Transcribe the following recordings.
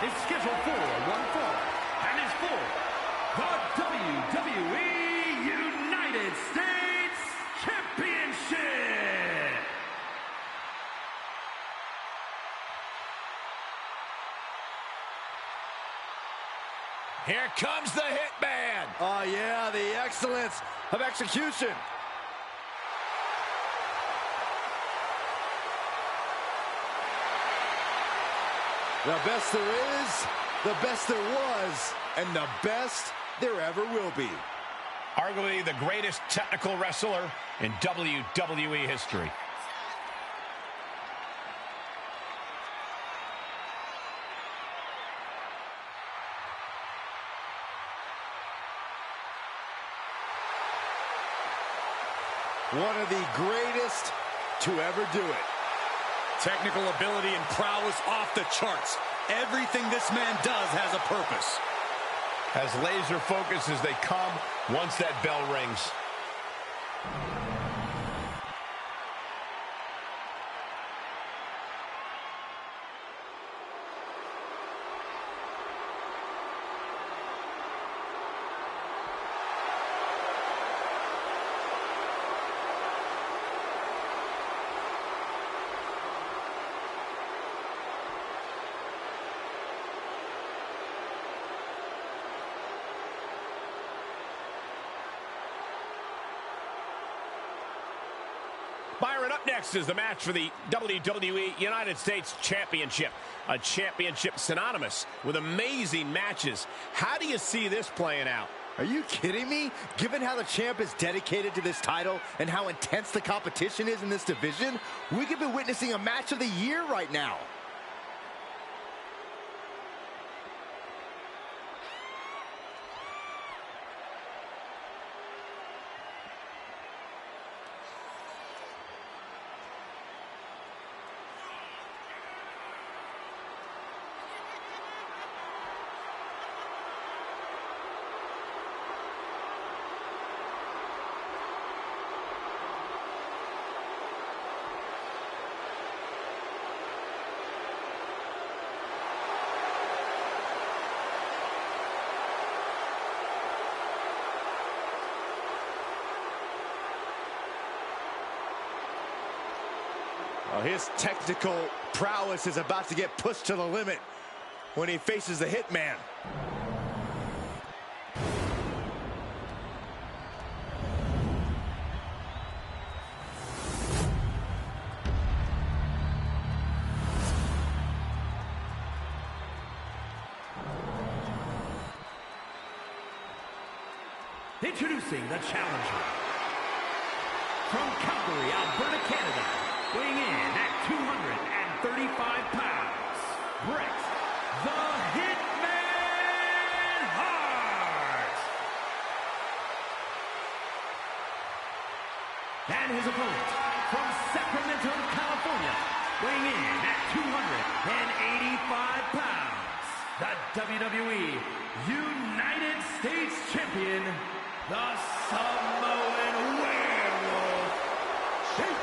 is scheduled for one fall and is for the WWE United States Championship. Here comes the Hitman. Oh, yeah, the excellence of execution. The best there is, the best there was, and the best there ever will be. Arguably the greatest technical wrestler in WWE history. One of the greatest to ever do it. Technical ability and prowess off the charts. Everything this man does has a purpose. As laser focused as they come once that bell rings. Byron, up next is the match for the WWE United States Championship. A championship synonymous with amazing matches. How do you see this playing out? Are you kidding me? Given how the champ is dedicated to this title and how intense the competition is in this division, we could be witnessing a match of the year right now. His technical prowess is about to get pushed to the limit when he faces the Hitman. Introducing the challenger from Calgary, Alberta, Canada. Weighing in at 235 pounds, Bret the Hitman Hart. And his opponent from Sacramento, California, weighing in at 285 pounds, the WWE United States Champion, the Samoan Werewolf, Fatu.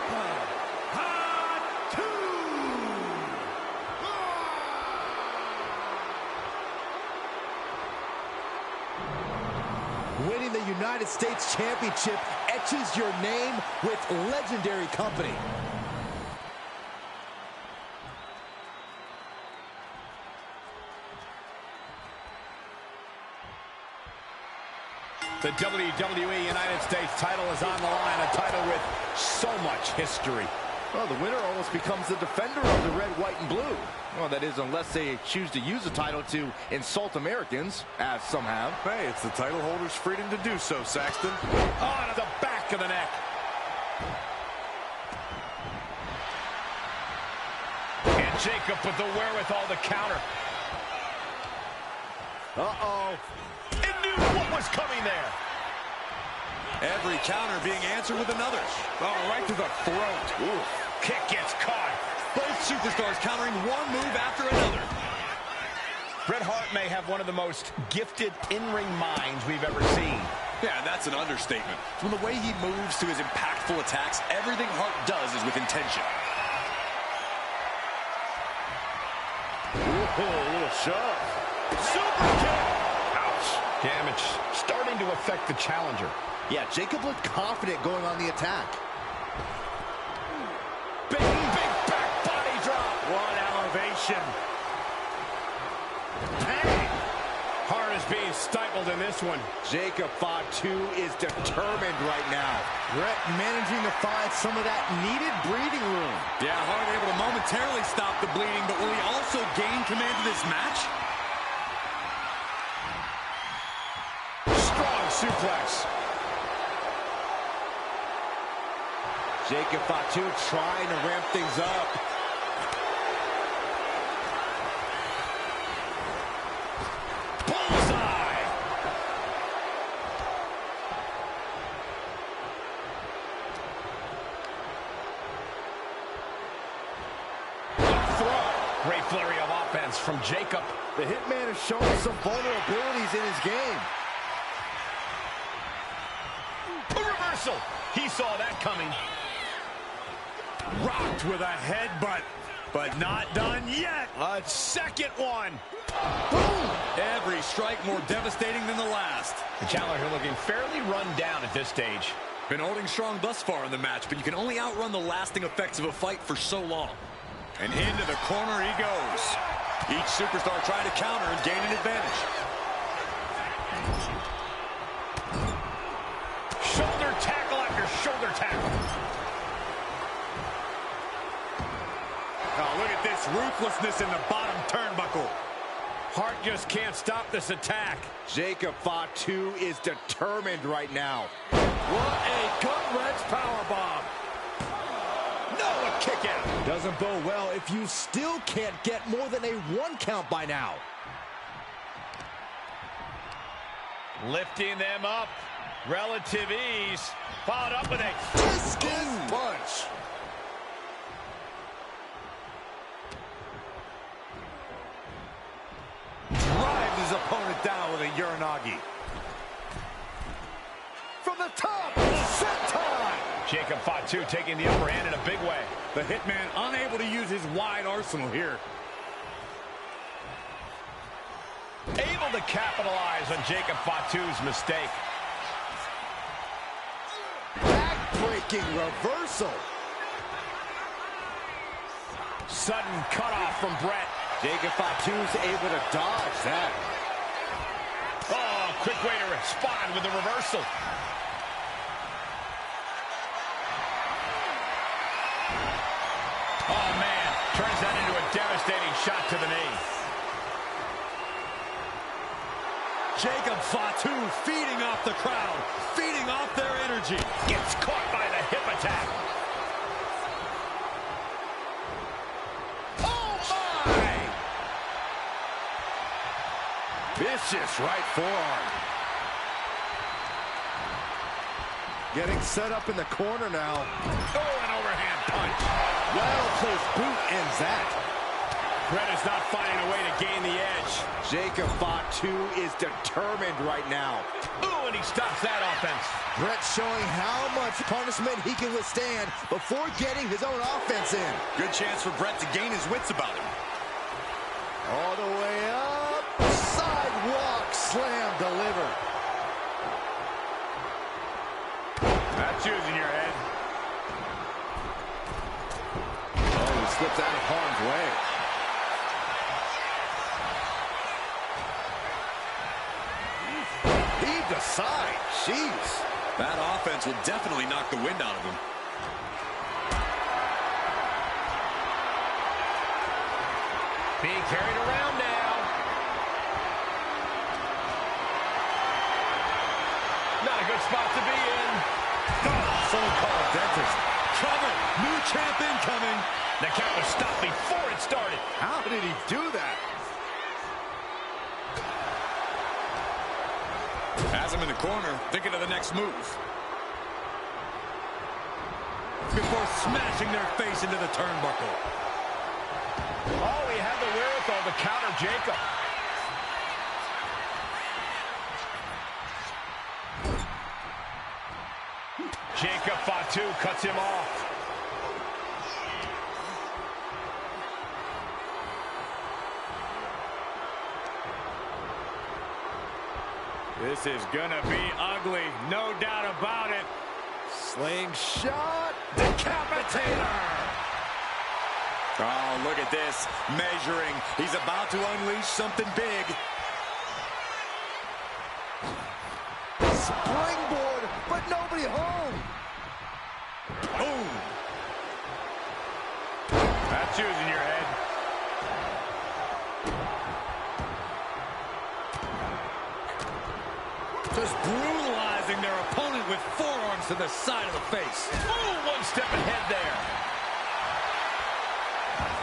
Winning the United States Championship etches your name with legendary company. The WWE United States title is on the line, a title with so much history. Well, the winner almost becomes the defender of the red, white, and blue. Well, that is, unless they choose to use the title to insult Americans, as some have. Hey, it's the title holder's freedom to do so, Saxton. Oh, to the back of the neck. And Jacob with the wherewithal to counter. Uh-oh. It knew what was coming there. Every counter being answered with another. Oh, right to the throat. Ooh. Kick gets caught. Both superstars countering one move after another. Bret Hart may have one of the most gifted in-ring minds we've ever seen. Yeah, that's an understatement. From the way he moves to his impactful attacks, everything Hart does is with intention. Ooh. Oh, a little shove. Super kick. Ouch. Damage starting to affect the challenger. Yeah, Jacob looked confident going on the attack. Big back body drop. What elevation. Bang. Heart is being stifled in this one. Jacob Fatu is determined right now. Brett managing to find some of that needed breathing room. Yeah, Hart able to momentarily stop the bleeding, but will he also gain command of this match? Strong suplex. Jacob Fatu trying to ramp things up. Bullseye. Throw. Great flurry of offense from Jacob. The Hitman is showing some vulnerabilities in his game. A reversal. He saw that coming. Rocked with a headbutt, but not done yet. A second one. Boom! Every strike more devastating than the last. The challenger looking fairly run down at this stage. Been holding strong thus far in the match, but you can only outrun the lasting effects of a fight for so long. And into the corner he goes. Each superstar trying to counter and gain an advantage. Shoulder tackle after shoulder tackle. Oh, look at this ruthlessness in the bottom turnbuckle. Hart just can't stop this attack. Jacob Fatu is determined right now. What a gut-wrench powerbomb. No, a kick out. Doesn't bode well if you still can't get more than a 1 count by now. Lifting them up. Relative ease. Followed up with a Discus punch. Drives his opponent down with a Uranagi. From the top, senton. Jacob Fatu taking the upper hand in a big way. The Hitman unable to use his wide arsenal here. Able to capitalize on Jacob Fatu's mistake. Back-breaking reversal. Sudden cutoff from Brett. Jacob Fatu's able to dodge that. Oh, quick way to respond with the reversal. Oh, man. Turns that into a devastating shot to the knee. Jacob Fatu feeding off the crowd, feeding off their energy. Gets caught by the hip attack. Oh, my! Vicious right forearm. Getting set up in the corner now. Oh, an overhand punch. Well-placed boot ends that. Brett is not finding a way to gain the edge. Jacob Fatu is determined right now. Ooh, and he stops that offense. Brett showing how much punishment he can withstand before getting his own offense in. Good chance for Brett to gain his wits about him. All the way up. Sidewalk slam delivered. That's using your head. Oh, he slips out of harm's way. Heave the side. Jeez. That offense will definitely knock the wind out of him. Being carried around now. Not a good spot to be in. Someone call a dentist. Trouble. New champ incoming. The count was stopped before it started. How did he do that? Has him in the corner, thinking of the next move. Before smashing their face into the turnbuckle. Oh, he had the wherewithal to counter Jacob. Jacob Fatu cuts him off. This is gonna be ugly, no doubt about it. Slingshot. Decapitator. Oh, look at this. Measuring. He's about to unleash something big. Springboard, but nobody home. Boom. That's using your head. Just brutalizing their opponent with forearms to the side of the face. Ooh, one step ahead there.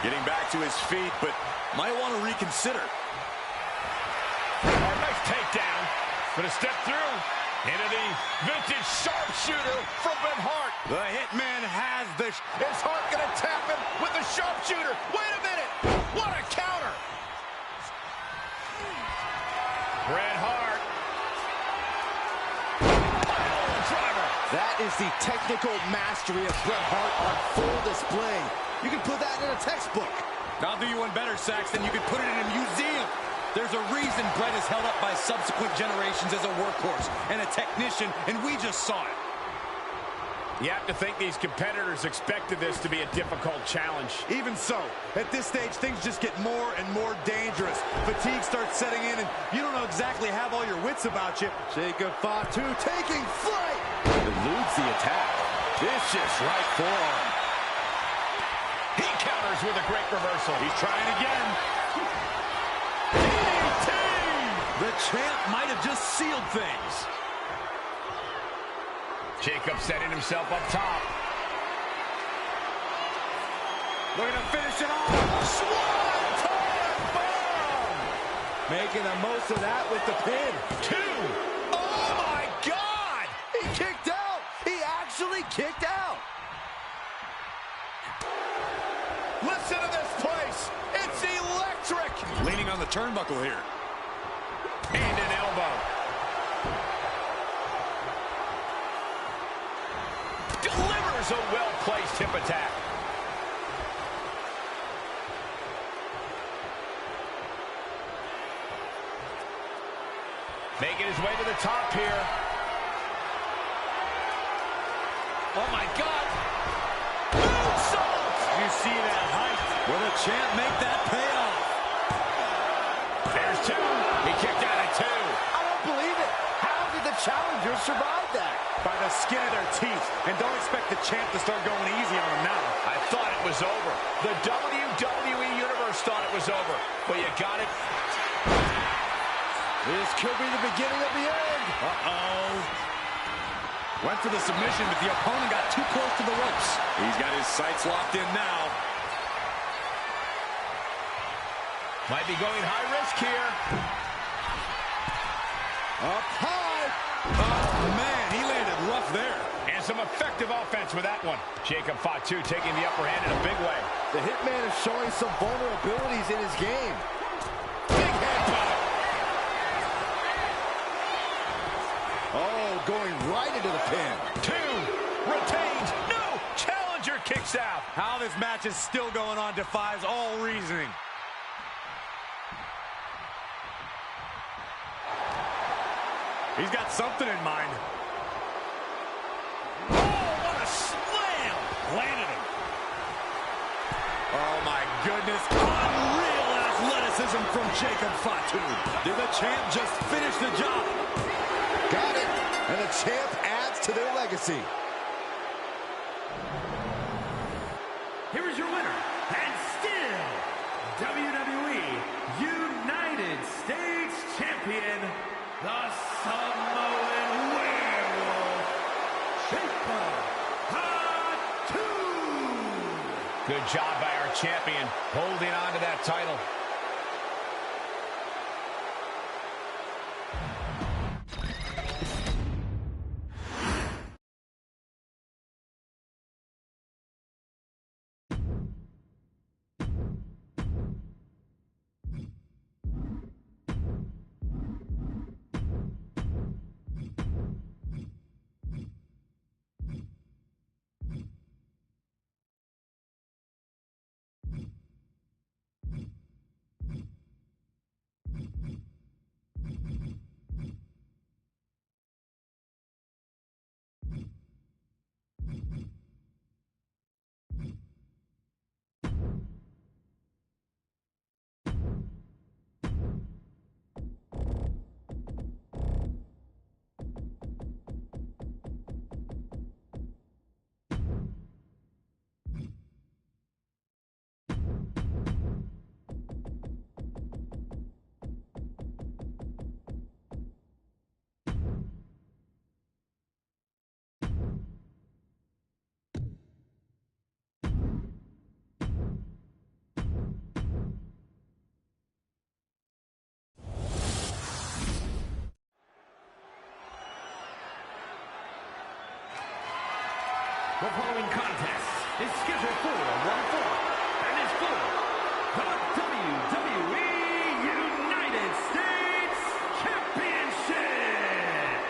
Getting back to his feet, but might want to reconsider. Oh, nice takedown. Gonna step through into the vintage sharpshooter from Bret Hart. The Hitman has this. Is Hart gonna tap him with the sharpshooter? Wait a minute. What a counter. Bret Hart. Driver. That is the technical mastery of Bret Hart on full display. You can put that in a textbook. I'll do you one better, Saxton. You can put it in a museum. There's a reason Bret is held up by subsequent generations as a workhorse and a technician, and we just saw it. You have to think these competitors expected this to be a difficult challenge. Even so, at this stage, things just get more and more dangerous. Fatigue starts setting in, and you don't know exactly have all your wits about you. Jacob Fatu taking flight. Eludes the attack. Vicious right forearm. He counters with a great reversal. He's trying again. DDT! The champ might have just sealed things. Jacob setting himself up top. Looking to finish it off. Swanton bomb. Making the most of that with the pin. 2. Oh, my God! He kicked out. He actually kicked out. Listen to this place. It's electric. Leaning on the turnbuckle here. And an elbow. Delivers a well-placed hip attack. Making his way to the top here. Oh, my God. Moonsault! You see that height? Will the champ make that pay off? There's 2. He kicked out at 2. I don't believe it. How did the challengers survive that? By the skin of their teeth. And don't expect the champ to start going easy on him now. I thought it was over. The WWE Universe thought it was over. But you got it. This could be the beginning of the end. Uh-oh. Went for the submission, but the opponent got too close to the ropes. He's got his sights locked in now. Might be going high risk here. Up high. Oh, man, he landed rough there. And some effective offense with that one. Jacob Fatu taking the upper hand in a big way. The Hitman is showing some vulnerabilities in his game. Big headbutt. Oh, going right into the pin. 2. Retains. No. Challenger kicks out. How this match is still going on defies all reasoning. He's got something in mind. Oh, what a slam. Landed him. Oh, my goodness. Unreal athleticism from Jacob Fatu. Did the champ just finish the job? Got it. And the champ adds to their legacy. Here is your winner, and still WWE United States Champion, the Samoan Werewolf, Jacob Fatu. Good job by our champion holding on to that title. The following contest is scheduled for one fall and is for the WWE United States Championship.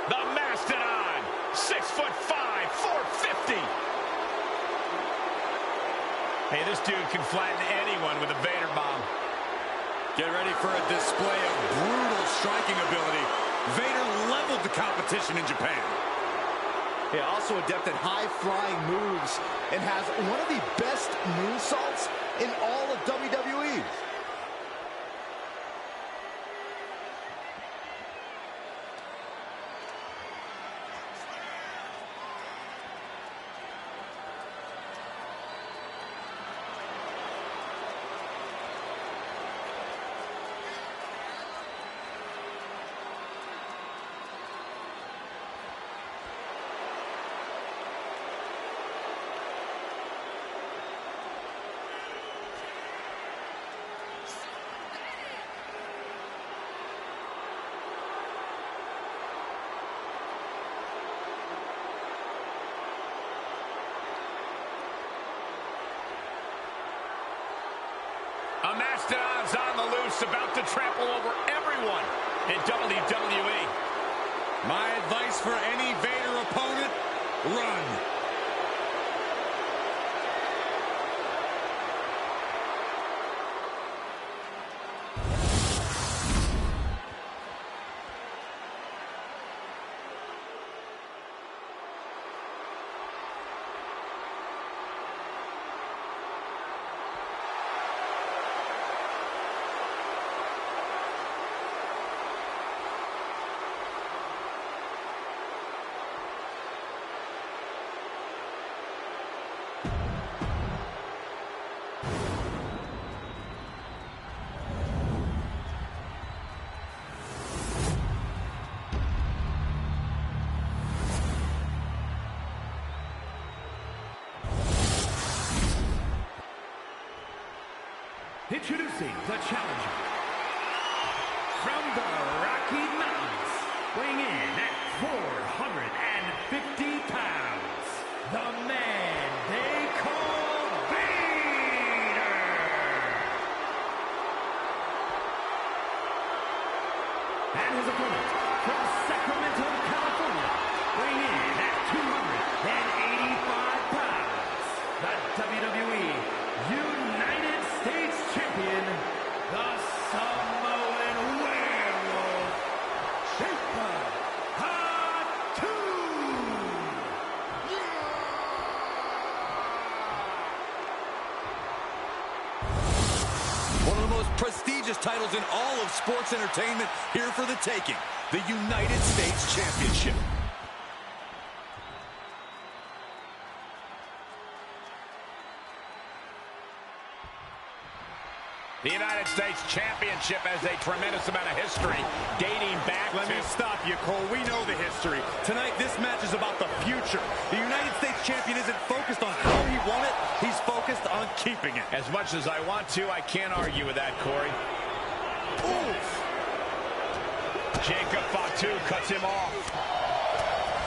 The Mastodon, 6'5", 450. Hey, this dude can flatten anyone with a Vader bomb. Get ready for a display of brutal striking ability. Vader leveled the competition in Japan. Yeah, also adept at high-flying moves and has one of the best moonsaults in all of WWE. A Mastodon's on the loose, about to trample over everyone in WWE. My advice for any Vader opponent, run. Introducing the challenger from the Rocky Mountains, weighing in at 450 pounds, the man they call Vader. And his opponent from Sacramento, California, weighing in at 285 pounds, the WWE United States Champion, the Samoan Werewolf, Fatu. One of the most prestigious titles in all of sports entertainment, here for the taking. The United States Championship. The United States Championship has a tremendous amount of history dating back Let me stop you, Cole. We know the history. Tonight, this match is about the future. The United States Champion isn't focused on how he won it. He's focused on keeping it. As much as I want to, I can't argue with that, Corey. Oof. Jacob Fatu cuts him off.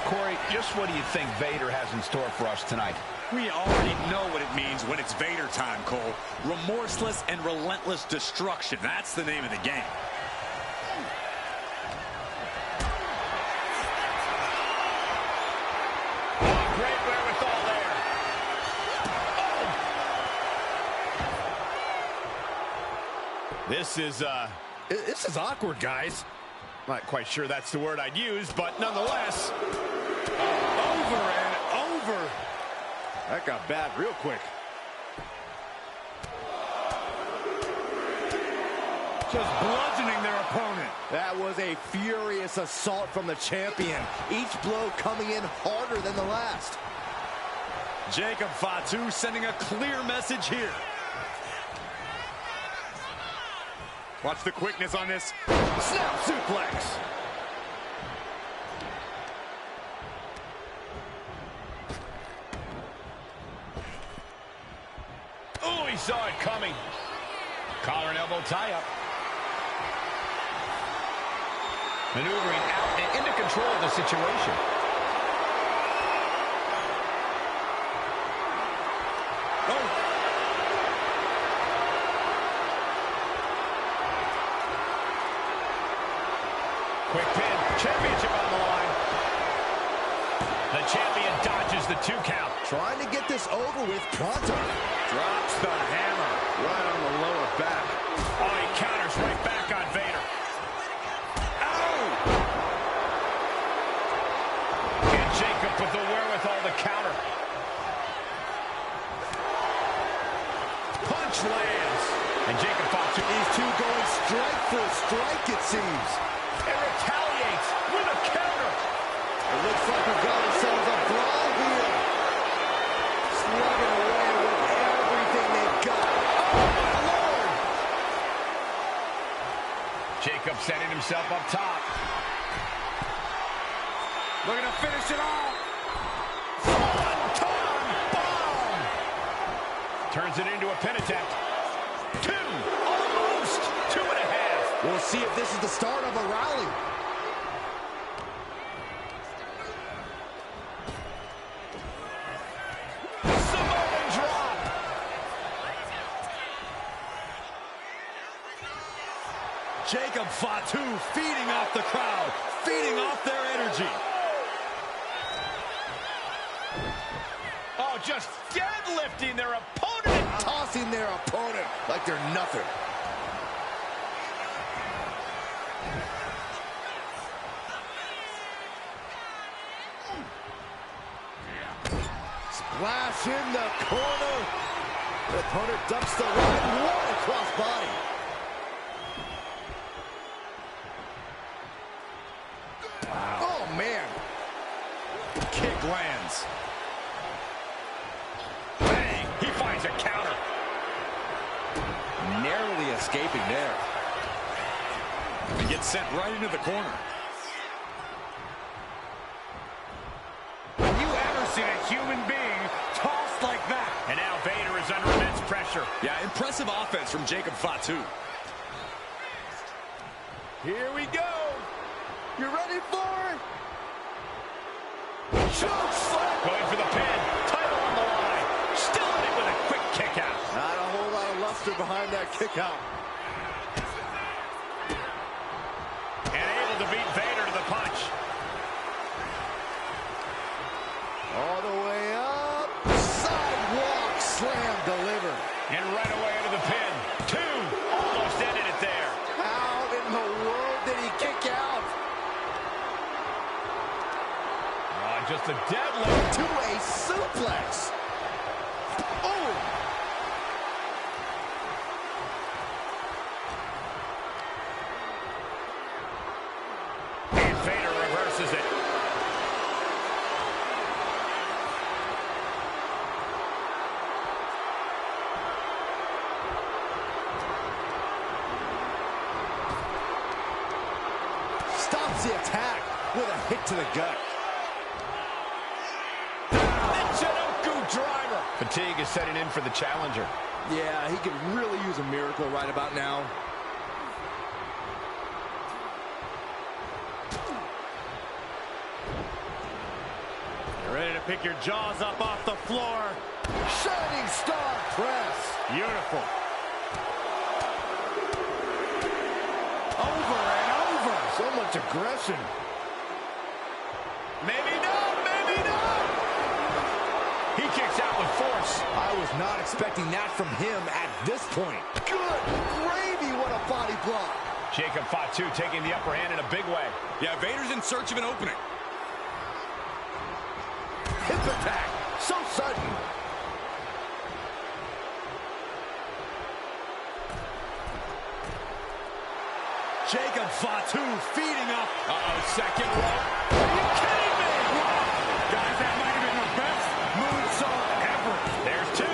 Corey, just what do you think Vader has in store for us tonight? We already know what it means when it's Vader time, Cole. Remorseless and relentless destruction. That's the name of the game. Oh, great wherewithal there. Oh. This is awkward, guys. Not quite sure that's the word I'd use, but nonetheless. Over and over. That got bad real quick. Just bludgeoning their opponent. That was a furious assault from the champion. Each blow coming in harder than the last. Jacob Fatu sending a clear message here. Watch the quickness on this. Snap suplex. Oh, he saw it coming. Collar and elbow tie-up. Maneuvering out and into control of the situation. Oh. Quick pin. Championship on the line. The champion dodges the 2 count. Trying to get this over with pronto. Drops the hammer right on the lower back. Oh, he counters right back on Vader. And Jacob with the wherewithal to counter. Punch lands. And Jacob Fatu. These two going strike for strike, it seems. And retaliates with a counter. It looks like we've got ourselves a brawl here. Slugging away with everything they've got. Oh, my Lord! Jacob setting himself up top. Looking to finish it off. Swanton bomb! Turns it into a pin attempt. 2, almost 2.5. We'll see if this is the start of a rally. Samoan drop. Jacob Fatu feeding off the crowd, feeding off their energy. Oh, just deadlifting their opponent. Tossing their opponent like they're nothing. Splash in the corner. The opponent dumps the right one across body. Wow. Oh, man. Kick lands. Bang! He finds a counter. Narrowly escaping there. He gets sent right into the corner. Have you ever seen a human being tossed like that? And now Vader is under immense pressure. Yeah, impressive offense from Jacob Fatu. Here we go. You ready for it? Choke slam. Going for the pin. Title on the line. Still in it with a quick kick out. Not a whole lot of luster behind that kick out. And able to beat Vader to the punch. All the way up. Sidewalk slam delivered. And right away into the pin. 2. Almost ended it there. How in the world did he kick out? Just a deadlift. To a suplex. Oh! And Vader reverses it. Stops the attack with a hit to the gut. Driver. Fatigue is setting in for the challenger. Yeah, he could really use a miracle right about now. You're ready to pick your jaws up off the floor. Shining Star Press. Beautiful. Over and over. So much aggression. Maybe not, maybe not. He kicks out with force. I was not expecting that from him at this point. Good gravy, what a body block. Jacob Fatu taking the upper hand in a big way. Yeah, Vader's in search of an opening. Hip attack, so sudden. Jacob Fatu feeding up. Second rope. Are you kidding me? Guys, that might have been the best moonsault ever. There's 2.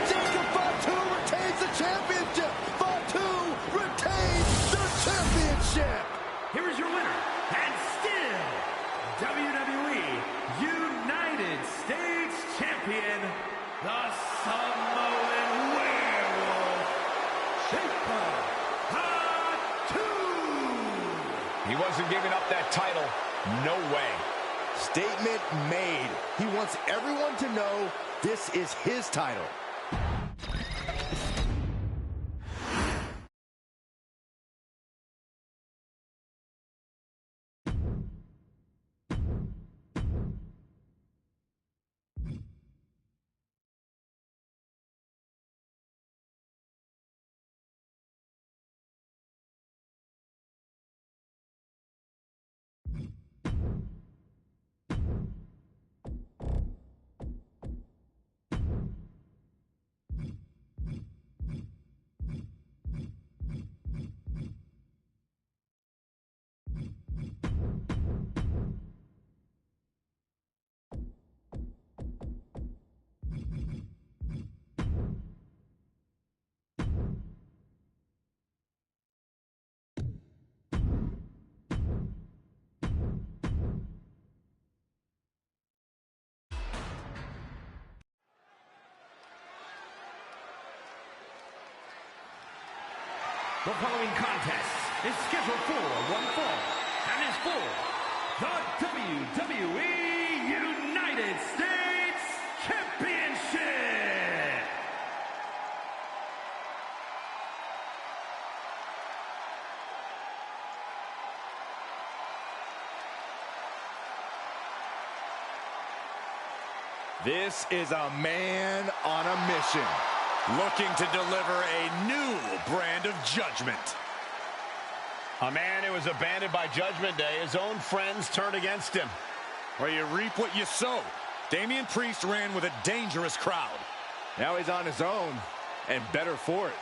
Jacob Fatu retains the championship. Fatu retains the championship. Here is your winner, and still WWE United States Champion, the Samoan Werewolf, giving up that title. No way. Statement made. He wants everyone to know this is his title. The following contest is scheduled for one fall and is for the WWE United States Championship. This is a man on a mission, looking to deliver a new brand of judgment. A man who was abandoned by Judgment Day. His own friends turned against him. Well, you reap what you sow. Damian Priest ran with a dangerous crowd. now he's on his own, and better for it.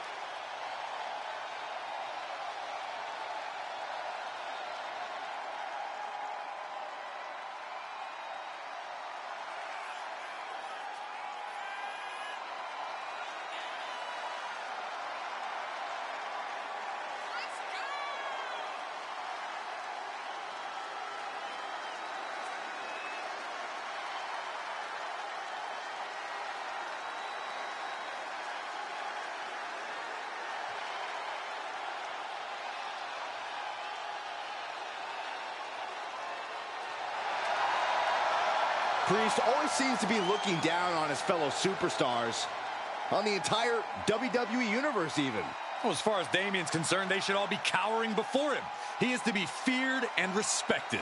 Priest always seems to be looking down on his fellow superstars, on the entire WWE Universe even. Well, as far as Damian's concerned, they should all be cowering before him. He is to be feared and respected.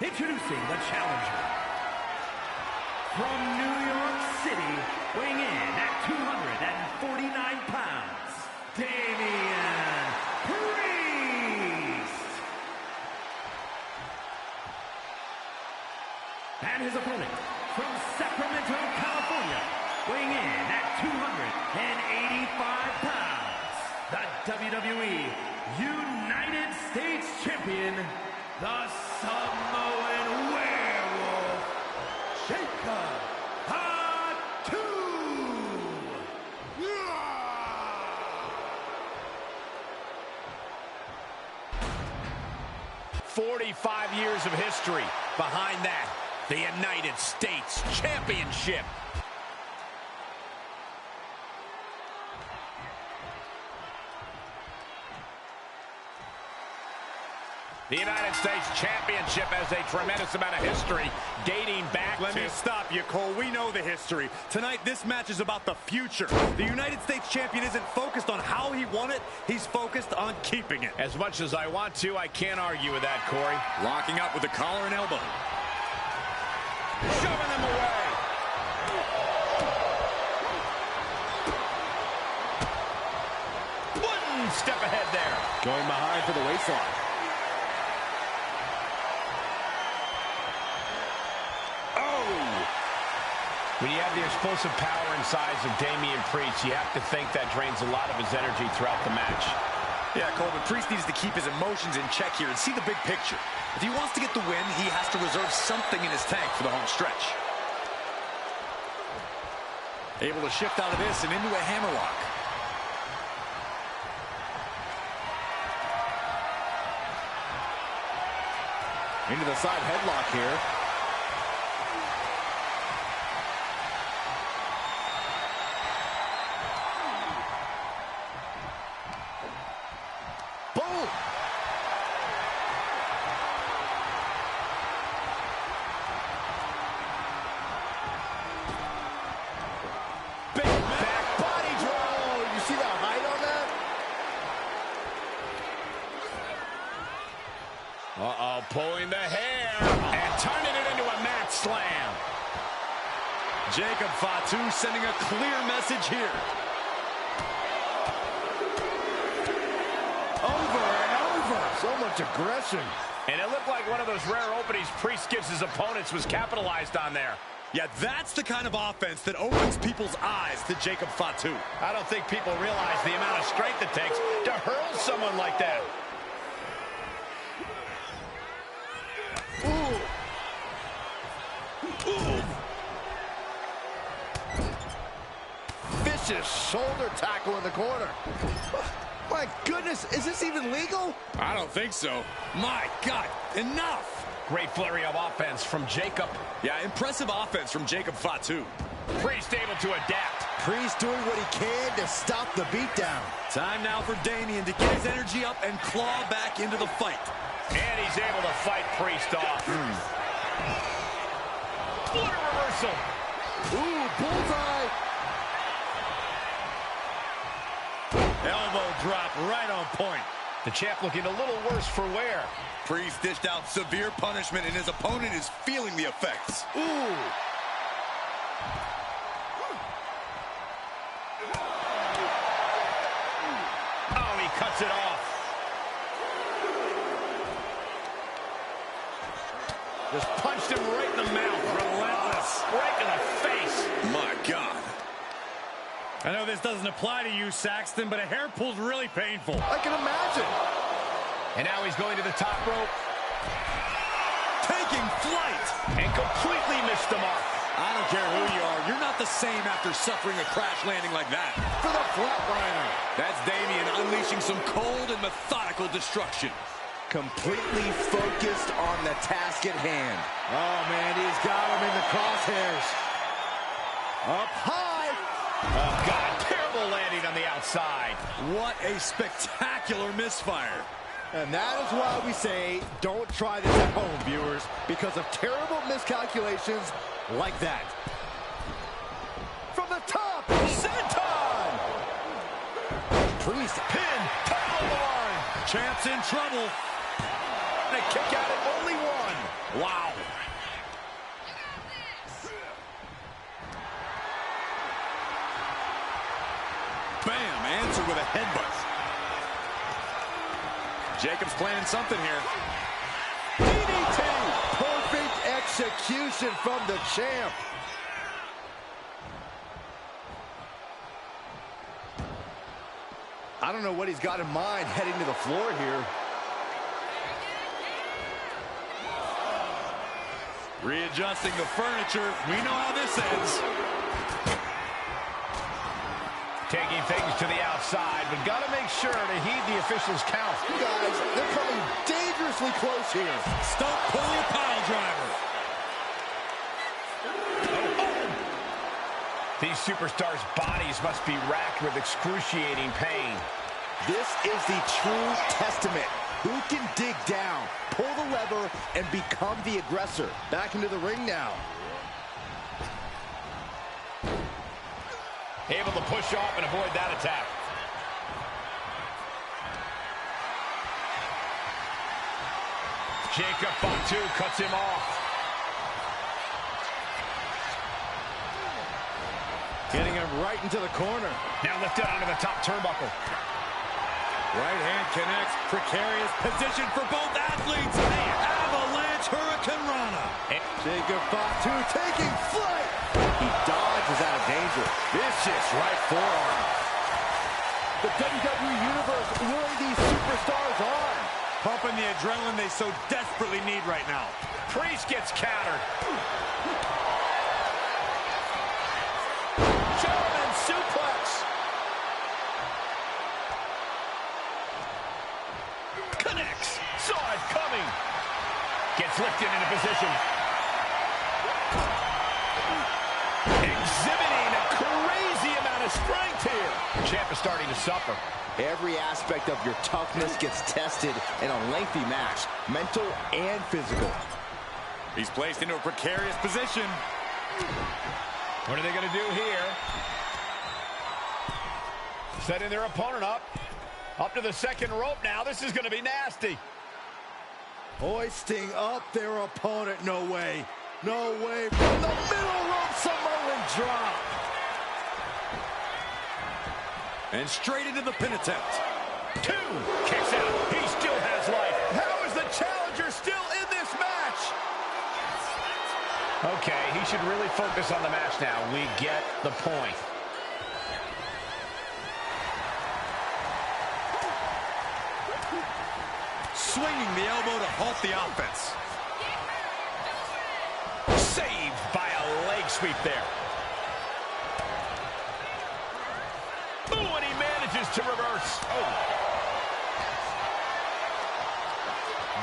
Introducing the challenger. From New York City, weighing in at 249 pounds, Damian Priest. And his opponent, from Sacramento, California, weighing in at 285 pounds, the WWE United States Champion, the Samoan Werewolf, Fatu. 45 years of history. Behind that, the United States Championship. The United States Championship has a tremendous amount of history dating back Let me stop you, Cole. We know the history. Tonight, this match is about the future. The United States Champion isn't focused on how he won it. He's focused on keeping it. As much as I want to, I can't argue with that, Corey. Locking up with the collar and elbow. Shoving them away. One step ahead there. Going behind for the waistlock. When you have the explosive power and size of Damian Priest, you have to think that drains a lot of his energy throughout the match. Yeah, Cole, but Priest needs to keep his emotions in check here and see the big picture. If he wants to get the win, he has to reserve something in his tank for the home stretch. Able to shift out of this and into a hammerlock. Into the side headlock here. Boom! Big back body draw. You see that height on that? Uh-oh, pulling the hair and turning it into a mat slam. Jacob Fatu sending a clear message here. Over and over. So much aggression. And it looked like one of those rare openings Priest gives his opponents was capitalized on there. Yeah, that's the kind of offense that opens people's eyes to Jacob Fatu. I don't think people realize the amount of strength it takes to hurl someone like that. Ooh. Ooh. Vicious shoulder tackle in the corner. My goodness, is this even legal? I don't think so. My God, enough! Great flurry of offense from Jacob. Yeah, impressive offense from Jacob Fatu. Priest able to adapt. Priest doing what he can to stop the beatdown. Time now for Damian to get his energy up and claw back into the fight. And he's able to fight Priest off. What a reversal. Ooh, bullseye. Elbow drop right on point. The champ looking a little worse for wear. Priest dished out severe punishment, and his opponent is feeling the effects. Ooh. Oh, he cuts it off. Just punched him right in the mouth. Relentless. Right in the face. My God. I know this doesn't apply to you, Saxton, but a hair pull's really painful. I can imagine. And now he's going to the top rope. Taking flight. And completely missed the mark. I don't care who you are. You're not the same after suffering a crash landing like that. For the flatliner. That's Damian unleashing some cold and methodical destruction. Completely focused on the task at hand. Oh, man, he's got him in the crosshairs. Up high. Oh, God, terrible landing on the outside. What a spectacular misfire. And that is why we say don't try this at home, viewers, because of terrible miscalculations like that. From the top, senton! Priest pin, top of the line. Champ's in trouble. And a kick out at only one. Wow. Bam, answered with a headbutt. Jacob's planning something here. DDT! Perfect execution from the champ. I don't know what he's got in mind heading to the floor here. Readjusting the furniture. We know how this ends. Taking things to the outside, but got to make sure to heed the officials' count. You guys, they're coming dangerously close here. Stump pulley pile driver. These superstars' bodies must be racked with excruciating pain. This is the true testament. Who can dig down, pull the lever, and become the aggressor? Back into the ring now. Able to push off and avoid that attack. Jacob Fatu cuts him off. Getting him right into the corner. Now lifted onto the top turnbuckle. Right hand connects. Precarious position for both athletes. Avalanche Hurricane Rana. Jacob Fatu taking flight. He Vicious right forearm. The WWE Universe luring these superstars on. Pumping the adrenaline they so desperately need right now. Priest gets countered. German suplex. Connects. Saw it coming. Gets lifted into position. Exhibiting a crazy amount of strength here. The champ is starting to suffer. Every aspect of your toughness gets tested in a lengthy match, mental and physical. He's placed into a precarious position. What are they going to do here? Setting their opponent up. Up to the second rope now. This is going to be nasty. Hoisting up their opponent. No way. No way. From the middle rope, Samoan drop. And straight into the pin attempt. 2. Kicks out. He still has life. How is the challenger still in this match? Okay, he should really focus on the match now. We get the point. Swinging the elbow to halt the offense. Saved by a leg sweep there. Ooh, and he manages to reverse. Oh.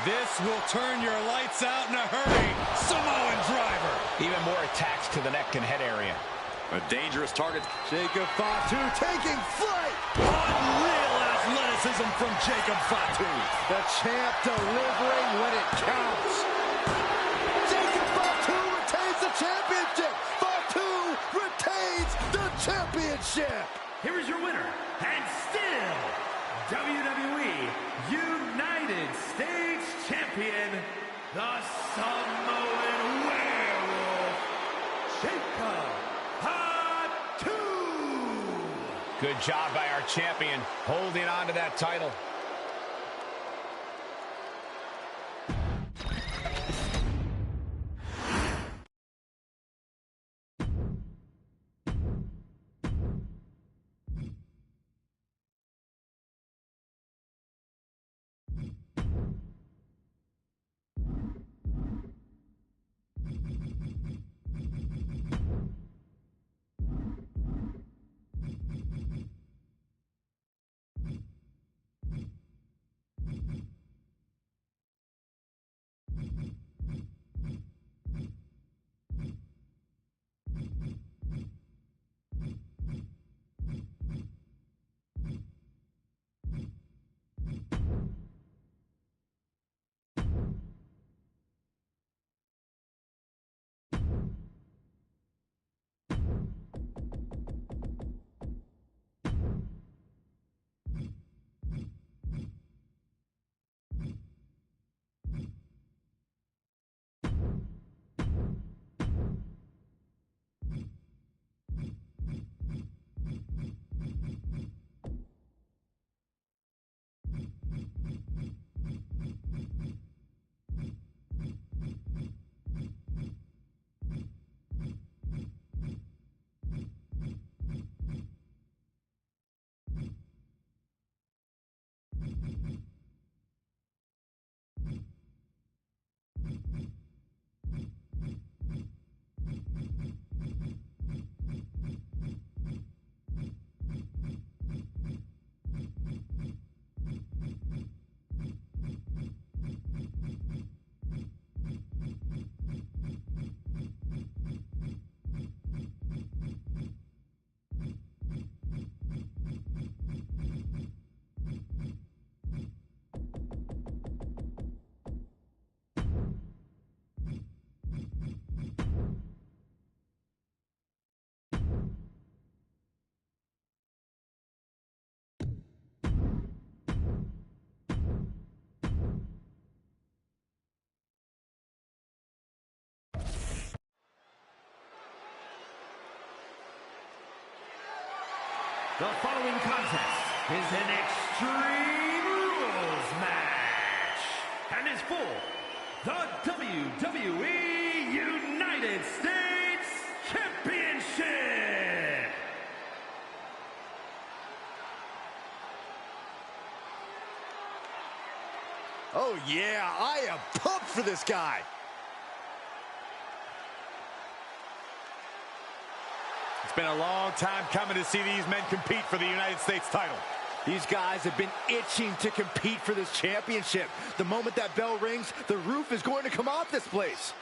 This will turn your lights out in a hurry. Samoan driver. Even more attacks to the neck and head area. A dangerous target. Jacob Fatu taking flight. Unreal athleticism from Jacob Fatu. The champ delivering when it counts. Jacob Fatu retains the championship. Fatu retains the championship. Here is your winner, and still WWE United States Champion, the Samoan Werewolf, Jacob Fatu. Good job by our champion, holding on to that title. The following contest is an Extreme Rules match and is for the WWE United States Championship. yeah, I am pumped for this guy. It's been a long time coming to see these men compete for the United States title. These guys have been itching to compete for this championship. The moment that bell rings, the roof is going to come off this place.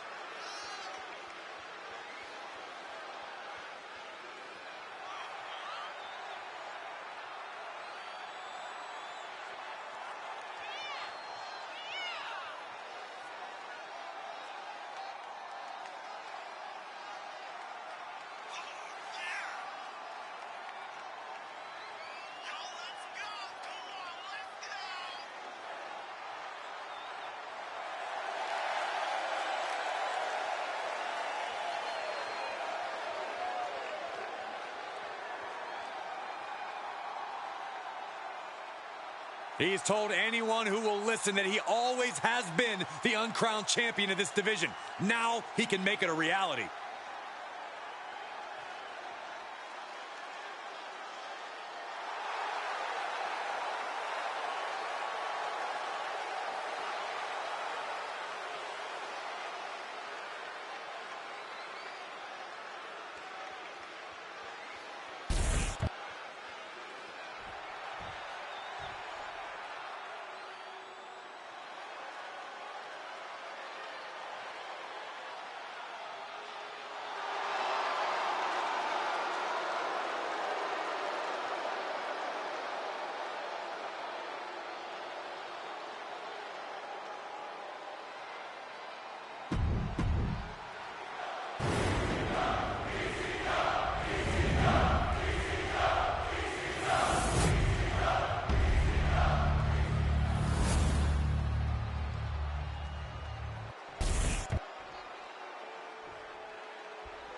He's told anyone who will listen that he always has been the uncrowned champion of this division. Now he can make it a reality.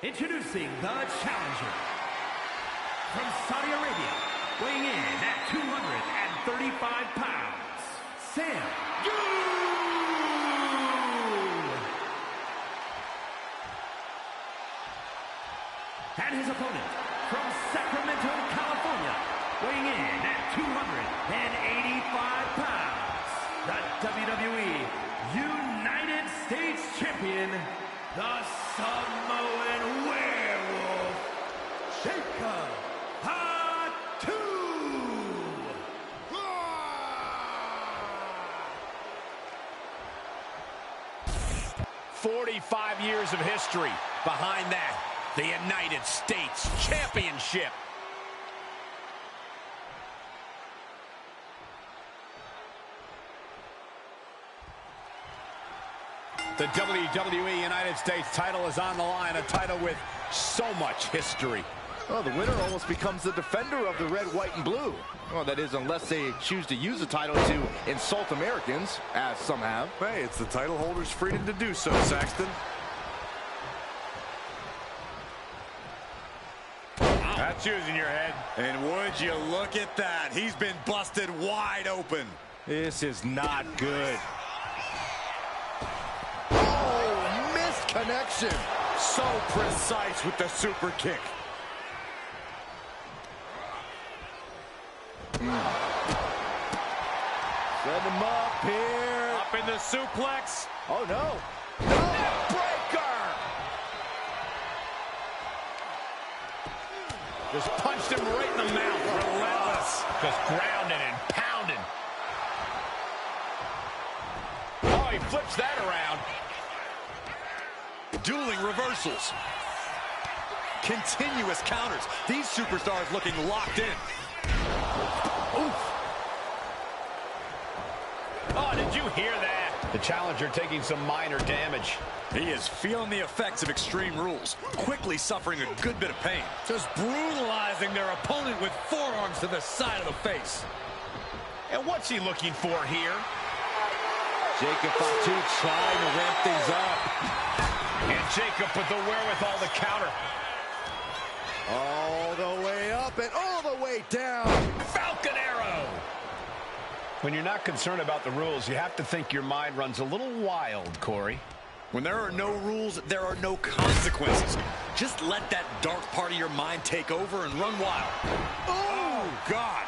Introducing the challenger from Saudi Arabia, weighing in at 235 pounds, Sam and his opponent from Sacramento, California, weighing in at 285 pounds, the WWE United States Champion, the Samoan Werewolf, Fatu. 45 years of history behind that, the United States Championship. The WWE United States title is on the line, a title with so much history. Well, the winner almost becomes the defender of the red, white, and blue. Well, that is, unless they choose to use the title to insult Americans, as some have. Hey, it's the title holder's freedom to do so, Saxton. That's using your head. And would you look at that? He's been busted wide open. This is not good. Connection. So precise with the super kick. Set him up here. Up in the suplex. Oh, no. No breaker. Just punched him right in the mouth. Relentless. Just grounding and pounding. Oh, he flips that around. Dueling reversals. Continuous counters. These superstars looking locked in. Oof. Oh, did you hear that? The challenger taking some minor damage. He is feeling the effects of Extreme Rules, quickly suffering a good bit of pain. Just brutalizing their opponent with forearms to the side of the face. And what's he looking for here? Jacob Fatu trying to ramp things up. And Jacob with the wherewithal to counter. All the way up and all the way down. Falcon Arrow. When you're not concerned about the rules, you have to think your mind runs a little wild, Corey. When there are no rules, there are no consequences. Just let that dark part of your mind take over and run wild. Oh, God.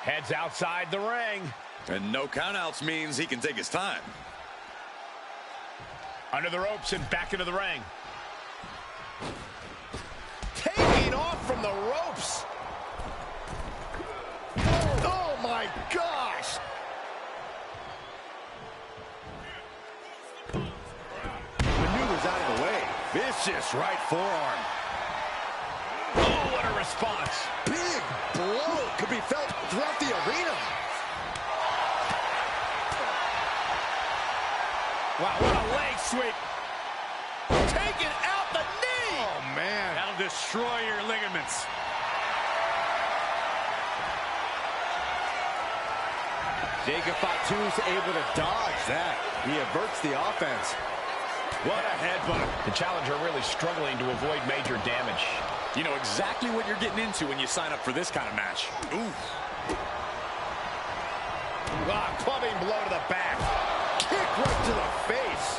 Heads outside the ring. And no countouts means he can take his time. Under the ropes and back into the ring. Taking off from the ropes. Oh my gosh. Maneuvers out of the way. Vicious right forearm. Oh, what a response. Big blow could be felt throughout the arena. Wow, what a leg sweep. Taking out the knee. Oh, man. That'll destroy your ligaments. Jacob Fatu's able to dodge that. He averts the offense. What a headbutt. The challenger really struggling to avoid major damage. You know exactly what you're getting into when you sign up for this kind of match. Ooh. Ah, clubbing blow to the back. Kick right to the face.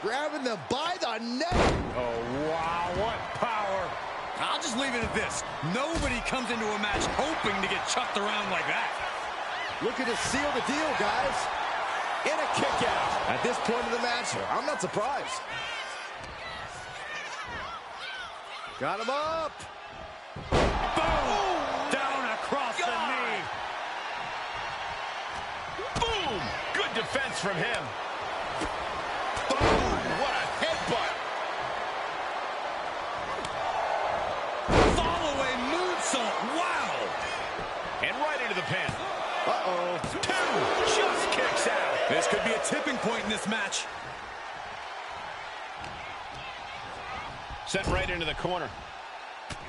Grabbing them by the neck. Oh, wow, what power. I'll just leave it at this. Nobody comes into a match hoping to get chucked around like that. Looking to seal the deal, guys. And a kick out. At this point of the match, I'm not surprised. Got him up. Boom! Down across the knee. Boom! Good defense from him. Boom! What a headbutt. Fall-away moonsault. Wow! And right into the pin. Uh-oh. Two just kicks out. This could be a tipping point in this match. Sent right into the corner.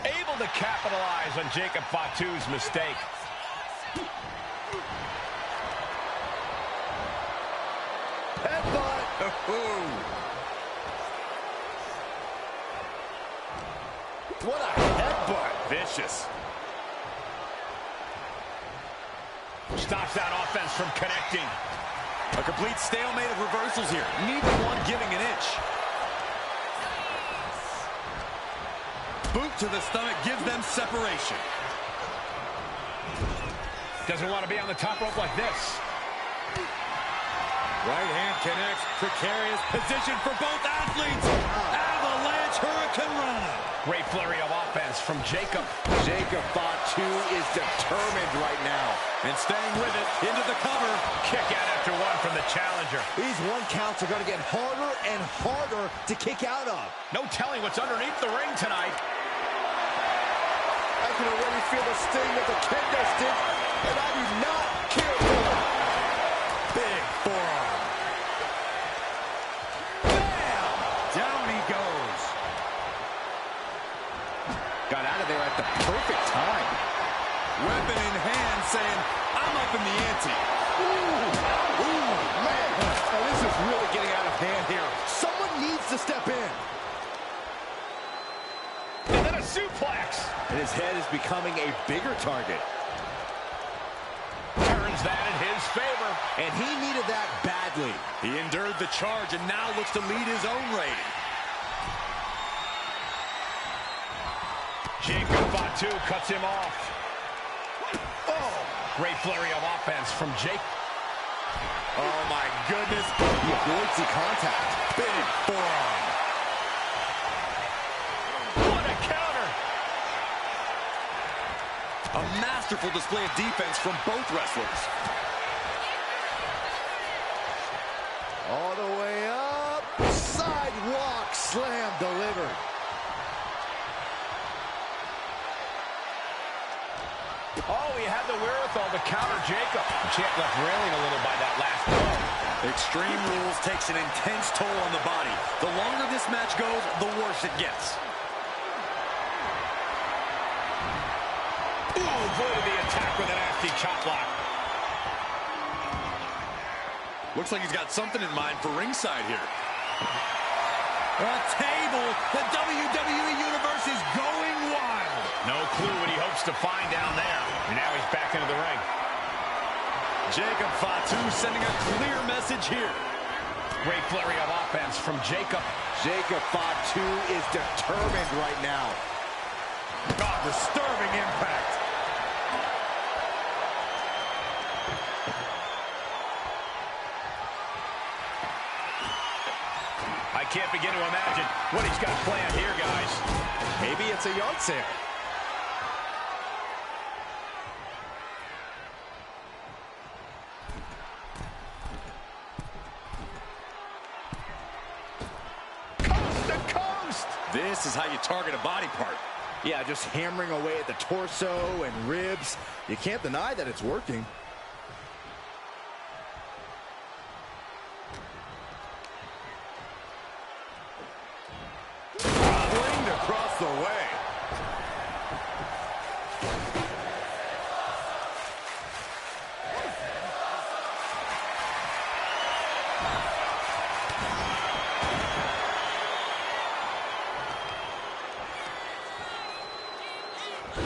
Able to capitalize on Jacob Fatu's mistake. Headbutt. What a headbutt. Vicious. Stops that offense from connecting. A complete stalemate of reversals here. Neither one giving an inch. Boot to the stomach gives them separation. Doesn't want to be on the top rope like this. Right hand connects. Precarious position for both athletes. Avalanche Hurricanrana. Great flurry of offense from Jacob. Jacob Fatu is determined right now. And staying with it, into the cover. Kick out after one from the challenger. These one counts are going to get harder and harder to kick out of. No telling what's underneath the ring tonight. I can already feel the sting of the kendo stick, and I do not care for it. Big forearm. Bam! Down he goes. Got out of there at the perfect time. Weapon in hand saying, I'm up in the ante. Ooh, man. Oh, this is really getting out of hand here. Someone needs to step in. And then a suplex. And his head is becoming a bigger target. Turns that in his favor. And he needed that badly. He endured the charge and now looks to lead his own rating. Jacob Fatu cuts him off. Oh. Great flurry of offense from Jake. Oh, my goodness. He avoids the contact. Big forearm. What a counter. A masterful display of defense from both wrestlers. All the way up. Sidewalk slam delivered. Oh, he had the wherewithal to counter Jacob. The champ left railing a little by that last blow. Extreme Rules takes an intense toll on the body. The longer this match goes, the worse it gets. Ooh, avoided the attack with a nasty chop block. Looks like he's got something in mind for ringside here. A table. The WWE Universe is going wild. No clue what he hopes to find down there. And now he's back into the ring. Jacob Fatu sending a clear message here. Great flurry of offense from Jacob. Jacob Fatu is determined right now. God, disturbing impact. can't begin to imagine what he's got planned here, guys. Maybe it's a yard sale. Coast to coast! This is how you target a body part. Yeah, just hammering away at the torso and ribs. You can't deny that it's working. Flinged across the way.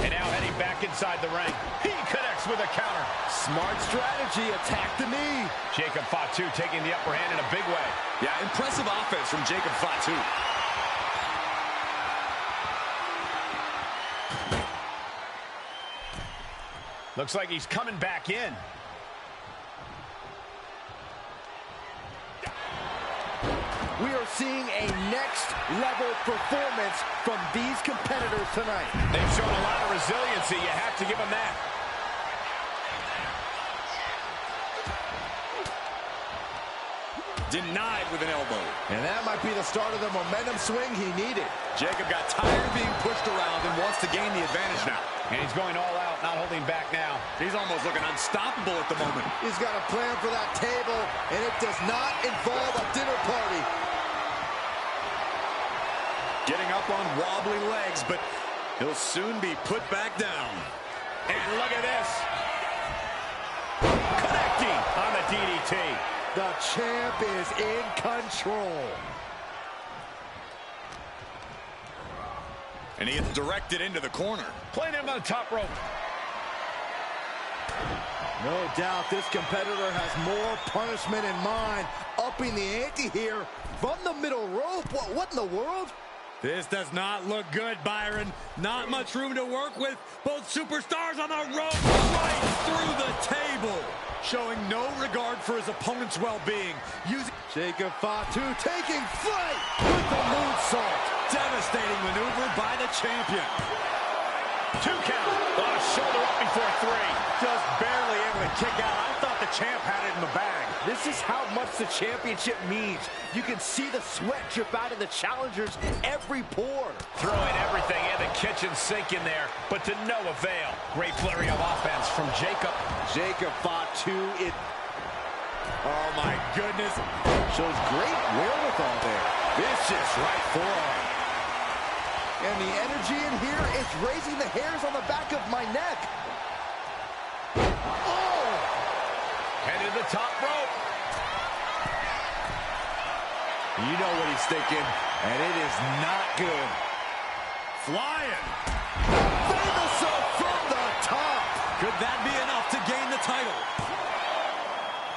And now heading back inside the ring. He connects with a counter. Smart strategy, attack the knee. Jacob Fatu taking the upper hand in a big way. Yeah, impressive offense from Jacob Fatu. Looks like he's coming back in. We are seeing a next-level performance from these competitors tonight. They've shown a lot of resiliency. You have to give them that. Denied with an elbow. And that might be the start of the momentum swing he needed. Jacob got tired of being pushed around and wants to gain the advantage now. And he's going all out, not holding back now. He's almost looking unstoppable at the moment. He's got a plan for that table, and it does not involve a dinner party. Getting up on wobbly legs, but he'll soon be put back down. And look at this. Connecting on the DDT. The champ is in control. And he gets directed into the corner. Playing him on the top rope. No doubt this competitor has more punishment in mind. Upping the ante here from the middle rope. What in the world? This does not look good, Byron. Not much room to work with. Both superstars on the rope right through the table. Showing no regard for his opponent's well-being. Using Jacob Fatu taking flight with the moonsault. devastating maneuver by the champion. 2 count. Shoulder up before 3. Just barely able to kick out. I thought the champ had it in the bag. This is how much the championship means. You can see the sweat drip out of the challengers every pore. Throwing everything in the kitchen sink in there, but to no avail. Great flurry of offense from Jacob. Jacob Fatu, Oh, my goodness. shows great wherewithal there. Vicious right forearm. And the energy in here is raising the hairs on the back of my neck. Oh! Headed to the top rope. You know what he's thinking, and it is not good. Flying. Famous from the top. Could that be enough to gain the title?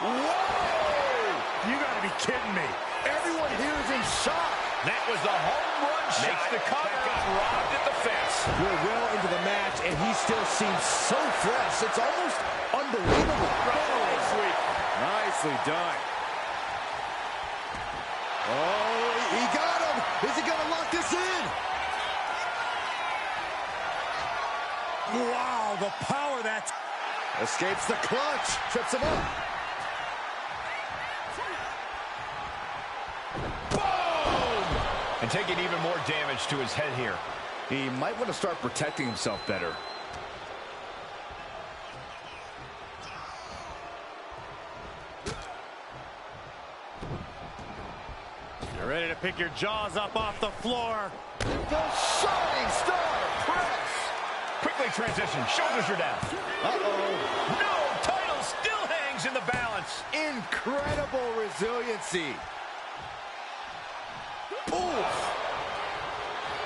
Whoa! You got to be kidding me. Everyone here is in shock. That was the home run shot. Makes the cover. That got robbed at the fence. We're well into the match, and he still seems so fresh. It's almost unbelievable. Nicely done. Oh, he got him. Is he going to lock this in? Wow, the power that... Escapes the clutch. Trips him up. And taking even more damage to his head here. He might want to start protecting himself better. You're ready to pick your jaws up off the floor. The Shining Star Press. Quickly transition. Shoulders are down. Uh-oh. No! Title still hangs in the balance. Incredible resiliency. Oof.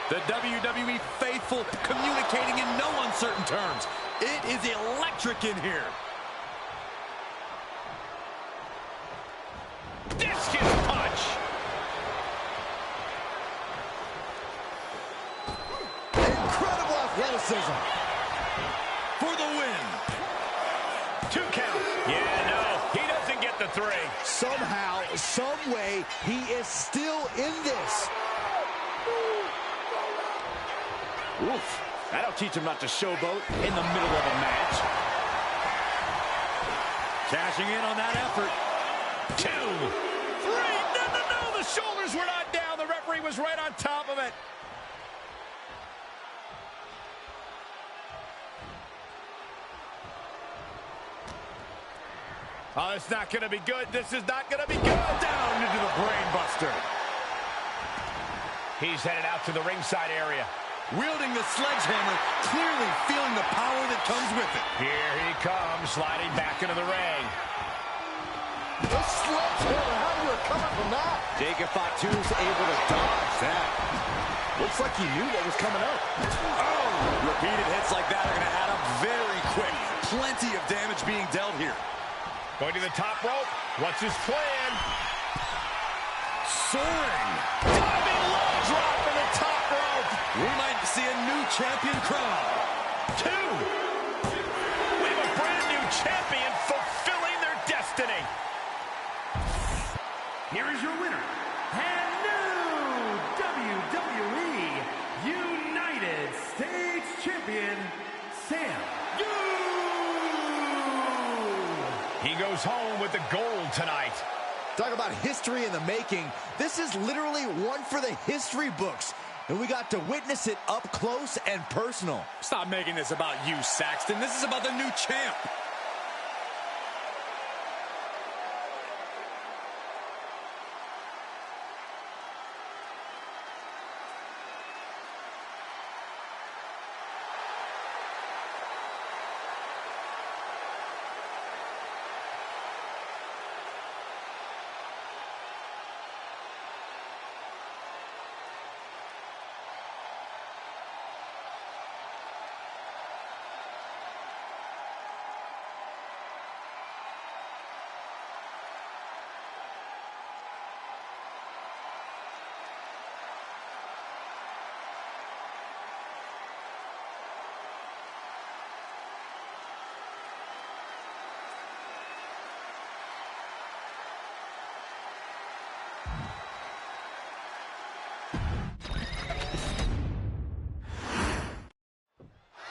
The WWE faithful communicating in no uncertain terms. It is electric in here. Discus punch. Incredible athleticism. For the win. 2 count. Yeah, no. He doesn't get the the 3. Somehow, some way, he is still in this. Oof. That'll teach him not to showboat in the middle of a match. Cashing in on that effort. 2, 3. No. The shoulders were not down. The referee was right on top of it. Oh, it's not going to be good. This is not going to be good. Down into the brain buster. He's headed out to the ringside area. Wielding the sledgehammer, clearly feeling the power that comes with it. Here he comes, sliding back into the ring. The sledgehammer, how do you recover from that? Jacob Fatu's able to dodge that. Looks like he knew what was coming up. Oh, repeated hits like that are going to add up very quick. Plenty of damage being dealt here. Going to the top rope. What's his plan? Soaring. Diving low drop from the top rope. We might see a new champion crowned. 2. We have a brand new champion fulfilling their destiny. Here is your winner, and new WWE United States Champion, Sam. He goes home with the gold tonight. Talk about history in the making. This is literally one for the history books. And we got to witness it up close and personal. Stop making this about you, Saxton. This is about the new champ.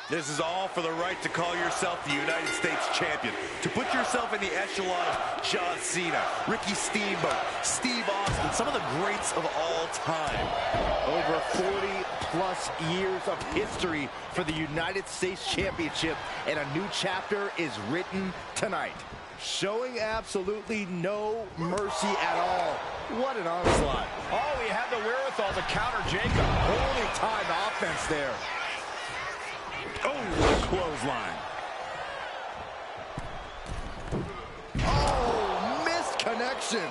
This is all for the right to call yourself the United States Champion. To put yourself in the echelon of John Cena, Ricky Steamboat, Steve Austin, some of the greats of all time. Over 40-plus years of history for the United States Championship, and a new chapter is written tonight. Showing absolutely no mercy at all. What an onslaught. Oh, he had the wherewithal to counter Jacob. Holy time offense there. Oh, clothesline. Oh, missed connection.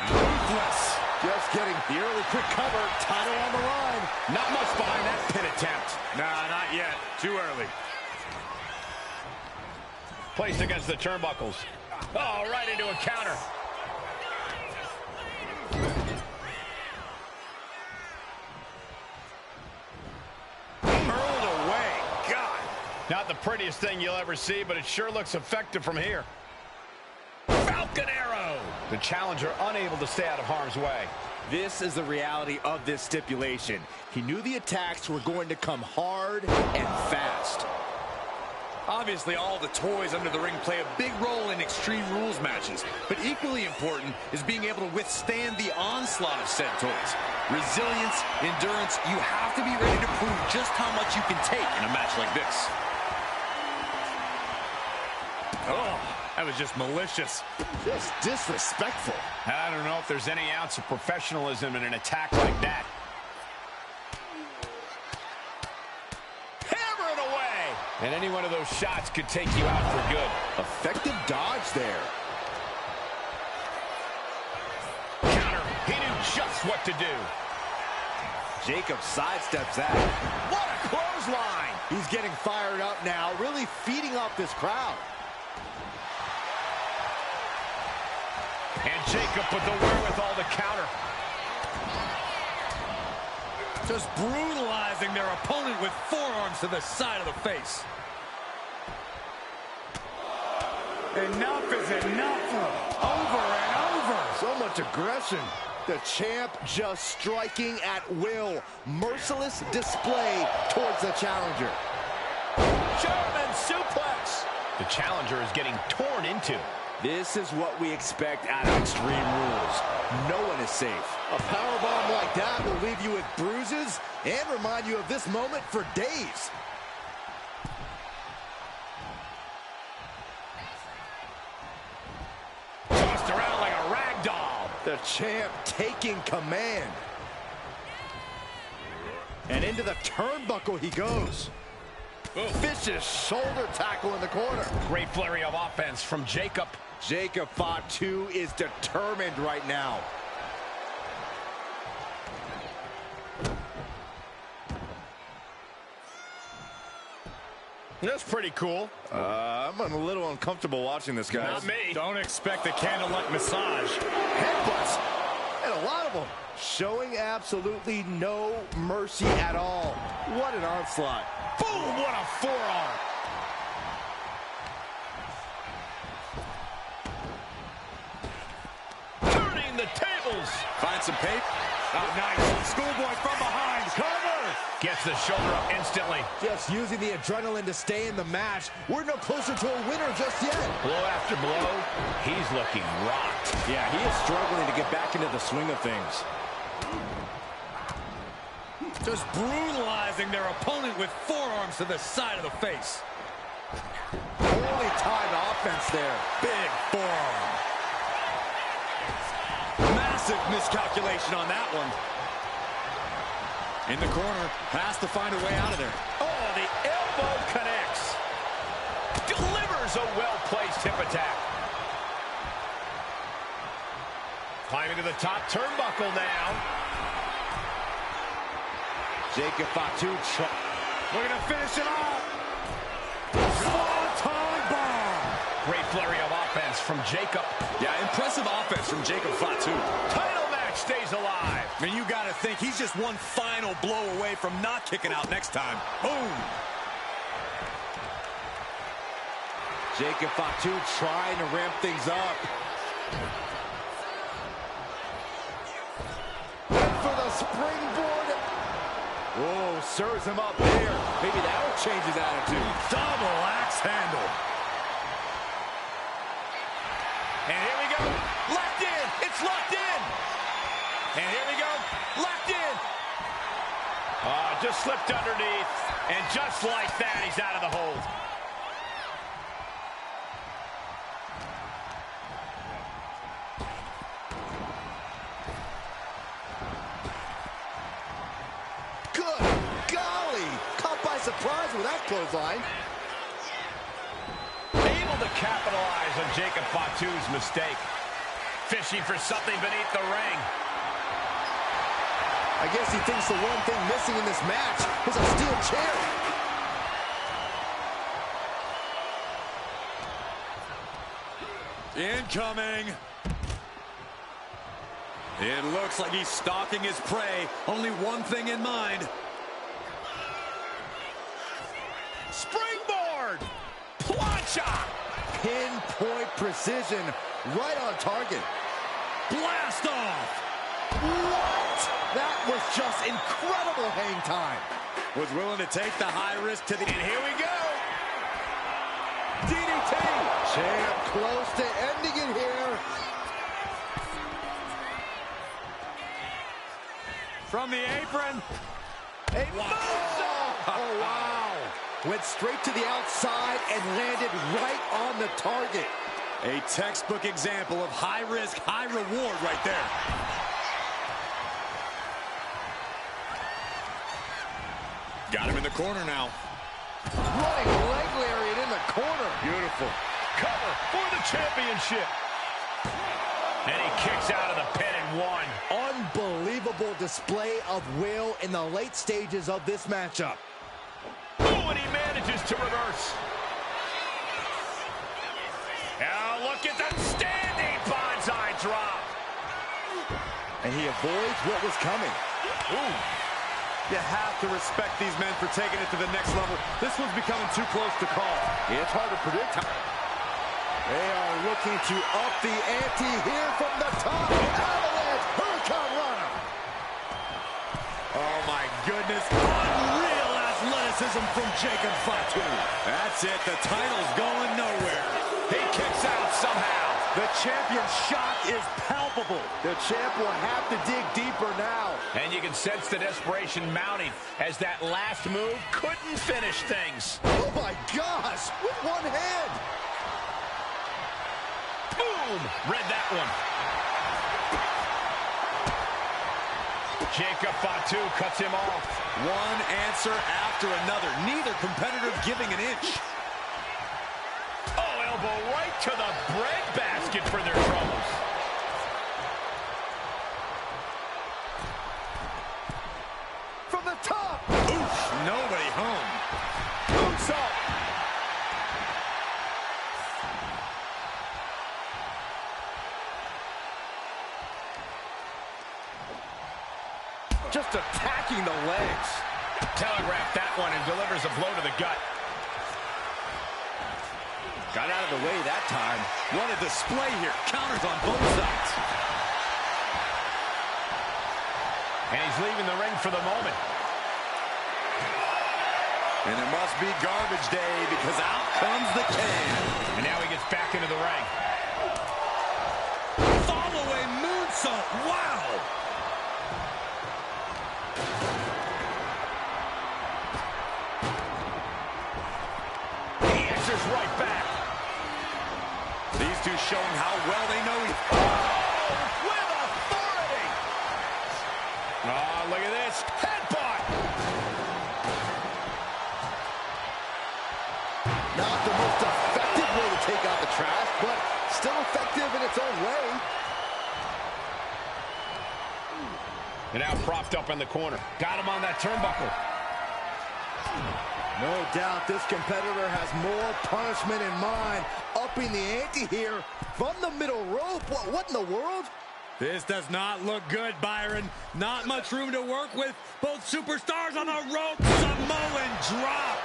Ruthless. Just getting the early quick cover. Title on the line. Not much behind that pin attempt. Nah, not yet. Too early. Placed against the turnbuckles. Oh, right into a counter. Not the prettiest thing you'll ever see, but it sure looks effective from here. Falcon Arrow! The challenger unable to stay out of harm's way. This is the reality of this stipulation. He knew the attacks were going to come hard and fast. Obviously, all the toys under the ring play a big role in Extreme Rules matches, but equally important is being able to withstand the onslaught of said toys. Resilience, endurance, you have to be ready to prove just how much you can take in a match like this. Oh, that was just malicious. Just disrespectful. I don't know if there's any ounce of professionalism in an attack like that. Hammer it away! And any one of those shots could take you out for good. Effective dodge there. Counter. He knew just what to do. Jacob sidesteps that. What a clothesline! He's getting fired up now, really feeding off this crowd. And Jacob with the wherewithal to counter. Just brutalizing their opponent with forearms to the side of the face. Enough is enough. Over and over. So much aggression. The champ just striking at will. Merciless display towards the challenger. German suplex. The challenger is getting torn into. This is what we expect out of Extreme Rules. No one is safe. A powerbomb like that will leave you with bruises and remind you of this moment for days. Tossed around like a rag doll. The champ taking command. And into the turnbuckle he goes. Vicious shoulder tackle in the corner. Great flurry of offense from Jacob. Jacob Fatu is determined right now. That's pretty cool. I'm a little uncomfortable watching this, guys. Not me. Don't expect a candlelight massage. Headbutts, and a lot of them. Showing absolutely no mercy at all. What an onslaught. Boom, what a forearm. Turning the tables. Find some paper. Oh, nice. Schoolboy from behind. Cover. Gets the shoulder up instantly. Just using the adrenaline to stay in the match. We're no closer to a winner just yet. Blow after blow, he's looking rocked. Yeah, he is struggling to get back into the swing of things. Just brutalizing their opponent with forearms to the side of the face. Only timed offense there. Big forearm. Massive miscalculation on that one. In the corner, has to find a way out of there. Oh, the elbow connects. Delivers a well-placed hip attack. Climbing to the top turnbuckle now. Jacob Fatu Looking to finish it off. Swanton bomb. Great flurry of offense from Jacob. Yeah, impressive offense from Jacob Fatu. Title match stays alive. I mean, you got to think he's just one final blow away from not kicking out next time. Boom. Jacob Fatu trying to ramp things up. Went for the springboard. Oh, serves him up there. Maybe that'll change his attitude. Double axe handle. And here we go. Locked in. It's locked in. And here we go. Locked in. Just slipped underneath. And just like that, he's out of the hold. Surprise with that clothesline. Able to capitalize on Jacob Fatu's mistake. Fishing for something beneath the ring. I guess he thinks the one thing missing in this match is a steel chair. Incoming. It looks like he's stalking his prey. Only one thing in mind. Springboard! Plancha! Pinpoint precision, right on target. Blast off! What? That was just incredible hang time. Was willing to take the high risk to the... And here we go! DDT! Champ close to ending it here. From the apron. A moonsault! Oh, wow. Went straight to the outside and landed right on the target. A textbook example of high risk, high reward right there. Got him in the corner now. Running leg lariat in the corner. Beautiful. Cover for the championship. And he kicks out of the pin and one. Unbelievable display of will in the late stages of this matchup. Oh, and he manages to reverse. Now look at the standing bonsai drop. And he avoids what was coming. Ooh. You have to respect these men for taking it to the next level. This one's becoming too close to call. It's hard to predict. They are looking to up the ante here from the top. Avalanche Hurricane Runner. Oh, my goodness. Unreal athleticism from Jacob Fatu. That's it. The title's going nowhere. He kicks out somehow. The champion's shot is palpable. The champ will have to dig deeper now. And you can sense the desperation mounting as that last move couldn't finish things. Oh, my gosh. With one hand. Boom! Read that one. Jacob Fatu cuts him off. One answer after another. Neither competitor giving an inch. Oh, elbow right to the breadbasket for their troubles. From the top. Oof, nobody home. Boots up. Just attacking the legs. Telegraphed that one and delivers a blow to the gut. Got out of the way that time. What a display here. Counters on both sides. And he's leaving the ring for the moment. And it must be garbage day because out comes the can. And now he gets back into the ring. Follow-away moonsault. Wow. He answers right back. These two showing how well they know each other. Oh, with authority. Oh, look at this. Headbutt. Not the most effective way to take out the trash, but still effective in its own way. And now propped up in the corner. Got him on that turnbuckle. No doubt this competitor has more punishment in mind. Upping the ante here from the middle rope. What in the world? This does not look good, Byron. Not much room to work with. Both superstars on the rope. Samoan drop.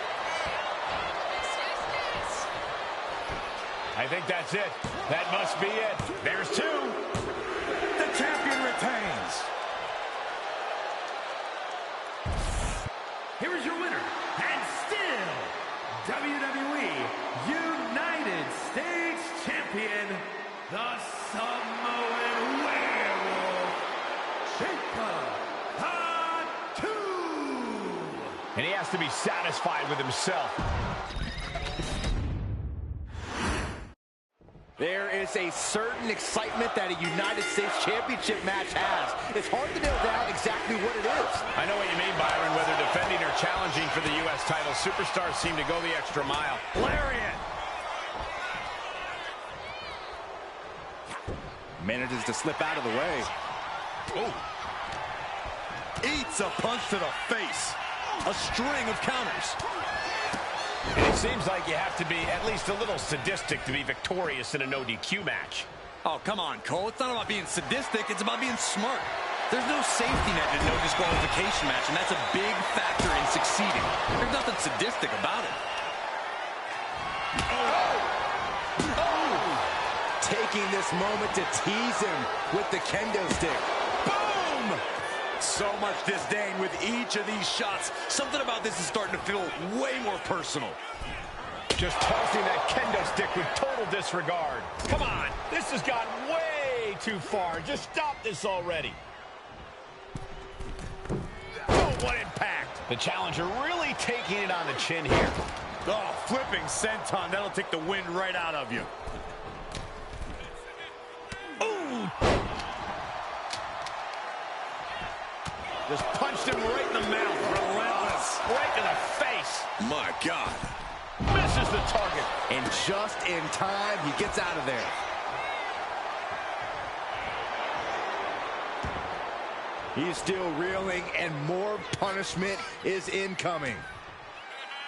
I think that's it. That must be it. There's two. The champion retains. Here is your winner, and still WWE United States Champion, the Samoan Werewolf, Jacob Fatu. And he has to be satisfied with himself. There is a certain excitement that a United States Championship match has. It's hard to nail down exactly what it is. I know what you mean, Byron. Whether defending or challenging for the U.S. title, superstars seem to go the extra mile. Lariat. Manages to slip out of the way. Oh. Eats a punch to the face. A string of counters. And it seems like you have to be at least a little sadistic to be victorious in a no DQ match. Oh, come on, Cole. It's not about being sadistic. It's about being smart. There's no safety net in no disqualification match, and that's a big factor in succeeding. There's nothing sadistic about it. Taking this moment to tease him with the kendo stick. Boom! So much disdain with each of these shots. Something about this is starting to feel way more personal. Just tossing that kendo stick with total disregard. Come on, this has gone way too far. Just stop this already. Oh, what impact. The challenger really taking it on the chin here. Oh, flipping senton. That'll take the wind right out of you. Ooh! Just punched him right in the mouth. Relentless. Right to the face. My God. Misses the target. And just in time, he gets out of there. He's still reeling, and more punishment is incoming.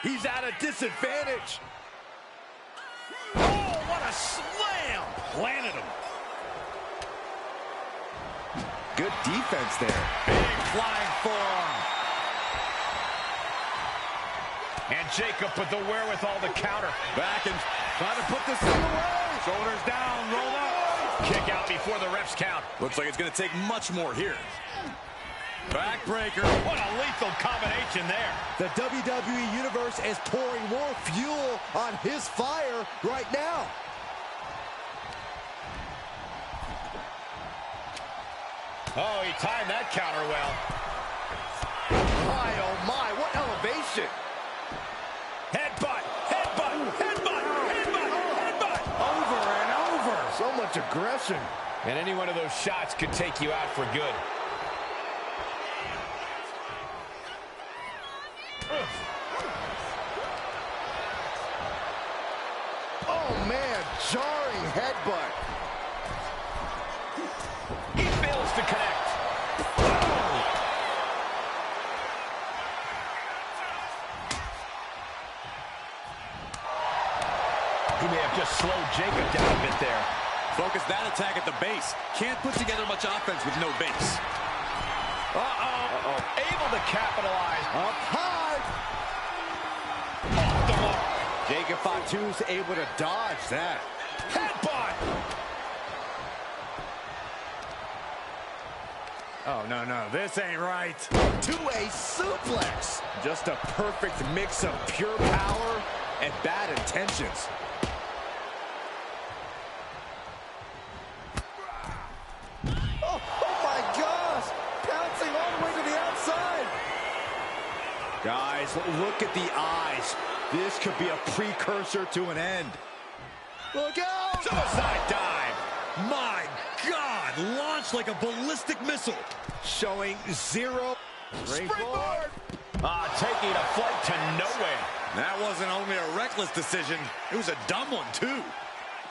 He's at a disadvantage. Oh, what a slam! Planted him. Good defense there. Big flying forearm. And Jacob with the wherewithal to counter. Back and Trying to put this thing away. Shoulders down, roll up. Kick out before the refs count. Looks like it's going to take much more here. Backbreaker. What a lethal combination there. The WWE Universe is pouring more fuel on his fire right now. Oh, he timed that counter well. My, oh my, what elevation. Headbutt, headbutt, headbutt, headbutt, headbutt. Over and over. So much aggression. And any one of those shots could take you out for good. Oh man, jarring headbutt. He fails to connect. He may have just slowed Jacob down a bit there. Focus that attack at the base. Can't put together much offense with no base. Able to capitalize. Up high. Off the mark. Jacob Fatu's able to dodge that. Headbutt. Oh, no, no, this ain't right. To a suplex. Just a perfect mix of pure power and bad intentions. Oh my gosh! Pouncing all the way to the outside. Guys, look at the eyes. This could be a precursor to an end. Look out! Suicide dive. My God, launched like a ballistic missile. Showing zero. Springboard. Taking a flight to nowhere. That wasn't only a reckless decision, it was a dumb one, too.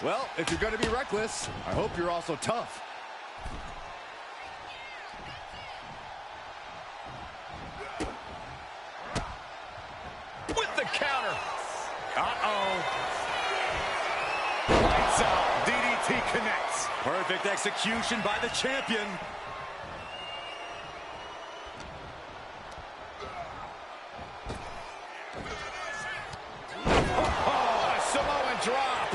Well, if you're going to be reckless, I hope you're also tough. With the counter. Uh-oh. Lights out. DDT connects. Perfect execution by the champion. Oh, a Samoan drop.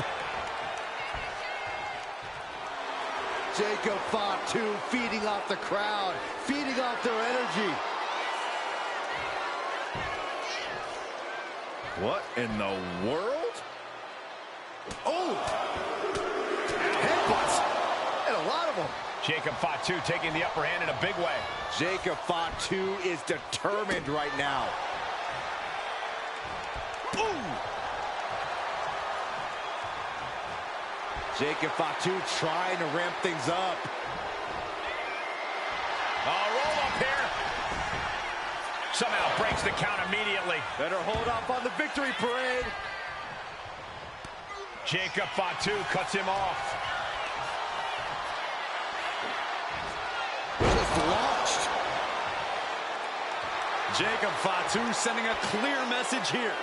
Jacob Fatu feeding off the crowd, feeding off their energy. What in the world? Oh! Headbutts! And a lot of them. Jacob Fatu taking the upper hand in a big way. Jacob Fatu is determined right now. Ooh! Jacob Fatu trying to ramp things up. Roll up here. Somehow breaks the count immediately. Better hold off on the victory parade. Jacob Fatu cuts him off. Just launched. Jacob Fatu sending a clear message here.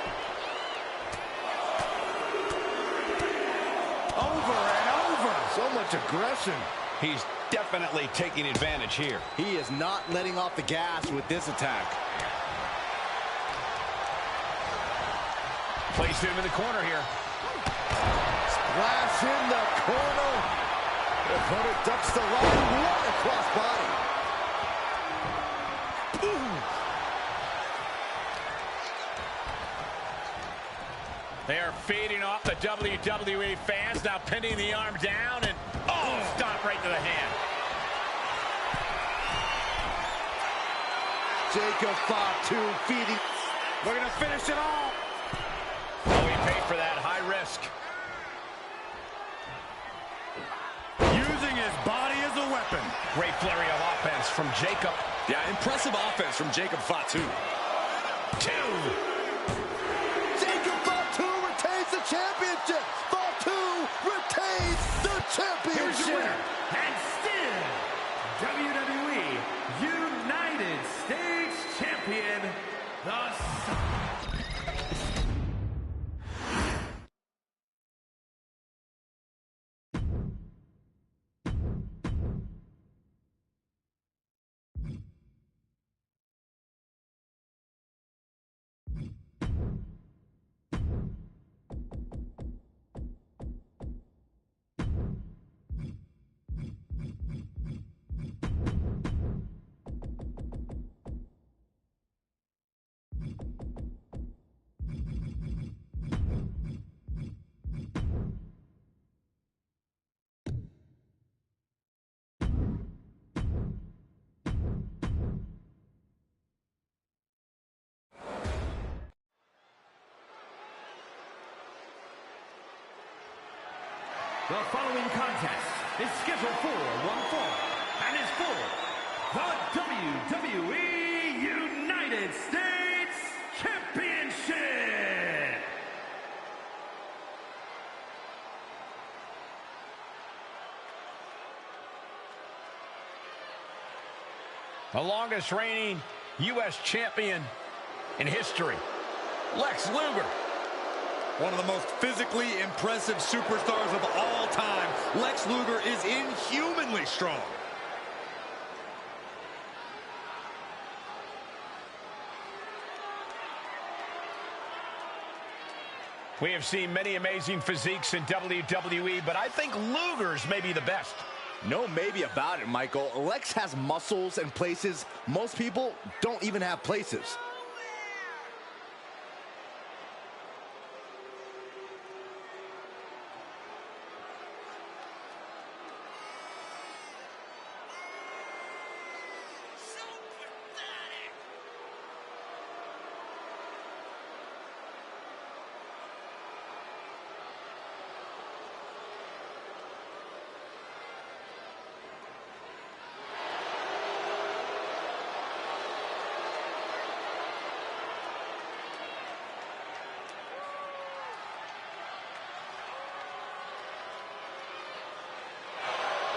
Over and over. So much aggression. He's definitely taking advantage here. He is not letting off the gas with this attack. Placed him in the corner here. Splash in the corner. The opponent ducks the line right across body. Ooh. They are feeding off the WWE fans, now pinning the arm down, and stop right to the hand. Jacob Fatu feeding. We're going to finish it all. Oh, he paid for that. High risk. Using his body as a weapon. Great flurry of offense from Jacob. Yeah, impressive offense from Jacob Fatu. Two. Jacob Fatu retains the championship. Fatu retains the championship. Here's your winner, and still WWE United States Champion, the The following contest is scheduled for one fall and is for the WWE United States Championship. The longest reigning U.S. champion in history, Lex Luger. One of the most physically impressive superstars of all time. Lex Luger is inhumanly strong. We have seen many amazing physiques in WWE, but I think Luger's may be the best. No maybe about it, Michael. Lex has muscles and places most people don't even have places.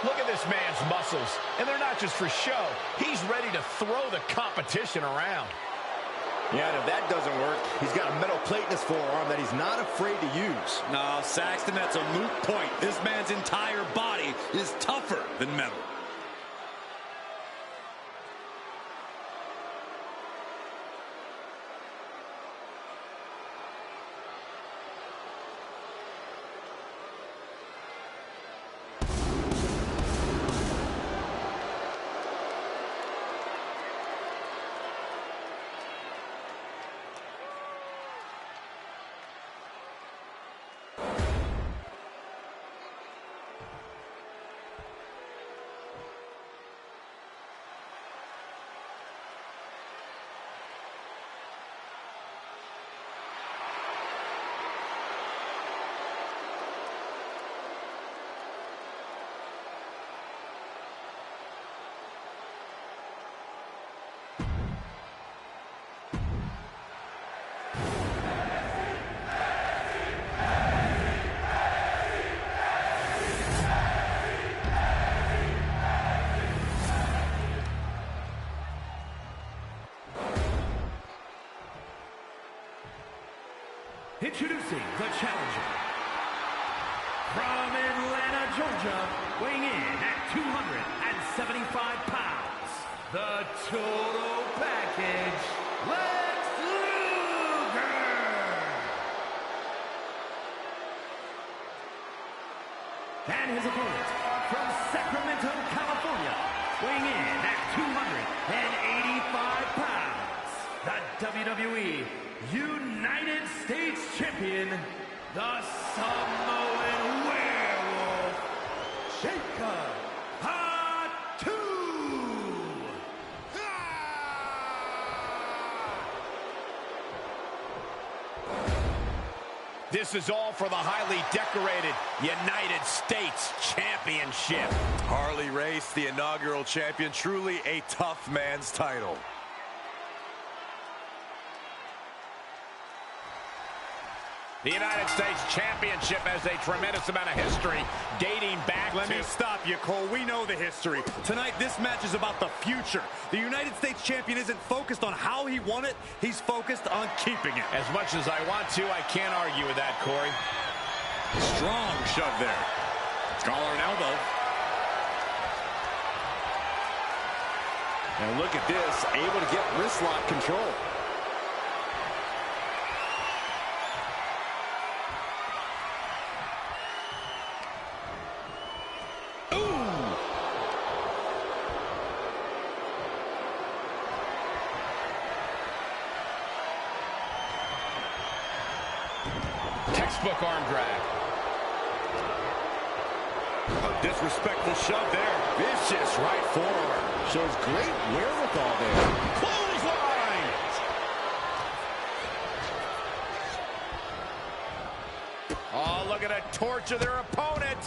Look at this man's muscles, and they're not just for show. He's ready to throw the competition around. Yeah, and if that doesn't work, he's got a metal plate in his forearm that he's not afraid to use. No, Saxton, that's a moot point. This man's entire body is tougher than metal. Introducing the challenger. From Atlanta, Georgia, weighing in at 275 pounds, the total package, Lex Luger. And his opponent, from Sacramento, California, weighing in at 285 pounds, the WWE United States Champion, the Samoan Werewolf, Fatu. This is all for the highly decorated United States Championship. Harley Race, the inaugural champion, truly a tough man's title. The United States Championship has a tremendous amount of history dating back Let me stop you, Cole. We know the history. Tonight, this match is about the future. The United States Champion isn't focused on how he won it. He's focused on keeping it. As much as I want to, I can't argue with that, Corey. Strong shove there. Collar and elbow. And look at this, able to get wrist lock control. Textbook arm drag. A disrespectful shove there. Vicious right forearm. Shows great wherewithal there. Clothesline! Oh, look at a torture their opponent.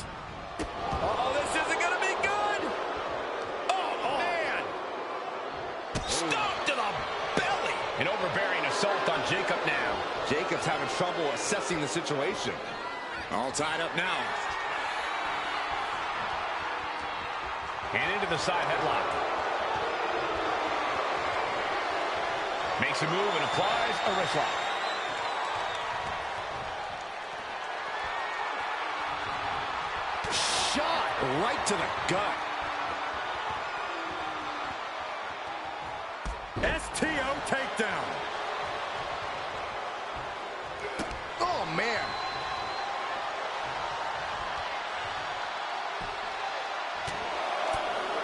Oh, this isn't going to be good. Oh, man. Stomp to the belly. An overbearing assault on Jacob now. Jacob's having trouble assessing the situation. All tied up now. And into the side headlock. Makes a move and applies a wrist lock. Shot right to the gut. STO takedown. Oh, man.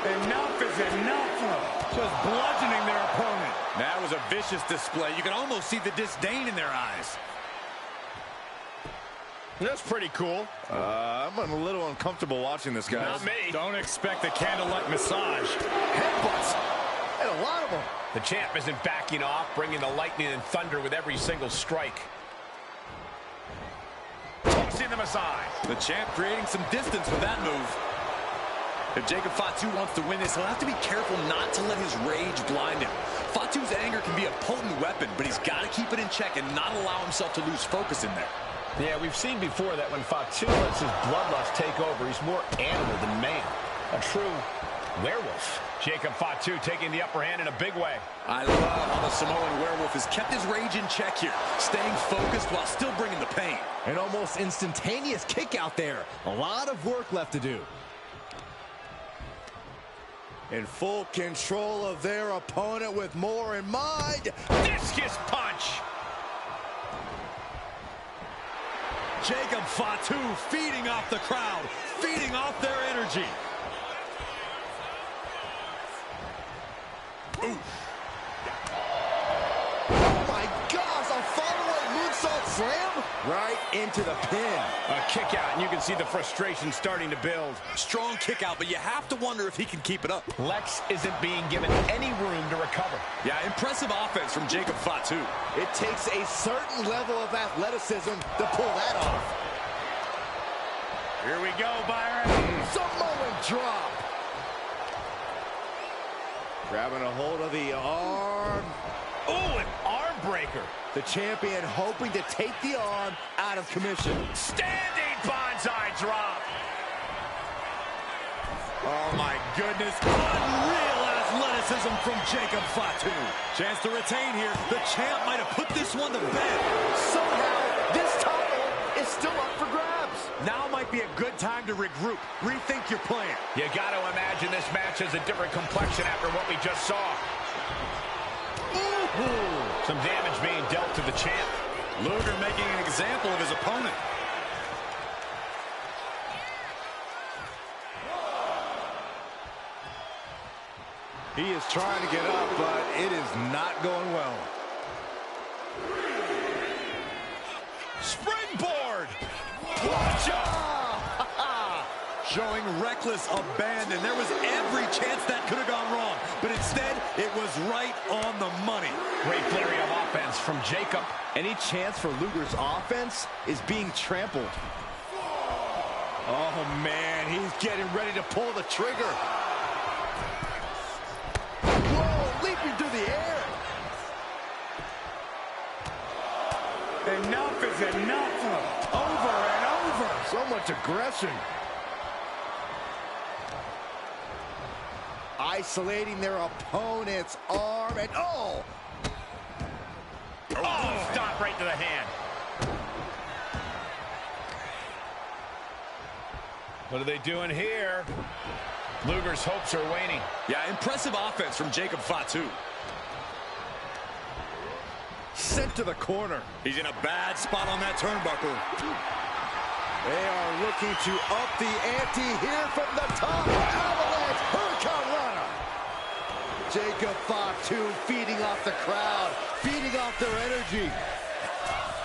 Enough is enough. Just bludgeoning their opponent. That was a vicious display. You can almost see the disdain in their eyes. That's pretty cool. I'm a little uncomfortable watching this, guys. Not me. Don't expect a candlelight massage. Headbutts. And a lot of them. The champ isn't backing off, bringing the lightning and thunder with every single strike. Tossing them aside. The champ creating some distance with that move. If Jacob Fatu wants to win this, he'll have to be careful not to let his rage blind him. Fatu's anger can be a potent weapon, but he's got to keep it in check and not allow himself to lose focus in there. Yeah, we've seen before that when Fatu lets his bloodlust take over, he's more animal than man. A true werewolf. Jacob Fatu taking the upper hand in a big way. I love how the Samoan werewolf has kept his rage in check here, staying focused while still bringing the pain. An almost instantaneous kick out there. A lot of work left to do. In full control of their opponent with more in mind. Discus punch. Jacob Fatu feeding off the crowd, feeding off their energy. Oh my gosh, a follow-up moonsault slam right into the pin. A kick out, and you can see the frustration starting to build. Strong kick out, but you have to wonder if he can keep it up. Lex isn't being given any room to recover. Yeah, impressive offense from Jacob Fatu. It takes a certain level of athleticism to pull that off. Here we go, Byron. Samoan drop. Grabbing a hold of the arm. Oh, an arm breaker. The champion hoping to take the arm out of commission. Standing bonsai drop. Oh my goodness, unreal athleticism from Jacob Fatu. Chance to retain here. The champ might have put this one to bed. Somehow, this title is still up for grabs. Now might be a good time to regroup. Rethink your plan. You got to imagine this match has a different complexion after what we just saw. Ooh. Some damage being dealt to the champ. Luger making an example of his opponent. He is trying to get up, but it is not going well. Springboard. Watch out. Showing reckless abandon. There was every chance that could have gone wrong, but instead, it was right on the money. Great flurry of offense from Jacob. Any chance for Luger's offense is being trampled. Oh, man, he's getting ready to pull the trigger. Whoa, leaping through the air. Enough is enough. Over and over. So much aggression. Isolating their opponent's arm and Oh, stop right to the hand. What are they doing here? Luger's hopes are waning. Yeah, impressive offense from Jacob Fatu. sent to the corner. He's in a bad spot on that turnbuckle. They are looking to up the ante here from the top. Avalanche Hurricane Rana. Jacob Fatu feeding off the crowd, feeding off their energy.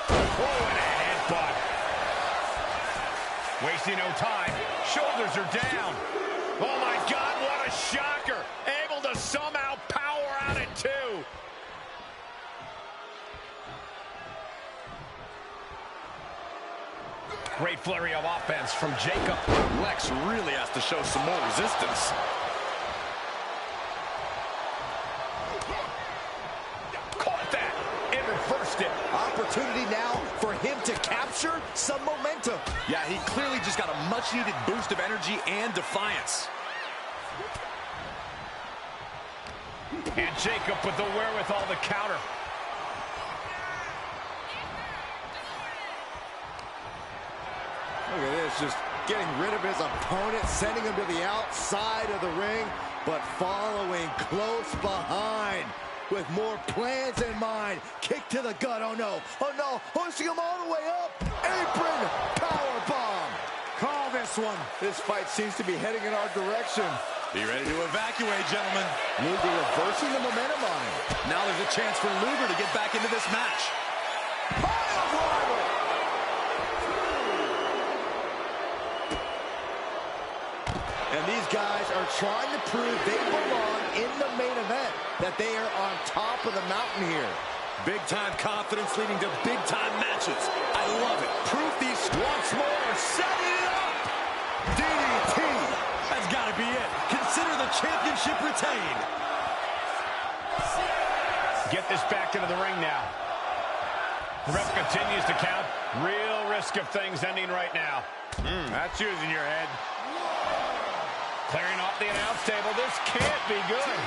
Oh, and a headbutt. Wasting no time. Shoulders are down. Oh, my God, what a shocker. Able to somehow power out at two. Great flurry of offense. offense from Jacob. Lex really has to show some more resistance. Caught that and reversed it. Opportunity now for him to capture some momentum. Yeah, he clearly just got a much-needed boost of energy and defiance. And Jacob with the wherewithal to counter. Look at this, just getting rid of his opponent, sending him to the outside of the ring, but following close behind with more plans in mind. Kick to the gut, oh no, hoisting him all the way up. Apron power bomb. Call this one. This fight seems to be heading in our direction. Be ready to evacuate, gentlemen. Luger reversing the momentum on him. Now there's a chance for Luger to get back into this match. Pile driver. And these guys are trying to prove they belong in the main event, that they are on top of the mountain here. Big-time confidence leading to big-time matches. I love it. Proof these once more, setting it up. DDT. That's got to be it. Consider the championship retained. Get this back into the ring now. The ref continues to count. Real risk of things ending right now. That's using your head. Clearing off the announce table. This can't be good.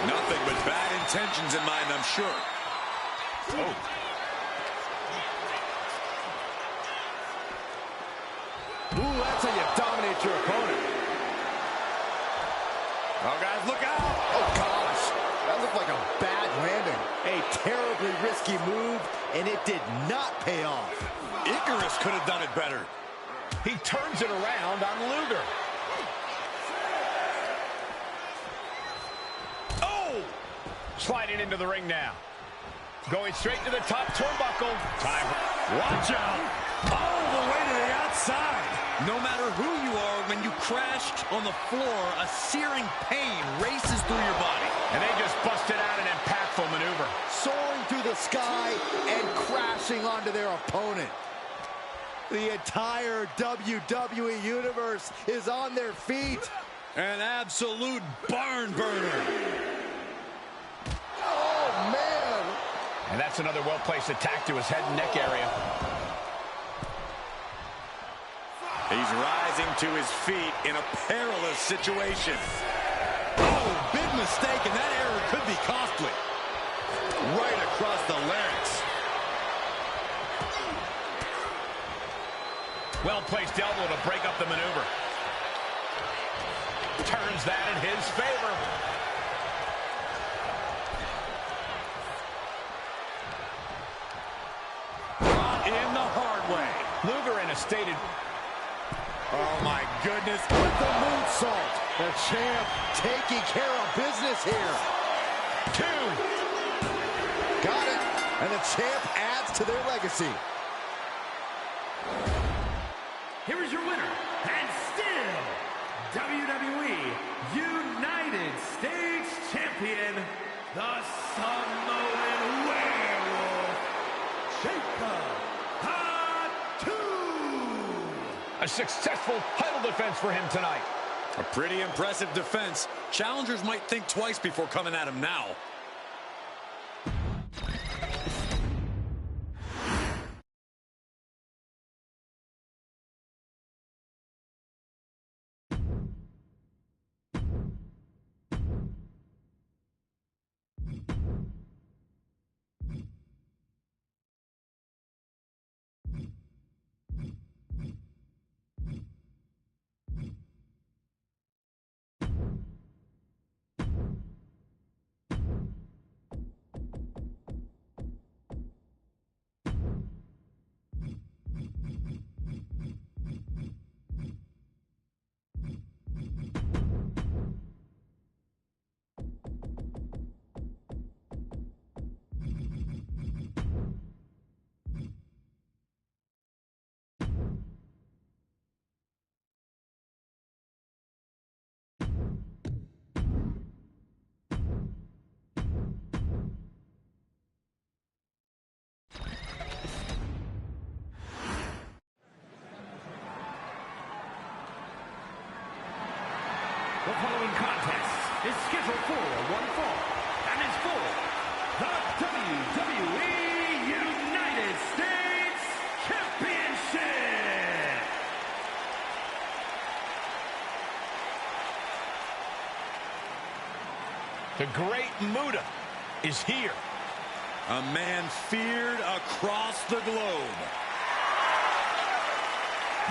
Nothing but bad intentions in mind, I'm sure. Oh. Ooh, that's how you dominate your opponent. Oh, guys, look out. Oh, gosh. That looked like a bad landing. A terribly risky move, and it did not pay off. Icarus could have done it better. He turns it around on Luger. Oh! Sliding into the ring now. Going straight to the top turnbuckle. Time. Watch out. All the way to the outside. No matter who you are, when you crash on the floor, a searing pain races through your body. And they just busted out an impactful maneuver. Soaring through the sky and crashing onto their opponent. The entire WWE Universe is on their feet. An absolute barn burner. Oh, man. And that's another well-placed attack to his head and neck area. He's rising to his feet in a perilous situation. Oh, big mistake, and that error could be costly. Right across the larynx. Well-placed elbow to break up the maneuver. Turns that in his favor. Brought in the hard way. Luger in a stated... Oh, my goodness. With the moonsault. The champ taking care of business here. 2. Got it. And the champ adds to their legacy. Here is your winner, and still WWE United States Champion, the Samoan Werewolf, Jacob Fatu. A successful title defense for him tonight. A pretty impressive defense. Challengers might think twice before coming at him now. following contest is scheduled for one fall and is for the WWE United States Championship. The Great Muta is here. A man feared across the globe.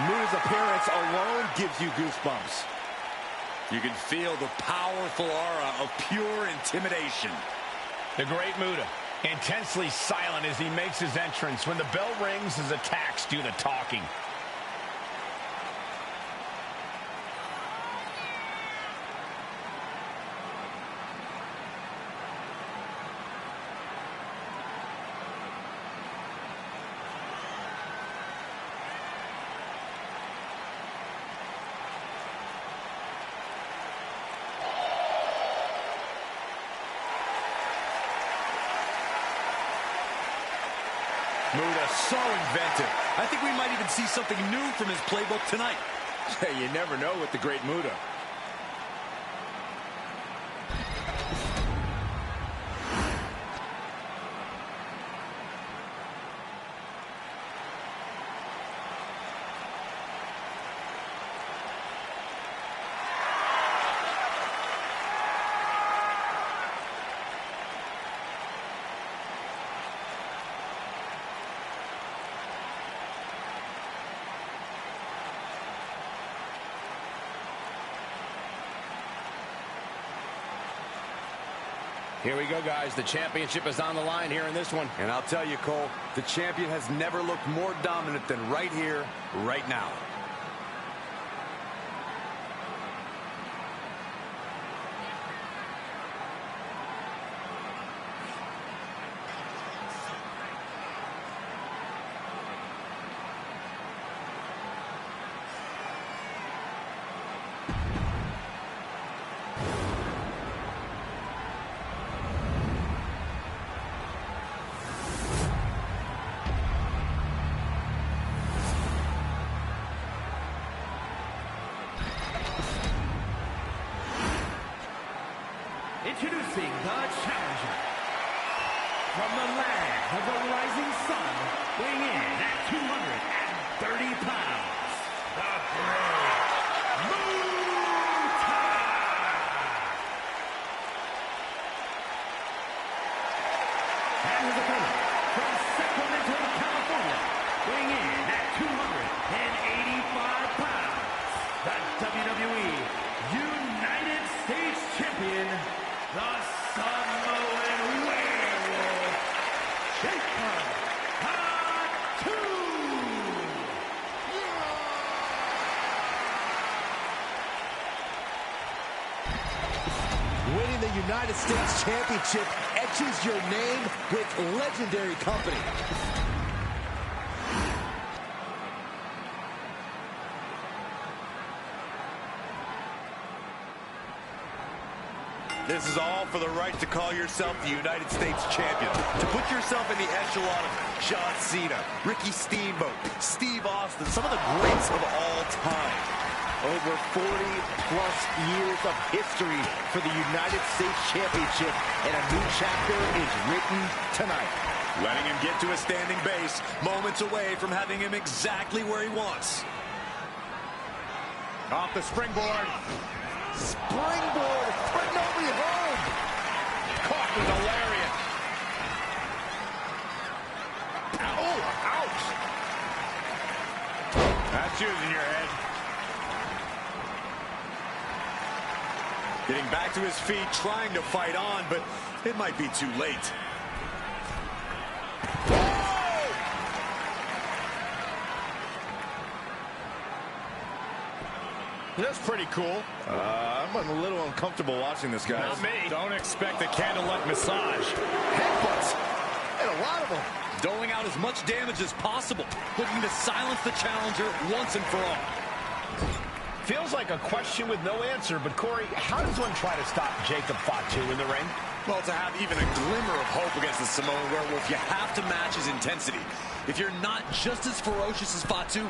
Muta's appearance alone gives you goosebumps. You can feel the powerful aura of pure intimidation. The Great Muta, intensely silent as he makes his entrance. When the bell rings, his attacks do the talking. Muta so inventive. I think we might even see something new from his playbook tonight. You never know with the Great Muta. Here we go, guys. The championship is on the line here in this one. And I'll tell you, Cole, the champion has never looked more dominant than right here, right now. Introducing the challenger from the land of the rising sun, weighing in at 230 pounds, the Great Muta! And his opponent from Sacramento, California, weighing in at 285 pounds, the WWE United States Champion, the Samoan Werewolf, Jacob Fatu! Winning the United States Championship etches your name with legendary company. This is all for the right to call yourself the United States Champion. To put yourself in the echelon of John Cena, Ricky Steamboat, Steve Austin, some of the greats of all time. Over 40-plus years of history for the United States Championship, and a new chapter is written tonight. Letting him get to a standing base, moments away from having him exactly where he wants. Off the springboard. Springboard, but nobody home. Caught with a lariat. Oh, ouch. That's using your head. Getting back to his feet, trying to fight on, but it might be too late. That's pretty cool. I'm a little uncomfortable watching this, guys. Not me. Don't expect a candlelight massage. Headbutts, and a lot of them. Doling out as much damage as possible, looking to silence the challenger once and for all. Feels like a question with no answer, but Corey, how does one try to stop Jacob Fatu in the ring? Well, to have even a glimmer of hope against the Samoan Werewolf, you have to match his intensity. If you're not just as ferocious as Fatu,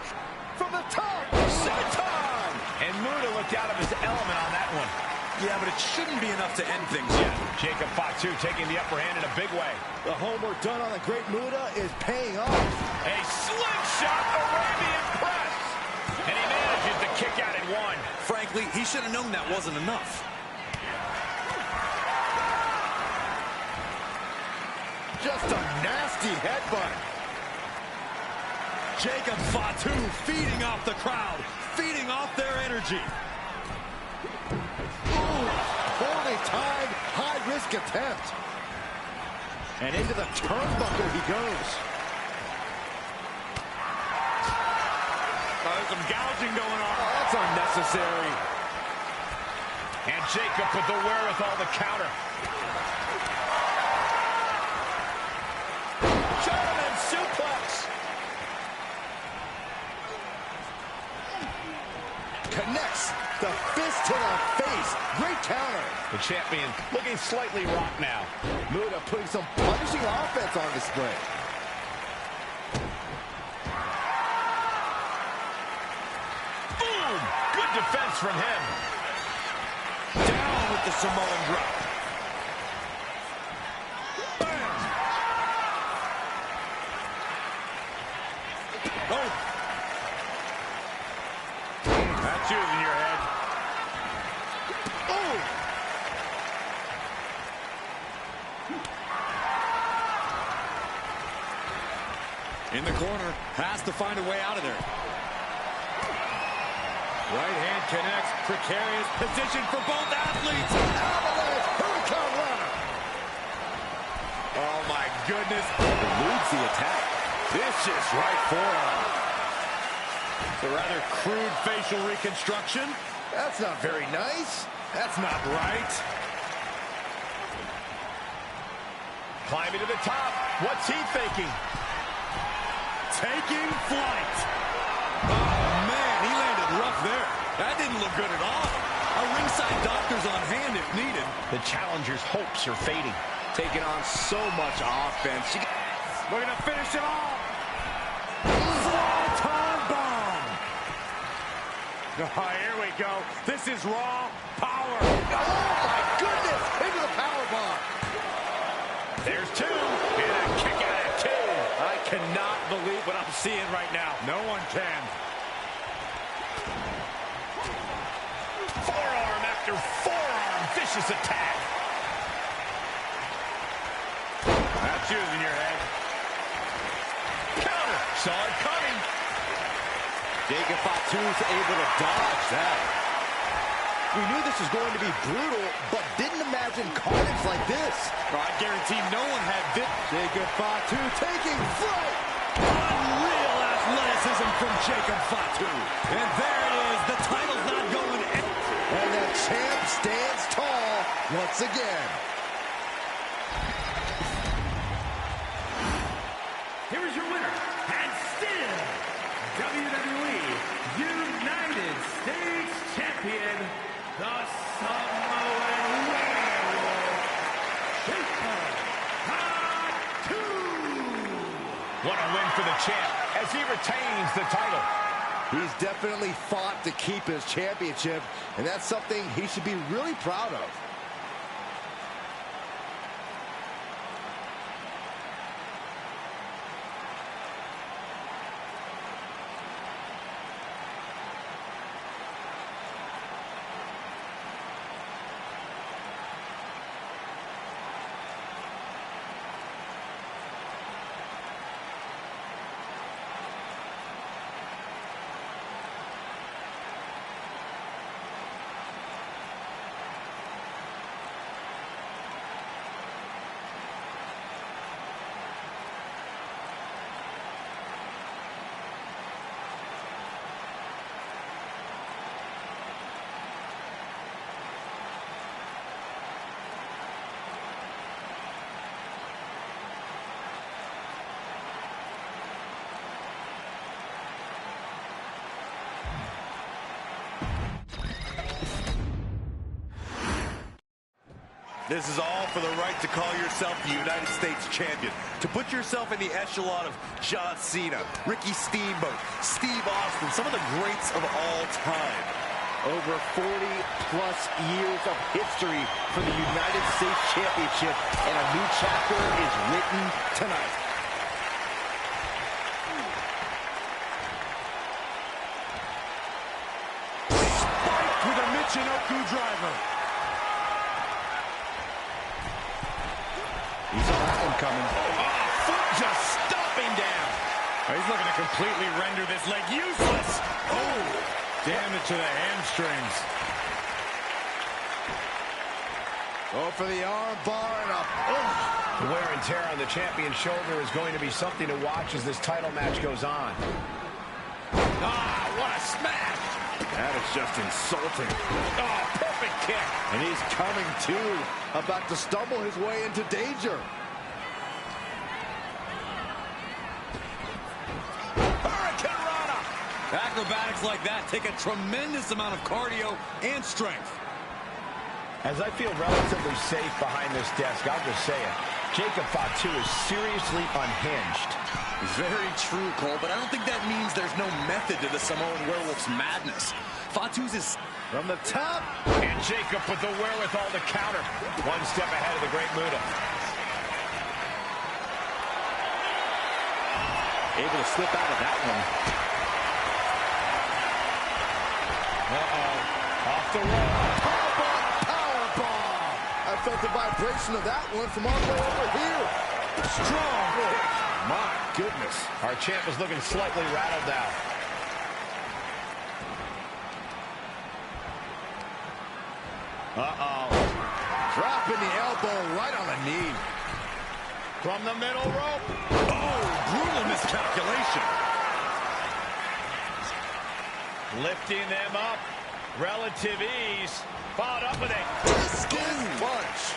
From the top, Satan! And Muta looked out of his element on that one. Yeah, but it shouldn't be enough to end things yet. Jacob Fatu taking the upper hand in a big way. The homework done on the Great Muta is paying off. A slingshot Arabian press. And he manages to kick out at one. Frankly, he should have known that wasn't enough. Just a nasty headbutt. Jacob Fatu feeding off the crowd, feeding off their energy. Ooh, poorly timed, high-risk attempt. And into the turnbuckle he goes. There's some gouging going on. Oh, that's unnecessary. And Jacob with the wherewithal to counter. German suplex. Connects the fist to the face. Great counter. The champion looking slightly rocked now. Muta putting some punishing offense on display. Boom! Good defense from him. Down with the Samoan drop. Bam! Oh! That's using your head. Oh! In the corner, has to find a way out of there. Right hand connects, precarious position for both athletes. Avalanche Hurricane Runner. Oh my goodness. Eludes the attack. Vicious right forearm. It's a rather crude facial reconstruction. That's not very nice. That's not right. Climbing to the top. What's he thinking? Taking flight. Oh, man, he landed rough there. That didn't look good at all. A ringside doctor's on hand if needed. The challenger's hopes are fading. Taking on so much offense. Looking to finish it off. Swanton bomb. Oh, here we go. This is raw power. Oh, my goodness. Into the power bomb. There's two. And a kick out at two. I cannot believe what I'm seeing right now. No one can. Forearm after forearm. Vicious attack. That's using your head. Counter. Saw it coming. Jacob Fatu's able to dodge that. We knew this was going to be brutal, but didn't imagine carnage like this. I guarantee no one had this. Jacob Fatu taking flight. Unreal athleticism from Jacob Fatu. And there it is. The title's not going anywhere. And the champ stands tall once again. Here is your winner, and still WWE United States Champion, the Samoan Werewolf, Jacob Fatu. What a win for the champ as he retains the title. He's definitely fought to keep his championship, and that's something he should be really proud of. This is all for the right to call yourself the United States champion. To put yourself in the echelon of John Cena, Ricky Steamboat, Steve Austin, some of the greats of all time. Over 40-plus years of history for the United States Championship, and a new chapter is written tonight. Spiked with a Michinoku driver. He saw that one coming. Foot just stomping down. He's looking to completely render this leg useless. Oh, damage to the hamstrings. Go for the arm bar and up. The wear and tear on the champion's shoulder is going to be something to watch as this title match goes on. Ah, what a smash. That is just insulting. Oh, perfect kick. And he's coming to, about to stumble his way into danger. Acrobatics like that take a tremendous amount of cardio and strength. As I feel relatively safe behind this desk, I'll just say it. Jacob Fatu is seriously unhinged. Very true, Cole, but I don't think that means there's no method to the Samoan Werewolf's madness. Fatu's is... From the top. And Jacob with the wherewithal to counter. One step ahead of the great Muta. Able to slip out of that one. Off the roll. Powerbomb. I felt the vibration of that one from all the way over here. Strong. My goodness. Our champ is looking slightly rattled now. Dropping the elbow right on the knee. From the middle rope. Oh, brutal miscalculation. Lifting them up. Relative ease. Followed up with a Skin punch.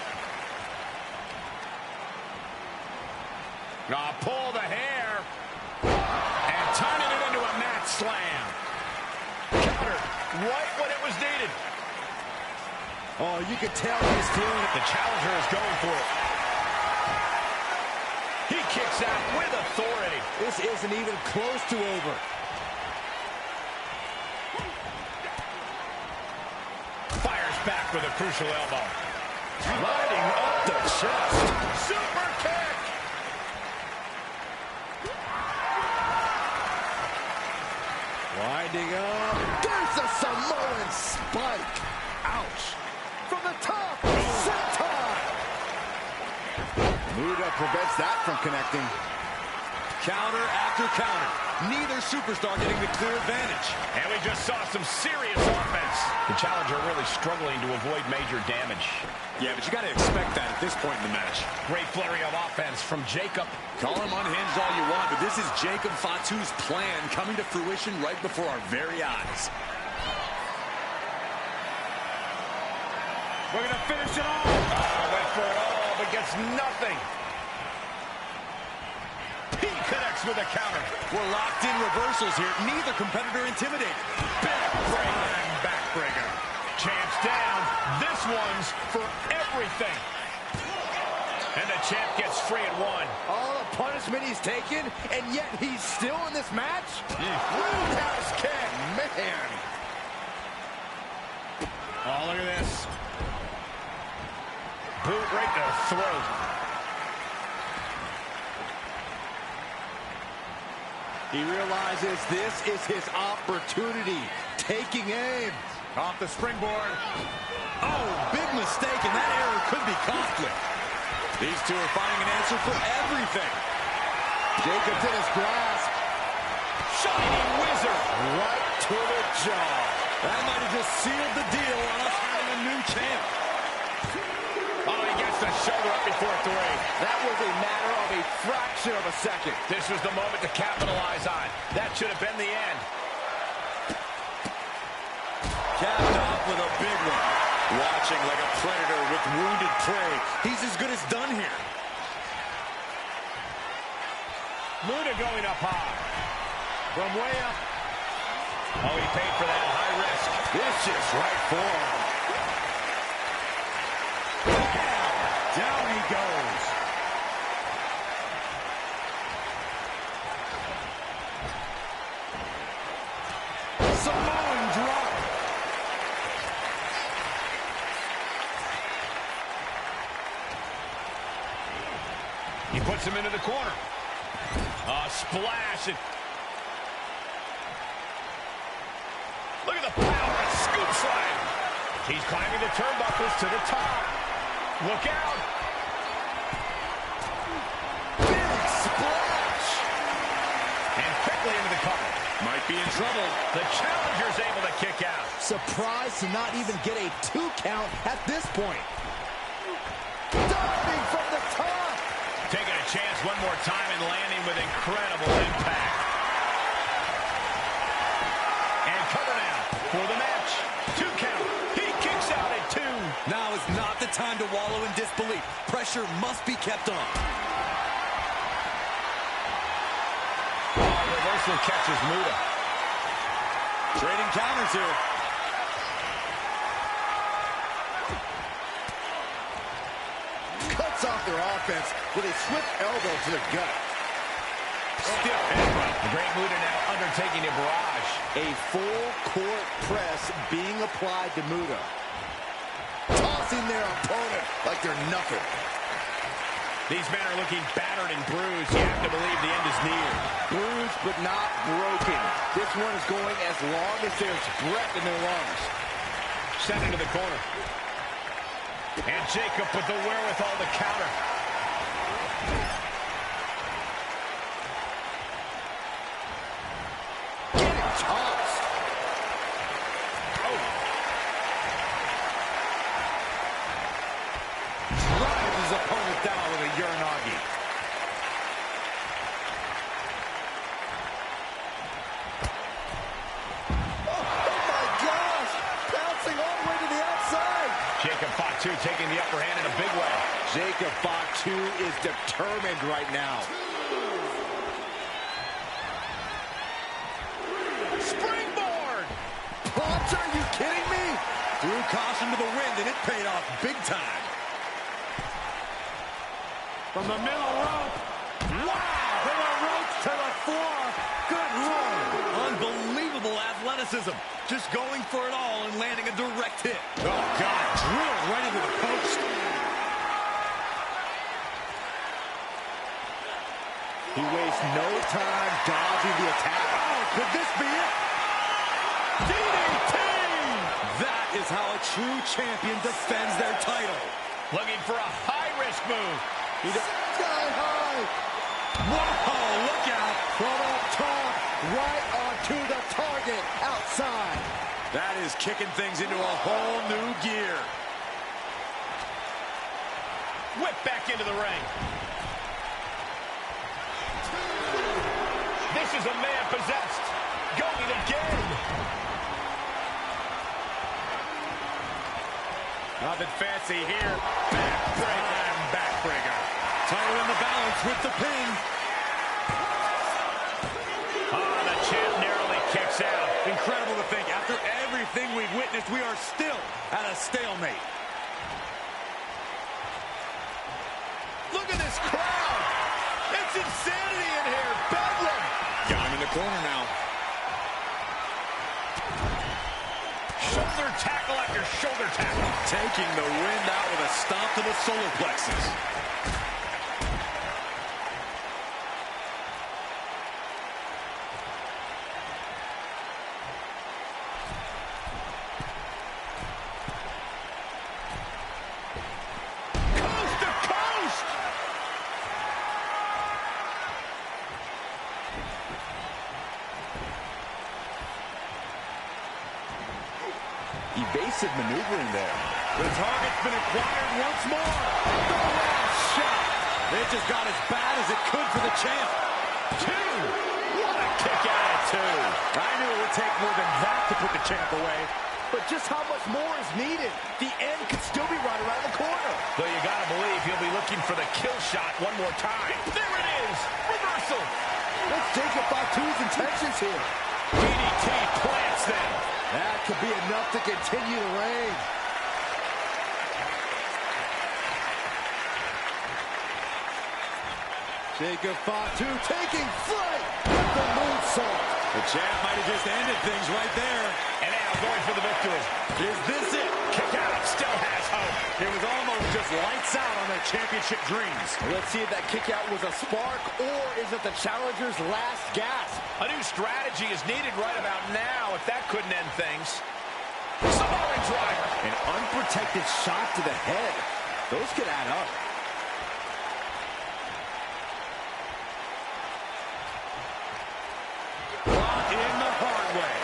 Pull the hair. And turning it into a mat slam. Counter right when it was needed. Oh, you can tell he's feeling it. The challenger is going for it. He kicks out with authority. This isn't even close to over. Fires back with a crucial elbow. Riding up the chest. Super kick. Winding up. There's a Samoan spike. Ouch. From the top. Senton. Muta prevents that from connecting. Counter after counter. Neither superstar getting the clear advantage. And we just saw some serious offense. The challenger really struggling to avoid major damage. Yeah, but you got to expect that at this point in the match. Great flurry of offense from Jacob. Call him unhinged all you want, but this is Jacob Fatu's plan coming to fruition right before our very eyes. We're going to finish it off. Went for it all, but gets nothing. He connects with a counter. We're locked in reversals here. Neither competitor intimidated. Backbreaker. Champ's down. This one's for everything. And the champ gets free at one. All the punishment he's taken, and yet he's still in this match? Roundhouse kick. Man. Oh, look at this. Boot right to the throat. He realizes this is his opportunity. Taking aim. Off the springboard. Oh, big mistake, and that error could be costly. These two are finding an answer for everything. Jacob's in his grasp. Shining wizard. Right to the jaw. That might have just sealed the deal on us having a new champ. Oh, he gets the shoulder up before three. That was a matter of a fraction of a second. This was the moment to capitalize on. That should have been the end. Capped off with a big one. Watching like a predator with wounded prey. He's as good as done here. Muta going up high. From way up. Oh, he paid for that high risk. Vicious right forearm. Down he goes. Samoan drop. He puts him into the corner. Splash. Look at the power. A scoop slam. He's climbing the turnbuckles to the top. Look out. Big splash. And quickly into the cover. Might be in trouble. The challenger's able to kick out. Surprised to not even get a 2 count at this point. Diving from the top. Taking a chance one more time and landing with incredible impact. And cover now for the match. 2 count. He kicks out at 2. Now is not the time to wallow in disbelief. Pressure must be kept on. Reversal catches Muta. Trading counters here. Cuts off their offense with a swift elbow to the gut. Stiff headbutt. The Great Muta now undertaking a barrage. A full court press being applied to Muta. Tossing their opponent like they're nothing. These men are looking battered and bruised. You have to believe the end is near. Bruised but not broken. This one is going as long as there's breath in their lungs. Sent into the corner. And Jacob with the wherewithal to counter. Getting tossed. Oh. Drives his opponent down with a Uranagi. Oh my gosh! Bouncing all the way to the outside. Jacob Fatu taking the upper hand in a big way. Jacob Fatu is determined right now. Springboard! Pops, are you kidding me? Threw caution to the wind, and it paid off big time. From the middle rope. Wow! From the ropes to the floor. Good Lord. Unbelievable athleticism. Just going for it all and landing a direct hit. Oh, God. Drilled right into the post. He wastes no time dodging the attack. Oh, could this be it? DDT! That is how a true champion defends their title. Looking for a high-risk move. Sky high. Whoa, look out. From up top, right onto the target outside. That is kicking things into a whole new gear. Whip back into the ring. This is a man possessed. Going again. Nothing fancy here. Backbreaker. Title in the balance with the pin. The champ narrowly kicks out. Incredible to think, after everything we've witnessed, we are still at a stalemate. Look at this crowd. It's insanity in here. Bedlam. Got him in the corner now. Shoulder tackle after shoulder tackle. Taking the wind out with a stomp to the solar plexus. Coast to coast. Evasive maneuvering there. The target's been acquired once more. The last shot. It just got as bad as it could for the champ. 2. What a kick out at 2. I knew it would take more than that to put the champ away. But just how much more is needed? The end could still be right around the corner. Though you gotta believe he'll be looking for the kill shot one more time. There it is. Reversal. Let's Jacob Fatu's intentions here. DDT plants them. That could be enough to continue the reign. Jacob Fatu taking flight with the moonsault. The champ might have just ended things right there. And now going for the victory. Is this it? kick out. Still has hope. It was almost just lights out on their championship dreams. Let's see if that kick out was a spark, or is it the challenger's last gasp? A new strategy is needed right about now if that couldn't end things. Samoan driver. An unprotected shot to the head. Those could add up. Brought in the hard way.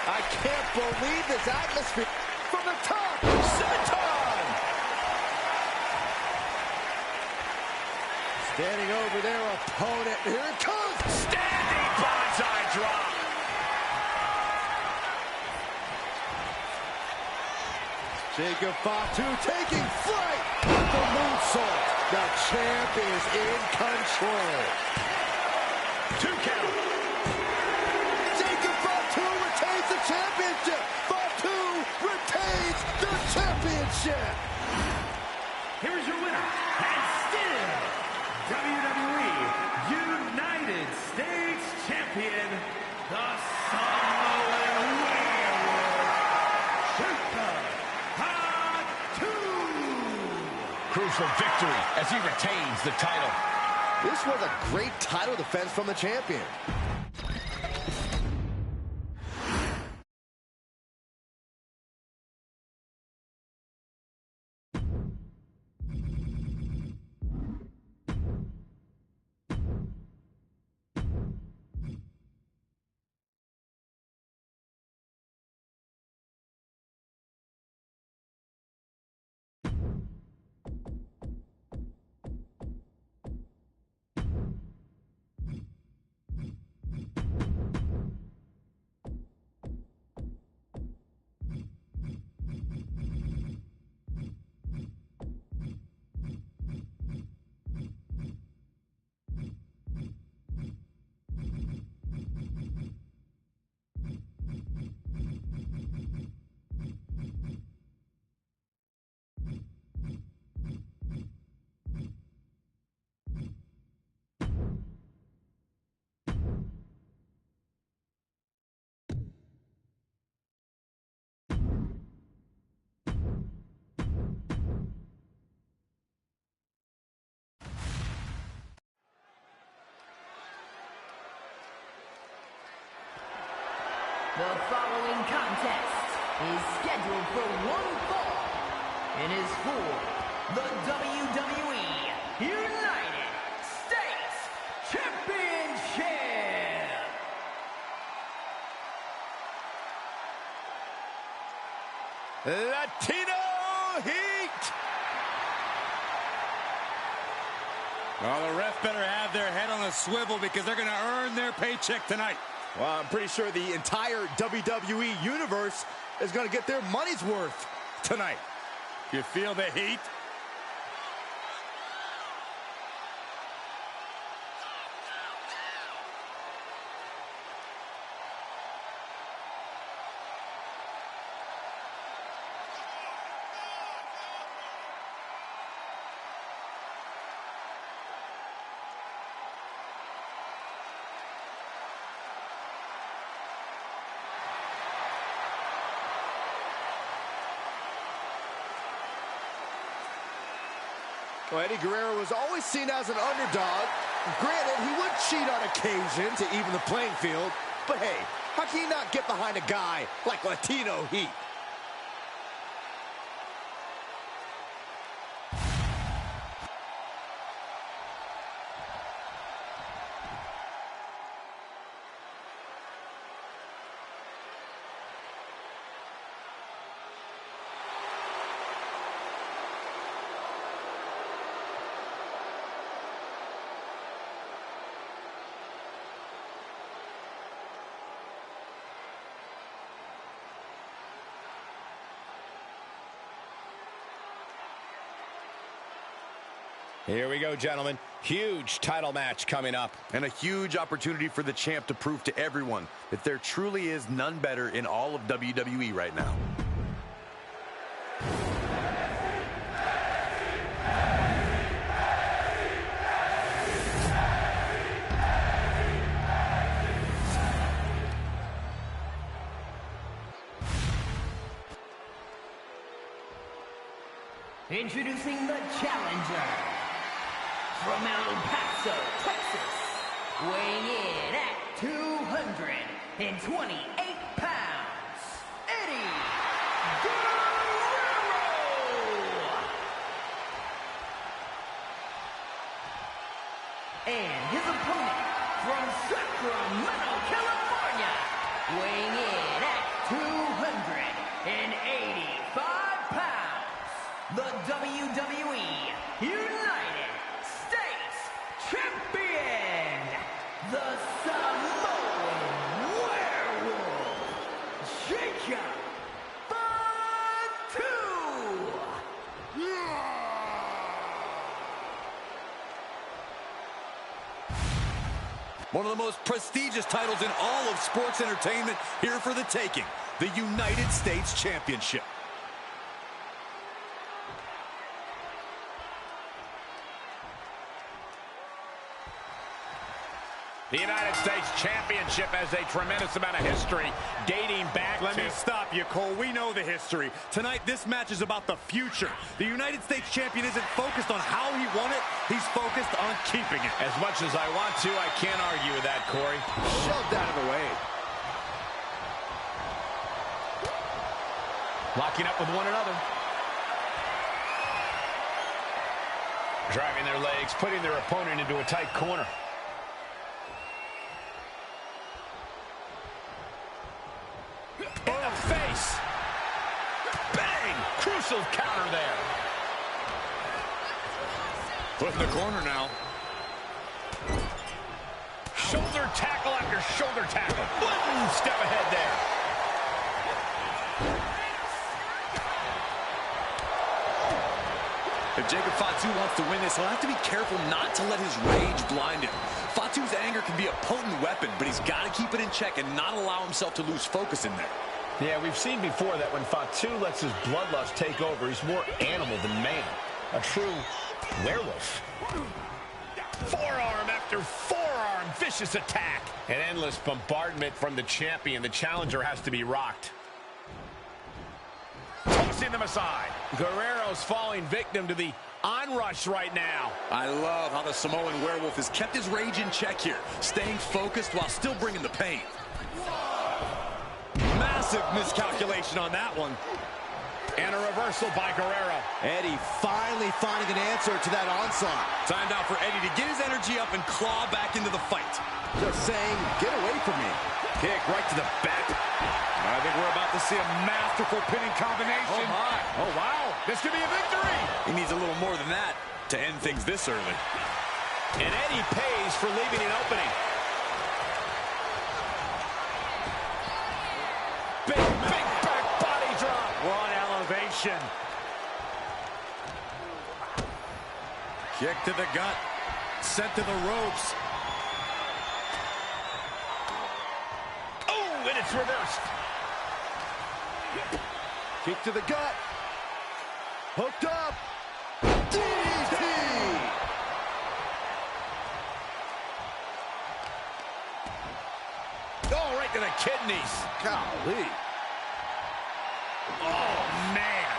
I can't believe this atmosphere. From the top, Senton. standing over their opponent. Here it comes. Standing bonsai drop. Jacob Fatu taking flight. The moonsault. The champ is in control. 2 count. Jacob Fatu retains the championship. Fatu retains the championship. Here's your winner, and still WWE United States Champion, the Samoan Warrior, Jacob Fatu. Crucial victory as he retains the title. This was a great title defense from the champion. The following contest is scheduled for one fall and is for the WWE United States Championship. Latino Heat. Well, the ref better have their head on a swivel because they're going to earn their paycheck tonight. Well, I'm pretty sure the entire WWE universe is going to get their money's worth tonight. You feel the heat? Well, Eddie Guerrero was always seen as an underdog. Granted, he would cheat on occasion to even the playing field. But hey, how can you not get behind a guy like Latino Heat? Here we go, gentlemen. Huge title match coming up. And a huge opportunity for the champ to prove to everyone that there truly is none better in all of WWE right now. Introducing the challenger from El Paso, Texas, weighing in at 228 pounds, Eddie Guerrero! And his opponent from Sacramento, California, weighing in at 285 pounds, the WWE United States Champion, the Samoan Werewolf, Jacob Fatu! One of the most prestigious titles in all of sports entertainment here for the taking, the United States Championship. The United States Championship has a tremendous amount of history dating back Let me stop you, Cole. We know the history. Tonight, this match is about the future. The United States Champion isn't focused on how he won it. He's focused on keeping it. As much as I want to, I can't argue with that, Corey. Shoved out of the way. Locking up with one another. Driving their legs, putting their opponent into a tight corner. In the face. Bang! Crucial counter there. Put in the corner now. Shoulder tackle after shoulder tackle. One step ahead there. If Jacob Fatu wants to win this, he'll have to be careful not to let his rage blind him. Fatu's anger can be a potent weapon, but he's got to keep it in check and not allow himself to lose focus in there. Yeah, we've seen before that when Fatu lets his bloodlust take over, he's more animal than man. A true werewolf. Forearm after forearm, vicious attack. An endless bombardment from the champion. The challenger has to be rocked. Tossing them aside. Guerrero's falling victim to the onrush right now. I love how the Samoan Werewolf has kept his rage in check here, staying focused while still bringing the pain. Massive miscalculation on that one. And a reversal by Guerrero. Eddie finally finding an answer to that onslaught. Timed out for Eddie to get his energy up and claw back into the fight. Just saying, get away from me. Kick right to the back. I think we're about to see a masterful pinning combination. Oh, my. Oh, wow. This could be a victory. He needs a little more than that to end things this early. And Eddie pays for leaving an opening. Big back body drop. What elevation. Kick to the gut. Sent to the ropes. Oh, and it's reversed. Kick to the gut. Hooked up. DDT. Oh, right to the kidneys. Golly. Oh, man.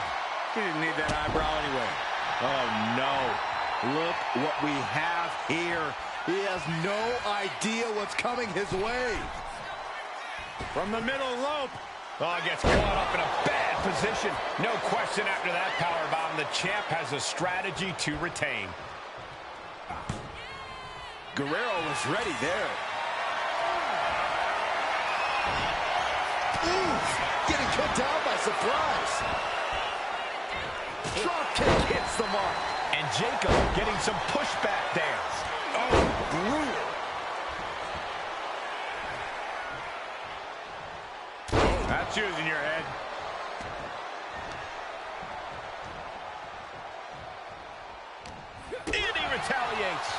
He didn't need that eyebrow anyway. Oh, no. Look what we have here. He has no idea what's coming his way. From the middle rope. Oh, gets caught up in a bad position. No question after that powerbomb, the champ has a strategy to retain. Guerrero was ready there. Ooh, getting cut down by surprise. Drop kick hits the mark. And Jacob getting some pushback there. Oh, brutal. That's using your head. And he retaliates.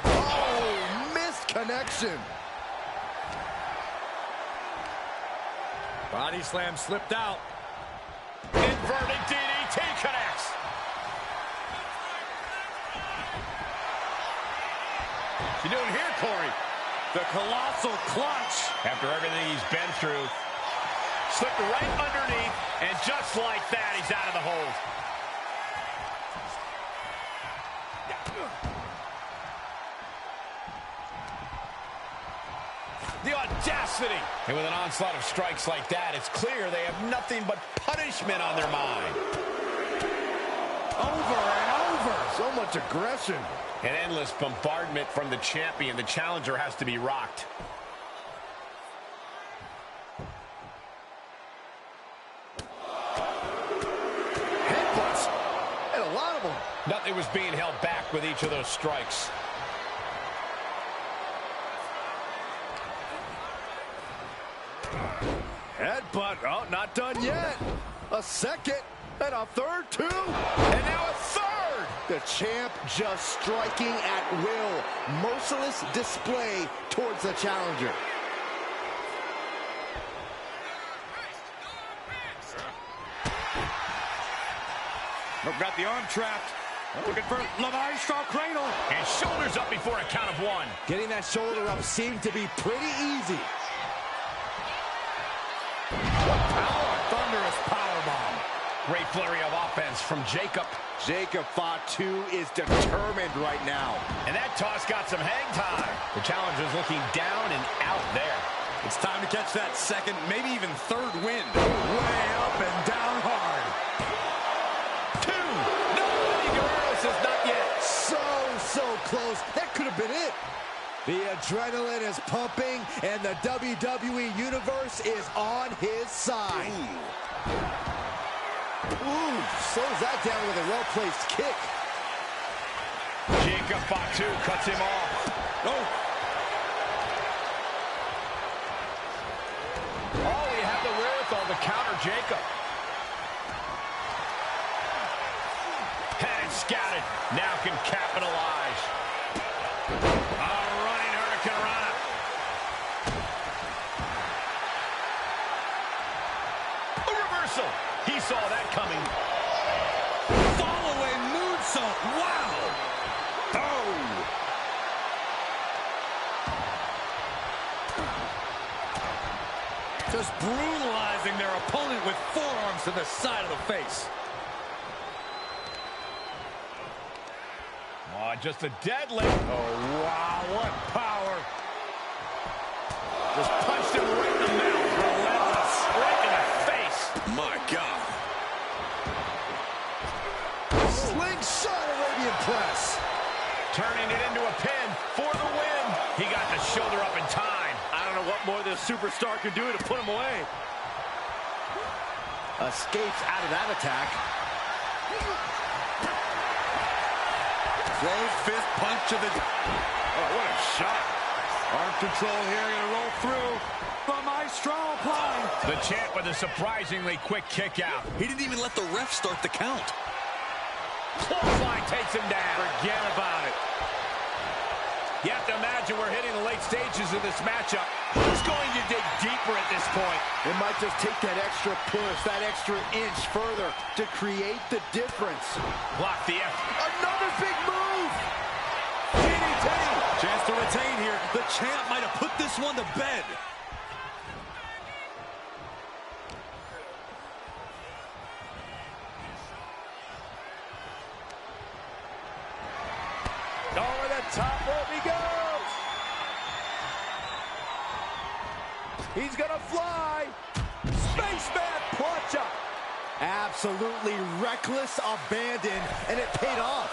Oh, missed connection. Body slam slipped out. Inverted DDT connects. What's he doing here, Corey? The colossal clutch. After everything he's been through, slipped right underneath. And just like that, he's out of the hold. The audacity. And with an onslaught of strikes like that, it's clear they have nothing but punishment on their mind. Over and over. So much aggression. An endless bombardment from the champion. The challenger has to be rocked. Headbutts. And a lot of them. Nothing was being held back with each of those strikes. Headbutt. Oh, not done yet. A second. And a third, too. And now a third. The champ just striking at will. Merciless display towards the challenger. Got the arm trapped. Looking for La Maestro cradle. And shoulders up before a count of one. Getting that shoulder up seemed to be pretty easy. Power, thunderous powerbomb. Great flurry of offense from Jacob. Jacob Fatu is determined right now. And that toss got some hang time. The challenger's looking down and out there. It's time to catch that second, maybe even third wind. Way up and down hard. Two. No, Eddie Guerrero says not yet. So close. That could have been it. The adrenaline is pumping, and the WWE Universe is on his side. Ooh, slows that down with a well-placed kick. Jacob Fatu cuts him off. Oh. Oh, he had the wherewithal to counter Jacob. Had it scouted. Now can capitalize. A running Hurricane Rana. A reversal. He saw that coming. Follow-away moonsault. Wow. Oh. Just brutalizing their opponent with forearms to the side of the face. Oh, just a deadlift. Oh, wow. What power. Just punched him right in the mouth. Relentless. Right in the face. My God. Slingshot Arabian press. Turning it into a pin for the win. He got the shoulder up in time. I don't know what more this superstar can do to put him away. Escapes out of that attack. Close fist punch to the... Oh, what a shot. Arm control here, gonna roll through. The Maestro applying. The champ with a surprisingly quick kick out. He didn't even let the ref start the count. Clothesline takes him down. Forget about it. You have to imagine we're hitting the late stages of this matchup. Who's going to dig deeper at this point? It might just take that extra push, that extra inch further to create the difference. Block the F. Another big move! DDT! Chance to retain here. The champ might have put this one to bed. Over the top rope he goes! He's gonna fly! Spaceman plancha! Absolutely reckless abandon, and it paid off.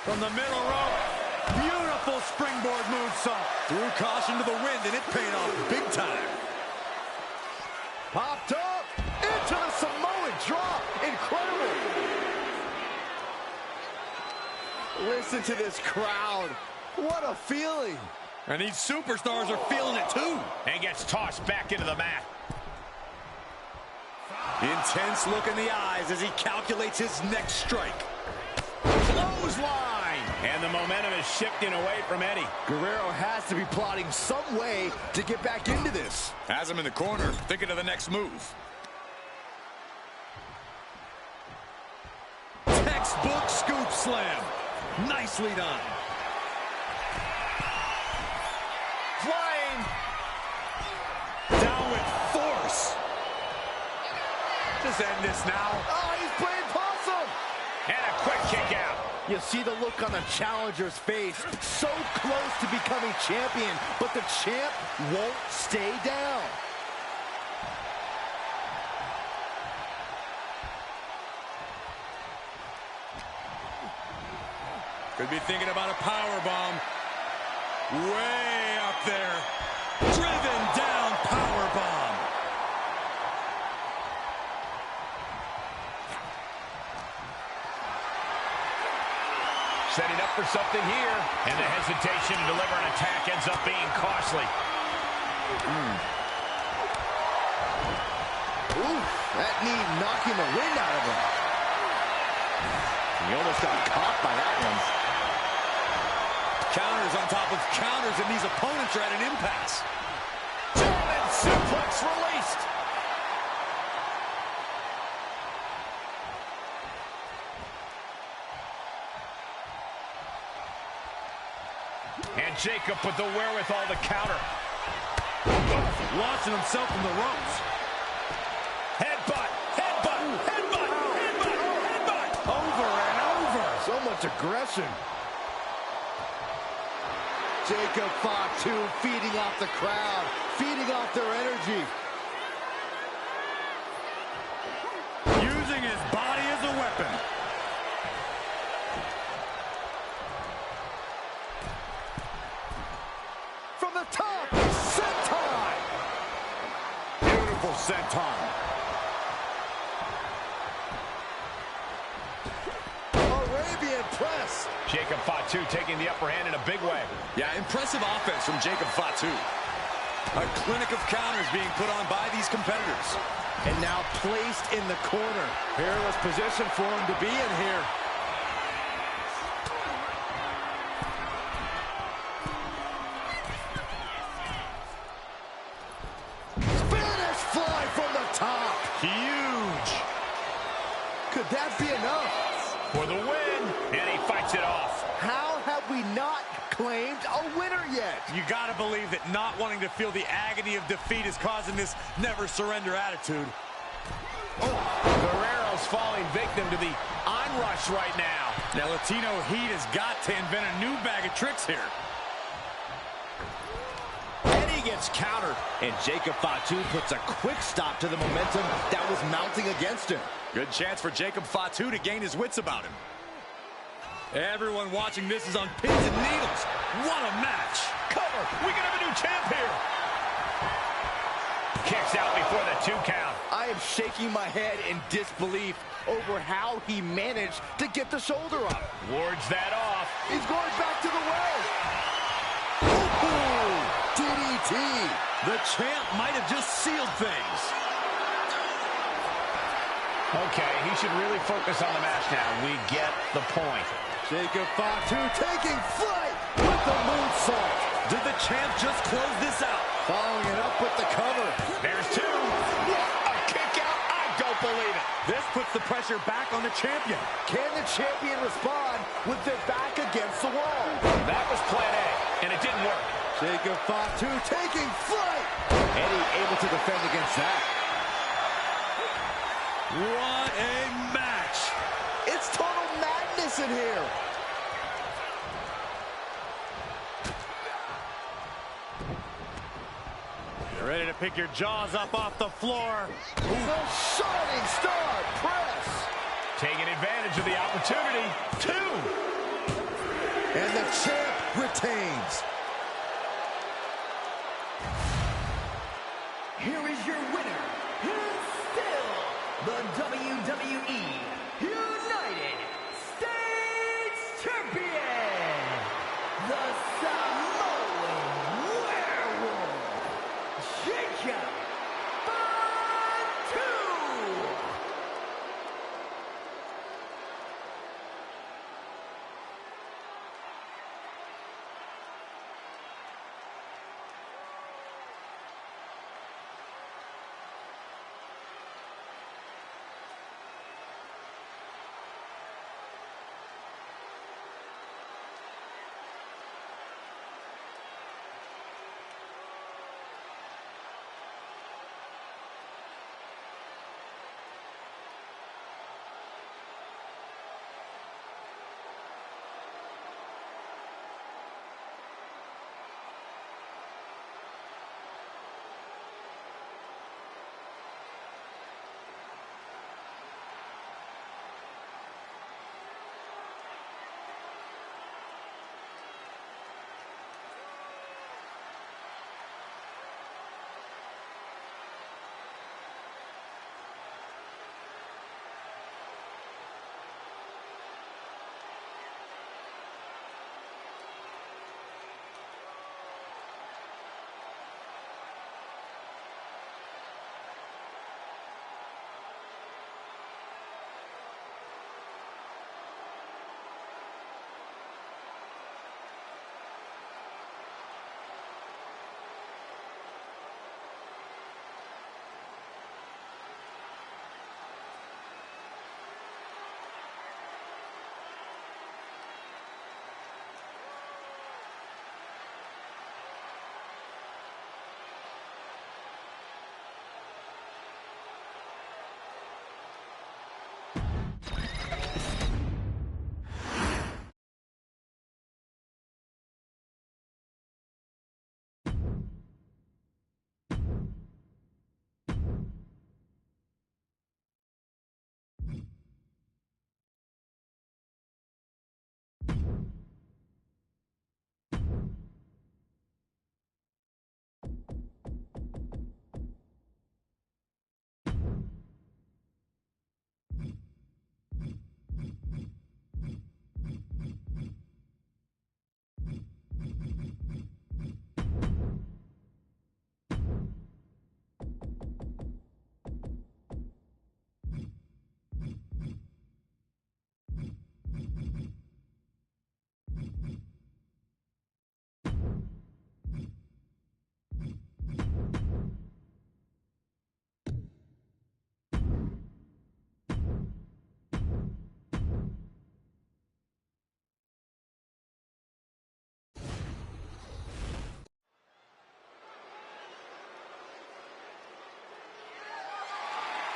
From the middle rope, beautiful springboard moonsault. Threw caution to the wind, and it paid off big time. Popped up into the Samoan drop. Incredible. Listen to this crowd. What a feeling. And these superstars are feeling it too. And gets tossed back into the mat. Intense look in the eyes as he calculates his next strike. Clothesline. And the momentum is shifting away from Eddie. Guerrero has to be plotting some way to get back into this. Has him in the corner, thinking of the next move. Textbook scoop slam. Nicely done. Flying. Down with force. Just Let's end this now. Oh, he's playing possum. And a quick kick out. You see the look on the challenger's face. So close to becoming champion, but the champ won't stay down. Could be thinking about a power bomb. Way up there. Driven down power bomb. Setting up for something here. And the hesitation to deliver an attack ends up being costly. Ooh, that knee knocking the wind out of him. He almost got caught by that one. Counters on top of counters, and these opponents are at an impasse. German suplex released. And Jacob with the wherewithal to counter. Launching himself from the ropes. Headbutt, headbutt, headbutt, headbutt, headbutt. Over and over. So much aggression. Jacob Fatu feeding off the crowd, feeding off their energy. Using his body as a weapon. From the top, senton. Beautiful senton. Arabian press. Jacob Fatu taking the upper hand in a big way. Yeah, impressive offense from Jacob Fatu. A clinic of counters being put on by these competitors. And now placed in the corner. Perilous position for him to be in here. Spanish fly from the top. Huge. Could that be enough? For the win, and he fights it off. How have we not claimed a winner yet? You gotta believe that not wanting to feel the agony of defeat is causing this never surrender attitude. Guerrero's falling victim to the onrush right now. Now Latino Heat has got to invent a new bag of tricks here. And he gets countered. And Jacob Fatu puts a quick stop to the momentum that was mounting against him. Good chance for Jacob Fatu to gain his wits about him. Everyone watching this is on pins and needles. What a match. Cover. We can have a new champ here. Kicks out before the 2 count. I am shaking my head in disbelief over how he managed to get the shoulder up. Wards that off. He's going back to the well. Ooh, DDT. The champ might have just sealed things. Okay, he should really focus on the match now. We get the point. Jacob Fatu taking flight with the moonsault. Did the champ just close this out? Following it up with the cover. There's 2. A kick out. I don't believe it. This puts the pressure back on the champion. Can the champion respond with their back against the wall? That was plan A, and it didn't work. Jacob Fatu taking flight. And he able to defend against that. What a match. It's total madness in here. You're ready to pick your jaws up off the floor. The Shining Star press. Taking advantage of the opportunity. 2. And the champ retains. Here is your winner, and still the WWE United States Champion, the Samoan Werewolf, Jacob Fatu.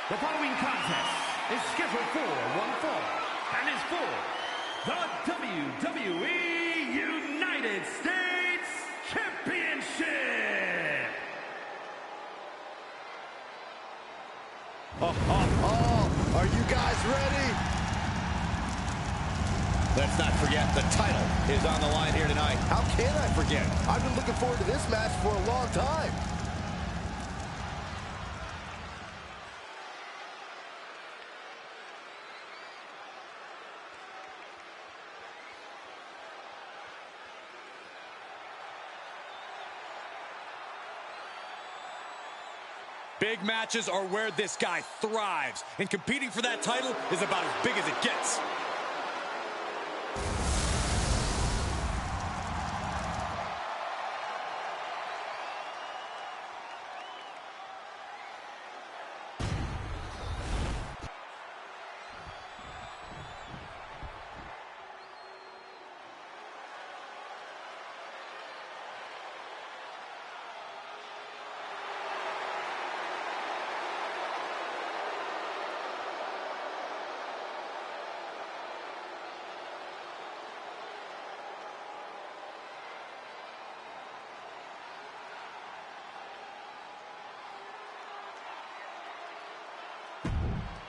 The following contest is scheduled for one fall and is for the WWE United States Championship. Are you guys ready? Let's not forget, the title is on the line here tonight. How can I forget? I've been looking forward to this match for a long time. Big matches are where this guy thrives, and competing for that title is about as big as it gets.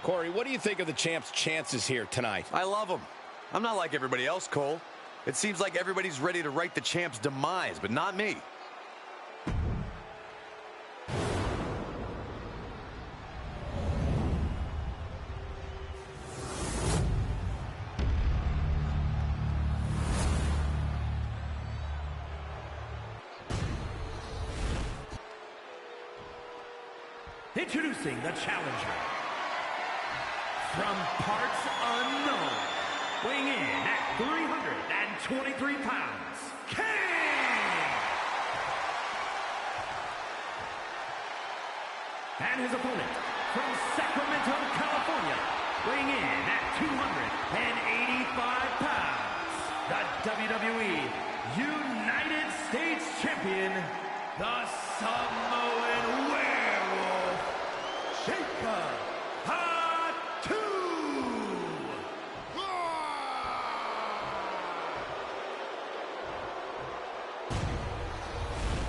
Corey, what do you think of the champ's chances here tonight? I love him. I'm not like everybody else, Cole. It seems like everybody's ready to write the champ's demise, but not me. Introducing the challenger. From parts unknown, weighing in at 323 pounds, King! And his opponent, from Sacramento, California, weighing in at 285 pounds, the WWE United States Champion, the Samoan Werewolf, Jacob Fatu!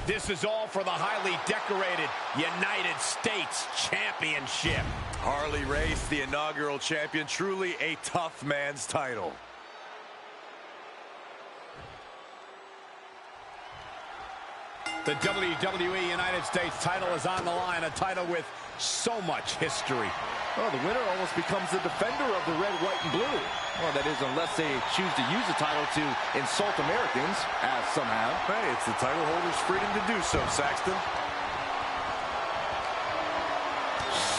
This is all for the highly decorated United States Championship. Harley Race, the inaugural champion, truly a tough man's title. The WWE United States title is on the line, a title with so much history. Well, the winner almost becomes the defender of the red, white, and blue. Well, that is, unless they choose to use the title to insult Americans, as some have. Hey, it's the title holder's freedom to do so, Saxton.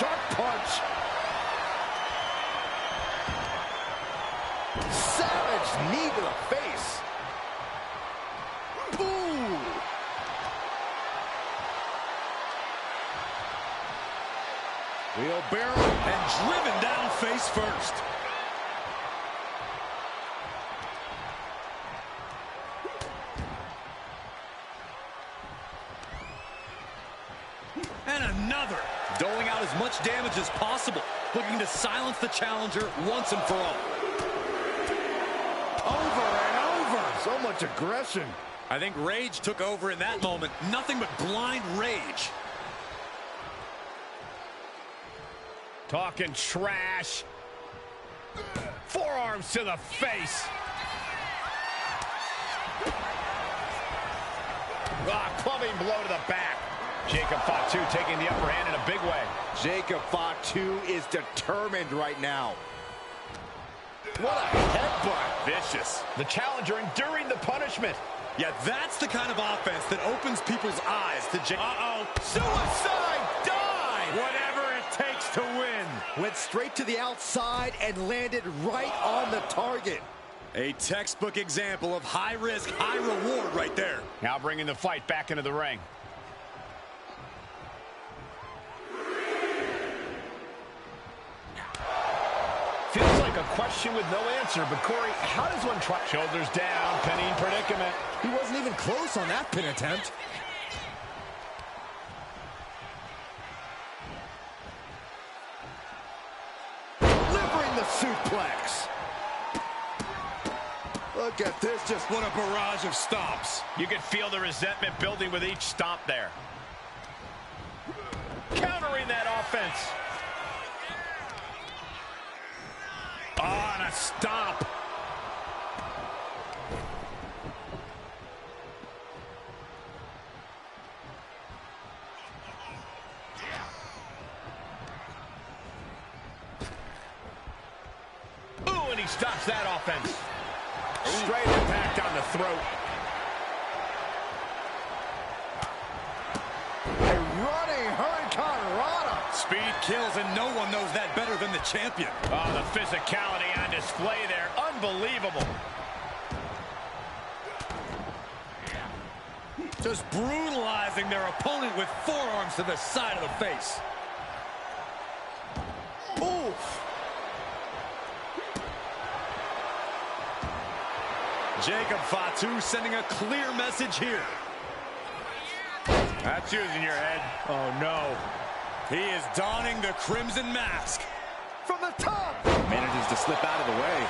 Sharp punch. Savage knee to the face. Ooh. Wheelbarrow and driven down face first. And another. Doling out as much damage as possible. Looking to silence the challenger once and for all. Over and over. So much aggression. I think rage took over in that moment. Nothing but blind rage. Talking trash. Forearms to the face. Clubbing blow to the back. Jacob Fatu taking the upper hand in a big way. Jacob Fatu is determined right now. What a headbutt. Vicious. The challenger enduring the punishment. Yeah, that's the kind of offense that opens people's eyes to Jacob. Uh-oh. Suicide dive. Whatever it takes to win. Went straight to the outside and landed right on the target. A textbook example of high risk, high reward right there. Now bringing the fight back into the ring. Feels like a question with no answer, but Corey, how does one try? Shoulders down, pinning predicament. He wasn't even close on that pin attempt. suplex. Look at this, just What a barrage of stomps. You can feel the resentment building with each stomp there. Countering that offense. Oh, and a stomp. Ooh, and he stops that offense. Straight impact on the throat. a running hurricane rana. Speed kills, and no one knows that better than the champion. Oh, the physicality on display there. Unbelievable. Just brutalizing their opponent with forearms to the side of the face. Oof. Jacob Fatu sending a clear message here. That's using your head. Oh, no. He is donning the crimson mask. From the top. Manages to slip out of the way.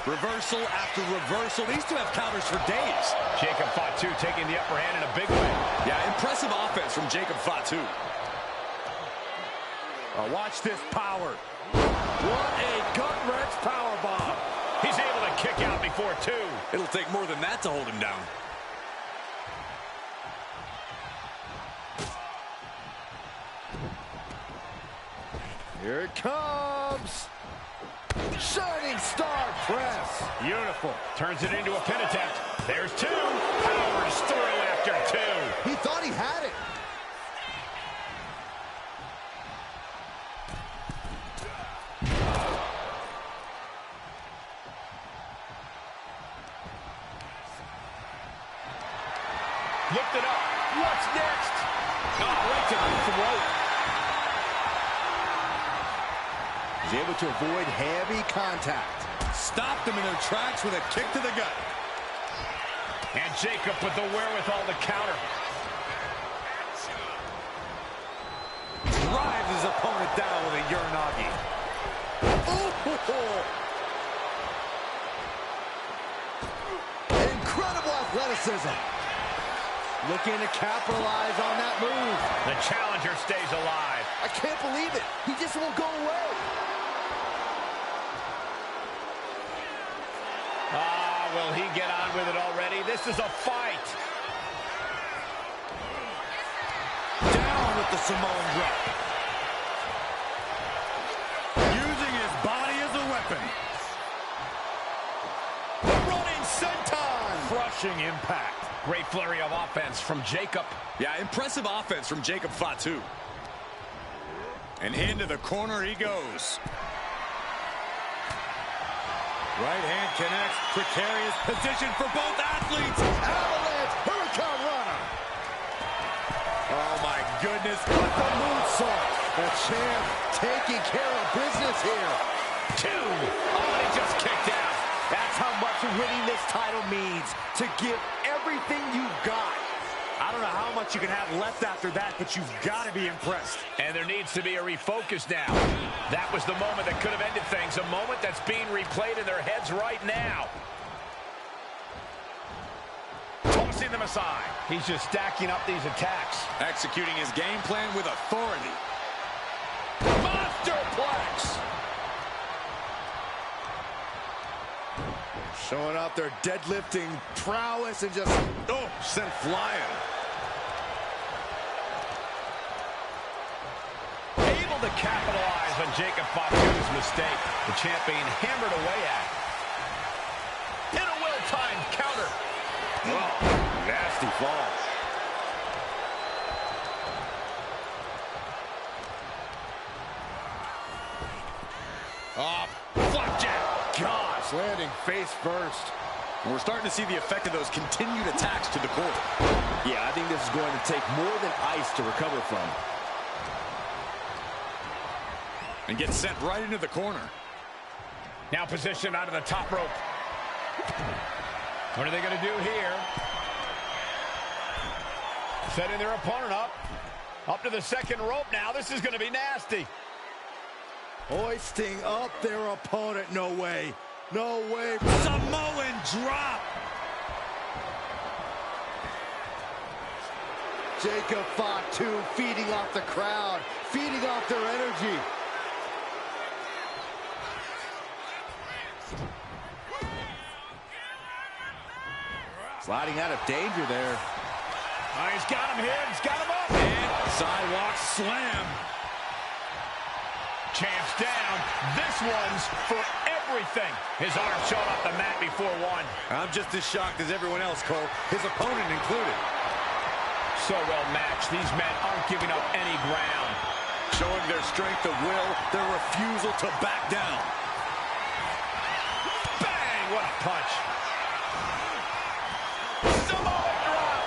Reversal after reversal. These two have counters for days. Jacob Fatu taking the upper hand in a big way. Yeah, impressive offense from Jacob Fatu. Watch this power. What a gut-wrench powerbomb. He's able to kick out before two. It'll take more than that to hold him down. Here it comes. Shining Star Press. Beautiful. Turns it into a pin attempt. There's two. Powers through after two. He thought he had it. Lifted up. What's next? Oh, right to the throat. He's able to avoid heavy contact. Stopped them in their tracks with a kick to the gut. And Jacob with the wherewithal to counter. Drives his opponent down with a Uranagi. Incredible athleticism. Looking to capitalize on that move. The challenger stays alive. I can't believe it. He just won't go away. Will he get on with it already? This is a fight. Down with the Samoan drop. Using his body as a weapon. The running senton. Crushing impact. Great flurry of offense from Jacob. Yeah, impressive offense from Jacob Fatu. And into the corner he goes. Right hand connects. Precarious position for both athletes. Avalanche hurricane runner. Oh, my goodness. With the moonsault. The champ taking care of business here. Two. Oh, and he just kicked out. That's how much winning this title means. To give everything you've got. I don't know how much you can have left after that, but you've got to be impressed. And there needs to be a refocus now. That was the moment that could have ended things. A moment that's being replayed in their heads right now. Tossing them aside. He's just stacking up these attacks. Executing his game plan with authority. Monsterplex. Showing off their deadlifting prowess and just, Sent flying. Able to capitalize on Jacob Fatu's mistake. The champion hammered away at it. In a well-timed counter. oh, nasty fall. Flapjack. Gosh, landing face first. And we're starting to see the effect of those continued attacks to the core. Yeah, I think this is going to take more than ice to recover from. And gets sent right into the corner. Now positioned onto the top rope. What are they going to do here? Setting their opponent up. Up to the second rope now. This is going to be nasty. Hoisting up their opponent. No way. No way. Samoan drop. Jacob Fatu feeding off the crowd, feeding off their energy. Sliding out of danger there. Oh, he's got him here. He's got him up. And sidewalk slam. Champ's down. This one's for everything. His arm showed off the mat before one. I'm just as shocked as everyone else, Cole, his opponent included. So well matched. These men aren't giving up any ground. Showing their strength of will, their refusal to back down. Bang! What a punch. Samoan drop.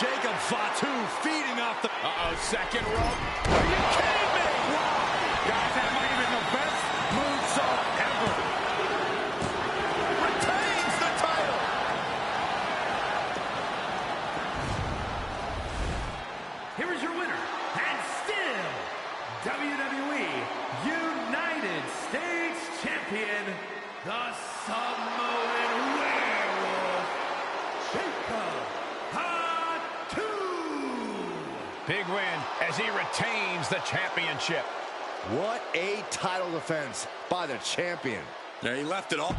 Jacob Fatu feeding off the... Uh-oh, second rope. Are you kidding me? Wow. Guys, that might have been the best moonsault ever. Retains the title. Here is your winner, and still WWE United States Champion, the Samoan Werewolf, Jacob Fatu. Big win as he retains the championship. What a title defense by the champion. Yeah, he left it all.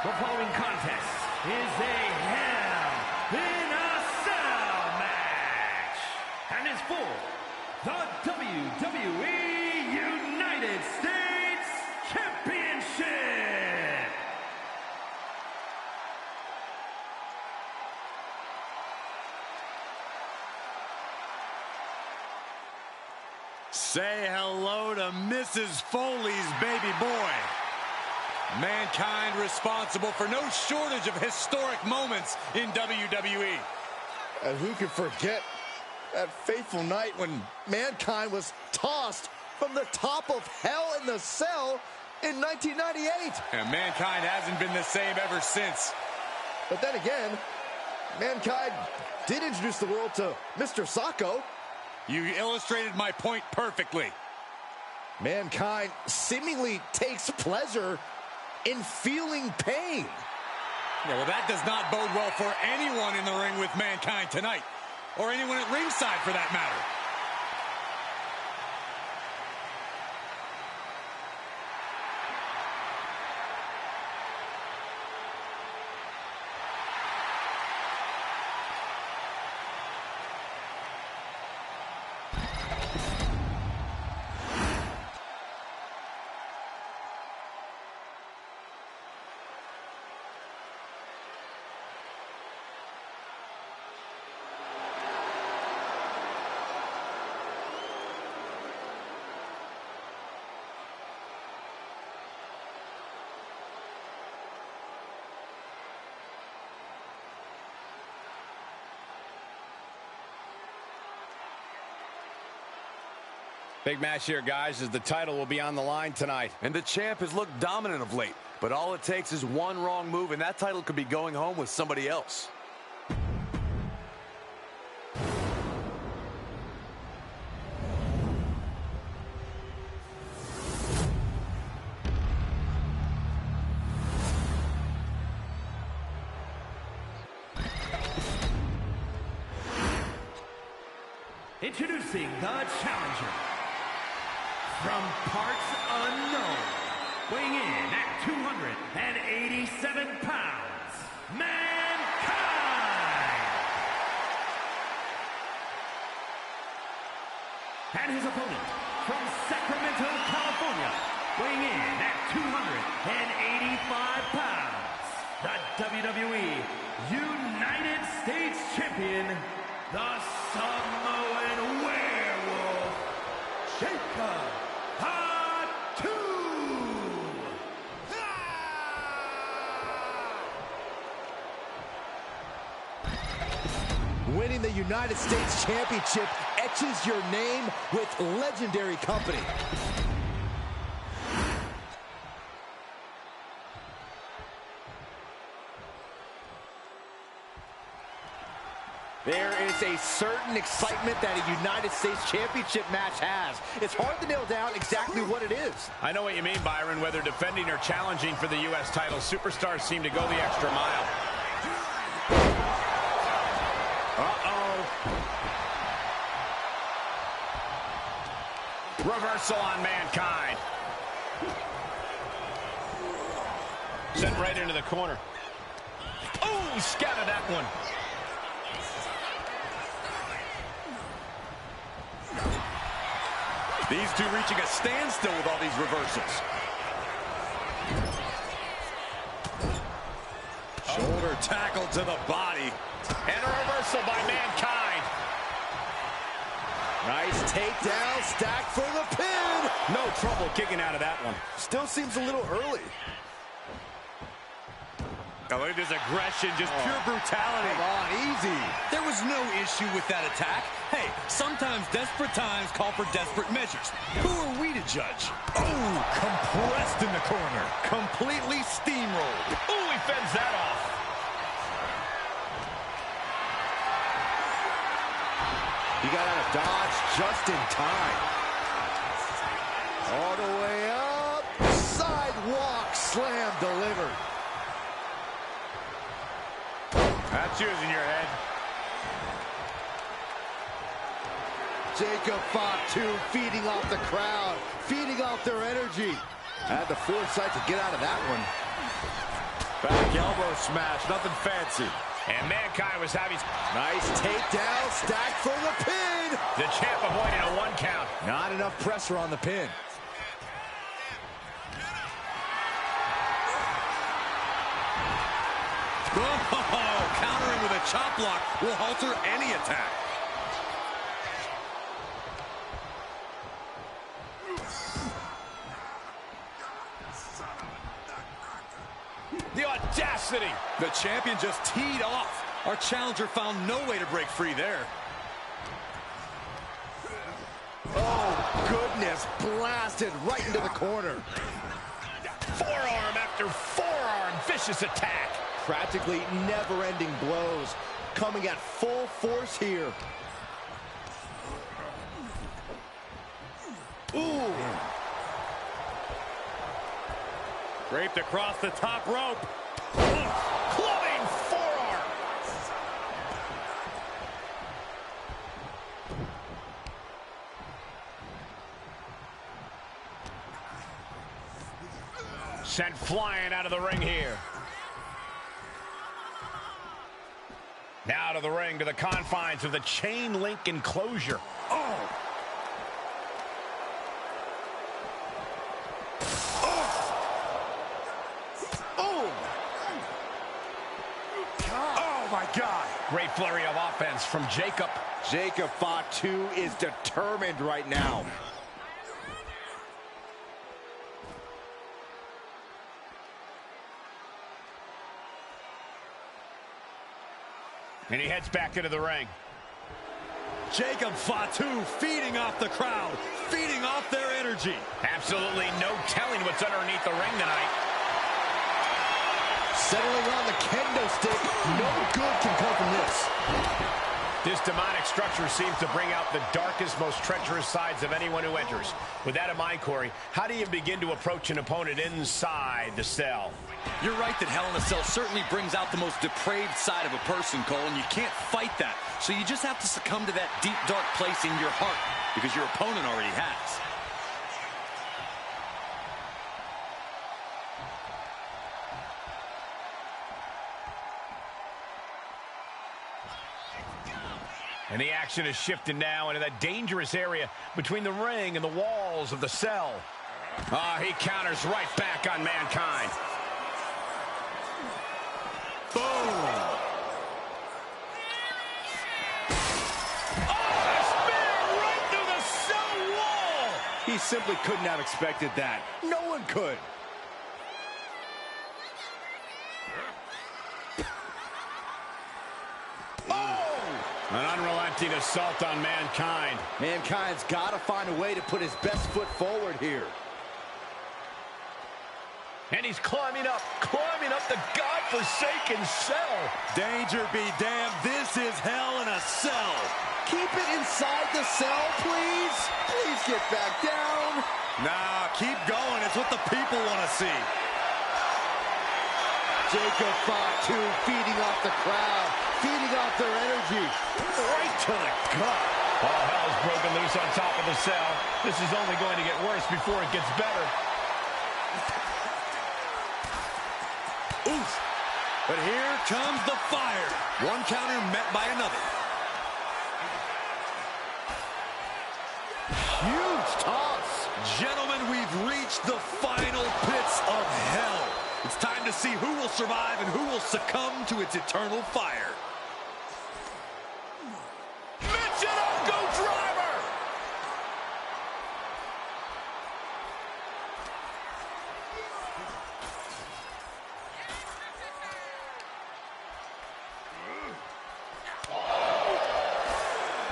The following contest is a Hell in a Cell match and is for the WWE United States Championship. Say hello to Mrs. Foley's baby boy. Mankind responsible for no shortage of historic moments in WWE. And who can forget that fateful night when Mankind was tossed from the top of Hell in the Cell in 1998. And Mankind hasn't been the same ever since. But then again, Mankind did introduce the world to Mr. Sacco. You illustrated my point perfectly. Mankind seemingly takes pleasure in feeling pain. Yeah, well, that does not bode well for anyone in the ring with Mankind tonight, or anyone at ringside for that matter. Big match here, guys, as the title will be on the line tonight. And the champ has looked dominant of late, but all it takes is one wrong move, and that title could be going home with somebody else. Introducing the challenger. From parts unknown, weighing in at 287 pounds, Mankind! And his opponent, from Sacramento, California, weighing in at 285 pounds, the WWE United States Champion, the Samoan Werewolf, Jacob Fatu! Winning the United States Championship etches your name with legendary company. There is a certain excitement that a United States Championship match has. It's hard to nail down exactly what it is. I know what you mean, Byron. Whether defending or challenging for the U.S. title, superstars seem to go the extra mile. Uh-oh. Reversal on Mankind. Sent right into the corner. Oh, scattered that one. These two reaching a standstill with all these reversals. Shoulder tackle to the body. And a reversal by Mankind. Nice takedown, stack for the pin. No trouble kicking out of that one. Still seems a little early. Oh, look at this aggression, just pure brutality. Come on, easy. There was no issue with that attack. Hey, sometimes desperate times call for desperate measures. Who are we to judge? Oh, compressed in the corner. Completely steamrolled. Ooh, he fends that off. He got out of dodge just in time. All the way up. Sidewalk slam delivered. That's using your head. Jacob Fatu feeding off the crowd, feeding off their energy. Had the foresight to get out of that one. Back elbow smash, nothing fancy. And Mankind was having... Nice takedown, stack for the pin. The champ avoiding a 1 count. Not enough pressure on the pin. Oh, countering with a chop block will halter any attack. The audacity. The champion just teed off. Our challenger found no way to break free there. Oh, goodness, blasted right into the corner. Forearm after forearm, vicious attack. Practically never-ending blows coming at full force here. Ooh. Draped across the top rope. Clubbing forearm. Sent flying out of the ring here. Now to the ring, to the confines of the chain link enclosure. Oh! Oh, my God. Great flurry of offense from Jacob. Jacob Fatu is determined right now. And he heads back into the ring. Jacob Fatu feeding off the crowd, feeding off their energy. Absolutely no telling what's underneath the ring tonight. Settling on the kendo stick. No good can come from this. This demonic structure seems to bring out the darkest, most treacherous sides of anyone who enters. With that in mind, Corey, how do you begin to approach an opponent inside the cell? You're right that Hell in a Cell certainly brings out the most depraved side of a person, Cole, and you can't fight that. So you just have to succumb to that deep, dark place in your heart, because your opponent already has. And the action is shifted now into that dangerous area between the ring and the walls of the cell. He counters right back on Mankind. Boom! Oh, spear right through the cell wall! He simply couldn't have expected that. No one could. An unrelenting assault on Mankind. Mankind's got to find a way to put his best foot forward here. And he's climbing up the godforsaken cell. Danger be damned, this is Hell in a Cell. Keep it inside the cell, please. Please get back down. Nah, keep going. It's what the people want to see. Jacob Fatu feeding off the crowd, feeding off their energy. Right to the gut. All hell's broken loose on top of the cell. This is only going to get worse before it gets better. Oof. But here comes the fire. One counter met by another. Huge toss. Gentlemen, we've reached the final pits of hell. It's time to see who will survive and who will succumb to its eternal fire. Go driver!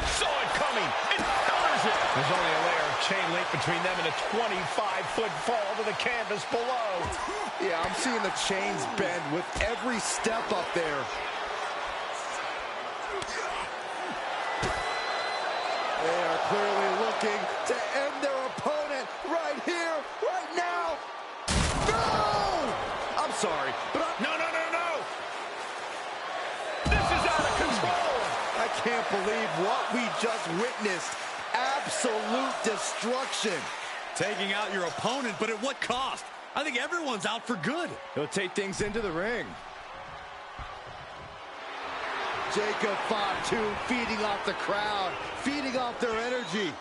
Saw it coming and counters it. There's only a layer of chain link between them and a 25-foot fall to the canvas below. Yeah, I'm seeing the chains bend with every step up there. They are clearly looking to end their opponent right here, right now. No! I'm sorry, but No! This is out of control. I can't believe what we just witnessed. Absolute destruction. Taking out your opponent, but at what cost? I think everyone's out for good. He'll take things into the ring. Jacob Fatu feeding off the crowd, feeding off their energy.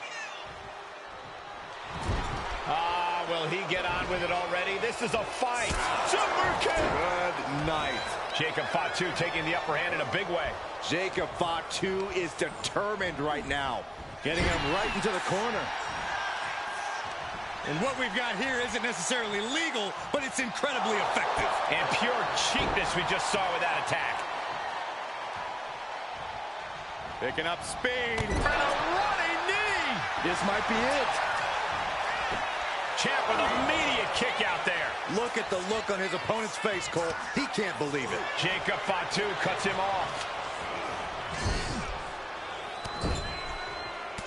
Will he get on with it already? This is a fight. Super kick. Good night. Jacob Fatu taking the upper hand in a big way. Jacob Fatu is determined right now. Getting him right into the corner. And what we've got here isn't necessarily legal, but it's incredibly effective. And pure cheapness we just saw with that attack. Picking up speed. And a running knee. This might be it. Champ with an immediate kick out there. Look at the look on his opponent's face, Cole. He can't believe it. Jacob Fatu cuts him off.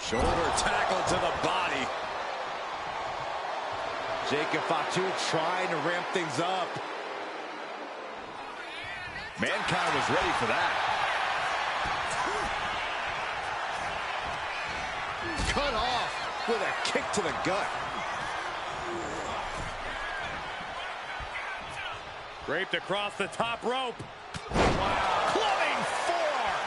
Shoulder tackle to the body. Jacob Fatu trying to ramp things up. Mankind was ready for that. Cut off with a kick to the gut. Draped across the top rope. Wow. Clubbing forearm.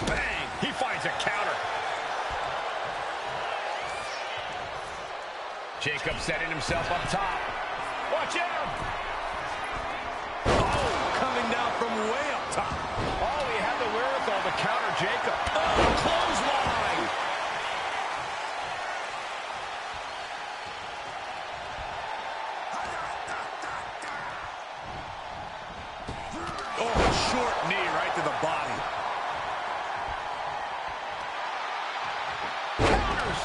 Bang. He finds a counter. Jacob setting himself up top. Watch out. Oh, coming down from way up top. Oh, he had the wherewithal to counter Jacob. Oh, clothesline. Oh, short knee right to the body. Counters.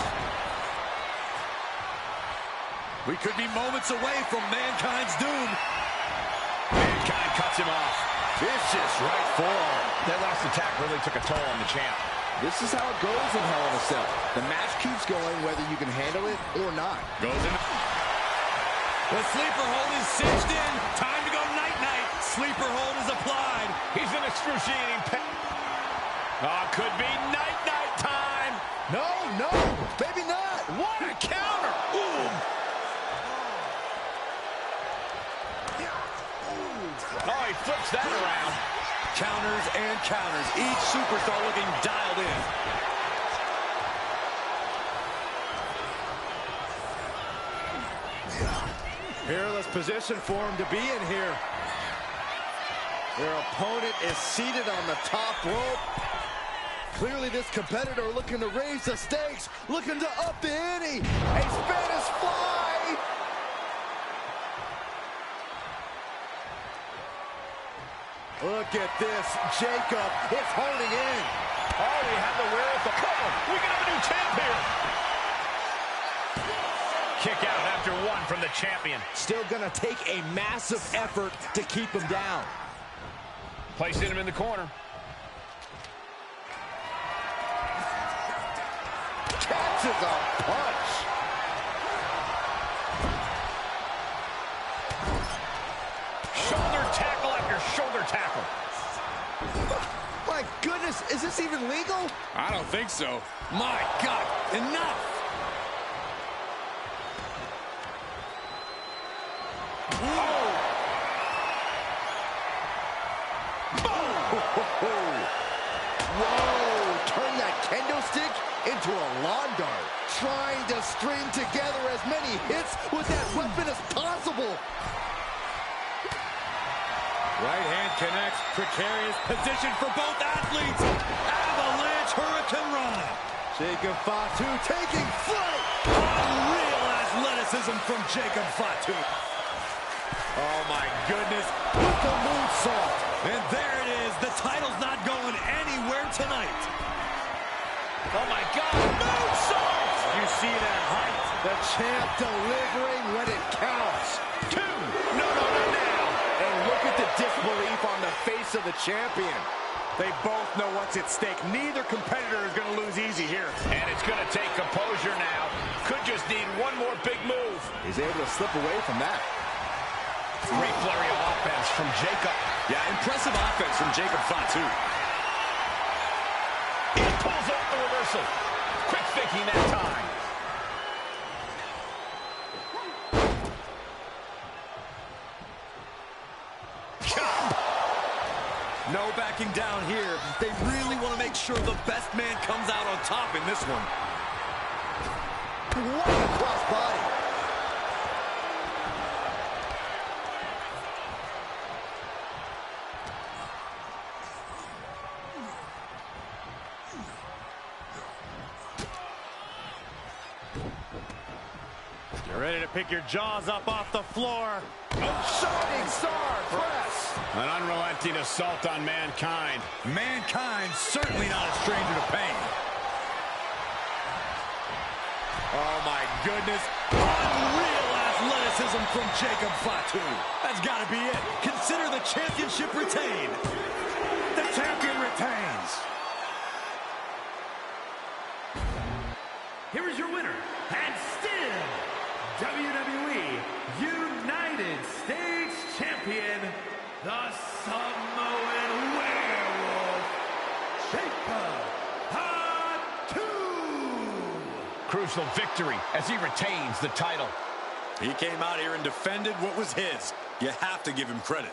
We could be moments away from Mankind's doom. Mankind cuts him off. Vicious right forearm. That last attack really took a toll on the champ. This is how it goes in Hell in a Cell. The match keeps going whether you can handle it or not. Goes in. The sleeper hold is cinched in. Time to go night-night. Sleeper hold is applied. He's in excruciating pain. Oh, could be night-night time. No, maybe not. What a counter. Ooh. Oh, he flips that around. Counters and counters. Each superstar looking dialed in. Peerless position for him to be in here. Their opponent is seated on the top rope. Clearly this competitor looking to raise the stakes, looking to up the ante. A Spanish fly. Look at this. Jacob is holding in. Oh, he had the wherewithal. Come on, we can have a new champ here. Kick out after one from the champion. Still gonna take a massive effort to keep him down. Placing him in the corner. Catches a punch. Shoulder tackle after shoulder tackle. My goodness, is this even legal? I don't think so. My God, enough! Whoa, turn that kendo stick into a lawn dart. Trying to string together as many hits with that weapon as possible. Right hand connects. Precarious position for both athletes. Avalanche Hurricane Rana. Jacob Fatu taking flight. Unreal athleticism from Jacob Fatu. Oh my goodness, with the moonsault. And there it is. The title's not going anywhere tonight. Oh my God, moonsault! You see that height? The champ delivering when it counts. Two. No, not now. And look at the disbelief on the face of the champion. They both know what's at stake. Neither competitor is going to lose easy here. And it's going to take composure now. Could just need one more big move. He's able to slip away from that. Great flurry of offense from Jacob. Yeah, impressive offense from Jacob Fatu. He pulls off the reversal. Quick thinking that time. No backing down here. They really want to make sure the best man comes out on top in this one. What a cross body. Get ready to pick your jaws up off the floor. Shining star press. An unrelenting assault on Mankind. Mankind certainly not a stranger to pain. Oh my goodness. Unreal athleticism from Jacob Fatu. That's got to be it. Consider the championship retained. The champion retains. Here is your winner, and still WWE United States Champion, the Samoan Werewolf, Jacob Fatu. Crucial victory as he retains the title. He came out here and defended what was his. You have to give him credit.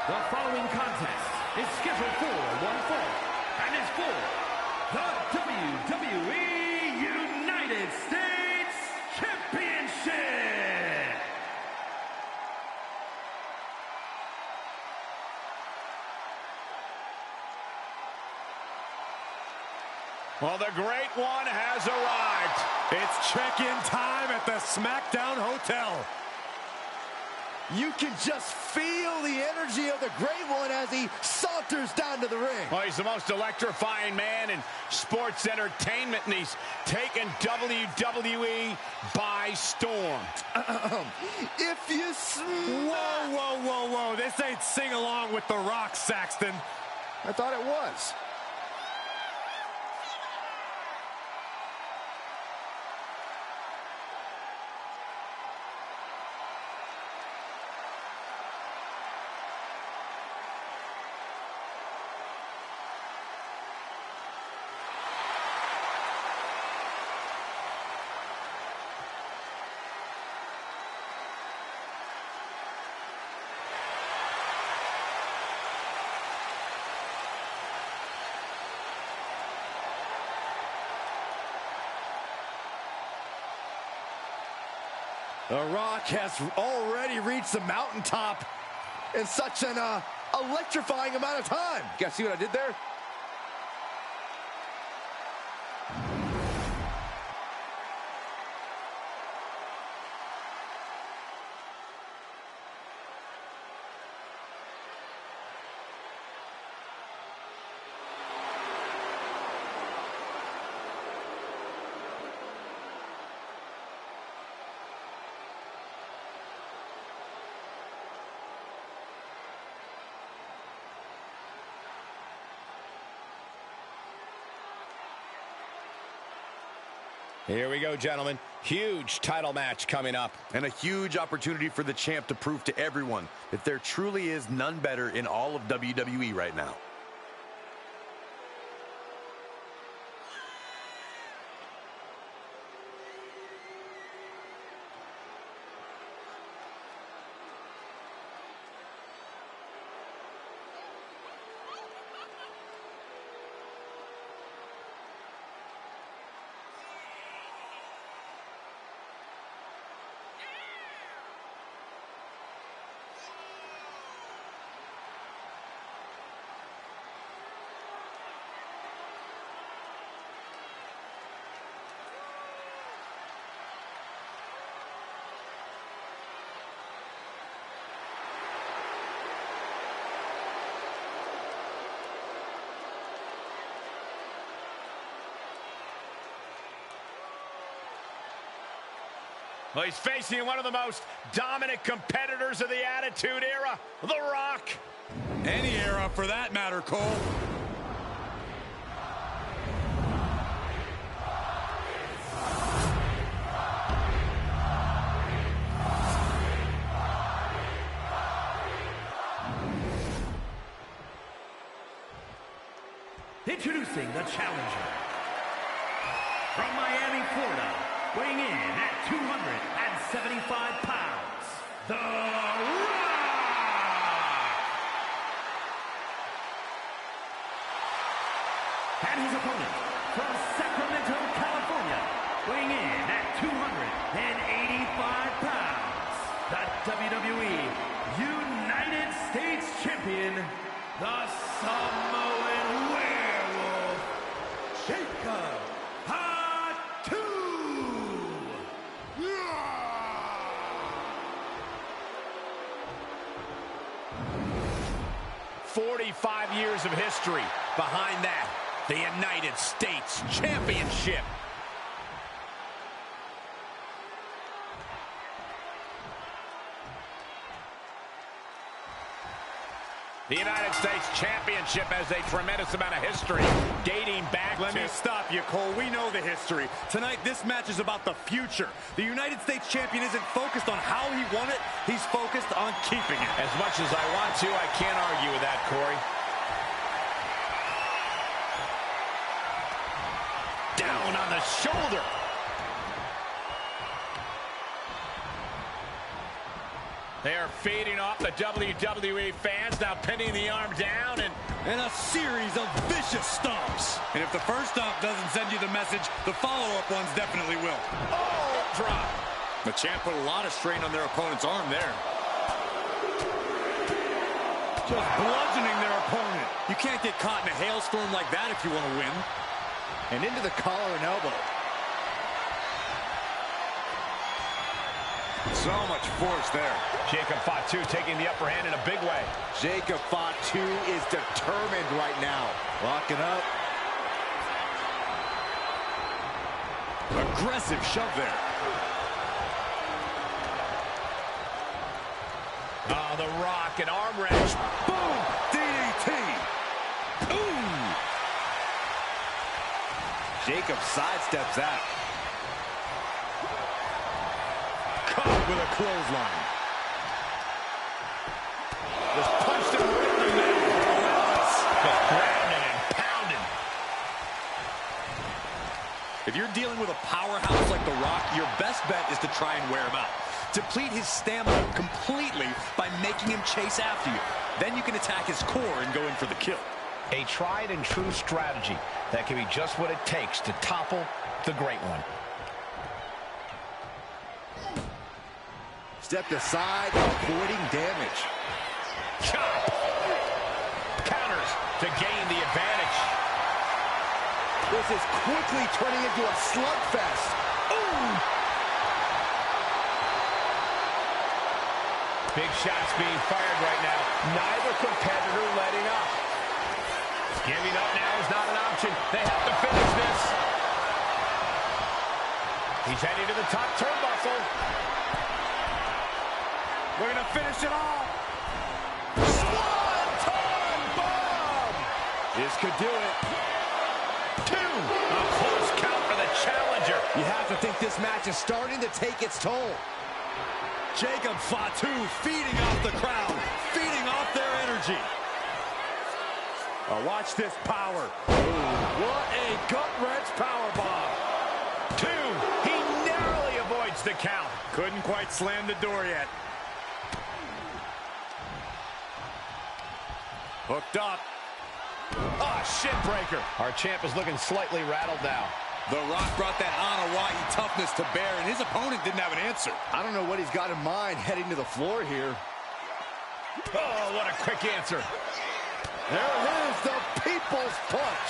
The following contest is scheduled for one fall and is for the WWE United States Championship. Well, the Great One has arrived. It's check-in time at the SmackDown Hotel. You can just feel the energy of the Great One as he saunters down to the ring. Well, he's the most electrifying man in sports entertainment, and he's taken WWE by storm. If you smell... Whoa, whoa, whoa, whoa. This ain't sing along with The Rock, Saxton. I thought it was. The Rock has already reached the mountaintop in such an electrifying amount of time. You guys see what I did there? Here we go, gentlemen. Huge title match coming up. And a huge opportunity for the champ to prove to everyone that there truly is none better in all of WWE right now. Well, he's facing one of the most dominant competitors of the Attitude Era, The Rock. Any era for that matter, Cole. Introducing the challenger. From Miami, Florida, weighing in at 275 pounds, The Rock! And his opponent, from Sacramento, California, weighing in at 285 pounds, the WWE United States Champion, the Samoan Werewolf, Jacob Fatu! 45 years of history behind that. The United States Championship. The United States Championship has a tremendous amount of history dating back Let me stop you, Cole. We know the history. Tonight, this match is about the future. The United States Champion isn't focused on how he won it. He's focused on keeping it. As much as I want to, I can't argue with that, Corey. Down on the shoulder. They are feeding off the WWE fans, now pinning the arm down and a series of vicious stomps. And if the first stomp doesn't send you the message, the follow-up ones definitely will. oh, drop. The champ put a lot of strain on their opponent's arm there. Just bludgeoning their opponent. You can't get caught in a hailstorm like that if you want to win. And into the collar and elbow. So much force there. Jacob Fatu taking the upper hand in a big way. Jacob Fatu is determined right now. Locking up. Aggressive shove there. Oh, the Rock, an arm wrench. Boom! DDT. Ooh! Jacob sidesteps that. Caught with a clothesline. Just punched him right in the middle. Just grounding and pounding. If you're dealing with a powerhouse like The Rock, your best bet is to try and wear him out. Deplete his stamina completely by making him chase after you. Then you can attack his core and go in for the kill. A tried and true strategy that can be just what it takes to topple the great one. Stepped aside, avoiding damage. Chop. Counters to gain the advantage. This is quickly turning into a slugfest. Ooh! Big shots being fired right now. Neither competitor letting up. Giving up now is not an option. They have to finish this. He's heading to the top turnbuckle. We're going to finish it off. Swanton bomb! This could do it. 2. A close count for the challenger. You have to think this match is starting to take its toll. Jacob Fatu feeding off the crowd, feeding off their energy. Watch this power. What a gut-wrench powerbomb. 2. He narrowly avoids the count. Couldn't quite slam the door yet. Hooked up. Ah, shin breaker. Our champ is looking slightly rattled now. The Rock brought that Hawaii toughness to bear, and his opponent didn't have an answer. I don't know what he's got in mind heading to the floor here. Oh, what a quick answer. There it is, the People's Punch.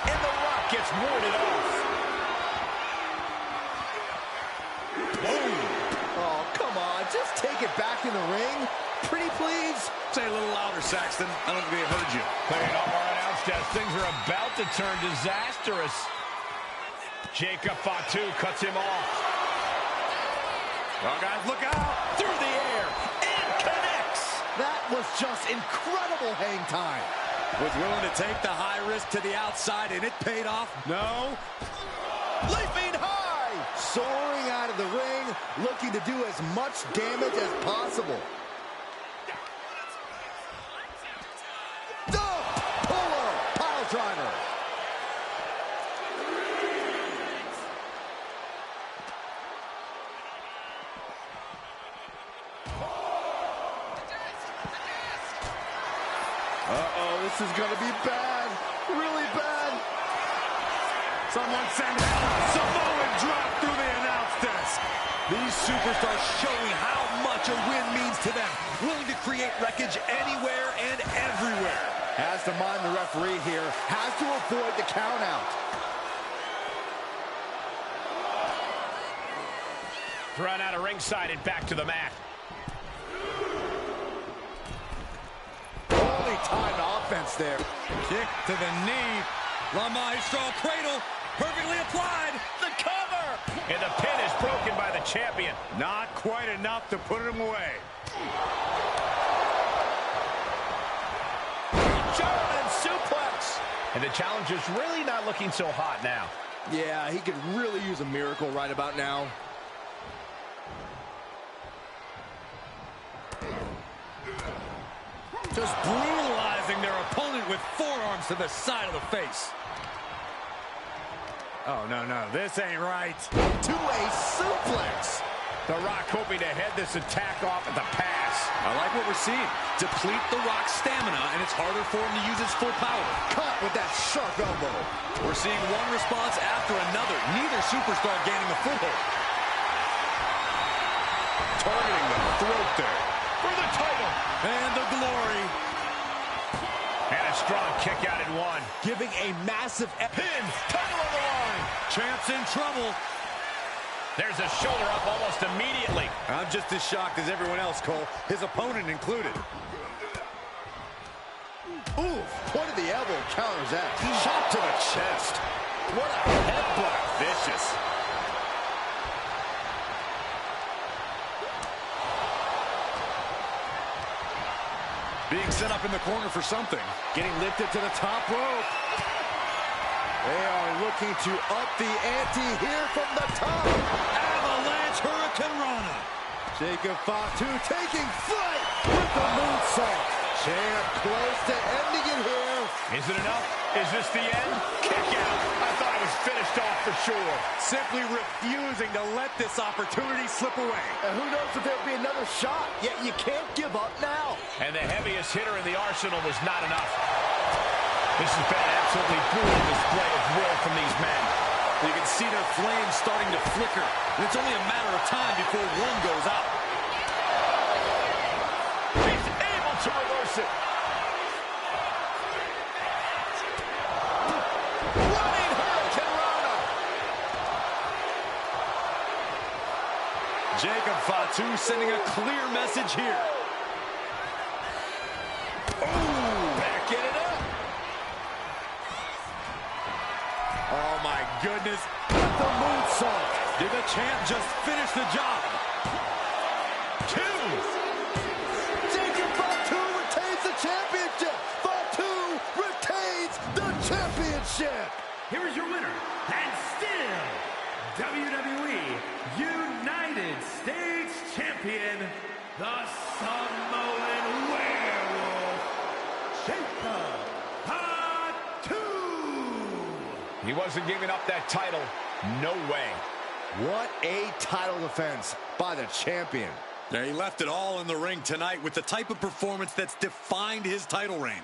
And the Rock gets warded off. Boom. Oh, come on, just take it back in the ring. Pretty please. Say a little louder, Saxton. I don't think they heard you. Playing off our announce desk, things are about to turn disastrous. Jacob Fatu cuts him off. Oh, guys, look out! Through the air, and connects. That was just incredible hang time. Was willing to take the high risk to the outside, and it paid off. No. Leaping high, soaring out of the ring, looking to do as much damage as possible. Driver. Uh-oh, this is going to be bad. Really bad. Someone send help. Samoan drop through the announce desk. These superstars showing how much a win means to them. Willing to create wreckage anywhere and everywhere. Has to mind the referee here. Has to avoid the count out. Thrown out of ringside and back to the mat. Only timed offense there. Kick to the knee. La Maestro cradle. Perfectly applied. The cover. And the pin is broken by the champion. Not quite enough to put him away. German suplex. And the challenger's really not looking so hot now. Yeah, he could really use a miracle right about now. Just brutalizing their opponent with forearms to the side of the face. Oh, no, this ain't right. To-way suplex. The Rock hoping to head this attack off at the pass. I like what we're seeing. Deplete The Rock's stamina, and it's harder for him to use his full power. Caught with that sharp elbow. We're seeing one response after another. Neither superstar gaining a foothold. Targeting the throat there. For the title. And the glory. And a strong kick out at one. Giving a massive pin. Title on the line. Champ's in trouble. There's a shoulder up almost immediately. I'm just as shocked as everyone else, Cole. His opponent included. Ooh, point of the elbow counters that. Shot to the chest. What a headbutt. Vicious. Being set up in the corner for something. Getting lifted to the top rope. They are looking to up the ante here from the top. Avalanche Hurricane Rana. Jacob Fatu taking flight with the moonsault. Champ close to ending it here. Is it enough? Is this the end? Kick out. I thought it was finished off for sure. Simply refusing to let this opportunity slip away. And who knows if there'll be another shot, yet you can't give up now. And the heaviest hitter in the arsenal was not enough. This has been an absolutely brutal display of will from these men. You can see their flames starting to flicker, and it's only a matter of time before one goes out. He's able to reverse it. Running Hurricane Rana. Jacob Fatu sending a clear message here. Backing it up. Oh, my goodness. The moonsault. Did the champ just finish the job? 2. Jacob Fatu retains the championship. Fatu retains the championship. Here is your winner, and still WWE United States Champion, the Samoan Werewolf, Jacob Fatu. He wasn't giving up that title. No way. What a title defense by the champion. Yeah, he left it all in the ring tonight with the type of performance that's defined his title reign.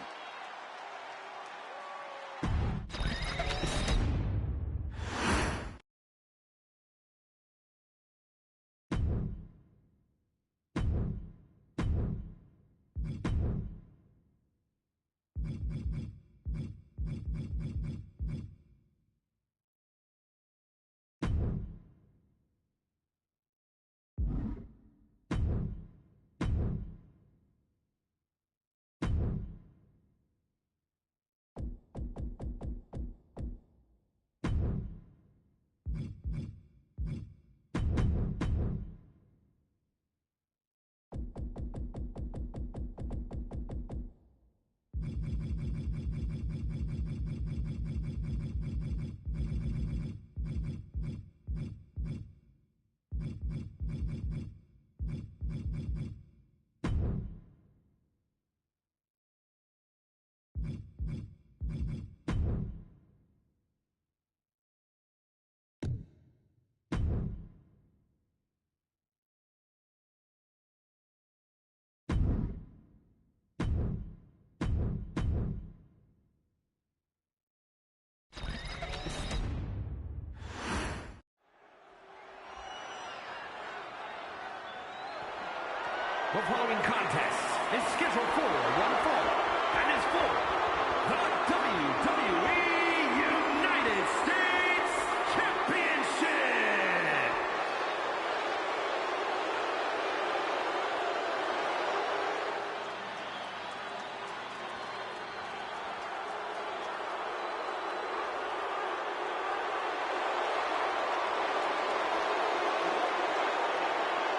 The following contest is scheduled for one fall and is for the WWE United States Championship.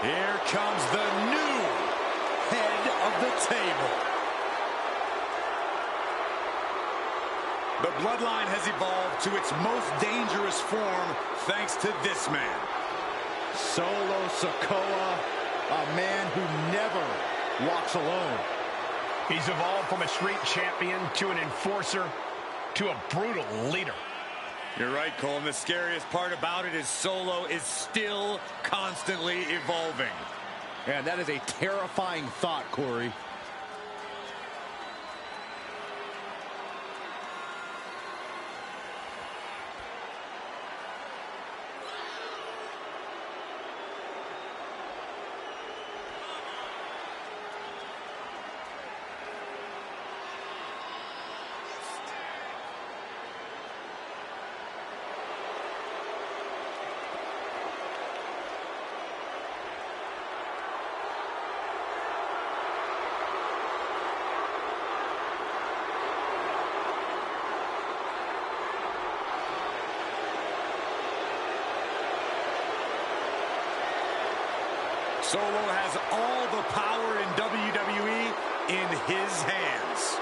Here comes the new head of the table. The bloodline has evolved to its most dangerous form thanks to this man. Solo Sikoa, a man who never walks alone. He's evolved from a street champion to an enforcer to a brutal leader. You're right, Cole. And the scariest part about it is Solo is still constantly evolving. And that is a terrifying thought, Corey. Solo has all the power in WWE in his hands.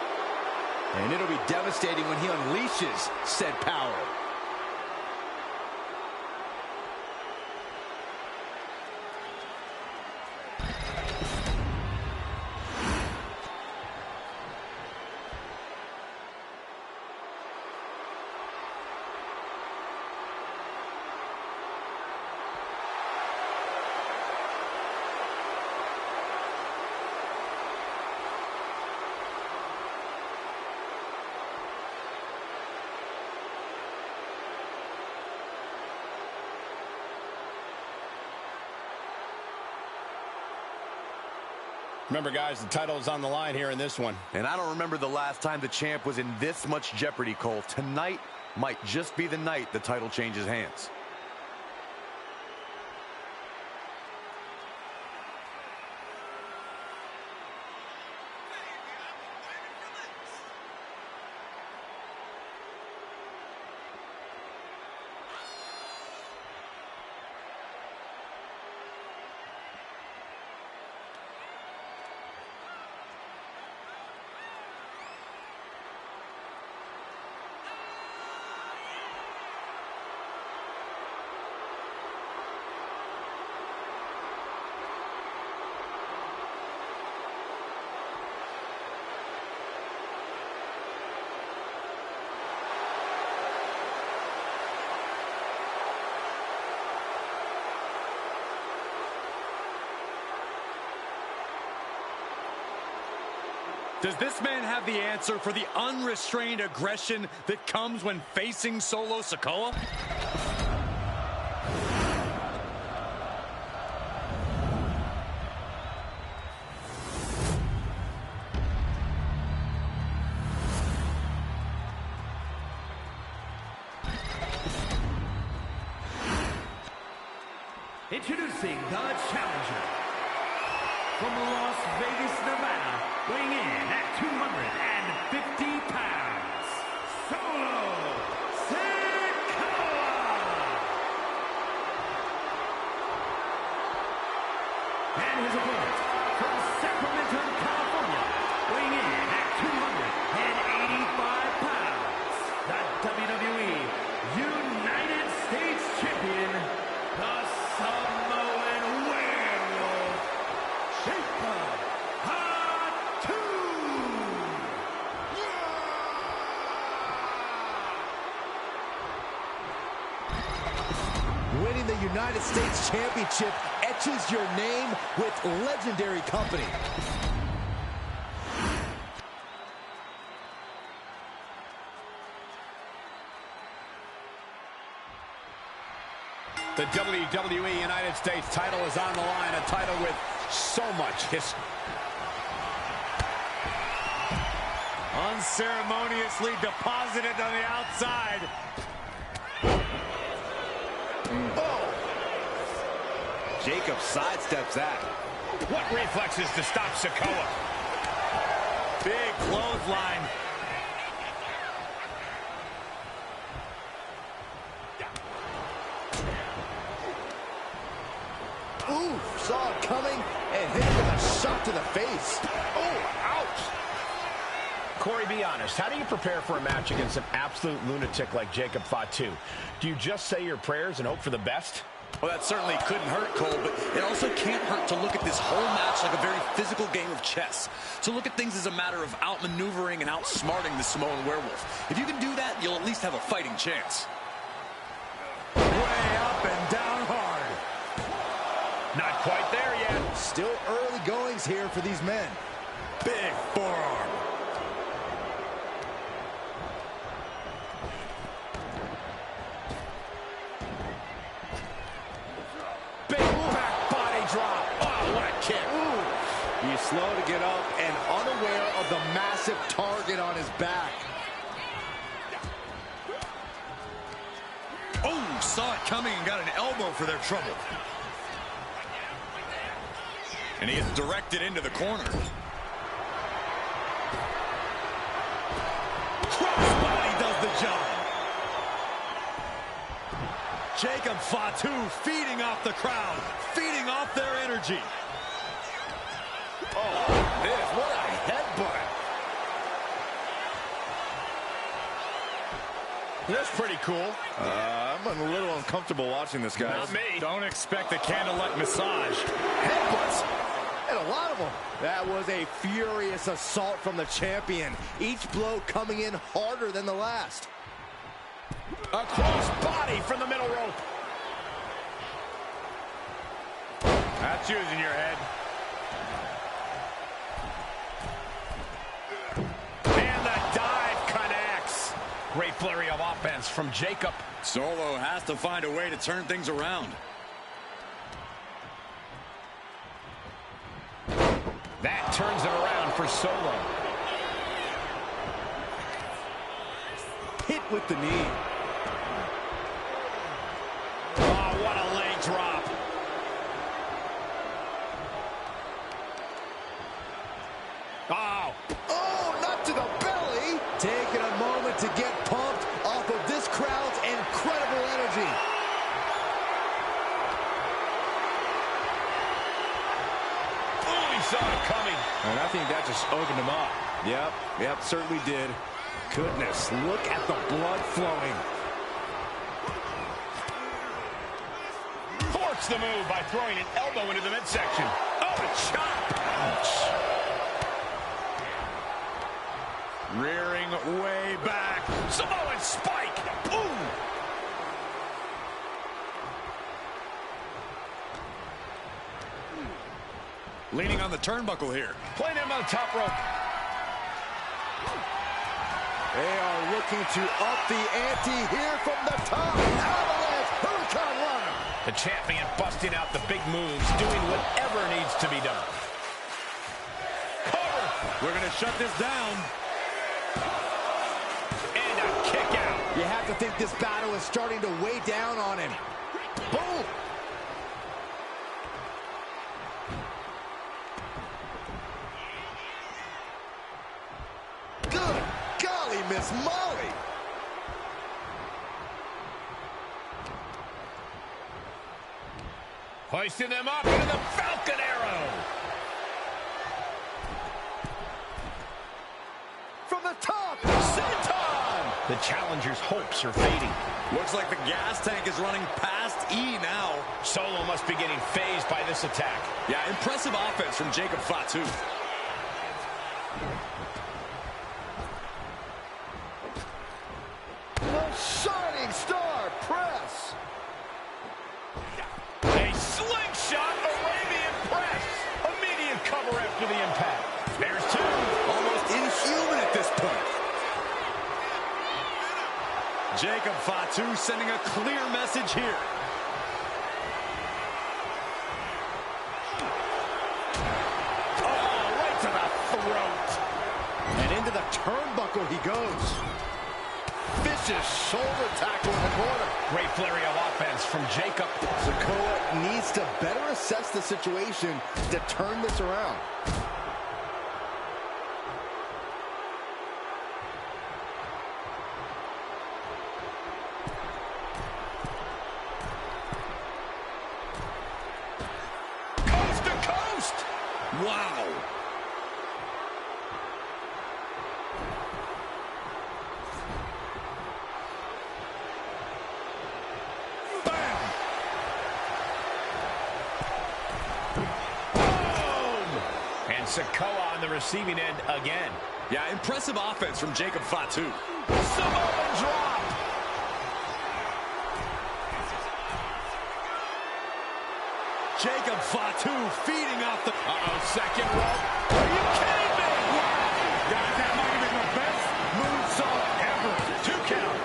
And it'll be devastating when he unleashes said power. Remember, guys, the title is on the line here in this one. And I don't remember the last time the champ was in this much jeopardy, Cole. Tonight might just be the night the title changes hands. Does this man have the answer for the unrestrained aggression that comes when facing Solo Sikoa? Introducing the challenger from Las Vegas, Nevada, weighing in at 250 pounds, Solo Sikoa! And his opponent from Sacramento, California, weighing in at 285 pounds, the WWE United States Champion, the Samoan Werewolf, Fatu! Winning the United States Championship etches your name with legendary company. The WWE United States title is on the line, a title with so much history. Unceremoniously deposited on the outside. Oh! Jacob sidesteps that. What reflexes to stop Sikoa? Big clothesline. Ooh, saw it coming and hit with a shot to the face. Oh, ouch! Corey, be honest. How do you prepare for a match against an absolute lunatic like Jacob Fatu? Do you just say your prayers and hope for the best? Well, that certainly couldn't hurt, Cole, but it also can't hurt to look at this whole match like a very physical game of chess. To look at things as a matter of outmaneuvering and outsmarting the Samoan Werewolf. If you can do that, you'll at least have a fighting chance. quite there yet. Still early goings here for these men. Big forearm. Big back body drop. Oh, what a kick. Ooh. He's slow to get up and unaware of the massive target on his back. Oh, saw it coming and got an elbow for their trouble. And he is directed into the corner. Crossbody does the job. Jacob Fatu feeding off the crowd, feeding off their energy. Oh, this, what a headbutt. That's pretty cool. I'm a little uncomfortable watching this, guys. Not me. Don't expect a candlelight massage. Headbutts. And a lot of them. That was a furious assault from the champion. Each blow coming in harder than the last. A cross body from the middle rope. That's using your head. And the dive connects. Great flurry of offense from Jacob. Solo has to find a way to turn things around. That turns it around for Solo. Hit with the knee. Oh, what a leg drop. Oh. Oh, not to the belly. Taking a moment to get pumped off of this crowd's incredible energy. Oh, he saw it coming. And I think that just opened him up. Yep, certainly did. Goodness, look at the blood flowing. Forks the move by throwing an elbow into the midsection. Oh, a chop. Ouch. Rearing way back. Samoan spike. Ooh. Leaning on the turnbuckle here. Playing him on the top rope. They are looking to up the ante here from the top. Avalanche, Hurricane Runner. The champion busting out the big moves, doing whatever needs to be done. Cover. We're going to shut this down. And a kick out. You have to think this battle is starting to weigh down on him. Boom. Good golly, Miss Molly. Hoisting them up into the Falcon Arrow. From the top, senton. The challenger's hopes are fading. Looks like the gas tank is running past E now. Solo must be getting phased by this attack. Yeah, impressive offense from Jacob Fatu. The Shining Star Press. A slingshot Arabian press. Immediate cover after the impact. There's two. Almost inhuman at this point. Jacob Fatu sending a clear message here. Oh, right to the throat. And into the turnbuckle he goes. Vicious shoulder tackle in the corner. Great flurry of offense from Jacob. Sikoa needs to better assess the situation to turn this around. Coast to coast. Wow. Sikoa on the receiving end again. Yeah, impressive offense from Jacob Fatu. Samoan drop. Jacob Fatu feeding off the... second rope. Are you kidding me? Wow. Guys, that might have been the best moonsault ever. 2 count.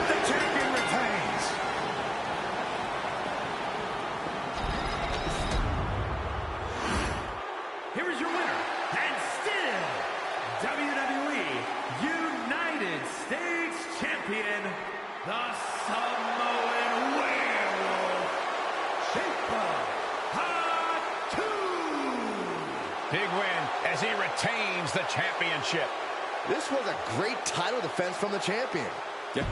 The champion retains. Here is your winner, and still WWE United States Champion, the Samoan Werewolf, Fatu. Big win as he retains the championship. This was a great title defense from the champion. Yeah.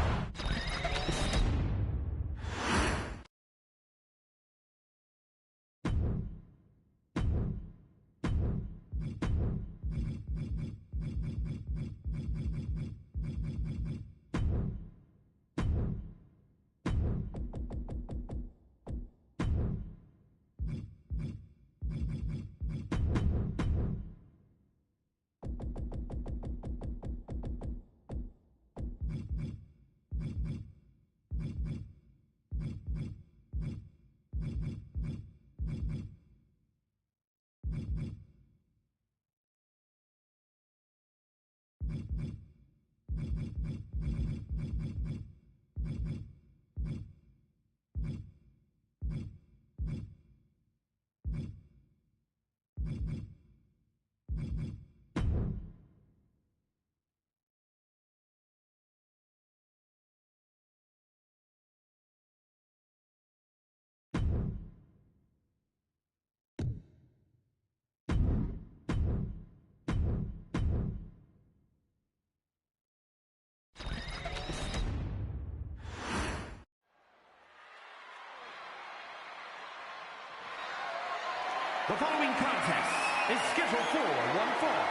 The following contest is scheduled for one fall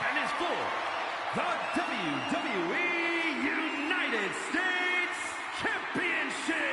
and is for the WWE United States Championship.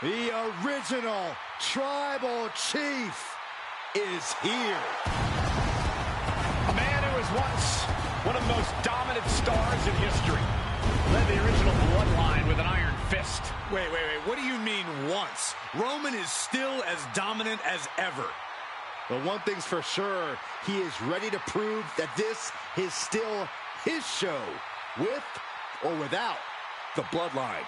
The original Tribal Chief is here. A man who was once one of the most dominant stars in history. Led the original bloodline with an iron fist. Wait. What do you mean once? Roman is still as dominant as ever. But one thing's for sure, he is ready to prove that this is still his show, with or without the bloodline.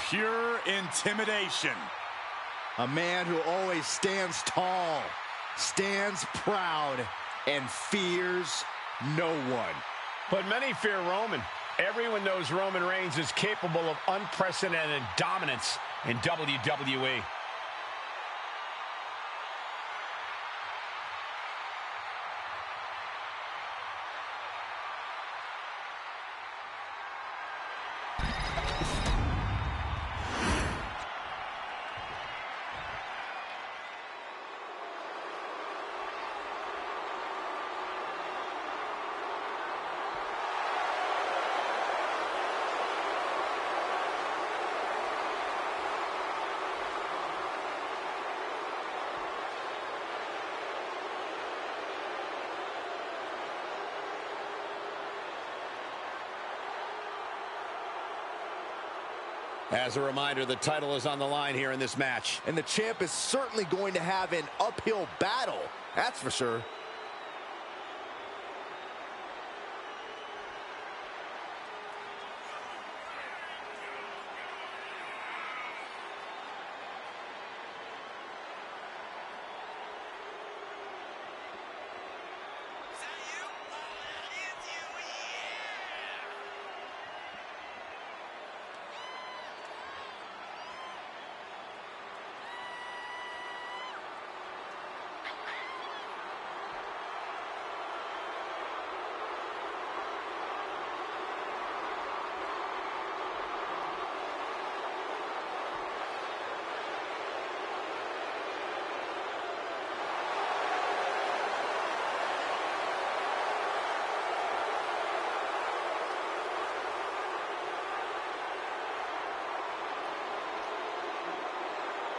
Pure intimidation. A man who always stands tall, stands proud, and fears no one. But many fear Roman. Everyone knows Roman Reigns is capable of unprecedented dominance in WWE. As a reminder, the title is on the line here in this match. And the champ is certainly going to have an uphill battle, that's for sure.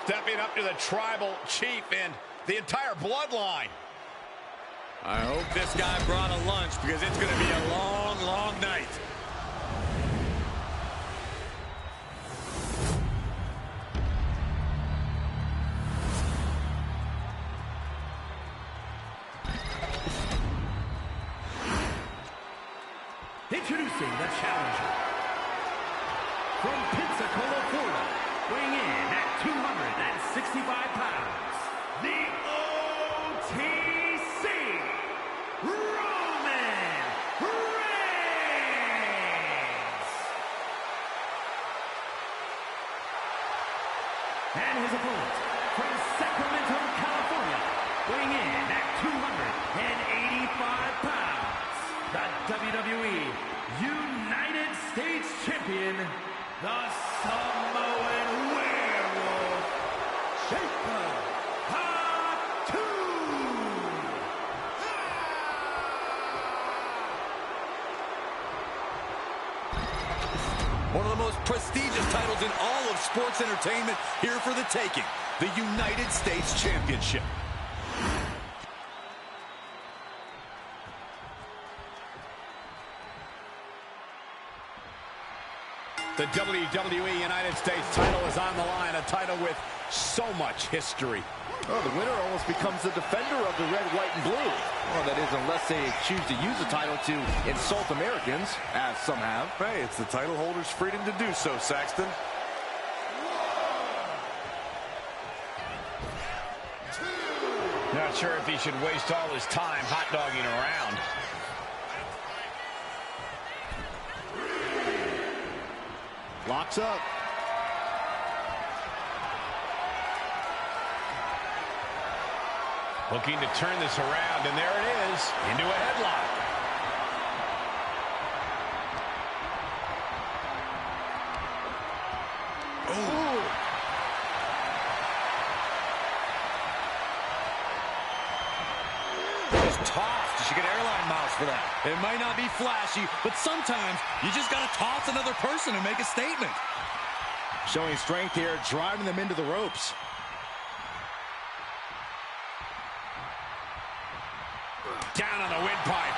Stepping up to the tribal chief and the entire bloodline. I hope this guy brought a lunch because it's going to be a long, long night. Introducing the challenger. From Pensacola, Florida, weighing in at 265 pounds, the OTC, Roman Reigns. And his opponent, from Sacramento, California, weighing in at 285 pounds, the WWE United States Champion, the Samoan Werewolf, Fatu. One of the most prestigious titles in all of sports entertainment here for the taking, the United States Championship. The WWE United States title is on the line, a title with so much history. Well, the winner almost becomes the defender of the red, white, and blue. Well, that is, unless they choose to use the title to insult Americans, as some have. Hey, it's the title holder's freedom to do so, Saxton. Not sure if he should waste all his time hot-dogging around. Locks up. Looking to turn this around, and there it is, into a headlock. Ooh. Just tossed. You should get airline miles for that. It might not be flashy, but sometimes you just got to toss another person and make a statement. Showing strength here, driving them into the ropes. Down on the windpipe.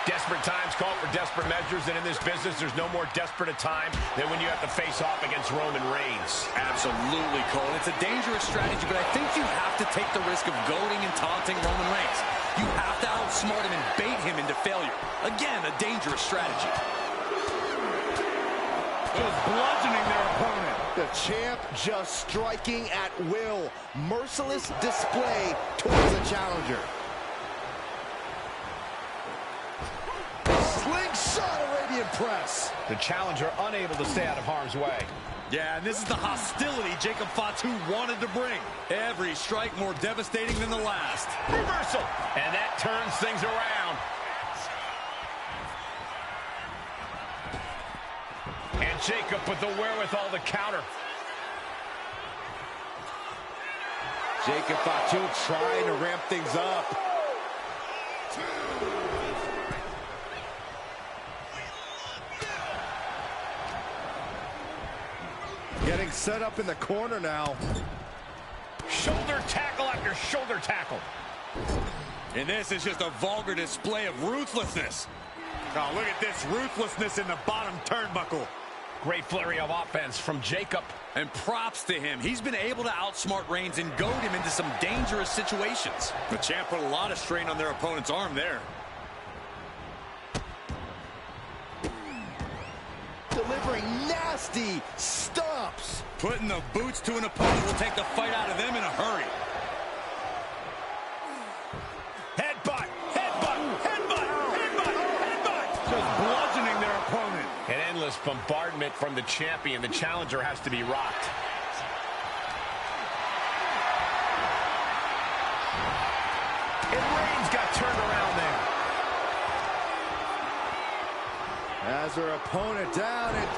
Desperate times call for desperate measures, and in this business, there's no more desperate a time than when you have to face off against Roman Reigns. Absolutely, Cole. It's a dangerous strategy, but I think you have to take the risk of goading and taunting Roman Reigns. You have to outsmart him and bait him into failure. Again, a dangerous strategy. Just bludgeoning their opponent. The champ just striking at will. Merciless display towards the challenger. Slingshot Arabian press. The challenger unable to stay out of harm's way. Yeah, and this is the hostility Jacob Fatu wanted to bring. Every strike more devastating than the last. Reversal, and that turns things around. And Jacob with the wherewithal to counter. Jacob Fatu trying to ramp things up. Getting set up in the corner now. Shoulder tackle after shoulder tackle. And this is just a vulgar display of ruthlessness. Oh, look at this ruthlessness in the bottom turnbuckle. Great flurry of offense from Jacob. And props to him. He's been able to outsmart Reigns and goad him into some dangerous situations. The champ put a lot of strain on their opponent's arm there. Delivering nasty stomps. Putting the boots to an opponent will take the fight out of them in a hurry. Headbutt, headbutt, headbutt, headbutt, headbutt. Just bludgeoning their opponent. An endless bombardment from the champion. The challenger has to be rocked. And Reigns got turned around there. As her opponent down and,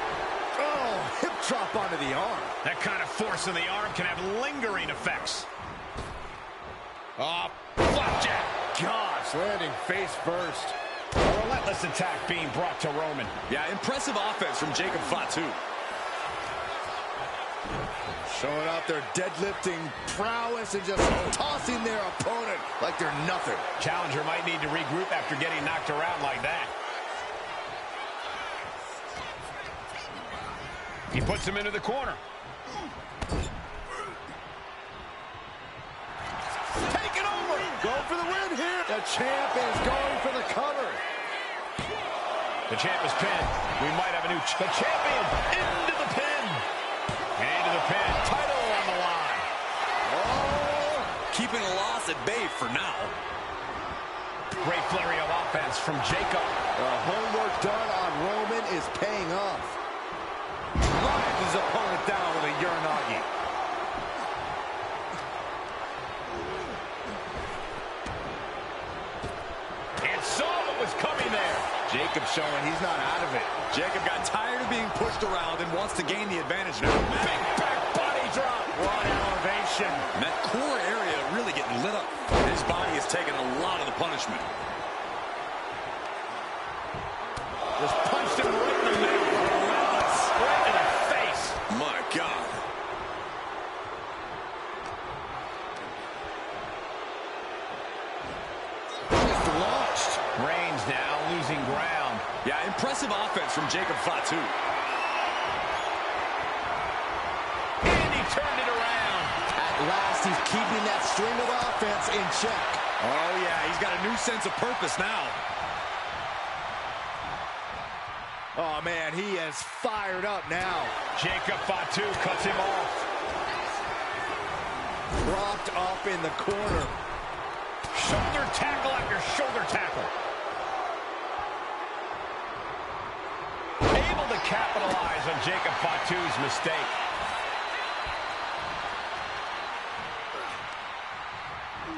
oh, hip drop onto the arm. That kind of force in the arm can have lingering effects. Oh, flapjack. Gosh, landing face first. A relentless attack being brought to Roman. Yeah, impressive offense from Jacob Fatu. Showing off their deadlifting prowess and just tossing their opponent like they're nothing. Challenger might need to regroup after getting knocked around like that. He puts him into the corner. Take it over. Go for the win here. The champ is going for the cover. The champ is pinned. We might have a new the champion into the pin. Into the pin. Title on the line. Oh. Keeping a loss at bay for now. Great flurry of offense from Jacob. The homework done on Roman is paying off. Drives his opponent down with a Uranagi. And saw what was coming there. Jacob showing he's not out of it. Jacob got tired of being pushed around and wants to gain the advantage now. Big back body drop. What elevation. And that core area really getting lit up. His body has taken a lot of the punishment. Just punched him right in the neck. Relentless. Right in the face. My God. Just launched. Reigns now losing ground. Yeah, impressive offense from Jacob Fatu. And he turned it around. At last, he's keeping that string of offense in check. Oh, yeah, he's got a new sense of purpose now. Oh, man, he is fired up now. Jacob Fatu cuts him off. Propped up in the corner. Shoulder tackle after shoulder tackle. Able to capitalize on Jacob Fatu's mistake.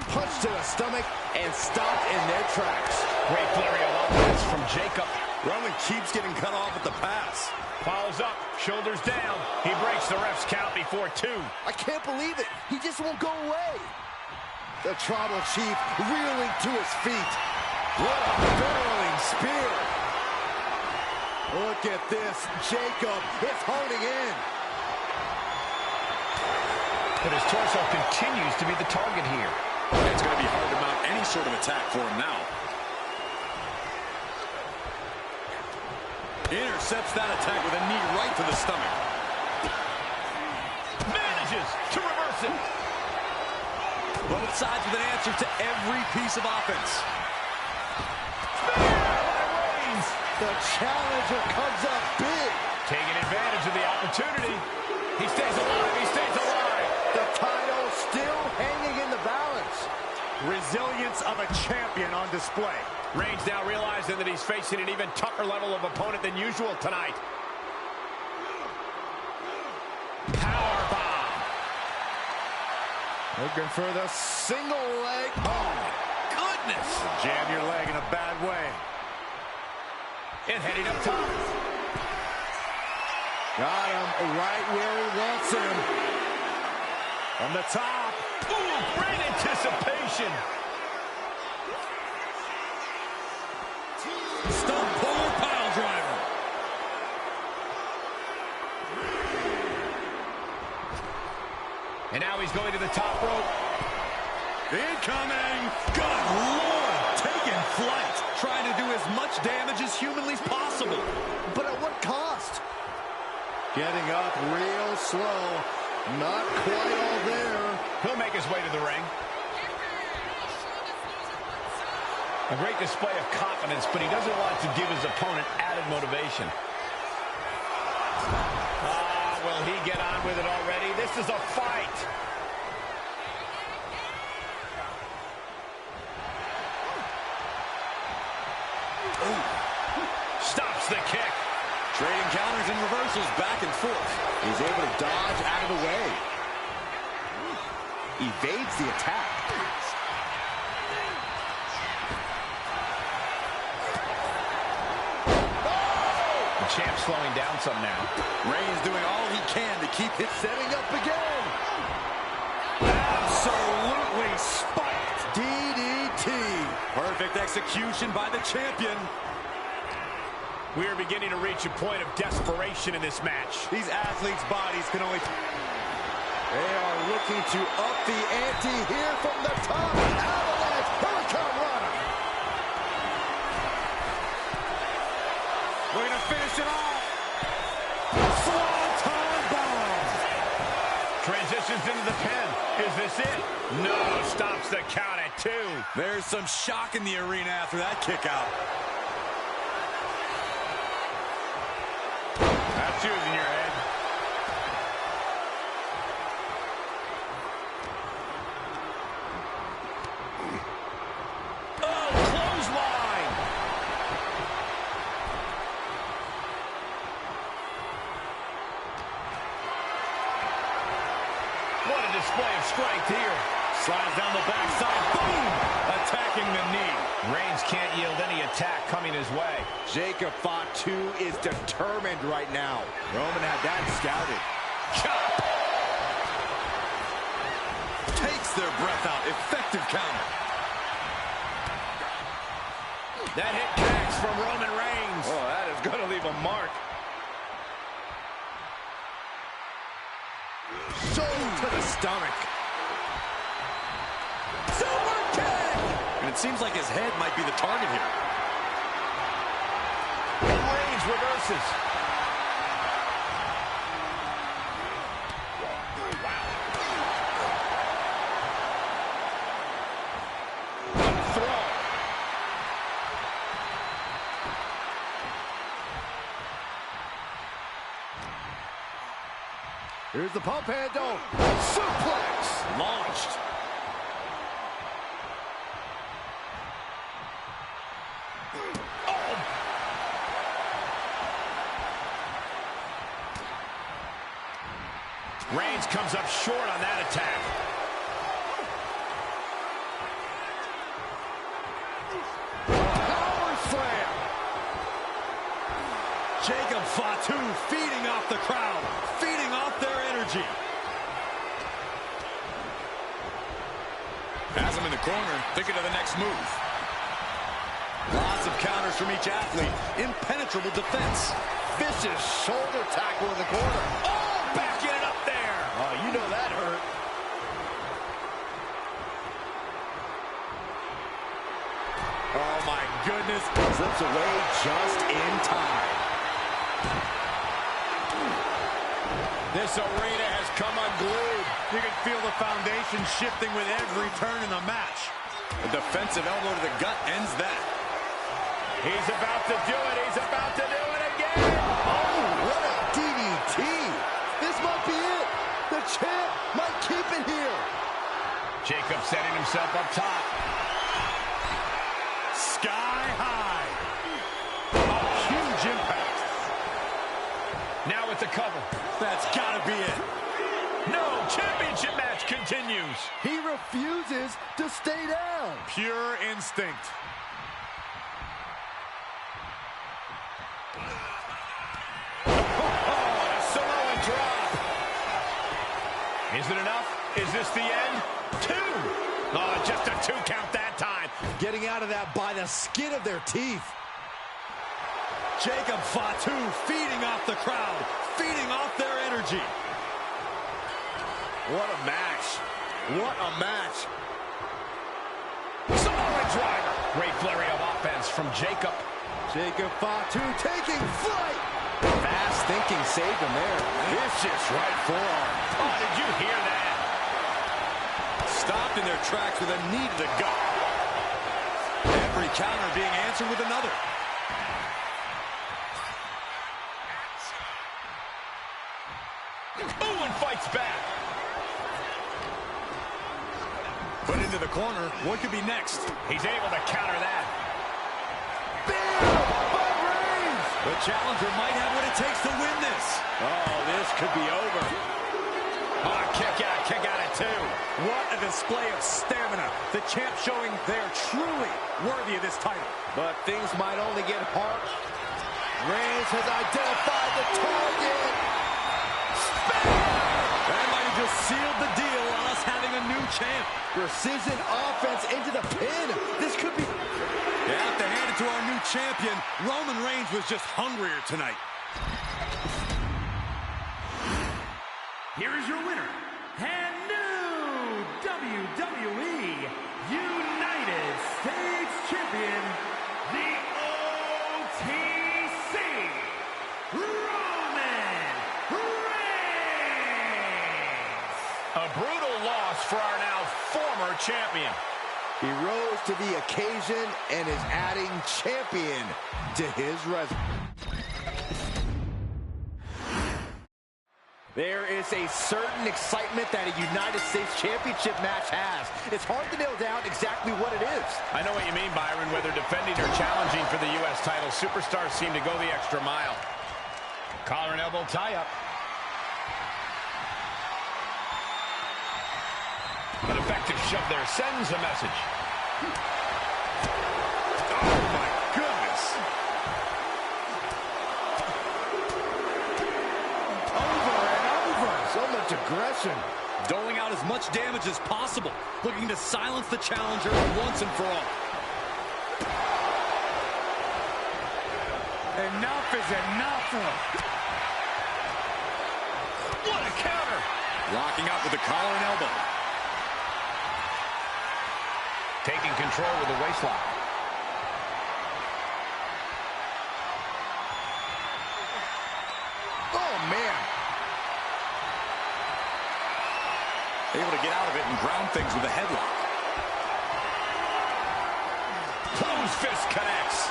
Punch to the stomach and stopped in their tracks. Great flurry of offense from Jacob. Roman keeps getting cut off at the pass. Follows up, shoulders down. He breaks the ref's count before 2. I can't believe it. He just won't go away. The tribal chief reeling to his feet. What a barreling spear. Look at this. Jacob is holding in. But his torso continues to be the target here. It's going to be hard to mount any sort of attack for him now. Intercepts that attack with a knee right to the stomach. Manages to reverse it. Both sides with an answer to every piece of offense. The challenger comes up big. Taking advantage of the opportunity. He stays alive. He stays alive. The title still hanging in the balance. Resilience of a champion on display. Reigns now realizing that he's facing an even tougher level of opponent than usual tonight. Powerbomb. Looking for the single leg. Oh, my goodness. Jam your leg in a bad way. And heading up top. Got him right where he wants him. From the top. Ooh, great anticipation. Stump puller pile driver. And now he's going to the top rope. Incoming. Good Lord. Taking flight. Trying to do as much damage as humanly possible. But at what cost? Getting up real slow. Not quite all there. He'll make his way to the ring. A great display of confidence, but he doesn't want to give his opponent added motivation. Will he get on with it already? This is a fight. Ooh. Stops the kick. Trading counters and reversals back and forth. He's able to dodge out of the way. Evades the attack. The champ slowing down some now. Reigns doing all he can to keep it Setting up again. Absolutely spiked. DDT. perfect execution by the champion. We are beginning to reach a point of desperation in this match. These athletes' bodies can only... They are looking to up the ante here from the top. Avalanche, Hurricane Runner. We're going to finish it off. Swanton bomb. Transitions into the pin. Is this it? No, stops the count at 2. There's some shock in the arena after that kick out. That's yours in your head. Oh, clothesline! What a display of strength here. Slides down the backside. Boom! Attacking the knee. Reigns can't yield any attack coming his way. Jacob Fatu is determined right now. Roman had that scouted. Chop! Takes their breath out. Effective counter. That hit connects from Roman Reigns. Oh, that is going to leave a mark. So to the stomach. Super kick! And it seems like his head might be the target here. Reigns reverses. Throw. Here's the pump handle. Suplex. Launched. Reigns comes up short on that attack. Power slam. Jacob Fatu feeding off the crowd, feeding off their energy. Has him in the corner, thinking of the next move. Lots of counters from each athlete. Impenetrable defense. Vicious shoulder tackle in the corner. Oh, backing it up there. Oh, you know that hurt. Oh my goodness. Slips away just in time. This arena has come unglued. You can feel the foundation shifting with every turn in the match. A defensive elbow to the gut ends that. He's about to do it. He's about to do it again. Oh, what a DDT. This might be it. The champ might keep it here. Jacob setting himself up top. Sky high. Oh, huge impact. Now with the cover. That's got to be it. No, championship match continues. He refuses to stay down. Pure instinct. Samoan drop. Is it enough? Is this the end? 2. Oh, just a 2 count that time. Getting out of that by the skin of their teeth. Jacob Fatu feeding off the crowd, feeding off their energy. What a match. What a match. Samoan driver. Great flurry of offense from Jacob. Jacob Fatu taking flight. Fast thinking saved him there. Vicious right forearm. Oh, did you hear that? Stopped in their tracks with a knee to the gut. Every counter being answered with another. Ooh, and fights back. Put into the corner. What could be next? He's able to counter that. The challenger might have what it takes to win this. Oh, this could be over. Oh, kick out at two. What a display of stamina. The champ showing they're truly worthy of this title. But things might only get harder. Reigns has identified the target. That might have just sealed the deal on us having a new champ. Precision offense into the pin. This could be... You have to hand it to our new champion. Roman Reigns was just hungrier tonight. Here is your winner, and new WWE United States Champion, the OTC, Roman Reigns. A brutal loss for our now former champion. He rose to the occasion and is adding champion to his resume. There is a certain excitement that a United States Championship match has. It's hard to nail down exactly what it is. I know what you mean, Byron. Whether defending or challenging for the U.S. title, superstars seem to go the extra mile. Collar and elbow tie-up. An effective shove there sends a message. Oh, my goodness. Over and over. So much aggression. Doling out as much damage as possible. Looking to silence the challenger once and for all. Enough is enough. What a counter! Locking up with the collar and elbow. Taking control with the waistlock. Oh, man. Able to get out of it and ground things with a headlock. Closed fist connects.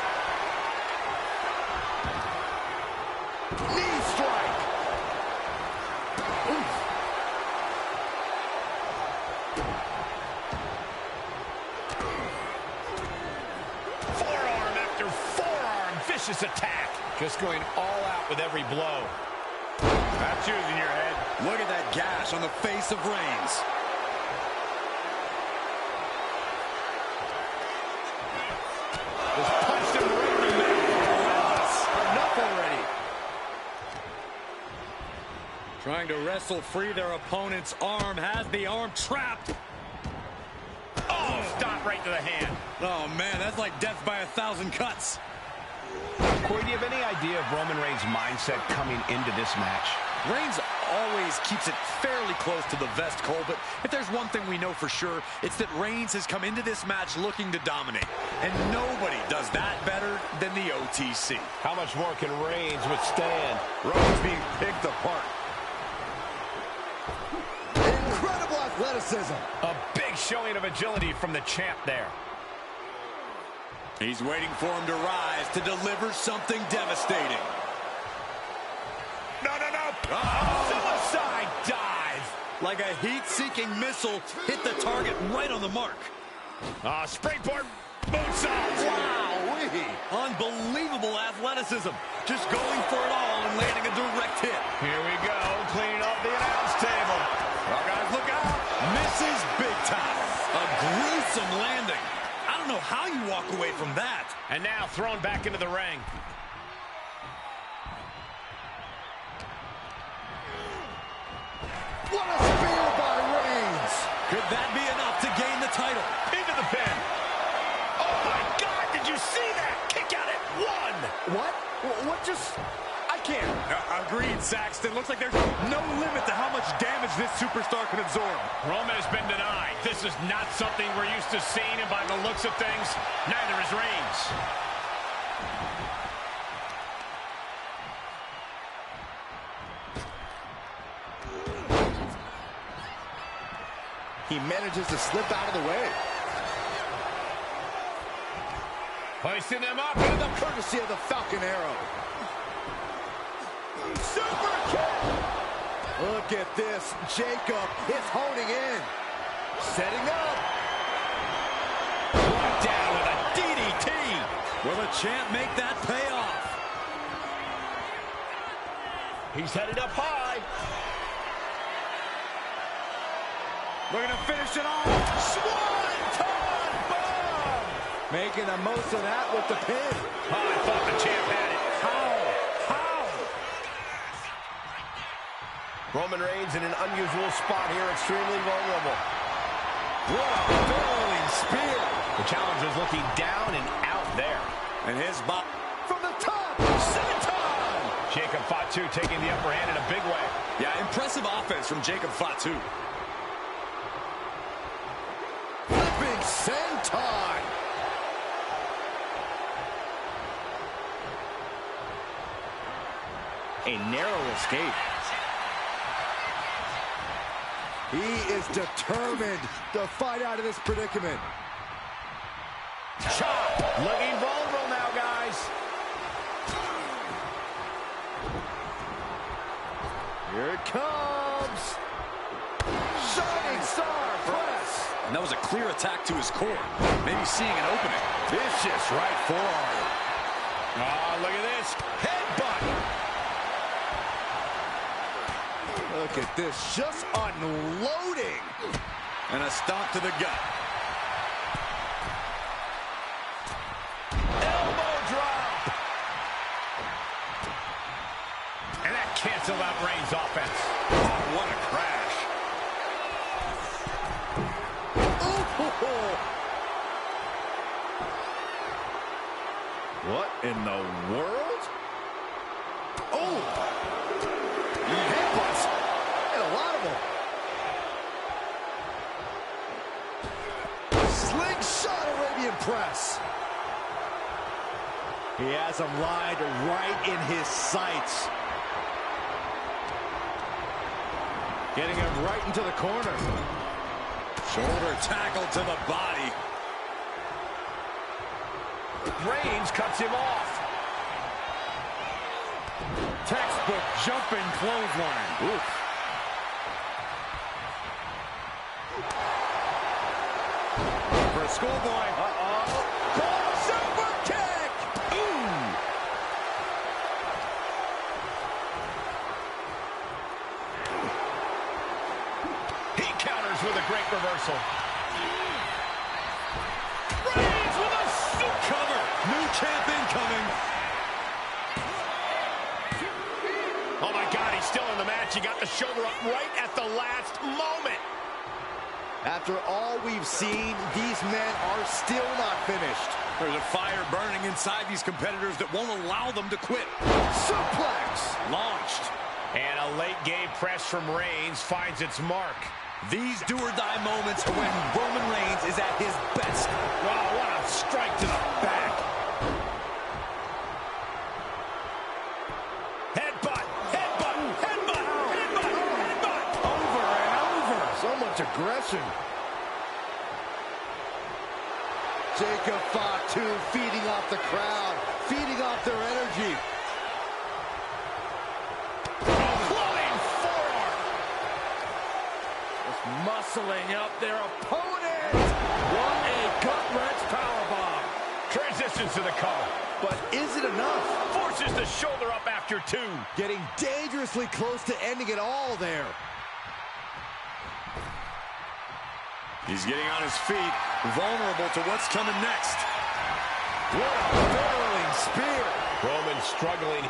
Knee strike. Oof. Forearm after forearm. Vicious attack. Just going all out with every blow. Not choosing your head. Look at that gash on the face of Reigns. Just punched him right in the mouth. Enough already. Trying to wrestle free their opponent's arm. Has the arm trapped. Oh, stop right to the hand. Oh, man, that's like death by 1,000 cuts. Corey, do you have any idea of Roman Reigns' mindset coming into this match? Reigns always keeps it fairly close to the vest, Cole, but if there's one thing we know for sure, it's that Reigns has come into this match looking to dominate. And nobody does that better than the OTC. How much more can Reigns withstand? Roman's being picked apart. Incredible athleticism. A big showing of agility from the champ there. He's waiting for him to rise to deliver something devastating. No. Oh, suicide dive. Like a heat-seeking missile, hit the target right on the mark. Springboard moonsault. Wow-wee. Unbelievable athleticism. Just going for it all and landing a direct hit. Here we go, cleaning up the announce table. Well, guys, look out. Misses big time. A gruesome landing. I don't know how you walk away from that. And now thrown back into the ring. What a spear by Reigns. Could that be enough to gain the title? Into the pin. Oh, my God, did you see that? Kick out at one. What? What just... I can't. Agreed, Saxton. Looks like there's no limit to how much damage this superstar can absorb. Roman has been denied. This is not something we're used to seeing, and by the looks of things, neither is Reigns. He manages to slip out of the way. Hoisting them up into the Courtesy of the Falcon Arrow. Super kick! Look at this. Jacob is honing in. Setting up. Brought down with a DDT. Will the champ make that pay off? He's headed up high. Looking to finish it off. Swanton bomb! Making the most of that with the pin. Oh, I thought the champ had it. How? Roman Reigns in an unusual spot here, extremely vulnerable. What a barreling spear. The challenger's looking down and out there. And his bot From the top. Senton! Jacob Fatu taking the upper hand in a big way. Yeah, impressive offense from Jacob Fatu. Flipping senton. A narrow escape. He is determined to fight out of this predicament. Chop! Looking vulnerable now, guys. Here it comes. Shining star press. And that was a clear attack to his core. Maybe seeing an opening. Vicious right forearm. Oh, look at this. Headbutt. Look at this, just unloading. And a stomp to the gut. Elbow drop. And that canceled out Reigns' offense. Oh, what a crash. Ooh. What in the world? Oh! Headbutts. And a lot of them. Slingshot Arabian press. He has him lined right in his sights. Getting him right into the corner. Shoulder tackle to the body. Reigns cuts him off. textbook jumping clothesline. Oof. For a schoolboy. Super kick! Ooh! He counters with a great reversal. Reigns with a super cover. New champ incoming. Oh my God, he's still in the match. He got the shoulder up right at the last moment. After all we've seen, these men are still not finished. There's a fire burning inside these competitors that won't allow them to quit. Suplex! Launched. And a late game press from Reigns finds its mark. These do-or-die moments are when Roman Reigns is at his best. Wow, what a strike to the back. Headbutt, headbutt, headbutt, headbutt, headbutt. Over and over. So much aggression. Jacob Fatu feeding off the crowd, feeding off their energy. Floating forearm. Just muscling up their opponent. What a gut-wrench powerbomb. Transitions to the cover. But is it enough? Forces the shoulder up after two. Getting dangerously close to ending it all there. He's getting on his feet, vulnerable to what's coming next. What a barreling spear. Roman struggling.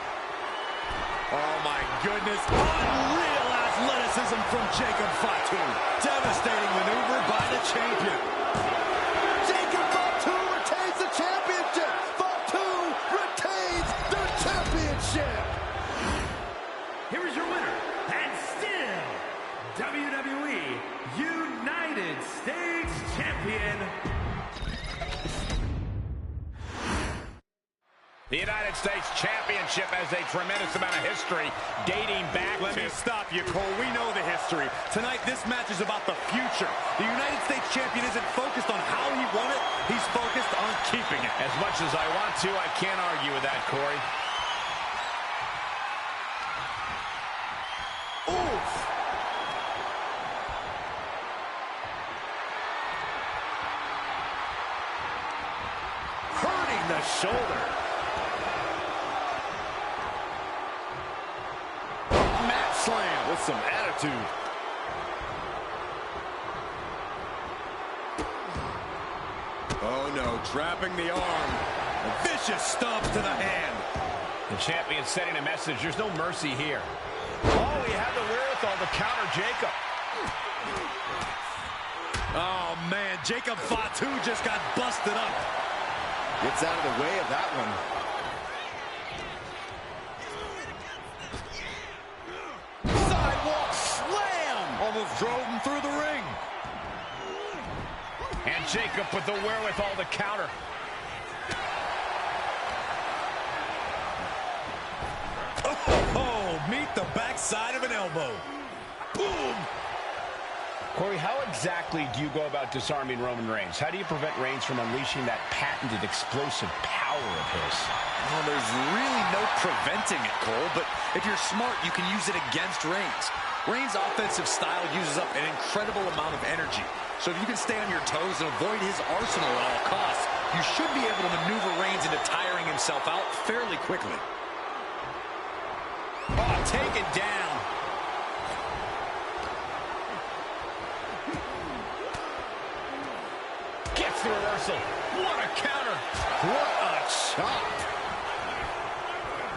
Oh, my goodness. Unreal athleticism from Jacob Fatu. Devastating maneuver by the champion. Jacob Fatu retains the championship. Fatu retains the championship. Here is your winner, and still WWE United States Champion, The United States Championship has a tremendous amount of history dating back Let me stop you, Cole. We know the history. Tonight, this match is about the future. The United States champion isn't focused on how he won it. He's focused on keeping it. As much as I want to, I can't argue with that, Corey. Oof! Hurting the shoulder. Slam with some attitude. Oh no, trapping the arm. A vicious stomp to the hand. The champion sending a message. There's no mercy here. Oh, he had the wherewithal to counter Jacob. Oh man, Jacob Fatu just got busted up. Gets out of the way of that one. Almost drove him through the ring. And Jacob with the wherewithal to counter. Oh, meet the backside of an elbow. Boom. Corey, how exactly do you go about disarming Roman Reigns? How do you prevent Reigns from unleashing that patented explosive power of his? Well, there's really no preventing it, Cole, but if you're smart, you can use it against Reigns. Reigns' offensive style uses up an incredible amount of energy. So if you can stay on your toes and avoid his arsenal at all costs, you should be able to maneuver Reigns into tiring himself out fairly quickly. Oh, taken down. Gets the reversal. What a counter. What a chop.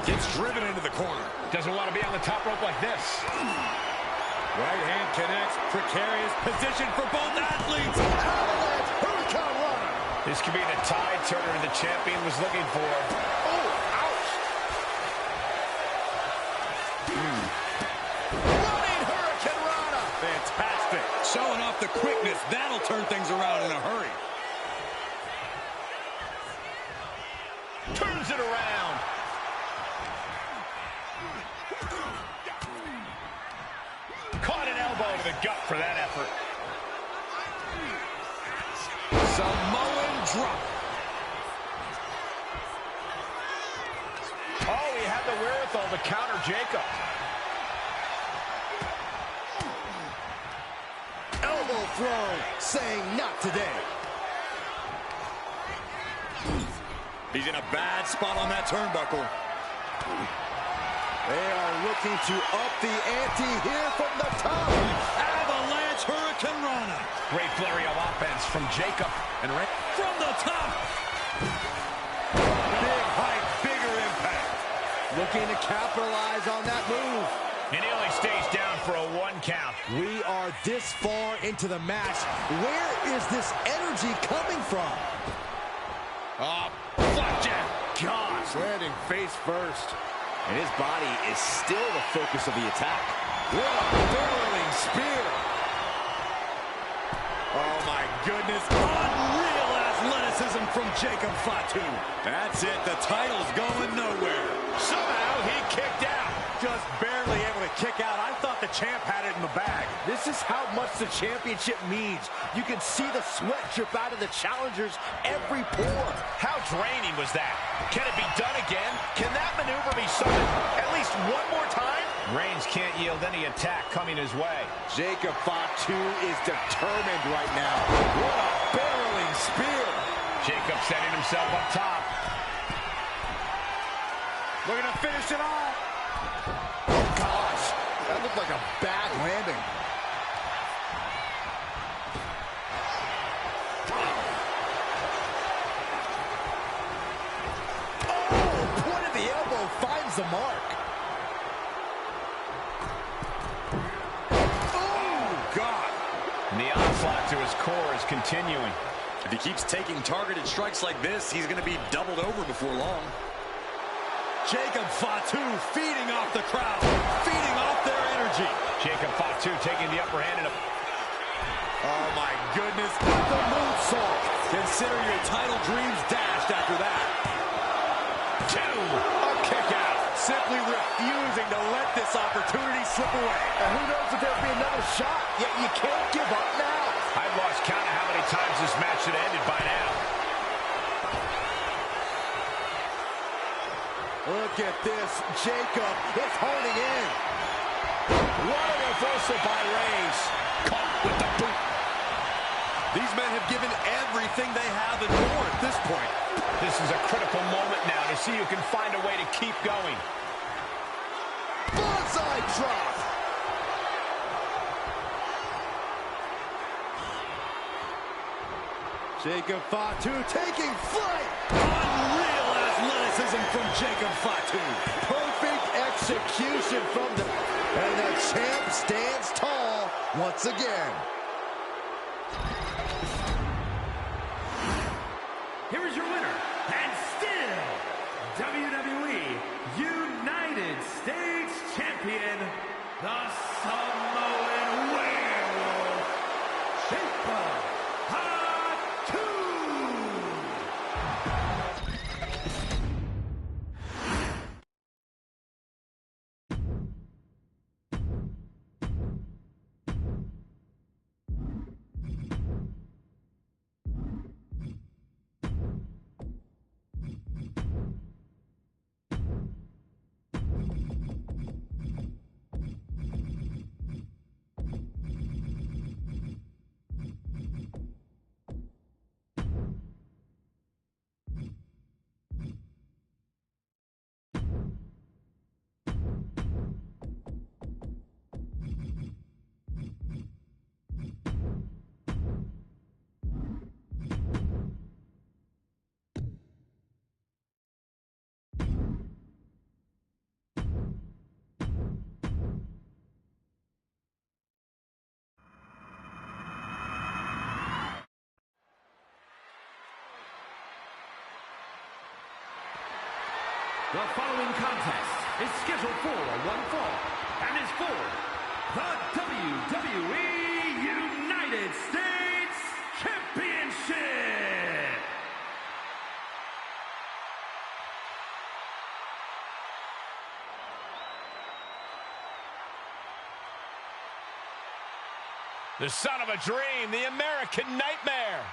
Gets driven into the corner. Doesn't want to be on the top rope like this. Right hand connects. Precarious position for both athletes. Avalanche Hurricane Runner. This could be the tide turner the champion was looking for. Oh, ouch. Running Hurricane Runner. Fantastic. Showing off the quickness. That'll turn things around in a hurry. Turns it around. Caught an elbow to the gut for that effort. Samoan drop. Oh, he had the wherewithal to counter Jacob. Elbow throw, saying not today. He's in a bad spot on that turnbuckle. They are looking to up the ante here from the top. Avalanche Hurricane Rana. Great flurry of offense from Jacob. And right from the top. Big height, bigger impact. Looking to capitalize on that move. And he only stays down for a 1 count. We are this far into the match. Where is this energy coming from? Flapjack. Gosh, landing face first. And his body is still the focus of the attack. What a barreling spear. Oh my goodness. Unreal athleticism from Jacob Fatu. That's it. The title's going nowhere. Somehow he kicked out. Just barely able to kick out. I thought the champ had it in the bag. This is how much the championship means. You can see the sweat drip out of the challengers every pore. How draining was that? Can it be done again? Can that maneuver be summoned at least one more time? Reigns can't yield any attack coming his way. Jacob Fatu is determined right now. What a barreling spear. Jacob setting himself up top. Looking to finish it off. Oh, gosh. That looked like a bad landing. Oh, point of the elbow finds the mark. Oh, God. And the onslaught to his core is continuing. If he keeps taking targeted strikes like this, he's going to be doubled over before long. Jacob Fatu feeding off the crowd, feeding off their energy. Jacob Fatu taking the upper hand in a... Oh, my goodness. The moonsault. Consider your title dreams dashed after that. 2. A kick out. Simply refusing to let this opportunity slip away. And who knows if there'll be another shot, yet you can't give up now. I've lost count of how many times this match should have ended by now. Look at this. Jacob is holding in. What a reversal by Reigns. Caught with the boot. These men have given everything they have and more at this point. This is a critical moment now to see who can find a way to keep going. Bullseye drop. Jacob Fatu taking flight. Unreal athleticism from Jacob Fatu. Perfect execution from the... And the champ stands tall once again. Here is your winner, and still WWE United States Champion, the Samoan Werewolf, Jacob Fatu. The following contest is scheduled for one fall and is for the WWE United States Championship. The son of a dream, the American Nightmare.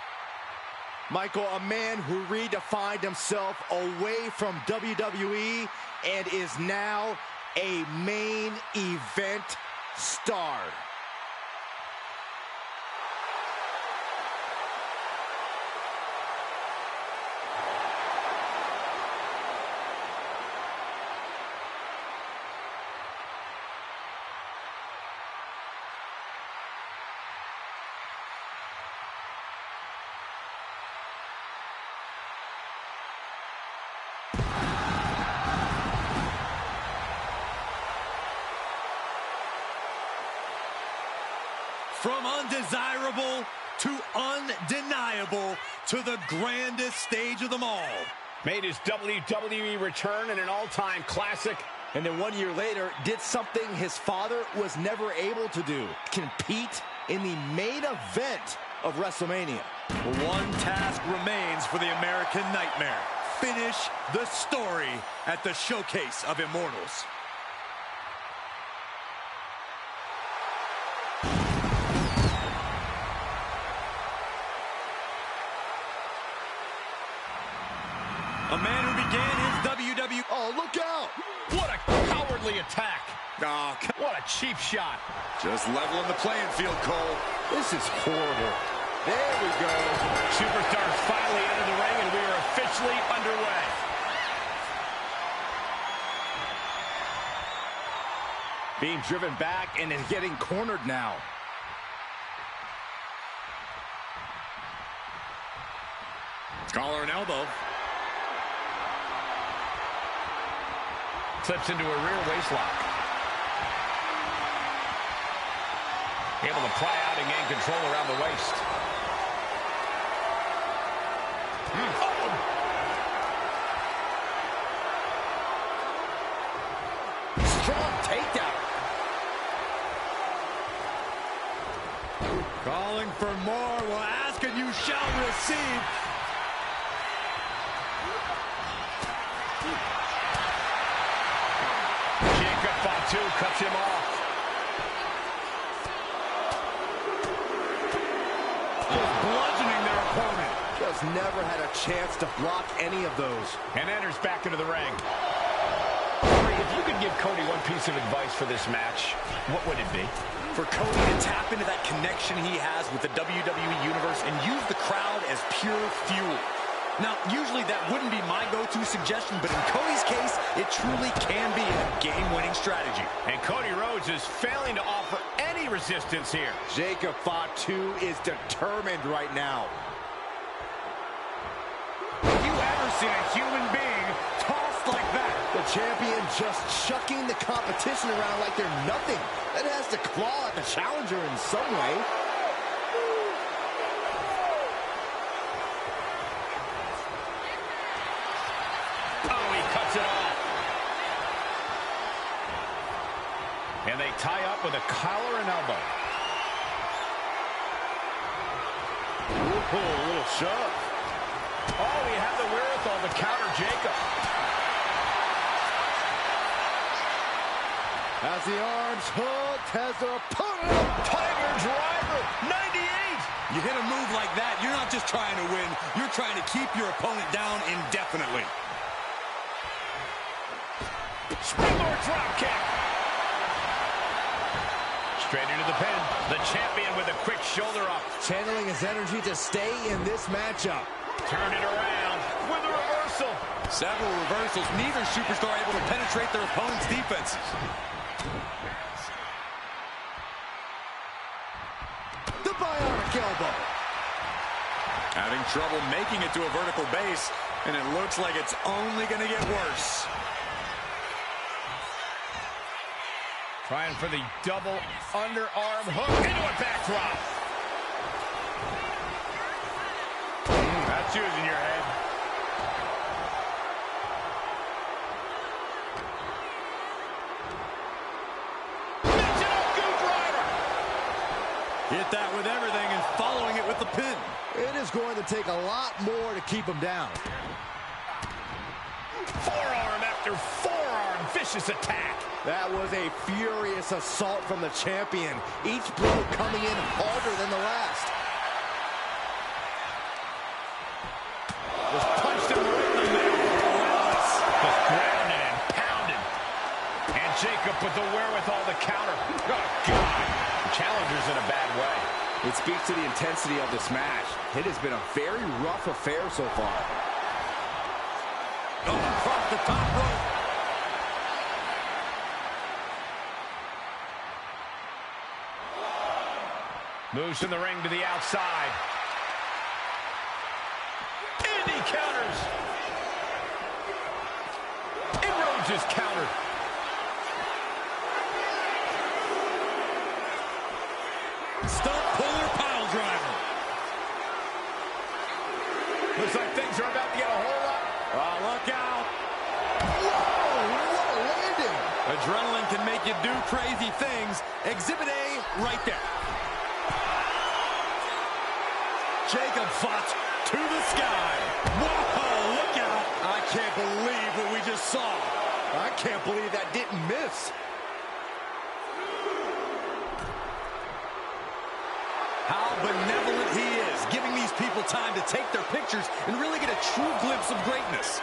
Michael, a man who redefined himself away from WWE and is now a main event star. From undesirable to undeniable to the grandest stage of them all. Made his WWE return in an all-time classic. And then 1 year later, did something his father was never able to do. Compete in the main event of WrestleMania. One task remains for the American Nightmare. Finish the story at the Showcase of Immortals. A man who began his WWE... Oh, look out! What a cowardly attack. Oh, what a cheap shot. Just leveling the playing field, Cole. This is horrible. There we go. Superstars finally enter the ring, and we are officially underway. Being driven back and is getting cornered now. Collar and elbow. Slips into a rear waistlock. Able to pry out and gain control around the waist. Strong takedown. calling for more. Well, ask and you shall receive. never had a chance to block any of those. And enters back into the ring. Corey, if you could give Cody one piece of advice for this match, what would it be? For Cody to tap into that connection he has with the WWE Universe and use the crowd as pure fuel. Now, usually that wouldn't be my go-to suggestion, but in Cody's case, it truly can be a game-winning strategy. And Cody Rhodes is failing to offer any resistance here. Jacob Fatu is determined right now. Have you ever seen a human being tossed like that? The champion just chucking the competition around like they're nothing. That has to claw at the challenger in some way. Oh, he cuts it off. And they tie up with a collar and elbow. Ooh, a little shove. Oh, he had the wherewithal to counter Jacob. As the arms hooked, has their opponent. Tiger driver, 98. You hit a move like that, you're not just trying to win, you're trying to keep your opponent down indefinitely. Springboard drop kick. Straight into the pin. The champion with a quick shoulder up. Channeling his energy to stay in this matchup. Turn it around with a reversal. Several reversals, neither superstar able to penetrate their opponent's defenses. The bionic elbow. Having trouble making it to a vertical base, and it looks like it's only going to get worse. Trying for the double underarm hook into a backdrop. That's using your head. Hit that with everything and following it with the pin. It is going to take a lot more to keep him down. Forearm after forearm, vicious attack. That was a furious assault from the champion. Each blow coming in harder than the last. Was punched him right in the middle. Just grounded and pounded. And Jacob with the wherewithal to counter. Oh, God. The challenger's in a bad way. It speaks to the intensity of this match. It has been a very rough affair so far. Across the top rope. Moves from the ring to the outside. And he counters. And Rhodes is countered. Stump puller pile driver. Looks like things are about to get a whole lot. Oh, look out. Whoa, what a landing. Adrenaline can make you do crazy things. Exhibit A right there. Jacob Fatu to the sky. Whoa, look out. I can't believe what we just saw. I can't believe that didn't miss. How benevolent he is, giving these people time to take their pictures and really get a true glimpse of greatness.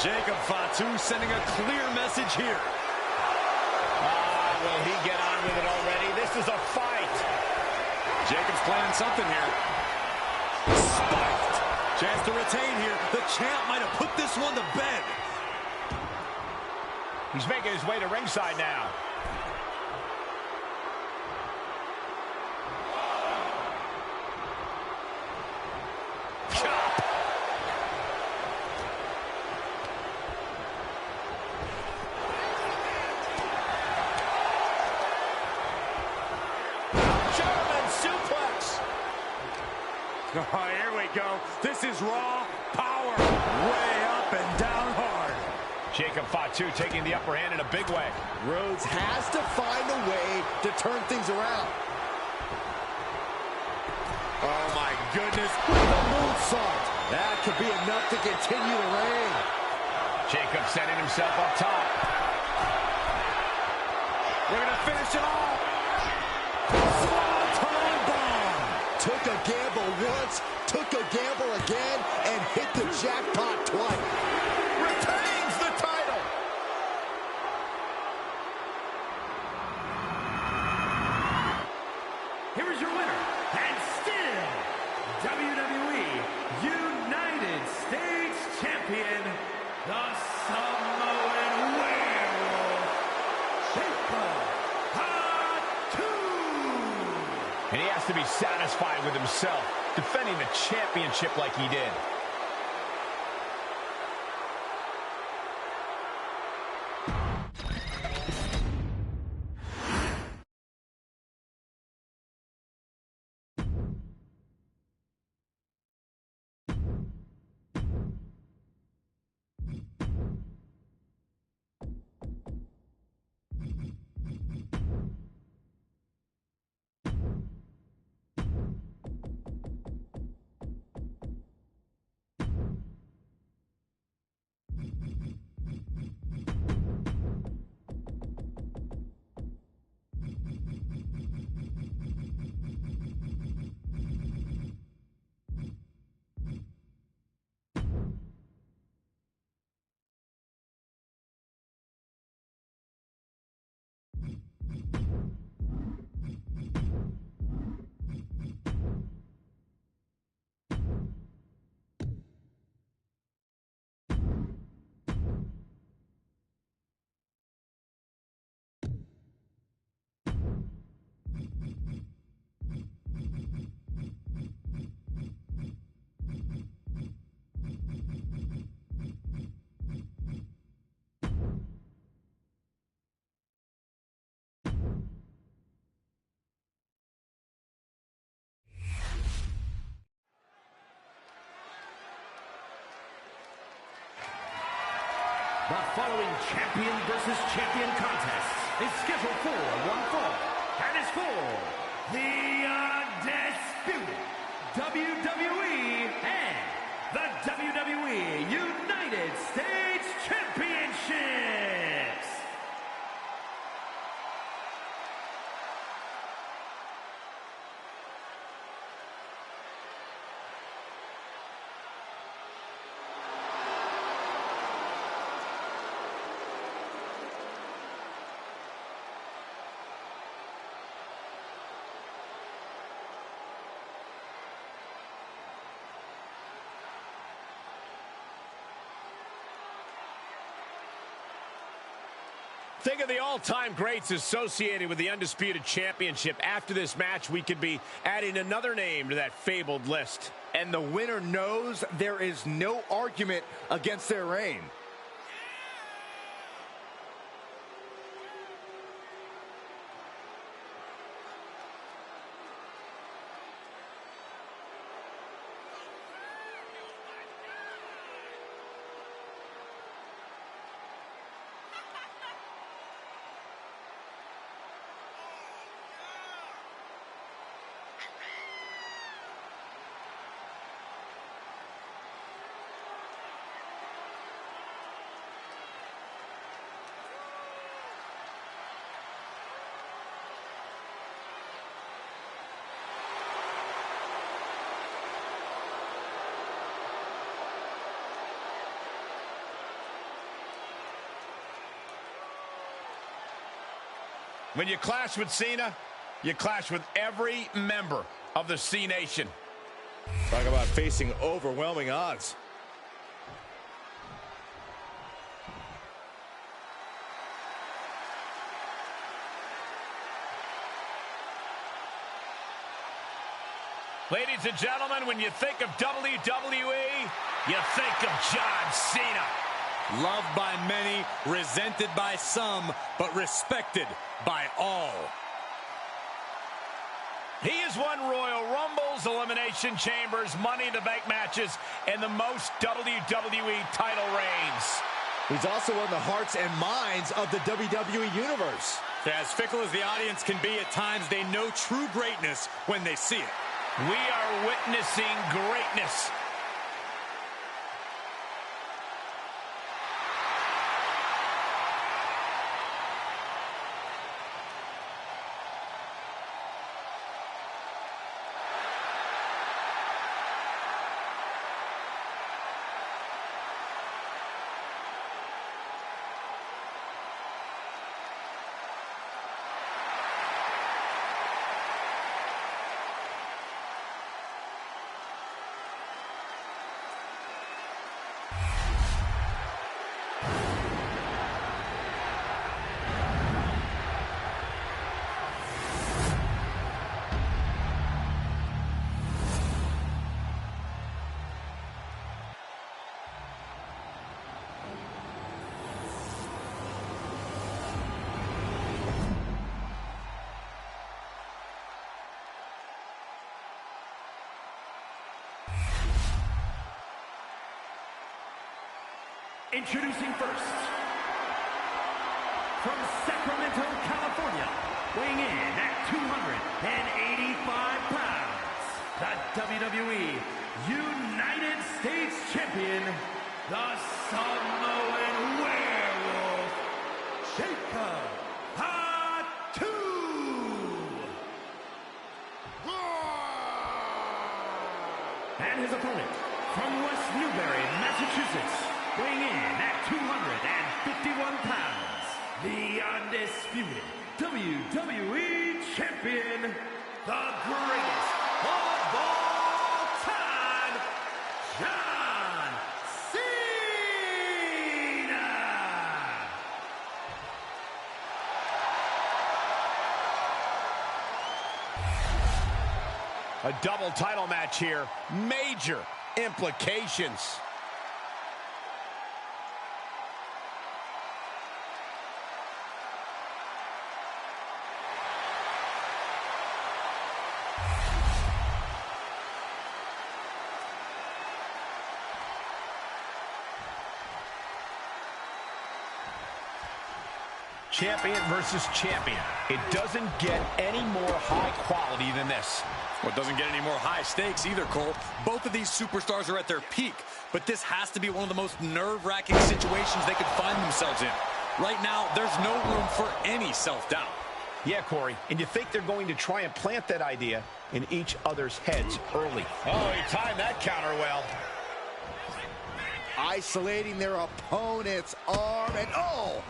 Jacob Fatu sending a clear message here. Will he get on with it already? This is a fight. Jacob's planning something here. Spiked. Chance to retain here. The champ might have put this one to bed. He's making his way to ringside now. Oh, here we go. This is raw power. Way up and down hard. Jacob Fatu taking the upper hand in a big way. Rhodes has to find a way to turn things around. Oh, my goodness. With a moonsault. That could be enough to continue the reign. Jacob setting himself up top. We're going to finish it off. Swanton bomb. took a gamble once, took a gamble again, and hit the jackpot twice. Retains the title. Here is your winner, and still WWE United States Champion, the Samoan Werewolf, Fatu. And he has to be satisfied with himself, defending the championship like he did. The following champion versus champion contest is scheduled for one fall and is for the undisputed WWE and the WWE United States Championships. Think of the all-time greats associated with the Undisputed Championship. After this match, we could be adding another name to that fabled list. And the winner knows there is no argument against their reign. When you clash with Cena, you clash with every member of the C Nation. Talk about facing overwhelming odds. Ladies and gentlemen, when you think of WWE, you think of John Cena. Loved by many, resented by some, but respected by all. He has won Royal Rumbles, Elimination Chambers, Money in the Bank matches, and the most WWE title reigns. He's also won the hearts and minds of the WWE Universe. As fickle as the audience can be at times, they know true greatness when they see it. We are witnessing greatness. Introducing first, from Sacramento, California, weighing in at 285 pounds, the WWE United States Champion, the Samoan Werewolf, Jacob Fatu. And his opponent, from West Newbury, Massachusetts, weighing in at 251 pounds, the undisputed WWE Champion, the greatest of all time, John Cena! A double title match here. Major implications. Champion versus champion. It doesn't get any more high quality than this. Well, it doesn't get any more high stakes either, Cole. Both of these superstars are at their peak, but this has to be one of the most nerve-wracking situations they could find themselves in. Right now, there's no room for any self-doubt. Yeah, Corey, and you think they're going to try and plant that idea in each other's heads early. Oh, he timed that counter well. Isolating their opponent's arm, and oh!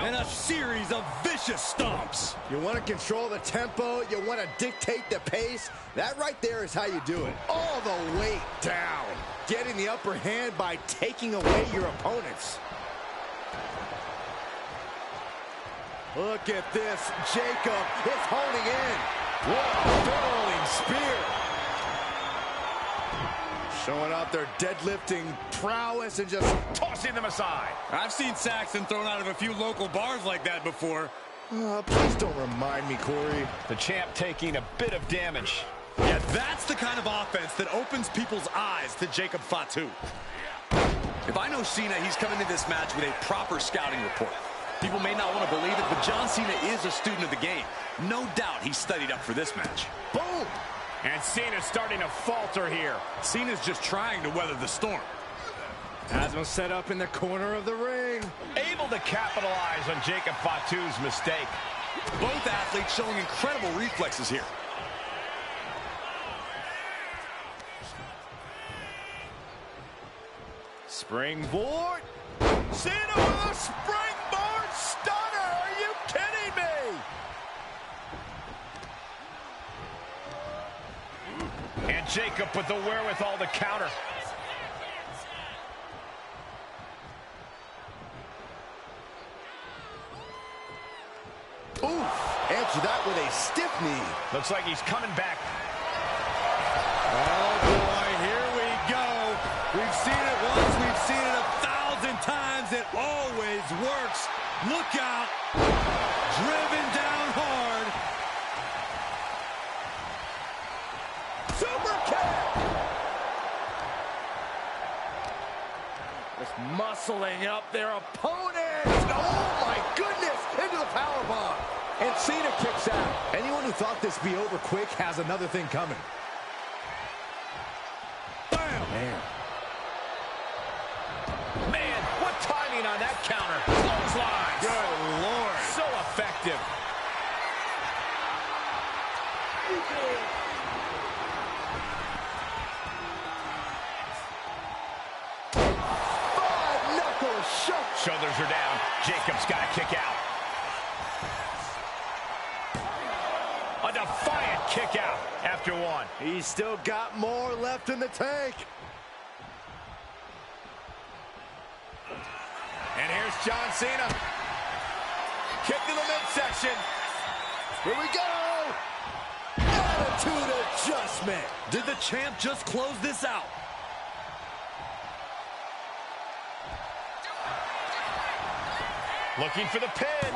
And a series of vicious stomps. You want to control the tempo, you want to dictate the pace. That right there is how you do it. All the weight down. Getting the upper hand by taking away your opponents. Look at this. Jacob is holding in. What a barreling spear. Showing off their deadlifting prowess and just Tossing them aside. I've seen Saxon thrown out of a few local bars like that before. please don't remind me, Corey. The champ taking a bit of damage. Yeah, that's the kind of offense that opens people's eyes to Jacob Fatu. If I know Cena, he's coming into this match with a proper scouting report. People may not want to believe it, but John Cena is a student of the game. No doubt he studied up for this match. Boom! And Cena's starting to falter here. Cena's just trying to weather the storm. Has him set up in the corner of the ring. Able to capitalize on Jacob Fatu's mistake. Both athletes showing incredible reflexes here. Springboard. Cena with a springboard stunner. Are you kidding me? And Jacob with the wherewithal to counter. Ooh, answer that with a stiff knee. Looks like he's coming back. Oh, boy, here we go. We've seen it once, we've seen it 1,000 times. It always works. Look out. Driven down hard. Super kick! Just muscling up their opponent. Oh, my goodness. Into the powerbomb. And Cena kicks out. Anyone who thought this would be over quick has another thing coming. Bam! Man, what timing on that counter. Clotheslines. Good Lord. So effective. Five-knuckle shot. Shoulders are down. Jacob's got to kick out. A defiant kick out after one. He's still got more left in the tank. And here's John Cena. Kick to the midsection. Here we go. Attitude adjustment. Did the champ just close this out? Looking for the pin.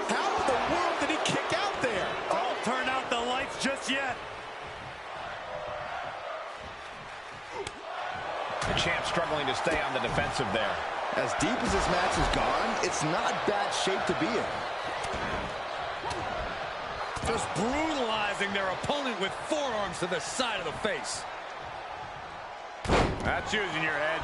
How in the world did he kick out there? Don't turn out the lights just yet. champ struggling to stay on the defensive there. As deep as this match has gone, it's not bad shape to be in. Just brutalizing their opponent with forearms to the side of the face. That's using your head.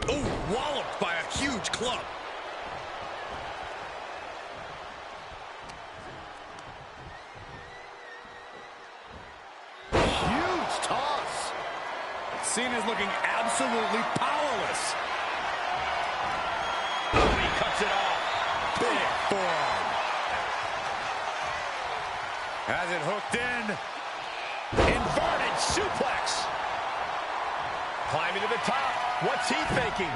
Oh, walloped by a huge club. Huge toss. Cena's looking absolutely powerless. Oh, he cuts it off. Big forearm. Has it hooked in. Inverted suplex. Climbing to the top. What's he thinking?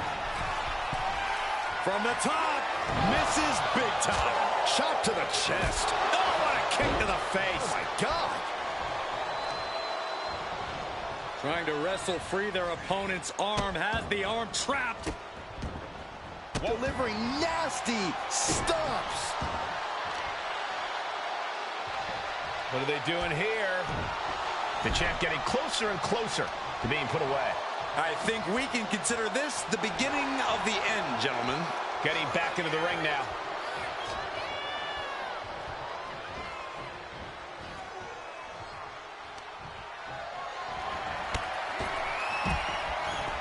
From the top, misses big time. Shot to the chest. Oh, what a kick to the face. Oh, my God. Trying to wrestle free their opponent's arm. Has the arm trapped. Delivering nasty stomps. What are they doing here? The champ getting closer and closer to being put away. I think we can consider this the beginning of the end, gentlemen. Getting back into the ring now.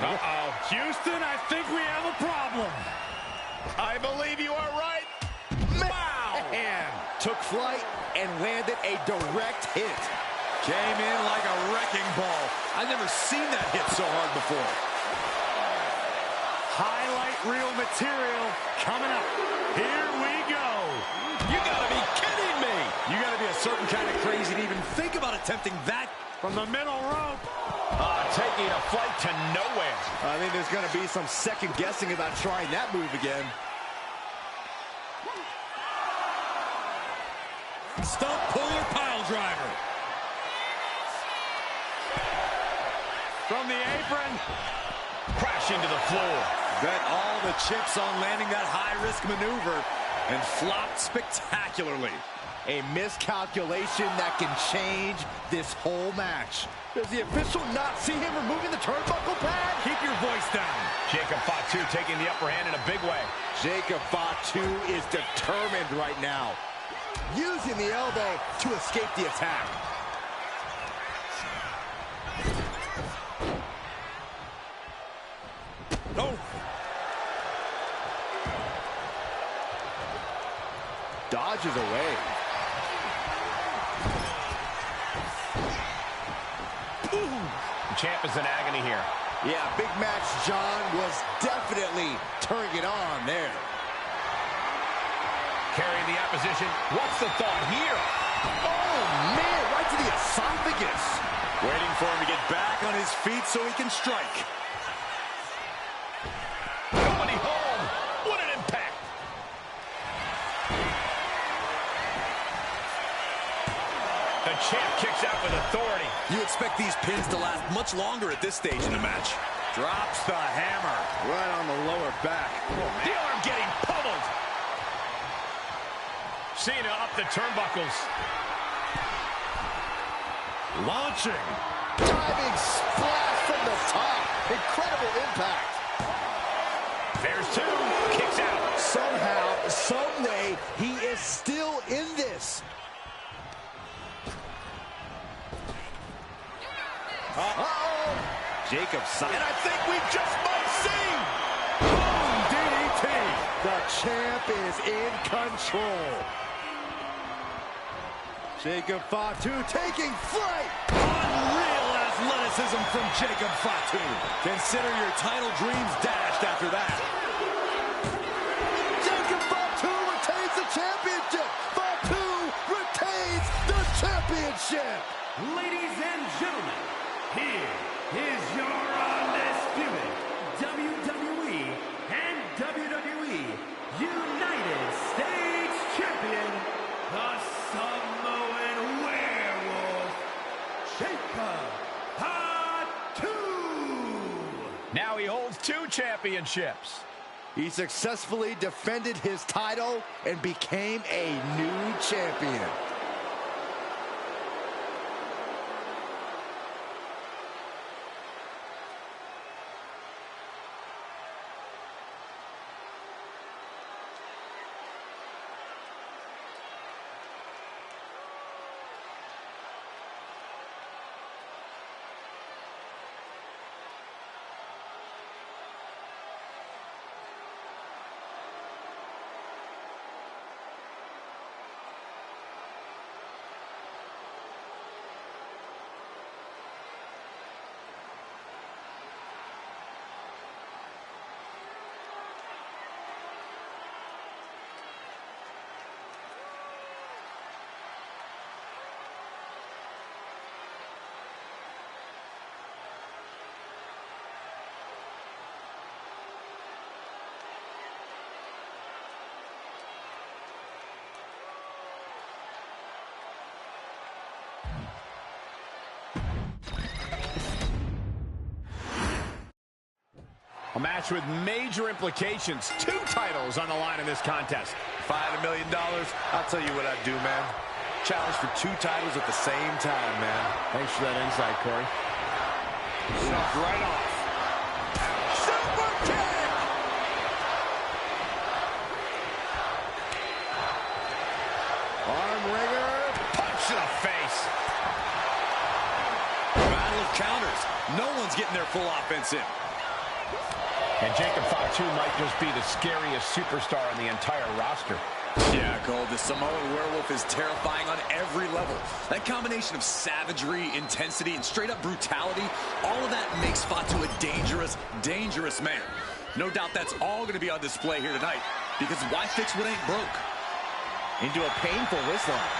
Uh-oh. Houston, I think we have a problem. I believe you are right. Wow! And took flight and landed a direct hit. Came in like a wrecking ball. I've never seen that hit so hard before. Highlight reel material coming up. Here we go. You gotta be kidding me. You gotta be a certain kind of crazy to even think about attempting that. From the middle rope. Taking a flight to nowhere. I think there's going to be some second guessing about trying that move again. Stump puller pile driver. From the apron. Crashing to the floor. Bet all the chips on landing that high-risk maneuver and flopped spectacularly. A miscalculation that can change this whole match. Does the official not see him removing the turnbuckle pad? Keep your voice down. Jacob Fatu taking the upper hand in a big way. Jacob Fatu is determined right now, using the elbow to escape the attack. Oh. Dodges away. The champ is in agony here. Yeah, big match John was definitely turning it on there. Carrying the opposition. What's the thought here? Oh, man, right to the esophagus. Waiting for him to get back on his feet so he can strike. Nobody home. What an impact. The champ kicks out with authority. You expect these pins to last much longer at this stage in the match. Drops the hammer. Right on the lower back. The arm getting pummeled. Cena up the turnbuckles. Launching. Diving splash from the top. Incredible impact. There's two. Kicks out. Somehow, some way, he is still in this. Uh-oh. Jacob And I think we just might see. Boom, DDT. The champ is in control. Jacob Fatu taking flight. Unreal athleticism from Jacob Fatu. Consider your title dreams dashed after that. Jacob Fatu retains the championship. Fatu retains the championship. Ladies and gentlemen, here is your undisputed WWE and WWE United States Champion, the Samoan Werewolf, Jacob Fatu. Now he holds 2 championships. He successfully defended his title and became a new champion. match with major implications. 2 titles on the line in this contest. If I had $1 million, I'll tell you what I'd do, man. Challenge for 2 titles at the same time, man. Thanks for that insight, Corey. Shoved right off. Super kick! Arm wringer. Punch to the face. Battle of counters. No one's getting their full offense in. And Jacob Fatu might just be the scariest superstar on the entire roster. Yeah, Cole, the Samoan werewolf is terrifying on every level. That combination of savagery, intensity, and straight-up brutality, all of that makes Fatu a dangerous, dangerous man. No doubt that's all going to be on display here tonight, because why fix what ain't broke? Into a painful wrist lock.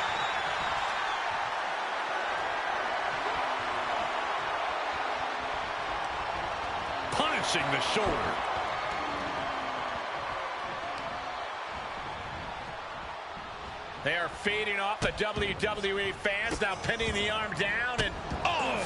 Punishing the shoulder. They are feeding off the WWE fans, now pinning the arm down, and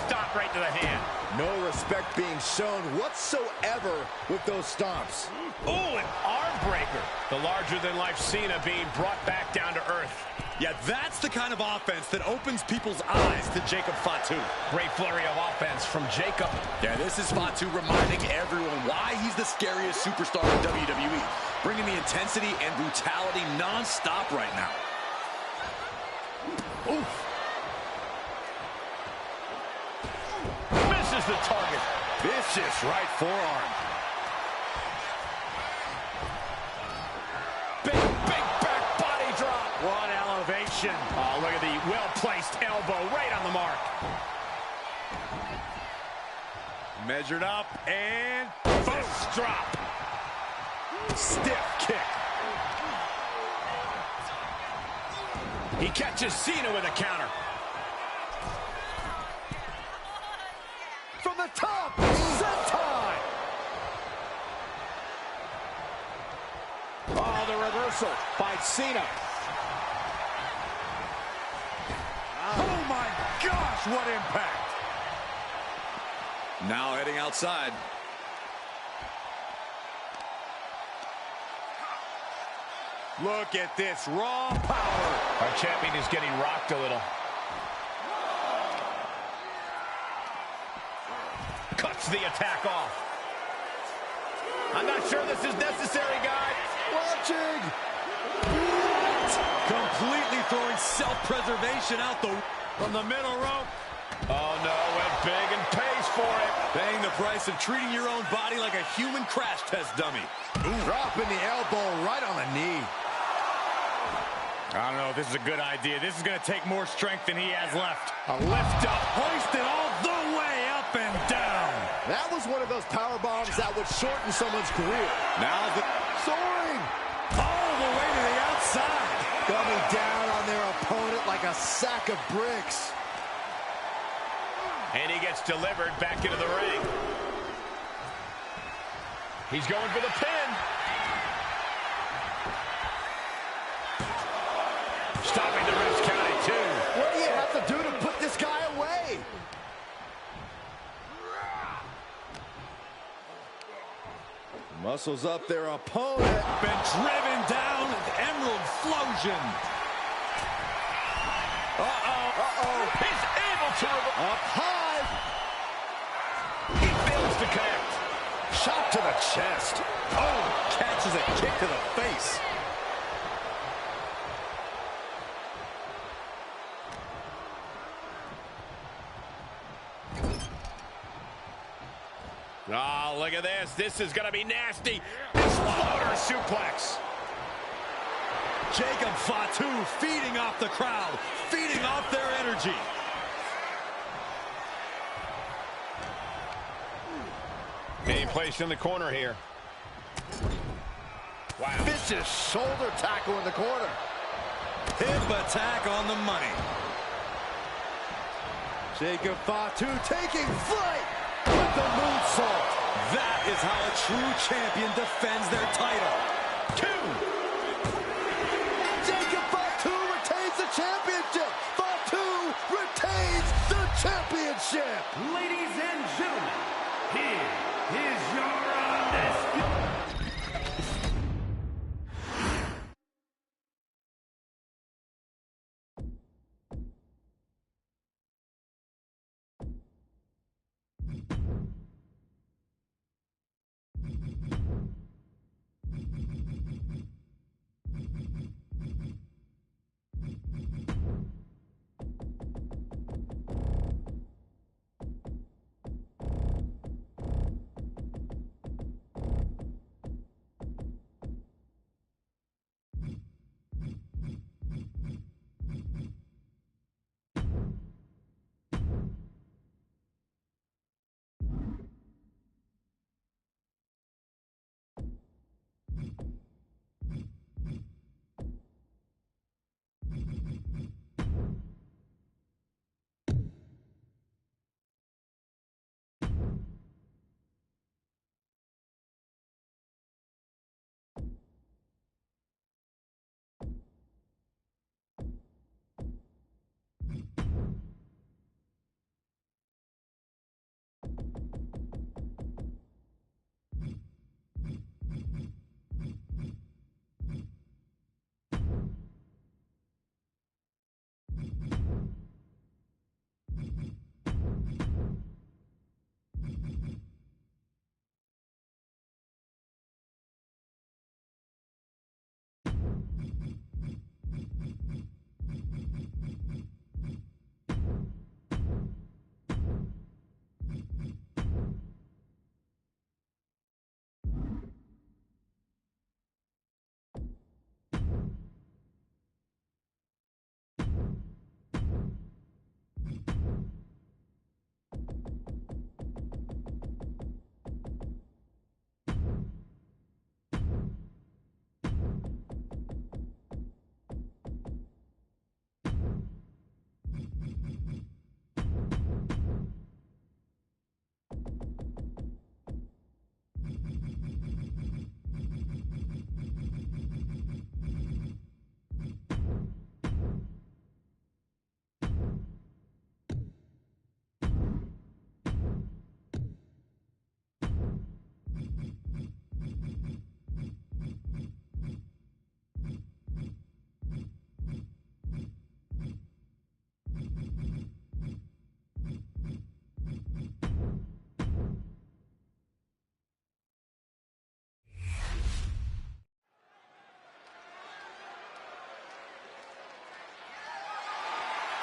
stop right to the hand. No respect being shown whatsoever with those stomps. An arm breaker. The larger-than-life Cena being brought back down to earth. Yeah, that's the kind of offense that opens people's eyes to Jacob Fatu. Great flurry of offense from Jacob. Yeah, this is Fatu reminding everyone why he's the scariest superstar in WWE, bringing the intensity and brutality non-stop right now. Oof. Misses the target. Vicious right forearm. Big back body drop. What elevation. Oh, look at the well-placed elbow right on the mark. Measured up and Fist drop. Stiff kick. He catches Cena with a counter. From the top, senton. Oh, the reversal by Cena. oh my gosh, what impact! Now heading outside. Look at this raw power. Our champion is getting rocked a little. Cuts the attack off. I'm not sure this is necessary, guys. Watching. Completely throwing self-preservation out From the middle rope. Oh, no, went big and pays for it. Paying the price of treating your own body like a human crash test dummy. Dropping the elbow right on the knee. I don't know if this is a good idea. This is going to take more strength than he has left. A lift up. Hoisted all the way up and down. That was one of those power bombs that would shorten someone's career. Now the Soaring. All the way to the outside. Coming down on their opponent like a sack of bricks. And he gets delivered back into the ring. He's going for the pin. Stopping the wrist count at 2. What do you have to do to put this guy away? Muscles up their opponent. Been driven down. Emerald Flosion. He's able to Up high. He fails to connect. Shot to the chest. Oh, catches a kick to the face. Oh, look at this. This is going to be nasty. Exploder suplex. Jacob Fatu feeding off the crowd, feeding off their energy. Being placed in the corner here. Wow. Vicious shoulder tackle in the corner. Hip attack on the money. Jacob Fatu taking flight with the moonsault. That is how a true champion defends their title. 2. Jacob Fatu retains the championship. Fatu retains the championship. Ladies and gentlemen, here is your undisputed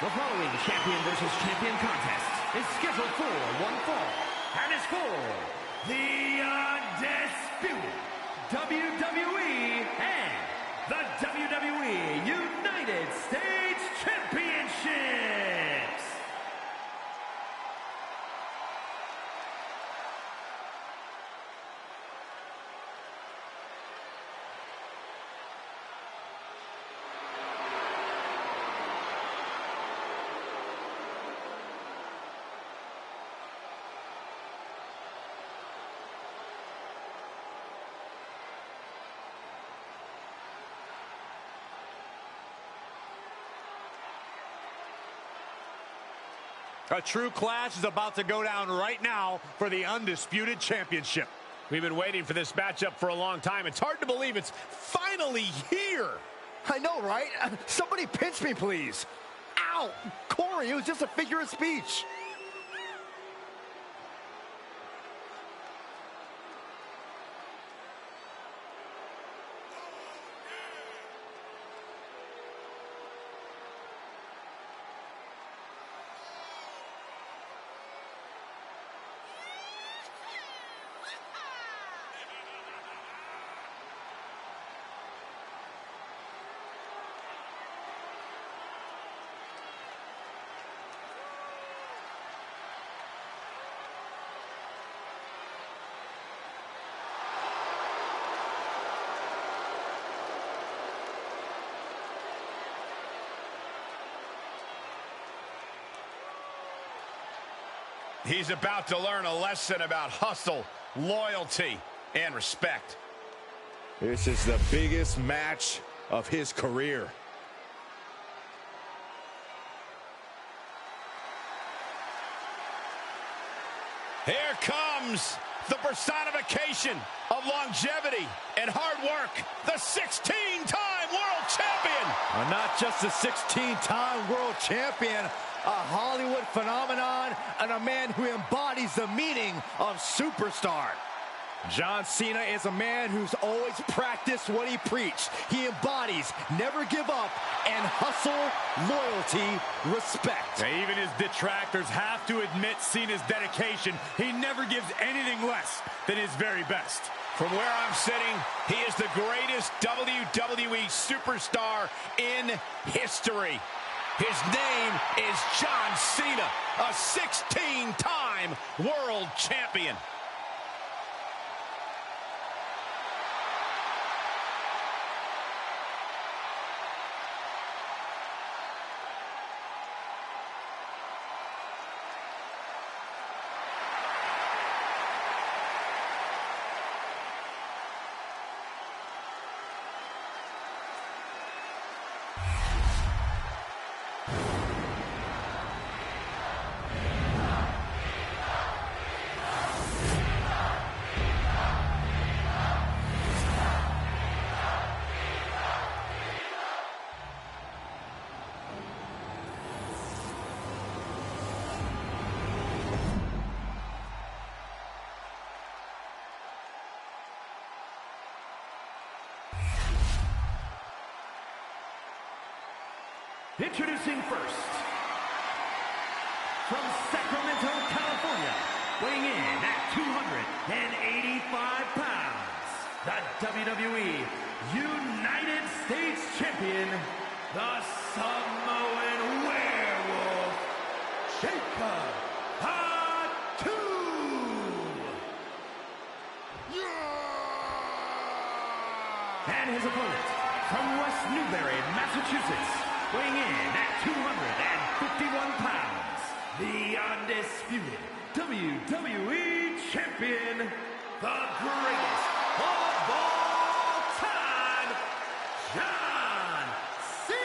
The following champion versus champion contest is scheduled for one fall and is for the undisputed WWE and the WWE United States Championships. A true clash is about to go down right now for the Undisputed Championship. We've been waiting for this matchup for a long time. It's hard to believe it's finally here. I know, right? Somebody pinch me, please. Ow! Corey, it was just a figure of speech. He's about to learn a lesson about hustle, loyalty, and respect. This is the biggest match of his career. Here comes the personification of longevity and hard work, the 16-time world champion. Not just a 16-time world champion, a Hollywood phenomenon, and a man who embodies the meaning of superstar. John Cena is a man who's always practiced what he preached. He embodies never give up and hustle, loyalty, respect. Now, even his detractors have to admit Cena's dedication. He never gives anything less than his very best. From where I'm sitting, he is the greatest WWE superstar in history. His name is John Cena, a 16-time world champion. Introducing first, from Sacramento, California, weighing in at 285 pounds, the WWE United States Champion, the Samoan Werewolf, Jacob Fatu. And his opponent, from West Newbury, Massachusetts, weighing in at 251 pounds, the undisputed WWE Champion, the greatest of all time, John Cena!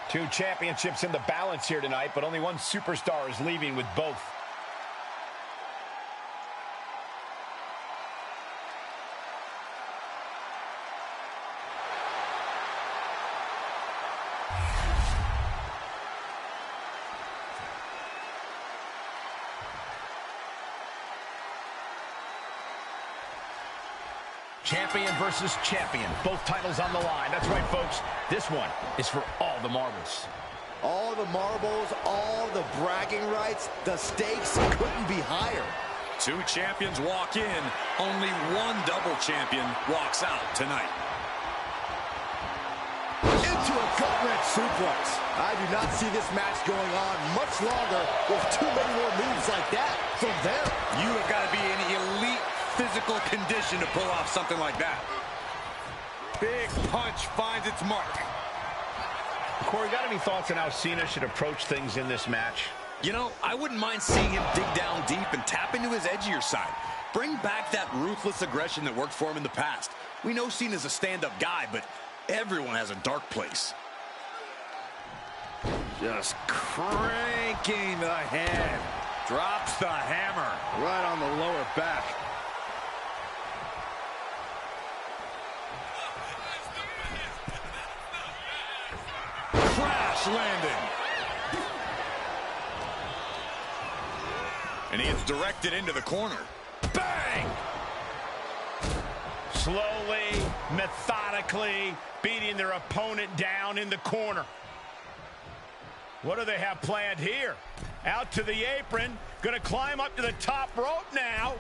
Two championships in the balance here tonight, but only one superstar is leaving with both. Champion versus champion. Both titles on the line. That's right, folks. This one is for all the marbles. All the marbles, all the bragging rights. The stakes couldn't be higher. Two champions walk in. Only one double champion walks out tonight. Into a gut-wrench suplex. I do not see this match going on much longer with too many more moves like that from them. You have got to be in elite physical condition to pull off something like that. Big punch finds its mark. Corey, got any thoughts on how Cena should approach things in this match? You know, I wouldn't mind seeing him dig down deep and tap into his edgier side. Bring back that ruthless aggression that worked for him in the past. We know Cena's a stand-up guy, but everyone has a dark place. Just cranking the head. Drops the hammer right on the lower back. Crash landing. And he is directed into the corner. Bang! Slowly, methodically, beating their opponent down in the corner. What do they have planned here? Out to the apron, gonna climb up to the top rope now.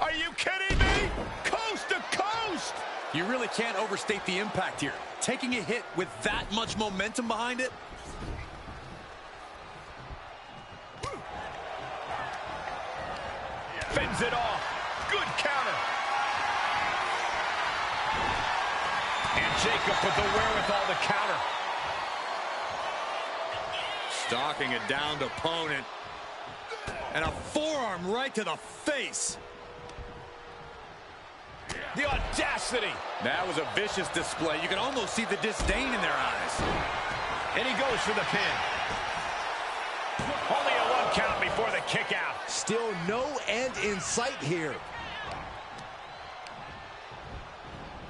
Are you kidding me? Coast to coast! You really can't overstate the impact here. Taking a hit with that much momentum behind it. Fends it off. Good counter. And Jacob with the wherewithal to counter. Stalking a downed opponent. And a forearm right to the face. The audacity. That was a vicious display. You can almost see the disdain in their eyes. And he goes for the pin. Only a one count before the kick out. Still no end in sight here.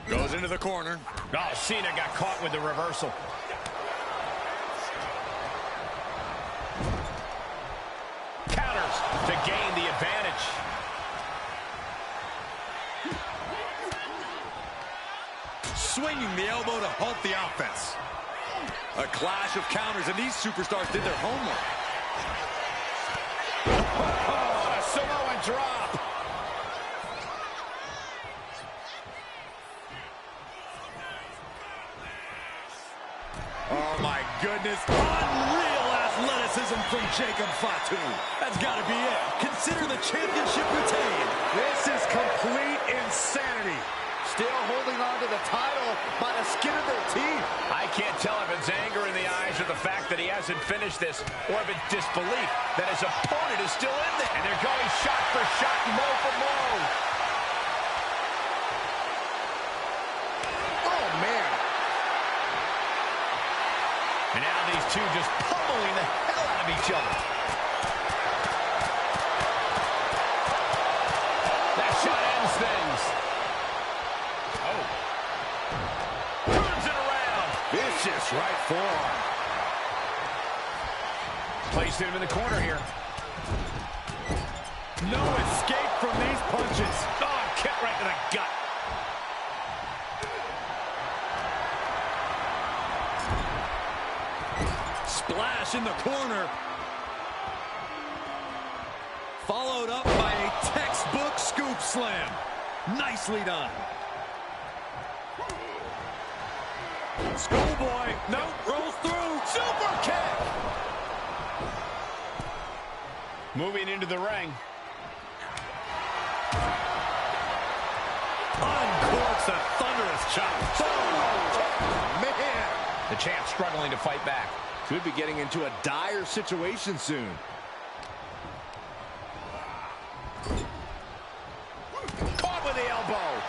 Goes into the corner. Oh, Cena got caught with the reversal. Counters to gain the advantage. Swinging the elbow to halt the offense. A clash of counters, and these superstars did their homework. Oh, a Samoan drop. Oh, my goodness. Unreal athleticism from Jacob Fatu. That's got to be it. Consider the championship retained. This is complete insanity. Still holding on to the title by the skin of their teeth. I can't tell if it's anger in the eyes or the fact that he hasn't finished this, or if it's disbelief that his opponent is still in there. And they're going shot for shot, blow for blow. Oh, man. And now these two just pummeling the hell out of each other. That shot ends things. Oh. Turns it around. Vicious right forearm. Placed him in the corner here. No escape from these punches. Oh, kick right to the gut. Splash in the corner. Followed up by a textbook scoop slam. Nicely done. Schoolboy. Nope, rolls through. Super kick. Moving into the ring. Uncorks a thunderous chop. Man. The champ struggling to fight back. Could be getting into a dire situation soon. Caught with the elbow.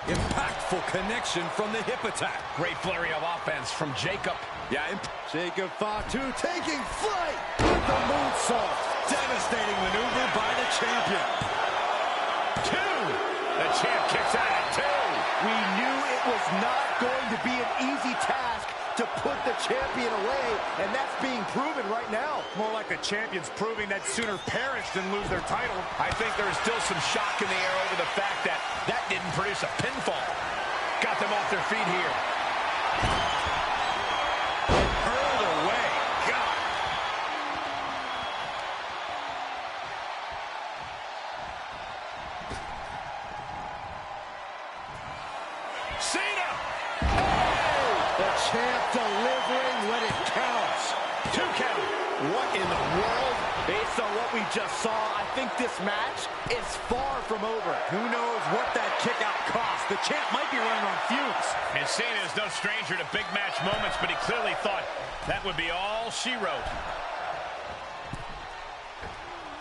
Impactful connection from the hip attack. Great flurry of offense from Jacob. Yeah, Jacob Fatu taking flight with the moonsault. devastating maneuver by the champion. Two. The champ kicks out at two. We knew it was not going to be an easy task to put the champion away, and that's being proven right now. More like the champions proving that sooner perish than lose their title. I think there is still some shock in the air over the fact that that didn't produce a pinfall. Got them off their feet here. Hurled away. God. Cena! The champ delivering when it counts. 2 count. What in the world? Based on what we just saw, I think this match is far from over. Who knows what that kick out cost? The champ might be running on fumes. And Cena is no stranger to big match moments, but he clearly thought that would be all she wrote.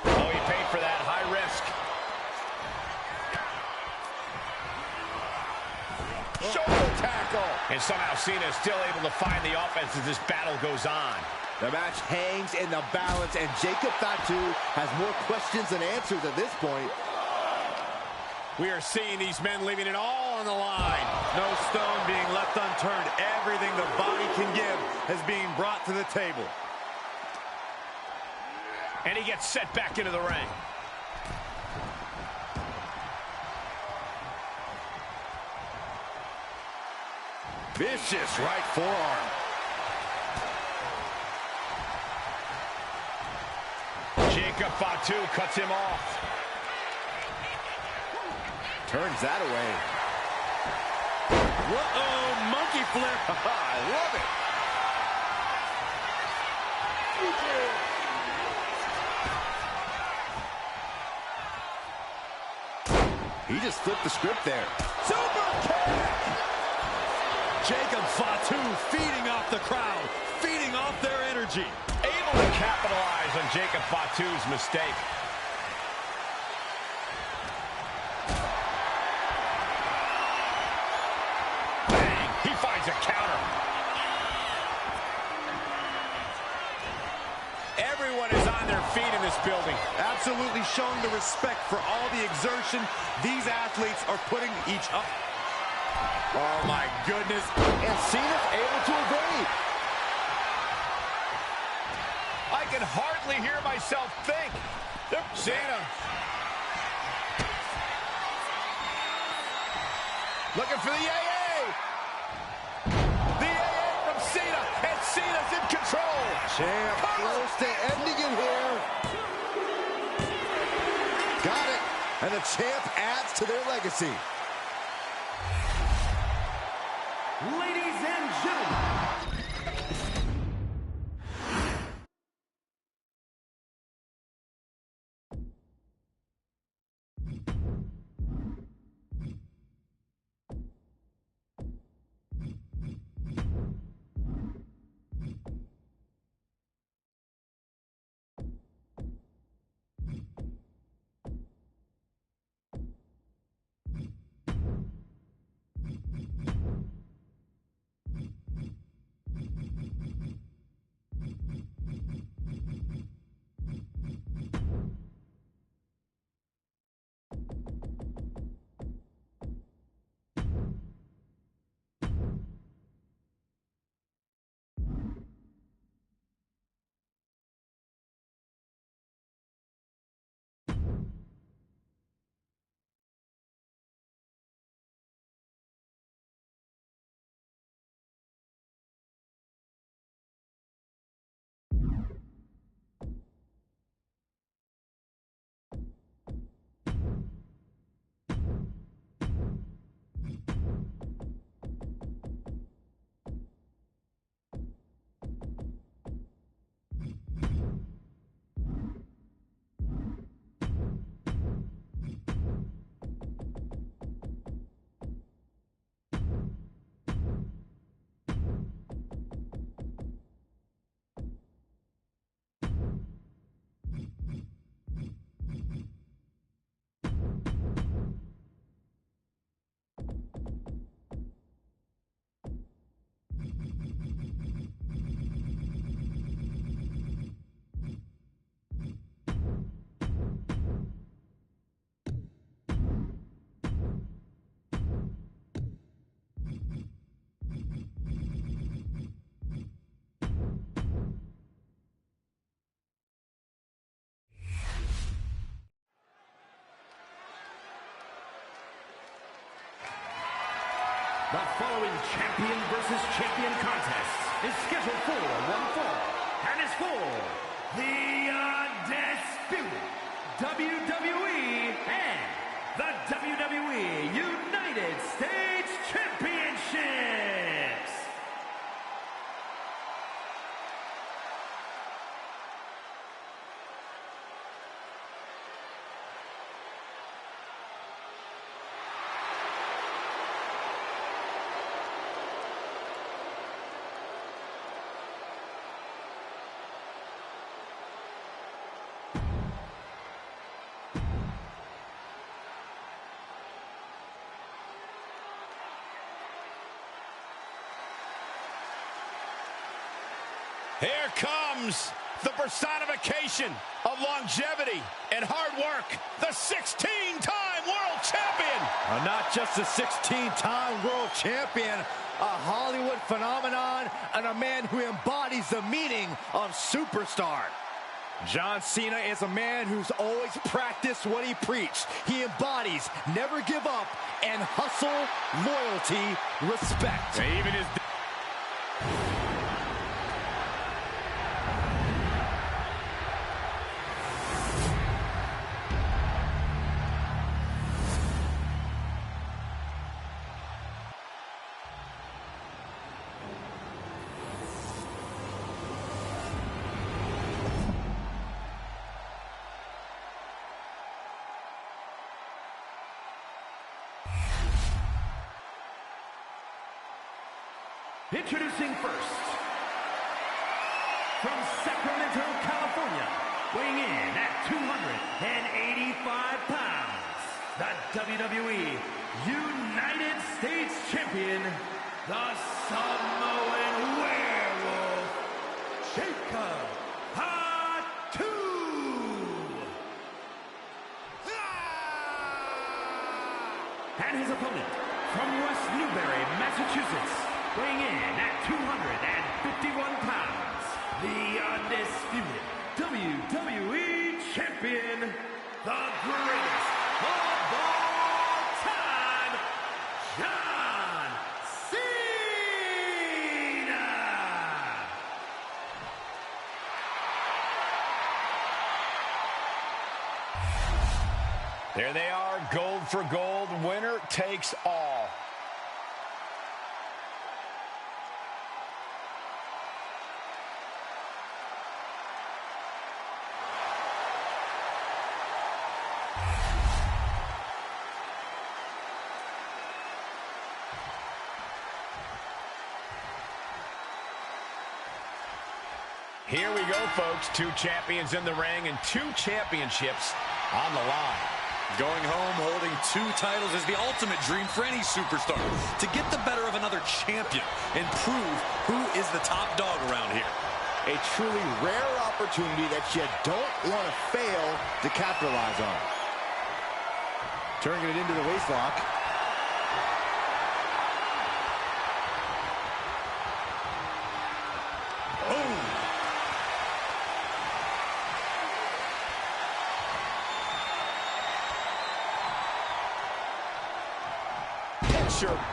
Oh, he paid for that. High risk. Shoulder tackle. And somehow Cena is still able to find the offense as this battle goes on. The match hangs in the balance, and Jacob Fatu has more questions than answers at this point. We are seeing these men leaving it all on the line. No stone being left unturned. Everything the body can give is being brought to the table. And he gets set back into the ring. Vicious right forearm. Jacob Fatu cuts him off. Turns that away. Whoa, monkey flip. I love it. He just flipped the script there. Super kick! Jacob Fatu feeding off the crowd, feeding off their energy. Able to capitalize on Jacob Fatu's mistake. Bang! He finds a counter. Everyone is on their feet in this building. Absolutely showing the respect for all the exertion these athletes are putting each other. Oh my goodness. And Cena's able to evade. I can hardly hear myself think. Cena. Looking for the AA. The AA from Cena. And Cena's in control. Champ close to ending it here. Got it. And the champ adds to their legacy. Ladies and gentlemen, following champion versus champion contest is scheduled for one fall and is for the undisputed WWE and the WWE United States Championships. Here comes the personification of longevity and hard work, the 16-time world champion. Not just a 16-time world champion, a Hollywood phenomenon, and a man who embodies the meaning of superstar. John Cena is a man who's always practiced what he preached. He embodies never give up and hustle, loyalty, respect. Even his Introducing first, from Sacramento, California, weighing in at 285 pounds, the WWE United States Champion, the Samoan Werewolf, Jacob Fatu. And his opponent, from West Newbury, Massachusetts, weighing in at 251 pounds, the undisputed WWE Champion, the greatest of all time, John Cena! There they are, gold for gold, winner takes all. Here we go, folks. Two champions in the ring and two championships on the line. Going home holding two titles is the ultimate dream for any superstar. To get the better of another champion and prove who is the top dog around here. A truly rare opportunity that you don't want to fail to capitalize on. Turning it into the waistlock.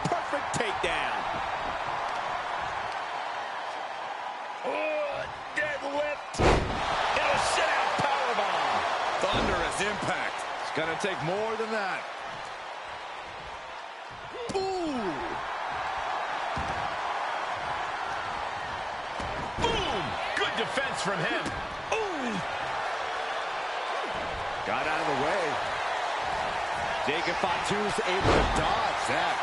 Perfect takedown. Oh, deadlift. And a sit-out powerbomb. Thunderous impact. It's going to take more than that. Ooh. Boom. Good defense from him. Ooh. Got out of the way. Jacob Fatu's able to dodge that.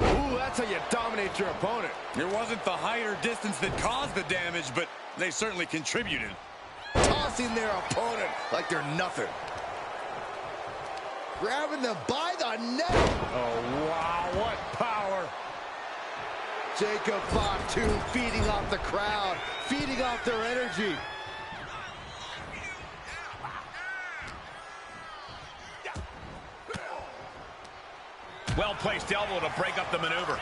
Ooh, that's how you dominate your opponent. It wasn't the height or distance that caused the damage, but they certainly contributed. Tossing their opponent like they're nothing. Grabbing them by the neck. Oh, wow, what power. Jacob Fatu feeding off the crowd, feeding off their energy. Well-placed elbow to break up the maneuver.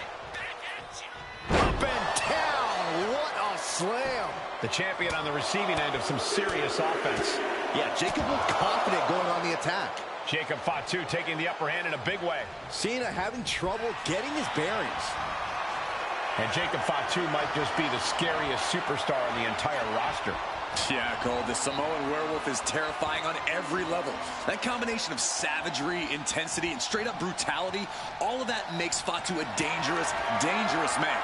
Up and down. What a slam. The champion on the receiving end of some serious offense. Yeah, Jacob looked confident going on the attack. Jacob Fatu taking the upper hand in a big way. Cena having trouble getting his bearings. And Jacob Fatu might just be the scariest superstar on the entire roster. Yeah, Cole, the Samoan werewolf is terrifying on every level. That combination of savagery, intensity, and straight-up brutality, all of that makes Fatu a dangerous, dangerous man.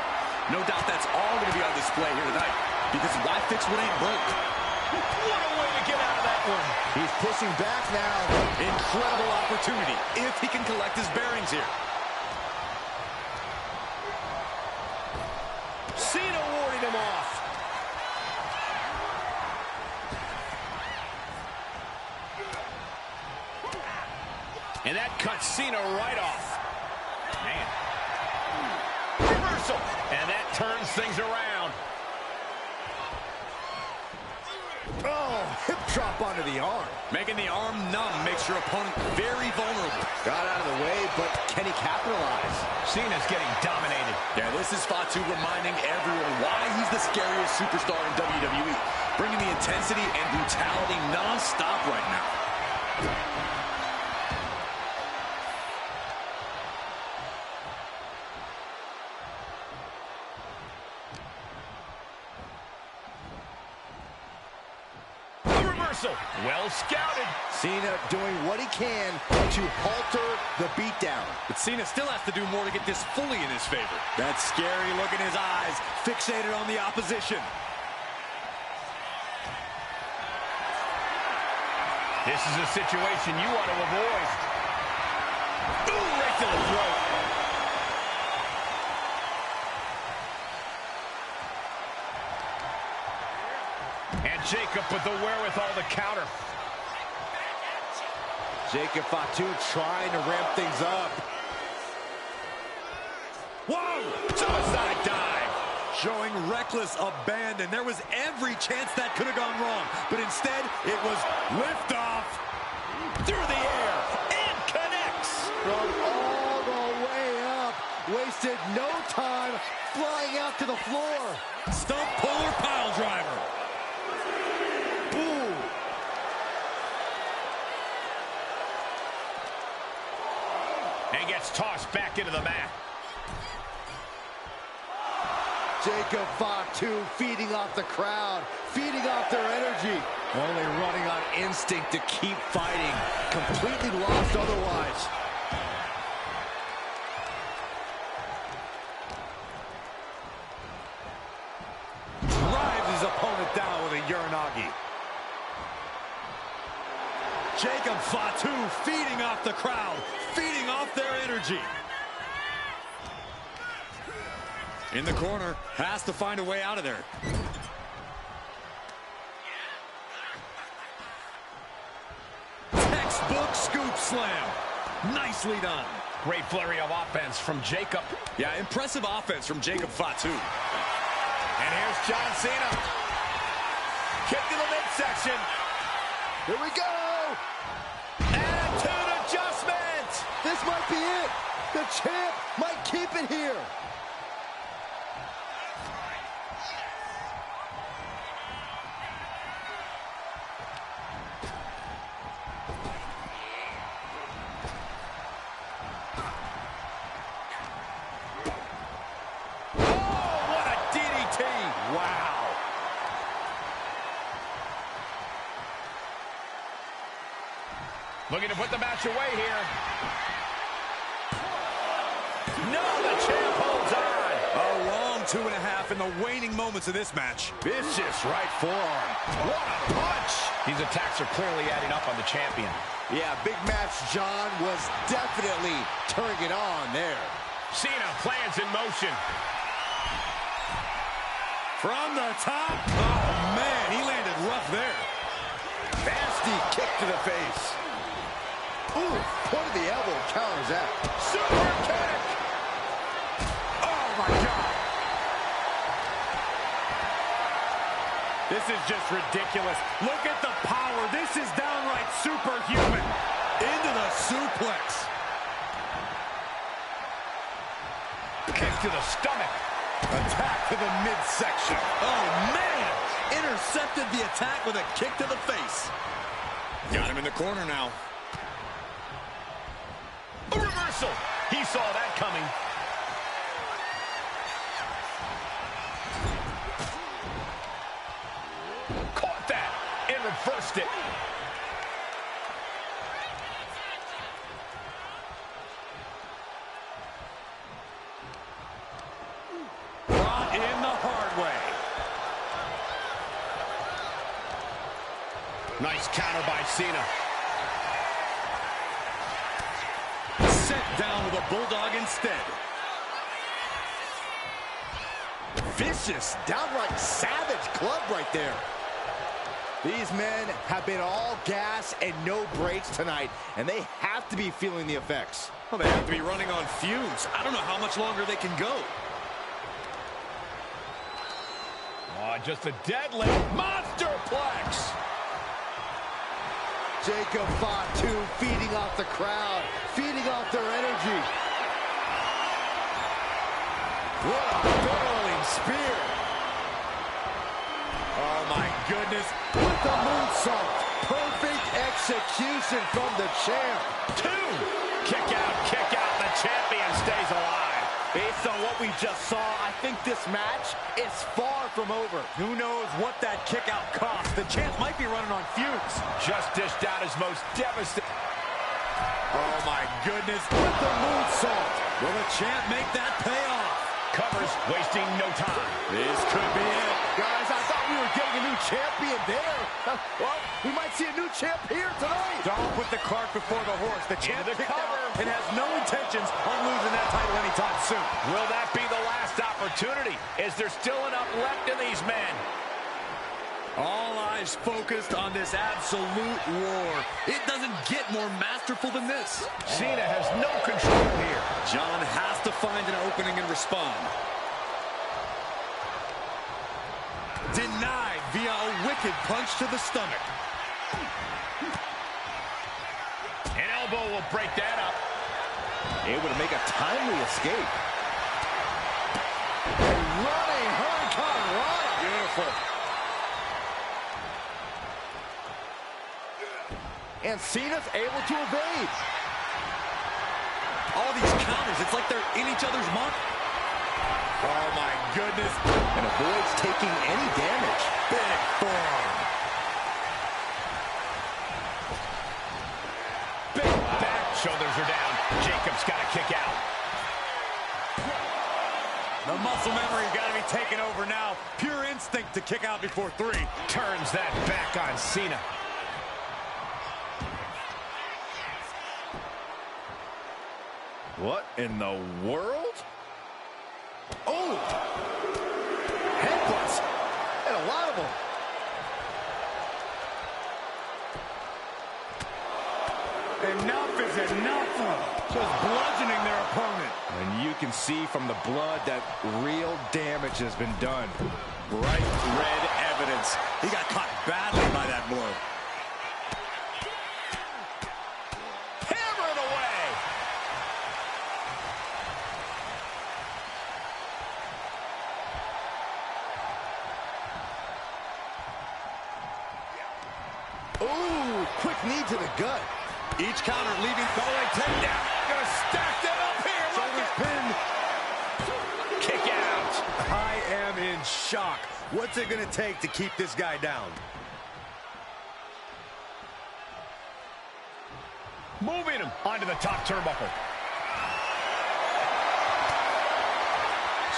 No doubt that's all going to be on display here tonight, because why fix what ain't broke? What a way to get out of that one. He's pushing back now. Incredible opportunity if he can collect his bearings here. Cena warding him off. And that cuts Cena right off. Man. Reversal. And that turns things around. Oh, hip drop onto the arm. Making the arm numb makes your opponent very vulnerable. Got out of the way, but can he capitalize? Cena's getting dominated. Yeah, this is Fatu reminding everyone why he's the scariest superstar in WWE. Bringing the intensity and brutality non-stop right now. Well scouted. Cena doing what he can to halter the beatdown. But Cena still has to do more to get this fully in his favor. That scary look in his eyes, fixated on the opposition. This is a situation you want to avoid. Ooh, right to the throat. And Jacob with the wherewithal to counter. Jacob Fatu trying to ramp things up. Whoa! Suicide dive! Showing reckless abandon. There was every chance that could have gone wrong. But instead, it was liftoff. Through the air. And connects. From all the way up. Wasted no time flying out to the floor. Stump puller pile driver. Ooh. And gets tossed back into the mat. Jacob Fatu feeding off the crowd, feeding off their energy. Only running on instinct to keep fighting. Completely lost otherwise. Drives his opponent down with a Uranagi. Jacob Fatu feeding off the crowd, feeding off their energy. In the corner, has to find a way out of there. Textbook scoop slam. Nicely done. Great flurry of offense from Jacob. Yeah, impressive offense from Jacob Fatu. And here's John Cena. Kick to the midsection. Here we go. Attitude adjustment. This might be it. The champ might keep it here. Looking to put the match away here. No, the champ holds on. A long 2.5 in the waning moments of this match. Vicious right forearm. What a punch. These attacks are clearly adding up on the champion. Yeah, big match John was definitely turning it on there. Cena plans in motion. From the top. Oh, man, he landed rough there. Nasty kick to the face. Ooh, point of the elbow counters that. Super kick. Oh, my God. This is just ridiculous. Look at the power. This is downright superhuman. Into the suplex. Kick to the stomach. Attack to the midsection. Oh, man. Intercepted the attack with a kick to the face. Got him in the corner now. reversal. He saw that coming. Caught that and reversed it. Brought in the hard way. Nice counter by Cena. Sent down with a bulldog instead. Vicious, downright savage club right there. These men have been all gas and no brakes tonight, and they have to be feeling the effects. Well, they have to be running on fumes. I don't know how much longer they can go. Oh, just a deadly monsterplex. Jacob Fatu feeding off the crowd, feeding off their energy. What a barreling spear. Oh, my goodness. With the moonsault. Perfect execution from the champ. 2. Kick out. The champion stays alive. Based on what we just saw, I think this match is far from over. Who knows what that kick out cost? The champ might be running on fumes. Just dished out his most devastating. Oh, my goodness. With the moonsault. Will the champ make that pay off? Covers, wasting no time. This could be it. Guys, I thought we were getting a new champion there. Well, we might see a new champ here tonight. Don't put the cart before the horse. The champ Into the kicked cover. out and has no intentions on losing that title anytime soon. Will that be the last opportunity? Is there still enough left in these men? All eyes focused on this absolute war. It doesn't get more masterful than this. Cena has no control here. John has to find an opening and respond. Denied via a wicked punch to the stomach. An elbow will break that up. Able to make a timely escape. A running Hurricane Rana. Beautiful. And Cena's able to evade. All these counters, it's like they're in each other's mark. Oh, my goodness. And avoids taking any damage. Big forearm. Big back. Shoulders are down. Jacob's got to kick out. The muscle memory's got to be taken over now. Pure instinct to kick out before 3. Turns that back on Cena. What in the world? Oh! Headbutts! And a lot of them. Enough is enough. Just bludgeoning their opponent. And you can see from the blood that real damage has been done. Bright red evidence. He got caught badly by that blow. Hammer it away. Ooh, quick knee to the gut. Each counter leaving Foley takedown. Gonna stack that up here. Shoulders pinned. Kick out. I am in shock. What's it going to take to keep this guy down? Moving him onto the top turnbuckle.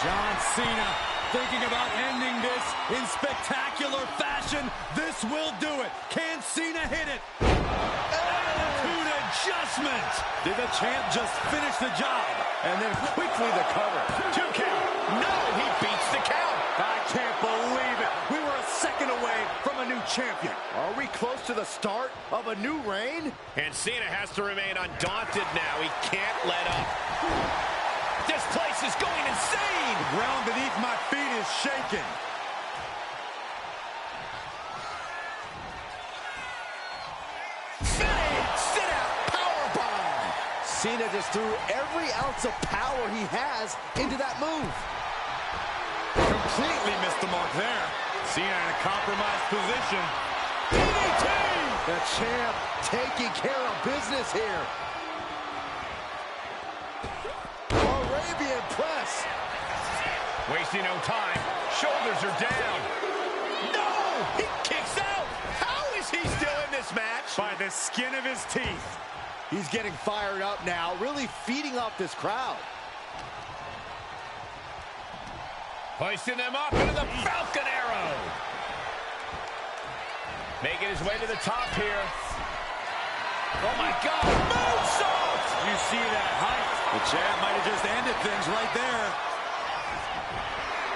John Cena thinking about ending this in spectacular fashion. This will do it. Can Cena hit it? Attitude adjustment. Did the champ just finish the job? And then quickly the cover. 2 count. No, he beats the count. I can't believe it. We were a second away from a new champion. Are we close to the start of a new reign? And Cena has to remain undaunted now. He can't let up. This place is going insane. The ground beneath my feet is shaking. Sit-out powerbomb. Cena just threw every ounce of power he has into that move. Completely missed the mark there. Cena in a compromised position. DDT! The champ taking care of business here. Wasting no time. Shoulders are down. No! He kicks out! How is he still in this match? By the skin of his teeth. He's getting fired up now, really feeding off this crowd. Hoisting them up into the Falcon Arrow. Making his way to the top here. Oh my God, moonsault! You see that height? The champ might have just ended things right there.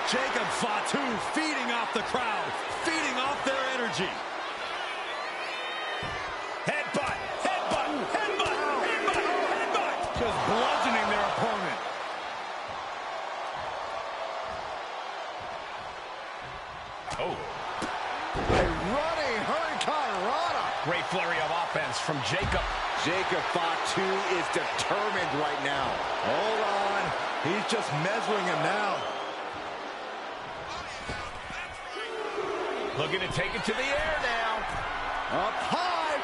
Jacob Fatu feeding off the crowd, feeding off their energy. Headbutt, headbutt, headbutt, headbutt, headbutt. Just bludgeoning their opponent. Oh. A running hurricanrana. Great flurry of offense from Jacob. Jacob Fatu is determined right now. Hold on. He's just measuring him now. Looking to take it to the air now. Up high.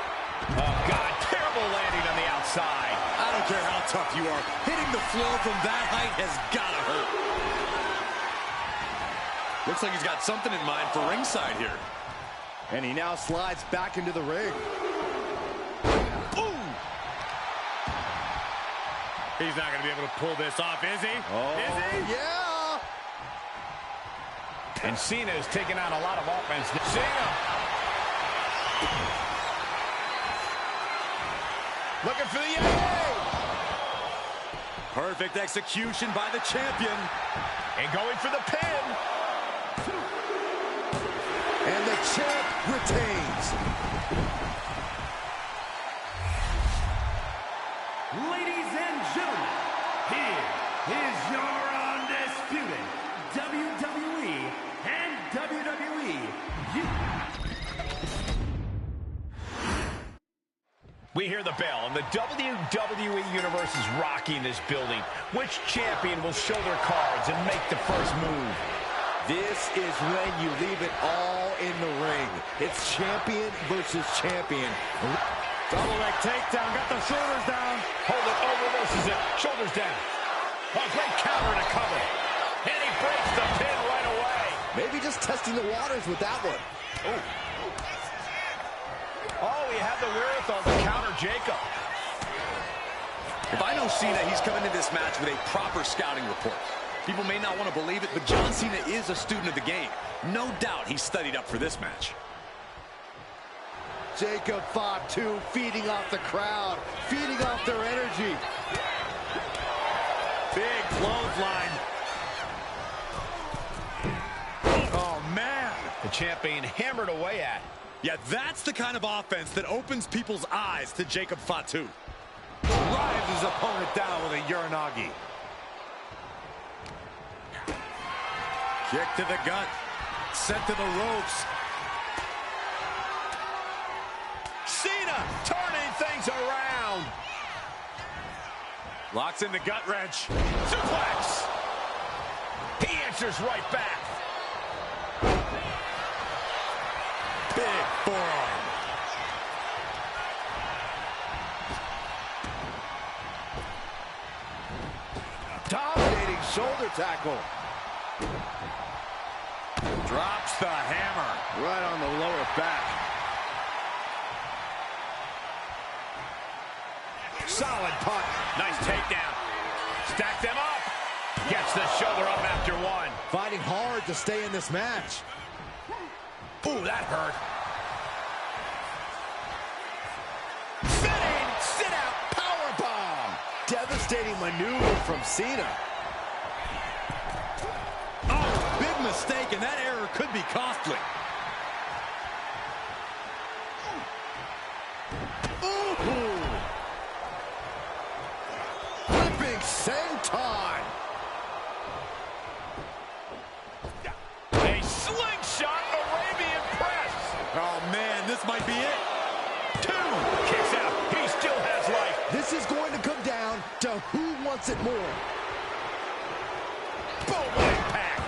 Oh, God, terrible landing on the outside. I don't care how tough you are. Hitting the floor from that height has got to hurt. Looks like he's got something in mind for ringside here. And he now slides back into the ring. Ooh. He's not going to be able to pull this off, is he? Oh, is he? Yeah. And Cena is taking on a lot of offense. Cena! Looking for the AA! Perfect execution by the champion. And going for the pin. And the champ retains. Ladies and gentlemen, here is your undisputed WWE and WWE We hear the bell, and the WWE Universe is rocking this building. Which champion will show their cards and make the first move? This is when you leave it all in the ring. It's champion versus champion. Double leg takedown, got the shoulders down. Hold it, oh, reverses it. Shoulders down. Oh, great counter to cover. And he breaks the pin right away. Maybe just testing the waters with that one. Oh, he had the wherewithal to counter Jacob. If I know Cena, he's coming into this match with a proper scouting report. People may not want to believe it, but John Cena is a student of the game. No doubt he studied up for this match. Jacob Fatu feeding off the crowd, feeding off their energy. Big clothesline. Oh, man. The champ being hammered away at. Yeah, that's the kind of offense that opens people's eyes to Jacob Fatu. Drives his opponent down with a Uranagi. Kick to the gut. Sent to the ropes. Cena turning things around. Locks in the gut wrench. Suplex. He answers right back. Big forearm. Dominating shoulder tackle. Drops the hammer. Right on the lower back. Solid punt. Nice takedown. Stack them up. Gets the shoulder up after one. Fighting hard to stay in this match. Ooh, that hurt. Sitting, sit out, powerbomb. Devastating maneuver from Cena. Oh, big mistake, and that error could be costly. Ooh. Flipping senton. A slingshot Arabian press. Oh, man, this might be it. Two. Kicks out. He still has life. This is going to come down to who wants it more. Boom, impact.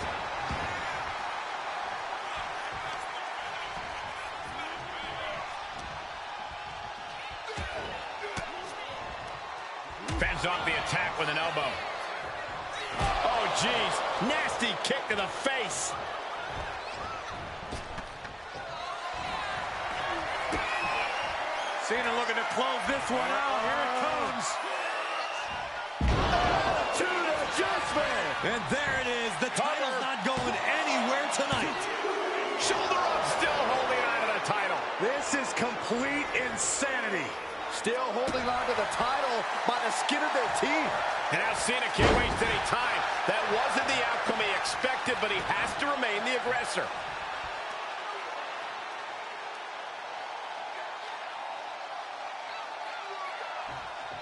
Fends off the attack with an elbow. Oh, geez. Nasty kick to the face. Cena looking to close this one out. Here it comes. Attitude adjustment. And there it is. The title's not going anywhere tonight. Shoulder up, still holding on to the title. This is complete insanity. Still holding on to the title by the skin of their teeth. And now Cena can't waste any time. That wasn't the outcome he expected, but he has to remain the aggressor.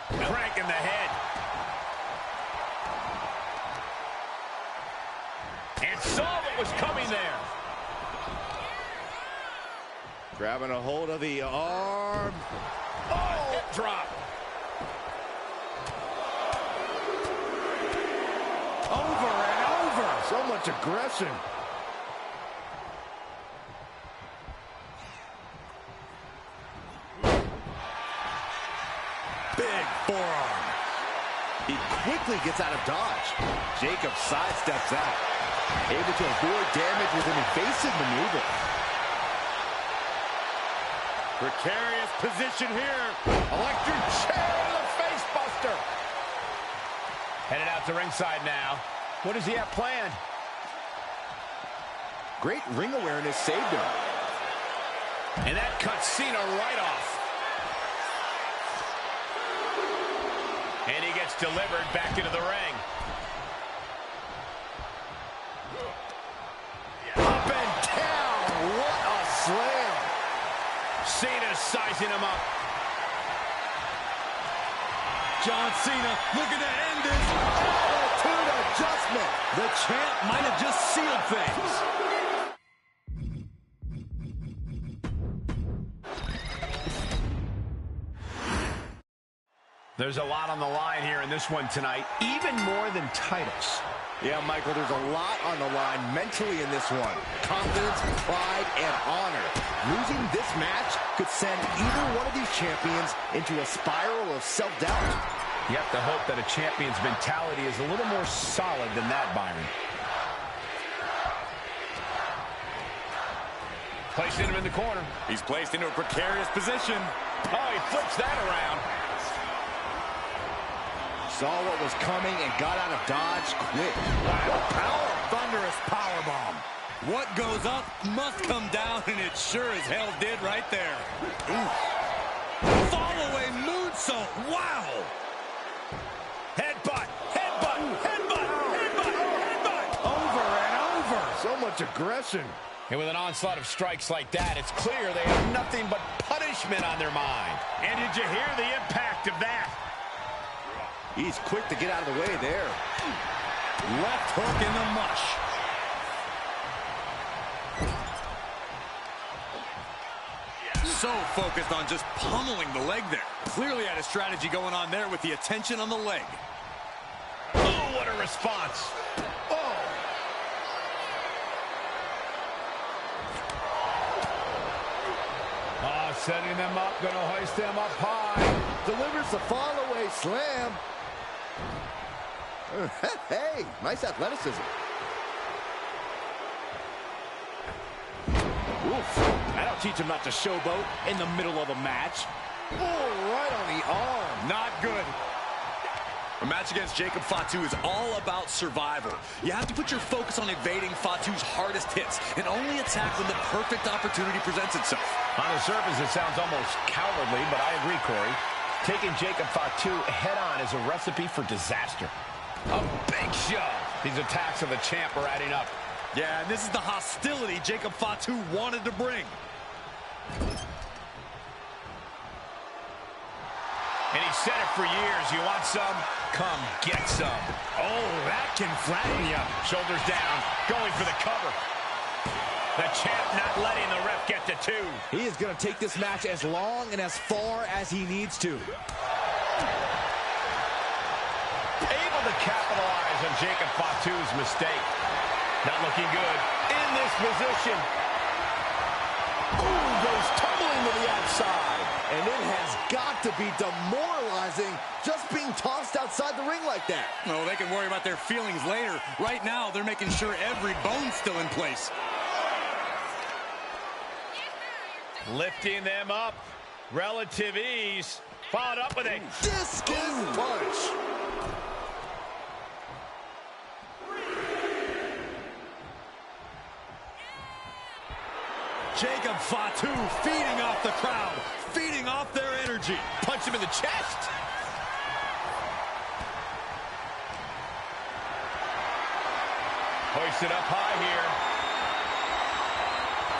Cranking the head. And saw what was coming there. Grabbing a hold of the arm. Oh, hip drop. Over and over. So much aggression. Big forearm. He quickly gets out of dodge. Jacob sidesteps out, able to avoid damage with an evasive maneuver. Precarious position here. Electric chair to the face buster. Headed out to ringside now. What does he have planned? Great ring awareness saved him. And that cuts Cena right off. And he gets delivered back into the ring. Up and down. What a slam. Cena's sizing him up. John Cena looking to end this. Attitude adjustment. The champ might have just sealed things. There's a lot on the line here in this one tonight, even more than titles. Yeah, Michael, there's a lot on the line mentally in this one. Confidence, pride, and honor. Losing this match could send either one of these champions into a spiral of self-doubt. You have to hope that a champion's mentality is a little more solid than that, Byron. Placing him in the corner. He's placed into a precarious position. Oh, he flips that around. Saw what was coming and got out of dodge quick. Wow, power, thunderous powerbomb. What goes up must come down, and it sure as hell did right there. Fall-away moonsault. Wow. Headbutt, headbutt, headbutt, headbutt, headbutt. Over and over. So much aggression. And with an onslaught of strikes like that, it's clear they have nothing but punishment on their mind. And did you hear the impact of that? He's quick to get out of the way there. Left hook in the mush. So focused on just pummeling the leg there. Clearly had a strategy going on there with the attention on the leg. Oh, what a response. Oh. Oh, setting them up, gonna hoist them up high. Delivers the fall-away slam. Hey, nice athleticism. Oof. That'll teach him not to showboat in the middle of a match. Oh, right on the arm. Not good. A match against Jacob Fatu is all about survival. You have to put your focus on evading Fatu's hardest hits and only attack when the perfect opportunity presents itself. On the surface, it sounds almost cowardly, but I agree, Corey. Taking Jacob Fatu head-on is a recipe for disaster. A big shove. These attacks of the champ are adding up. Yeah, and this is the hostility Jacob Fatu wanted to bring. And he said it for years. You want some? Come get some. Oh, that can flatten you. Shoulders down, going for the cover. The champ not letting the ref get to two. He is going to take this match as long and as far as he needs to. Able to capitalize on Jacob Fatu's mistake. Not looking good in this position. Ooh, goes tumbling to the outside. And it has got to be demoralizing just being tossed outside the ring like that. No, they can worry about their feelings later. Right now, they're making sure every bone's still in place. Lifting them up. Relative ease. Followed up with a discus punch. Jacob Fatu feeding off the crowd, feeding off their energy. punch him in the chest. Hoisted up high here.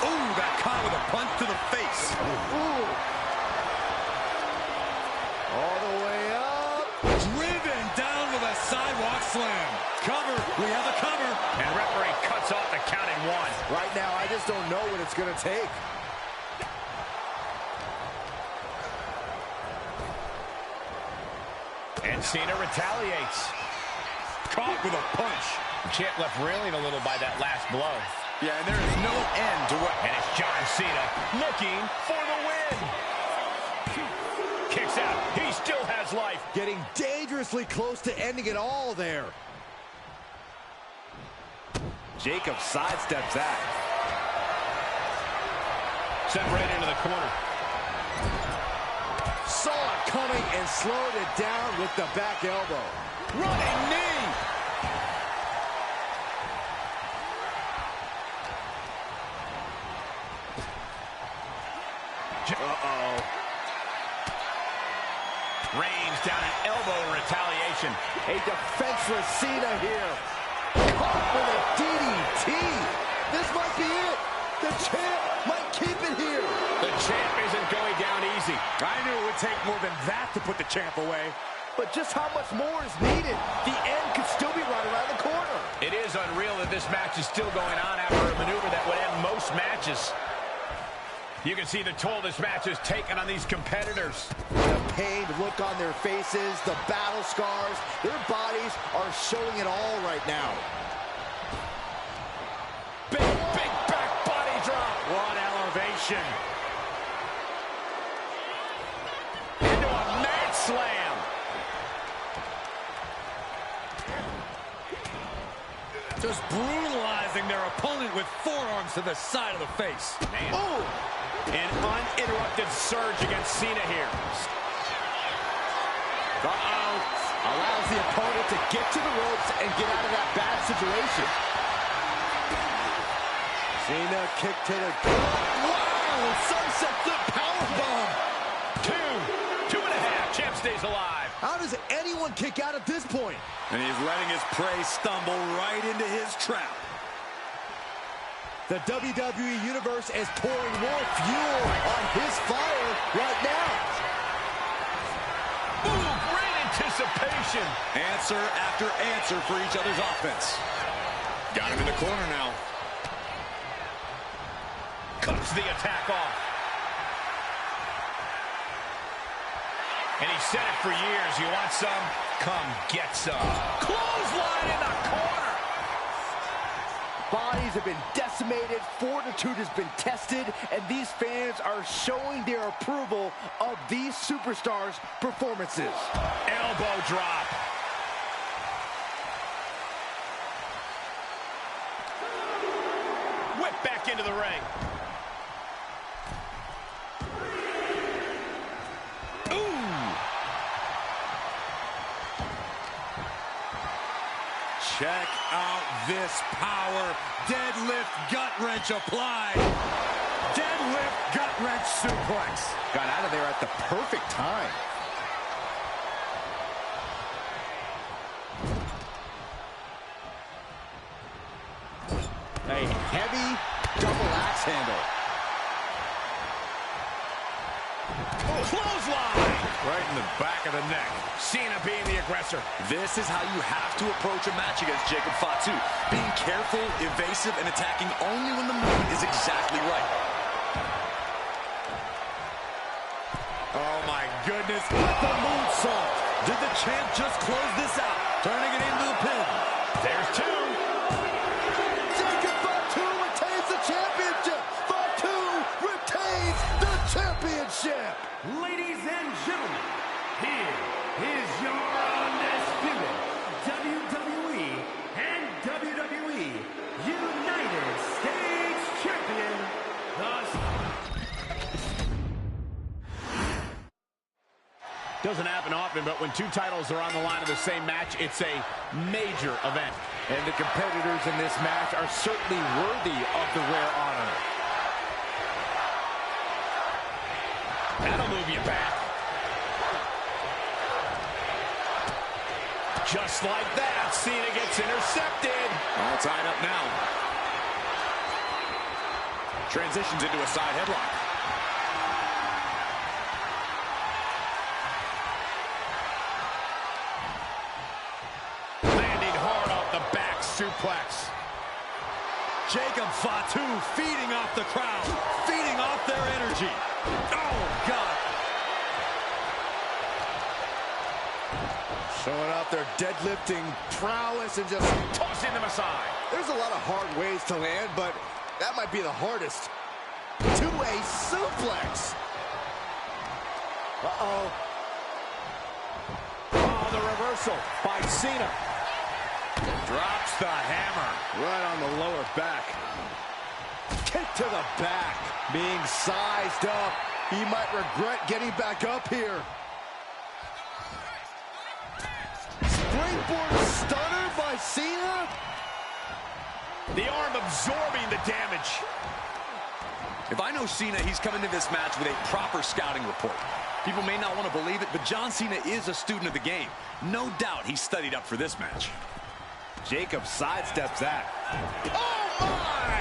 Ooh, got caught with a punch to the face. Ooh. All the way up. Driven down with a sidewalk slam. Cover. We have a cover. And referee cuts off the count in one. Right now, I just don't know what it's going to take. And Cena retaliates. Caught with a punch. The champ left reeling a little by that last blow. Yeah, and there is no end to what... And it's John Cena looking for the win. Kicks out. He still has life. Getting dangerously close to ending it all there. Jacob sidesteps that. Sent right into the corner. Saw it coming and slowed it down with the back elbow. Running knee. Uh-oh. Reigns down an elbow in retaliation. A defenseless Cena here. Caught with a DDT. This might be it. The champ might keep it here. The champ isn't going down easy. I knew it would take more than that to put the champ away. But just how much more is needed? The end could still be right around the corner. It is unreal that this match is still going on after a maneuver that would end most matches. You can see the toll this match has taken on these competitors. The pained look on their faces, the battle scars, their bodies are showing it all right now. Big back body drop. What elevation. Into a mad slam. Just brutalizing their opponent with forearms to the side of the face. Oh! An uninterrupted surge against Cena here. Uh-oh. Allows the opponent to get to the ropes and get out of that bad situation. Cena kick to the gut. Wow! Sunset flip powerbomb. 2.5. Champ stays alive. How does anyone kick out at this point? And he's letting his prey stumble right into his trap. The WWE Universe is pouring more fuel on his fire right now. Ooh, great anticipation. Answer after answer for each other's offense. Got him in the corner now. Cuts the attack off. And he said it for years. You want some? Come get some. Clothesline in the corner. Bodies have been decimated, fortitude has been tested, and these fans are showing their approval of these superstars' performances. Elbow drop. Whip back into the ring. Check out this power. Deadlift gut wrench applied. Deadlift gut wrench suplex. Got out of there at the perfect time. A heavy double axe handle. Clothesline. Right in the back of the neck. Cena being the aggressor. This is how you have to approach a match against Jacob Fatu. Being careful, evasive, and attacking only when the moment is exactly right. Oh my goodness. With the moonsault. Did the champ just close this out? Turning it into the pin. There's two. Jacob Fatu retains the championship. Fatu retains the championship. Doesn't happen often, but when two titles are on the line of the same match, it's a major event. And the competitors in this match are certainly worthy of the rare honor. That'll move you back. Just like that, Cena gets intercepted. All tied up now. Transitions into a side headlock. Landing hard off the back suplex. Jacob Fatu feeding off the crowd, feeding off their energy. Oh, God. Showing off their deadlifting prowess and just Tossing them aside. There's a lot of hard ways to land, but that might be the hardest. To a suplex. Uh-oh. Oh, the reversal by Cena. Drops the hammer. Right on the lower back. Kick to the back. Being sized up. He might regret getting back up here. Springboard stunner by Cena. The arm absorbing the damage. If I know Cena, he's coming to this match with a proper scouting report. People may not want to believe it, but John Cena is a student of the game. No doubt he studied up for this match. Jacob sidesteps that. Oh, my!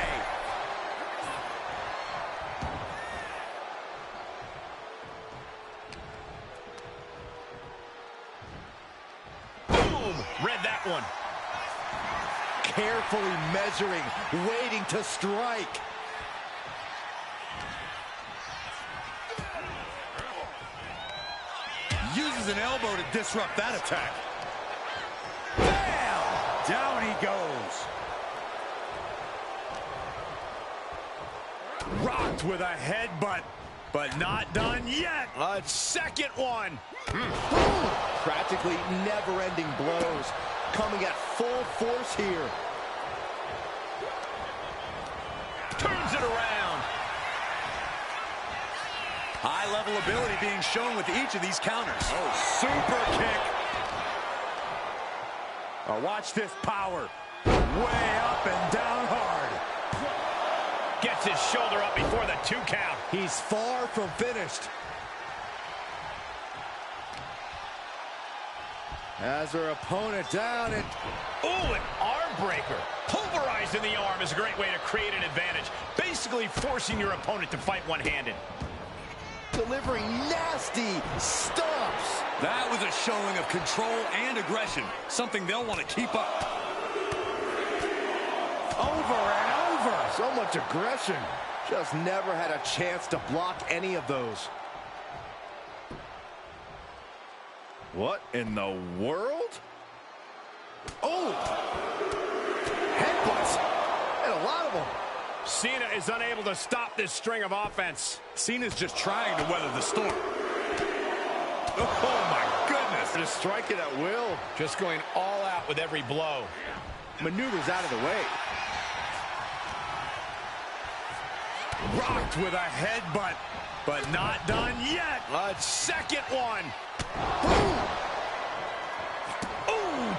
Boom! Read that one. Carefully measuring, waiting to strike. Uses an elbow to disrupt that attack. Bam! Down he goes. Rocked with a headbutt, but not done yet. A second one. Practically never-ending blows coming at full force here. Turns it around. High-level ability being shown with each of these counters. Oh, super kick. Oh, watch this power. Way up and down hard. Gets his shoulder up before the 2 count. He's far from finished. Has her opponent down and... Ooh, an arm breaker. Pulverizing the arm is a great way to create an advantage. Basically forcing your opponent to fight one-handed. delivering nasty stomps. That was a showing of control and aggression, something they'll want to keep up. Over and over. So much aggression. Just never had a chance to block any of those. What in the world? Oh! Headbutts! And a lot of them. Cena is unable to stop this string of offense. Cena's just trying to weather the storm. Oh, my goodness. Just striking at will. Just going all out with every blow. Maneuvers out of the way. Rocked with a headbutt, but not done yet. A second one. Ooh.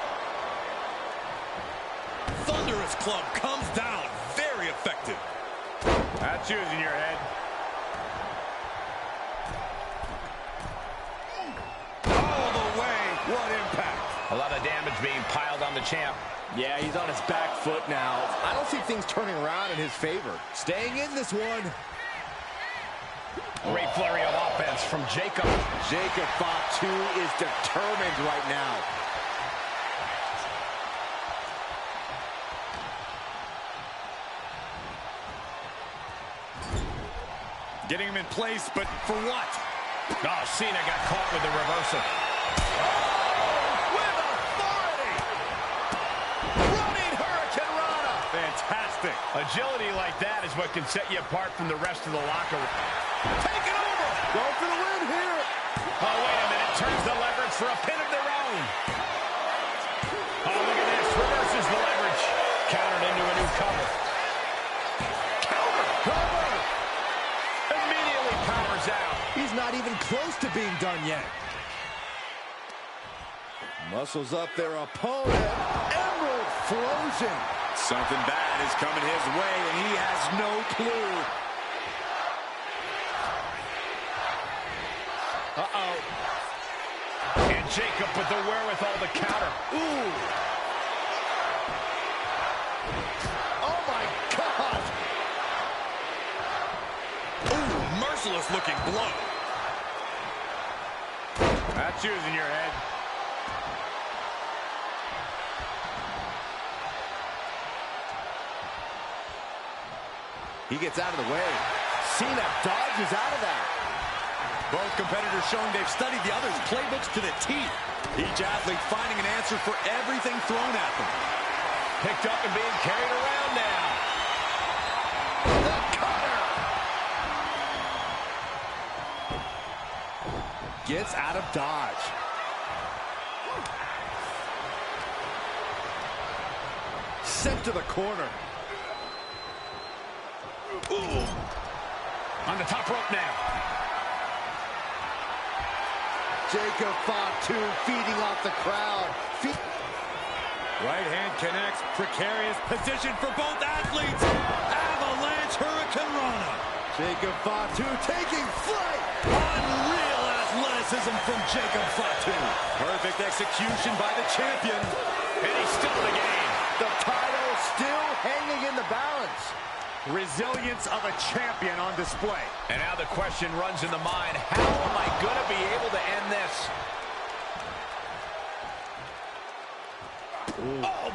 Thunderous club comes down. Very effective. That's using your head. All the way. What impact. A lot of damage being piled on the champ. Yeah, he's on his back foot now. I don't see things turning around in his favor. Staying in this one. Great flurry of offense from Jacob. Jacob Fatu is determined right now. Getting him in place, but for what? Oh, Cena got caught with the reversal. With authority! Running Hurricane Rana! Fantastic. Agility like that is what can set you apart from the rest of the locker room. Taking over! Going for the win here! Oh, wait a minute. Turns the leverage for a pin of their own. Oh, look at this. Reverses the leverage. Countered into a new cover. Cover! Immediately powers out. He's not even close to being done yet. Muscles up their opponent. Emerald Flosion. Something bad is coming his way, and he has no clue. Uh-oh. And Jacob with the wherewithal to counter. Ooh. Oh, my God. Ooh, merciless looking blow. That's using your head. He gets out of the way. Cena dodges out of that. Both competitors showing they've studied the other's playbooks to the teeth. Each athlete finding an answer for everything thrown at them. Picked up and being carried around now. The cutter. Gets out of dodge. Sent to the corner. Ooh. On the top rope now. Jacob Fatu feeding off the crowd. Right hand connects. Precarious position for both athletes. Avalanche Hurricane Rana. Jacob Fatu taking flight. Unreal athleticism from Jacob Fatu. Perfect execution by the champion. And he's still in the game. The title still hanging in the balance. Resilience of a champion on display. And now the question runs in the mind, how am I going to be able to end this? Oh.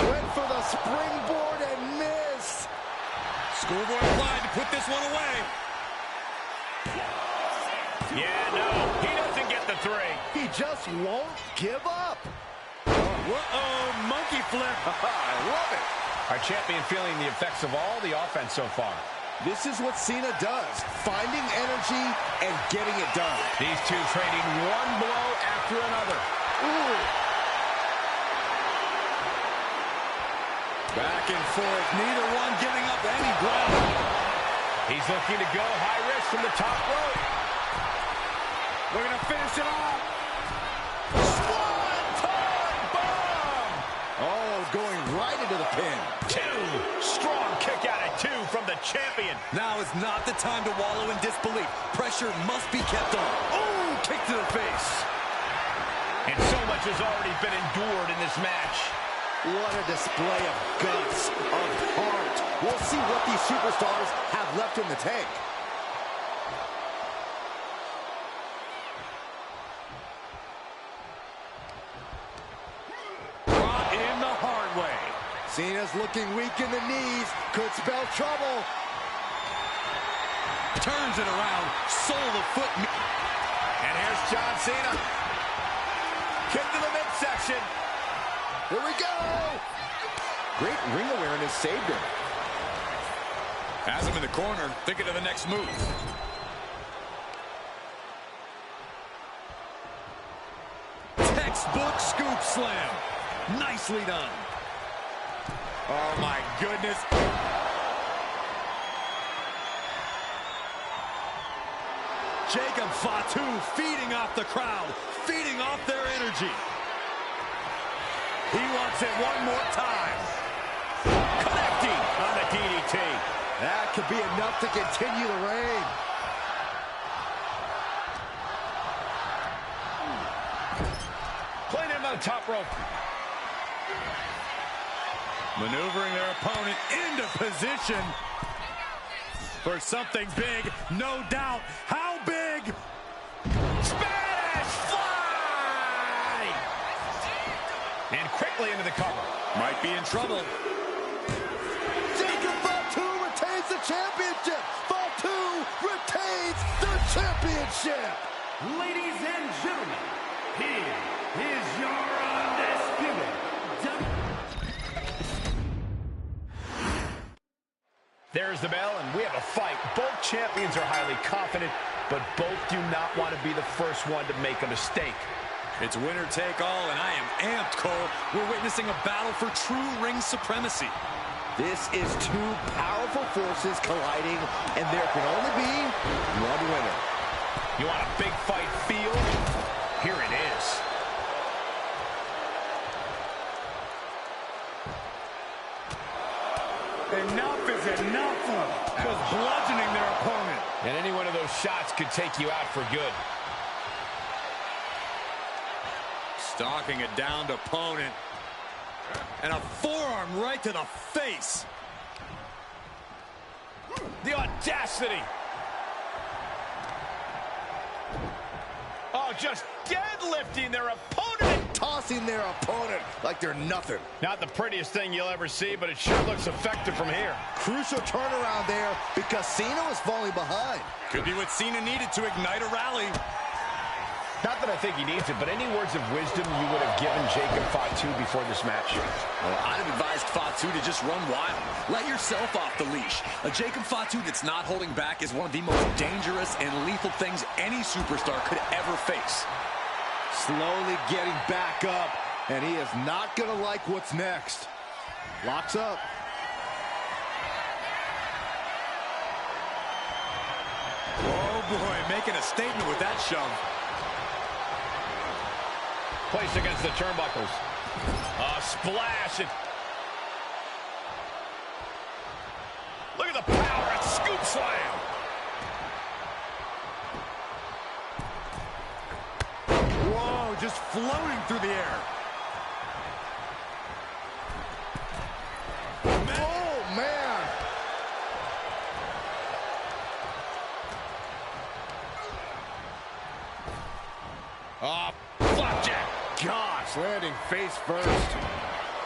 Went for the springboard and missed. Schoolboy applied to put this one away. Yeah, no, he doesn't get the three. He just won't give up. Whoa, monkey flip. I love it. Our champion feeling the effects of all the offense so far. This is what Cena does, finding energy and getting it done. These two trading one blow after another. Ooh. Back and forth, neither one giving up any ground. He's looking to go high risk from the top rope. Looking to finish it off. Going right into the pin. Two. Strong kick out at two from the champion. Now is not the time to wallow in disbelief. Pressure must be kept on. Oh, kick to the face. And so much has already been endured in this match. What a display of guts, of heart. We'll see what these superstars have left in the tank. Cena's looking weak in the knees. Could spell trouble. Turns it around. Sole of the foot. And here's John Cena. Kick to the midsection. Here we go. Great ring awareness saved him. Has him in the corner. Thinking of the next move. Textbook scoop slam. Nicely done. Oh, my goodness. Jacob Fatu feeding off the crowd, feeding off their energy. He wants it one more time. Connecting on the DDT. That could be enough to continue the reign. Playing him on the top rope. Maneuvering their opponent into position for something big, no doubt. How big? Spanish fly! And quickly into the cover. Might be in trouble. Jacob Fatu retains the championship. Fatu retains the championship. Ladies and gentlemen, here is your undisputed There's the bell, and we have a fight. Both champions are highly confident, but both do not want to be the first one to make a mistake. It's winner take all, and I am amped, Cole. We're witnessing a battle for true ring supremacy. This is two powerful forces colliding, and there can only be one winner. You want a big fight feel? Here it is. Enough is enough. Just bludgeoning their opponent. And any one of those shots could take you out for good. Stalking a downed opponent. And a forearm right to the face. The audacity. Oh, just deadlifting their opponent. Tossing their opponent like they're nothing. Not the prettiest thing you'll ever see, but it sure looks effective from here. Crucial turnaround there because Cena was falling behind. Could be what Cena needed to ignite a rally. Not that I think he needs it, but any words of wisdom you would have given Jacob Fatu before this match? Well, I'd have advised Fatu to just run wild. Let yourself off the leash. A Jacob Fatu that's not holding back is one of the most dangerous and lethal things any superstar could ever face. Slowly getting back up, and he is not going to like what's next. Locks up. Oh boy, making a statement with that shove. Placed against the turnbuckles. A splash. Look at the power and scoop slam. Whoa, just floating through the air. Oh, man. Flapjack. Gosh, landing face first.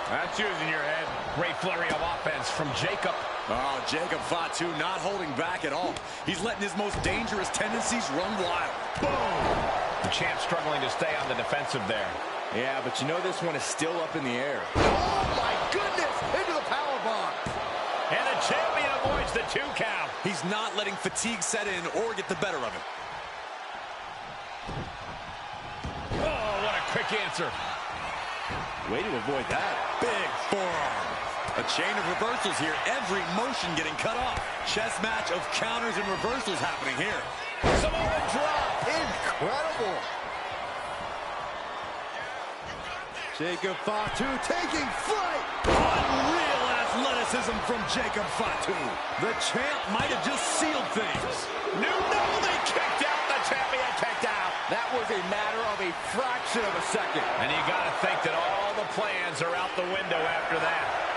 That's using your head. Great flurry of offense from Jacob. Oh, Jacob Fatu not holding back at all. He's letting his most dangerous tendencies run wild. Boom. The champ struggling to stay on the defensive there. Yeah, but you know this one is still up in the air. Oh, my goodness! Into the powerbomb. And the champion avoids the 2 count. He's not letting fatigue set in or get the better of him. Oh, what a quick answer. Way to avoid that. Big forearm. A chain of reversals here. Every motion getting cut off. Chess match of counters and reversals happening here. Samoa drop. Incredible. Jacob Fatu taking flight. Unreal athleticism from Jacob Fatu. The champ might have just sealed things. No, they kicked out. The champion kicked out. That was a matter of a fraction of a second. And you got to think that all the plans are out the window after that.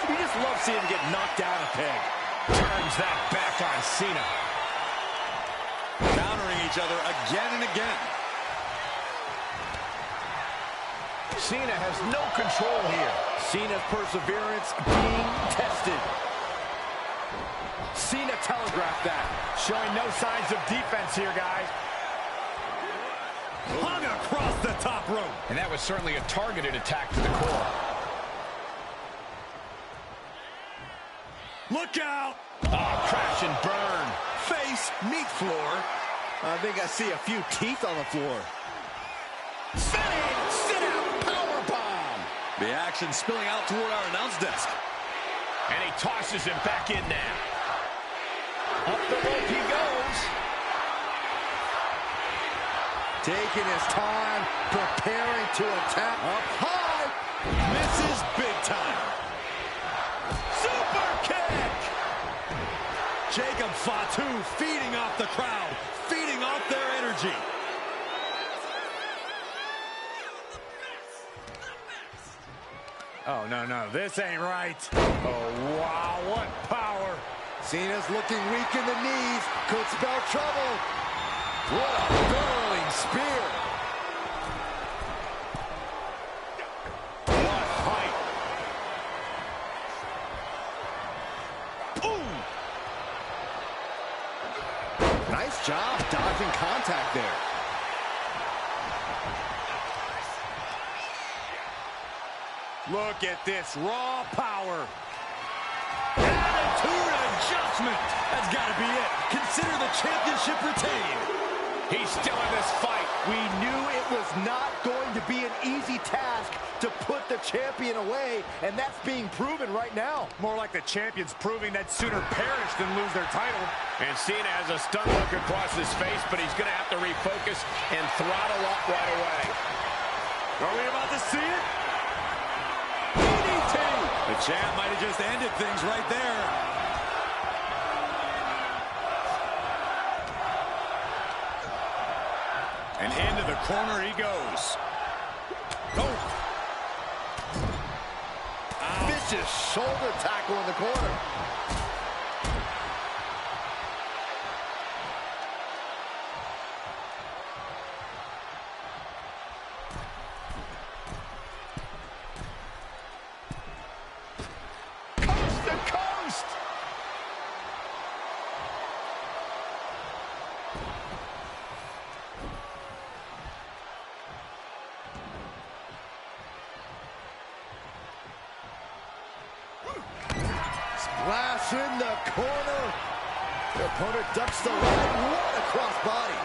You just love seeing him get knocked down a peg. Turns that back on Cena. Countering each other again and again. Cena has no control here. Cena's perseverance being tested. Cena telegraphed that. Showing no signs of defense here, guys. Hung across the top rope. And that was certainly a targeted attack to the core. Look out! Oh, crash and burn. Face, meat floor. I think I see a few teeth on the floor. Sit out, powerbomb. The action spilling out toward our announce desk. And he tosses him back in now. Up the rope he goes. Taking his time, preparing to attack. Up high. Misses big time. Super kick. Jacob Fatu feeding off the crowd, feeding off their energy. Oh, no, this ain't right. Oh, wow, what power. Cena's looking weak in the knees. Could spell trouble. What a hurling spear. What fight. Ooh. Nice job dodging contact there. Look at this raw power. Attitude adjustment. That's got to be it. Consider the championship retained. He's still in this fight. We knew it was not going to be an easy task to put the champion away, and that's being proven right now. More like the champions proving that sooner perish than lose their title. And Cena has a stun look across his face, but he's going to have to refocus and throttle up right away. Are we about to see it? DDT! The champ might have just ended things right there. And into the corner he goes. Oh! Vicious shoulder tackle in the corner. Coast to coast! Splash in the corner. The opponent ducks the line. What a cross body.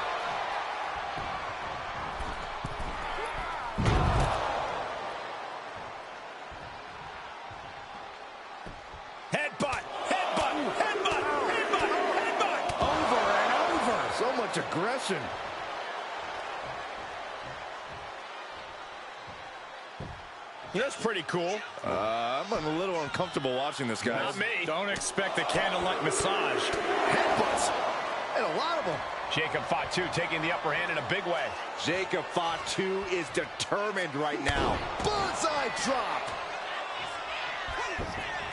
Headbutt! Headbutt! Headbutt! Headbutt! Headbutt! Over and over. So much aggression. That's pretty cool. I'm a little uncomfortable watching this, guys. Not me. Don't expect a candlelight massage. Headbutts. And a lot of them. Jacob Fatu taking the upper hand in a big way. Jacob Fatu is determined right now. Bullseye drop.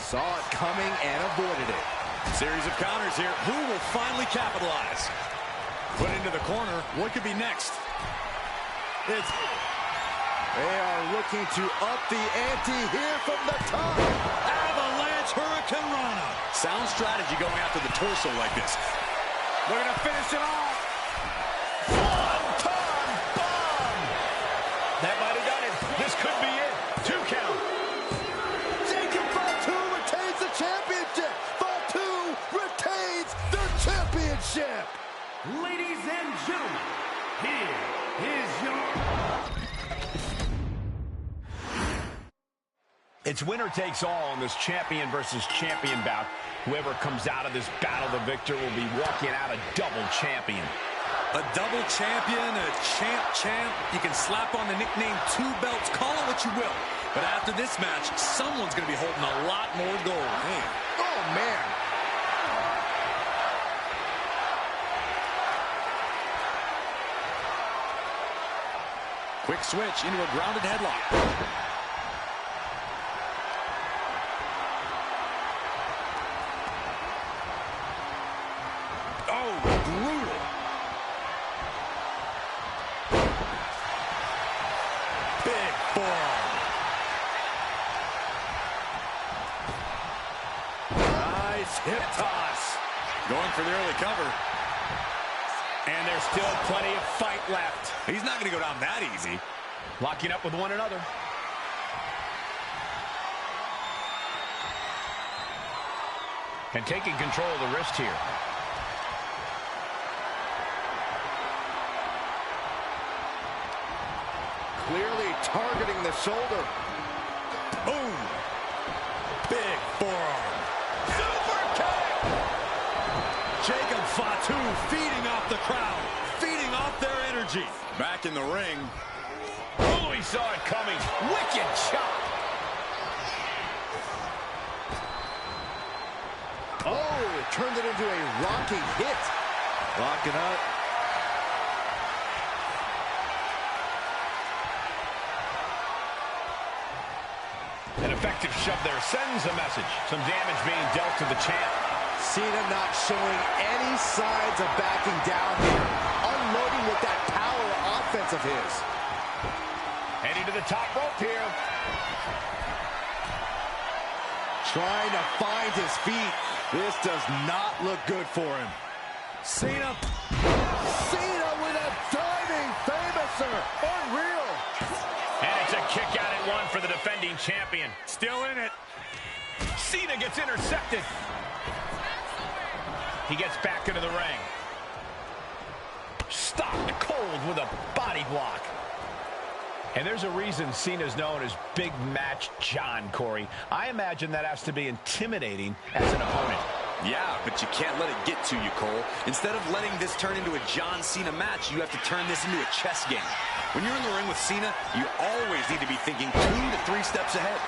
Saw it coming and avoided it. Series of counters here. Who will finally capitalize? Put into the corner. What could be next? They are looking to up the ante here from the top. Avalanche Hurricane Rana. Sound strategy going after the torso like this. Looking to finish it off. One-ton bomb! That might have done it. This could be it. 2 count. Jacob Fatu retains the championship. Fatu retains the championship. Ladies and gentlemen, here is your... It's winner takes all in this champion versus champion bout. Whoever comes out of this battle the victor will be walking out a double champion. A double champion, a champ. You can slap on the nickname 2 belts, call it what you will. But after this match, someone's going to be holding a lot more gold. Man. Oh, man. Quick switch into a grounded headlock. Oh, brutal. Big forearm. Nice hip toss. Going for the early cover. And there's still plenty of fight left. He's not going to go down that easy. Locking up with one another. And taking control of the wrist here. Clearly targeting the shoulder. Boom. Big forearm. Super kick! Jacob Fatu feeding off the crowd, feeding off their energy. Back in the ring. Oh, he saw it coming. Wicked shot. Oh, turned it into a rocking hit. Locking up. An effective shove there sends a message. Some damage being dealt to the champ. Cena not showing any signs of backing down here. Unloading with that power offense of his. Heading to the top rope here. Trying to find his feet. This does not look good for him. Cena. Cena with a diving famouser. Unreal. And it's a kick out at 1 for the defending champion. Still in it. Cena gets intercepted. He gets back into the ring. Stopped cold with a body block. And there's a reason Cena's known as Big Match John, Corey. I imagine that has to be intimidating as an opponent. Yeah, but you can't let it get to you, Cole. Instead of letting this turn into a John Cena match, you have to turn this into a chess game. When you're in the ring with Cena, you always need to be thinking 2 to 3 steps ahead.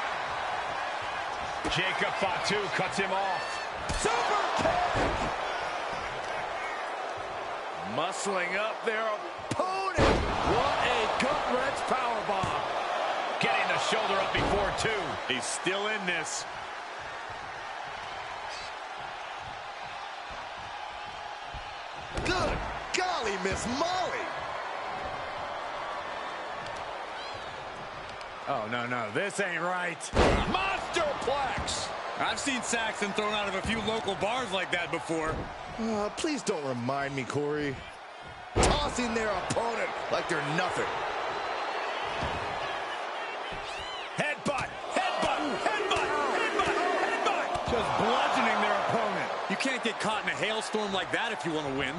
Jacob Fatu cuts him off. Super kick! Muscling up their opponent. What a gut-wrench powerbomb. Getting the shoulder up before 2. He's still in this. Good golly, Miss Molly. Oh, no, this ain't right. Monsterplex! I've seen Saxton thrown out of a few local bars like that before. Please don't remind me, Corey. Tossing their opponent like they're nothing. Headbutt, headbutt, headbutt, headbutt, headbutt. Just bludgeoning their opponent. You can't get caught in a hailstorm like that if you want to win.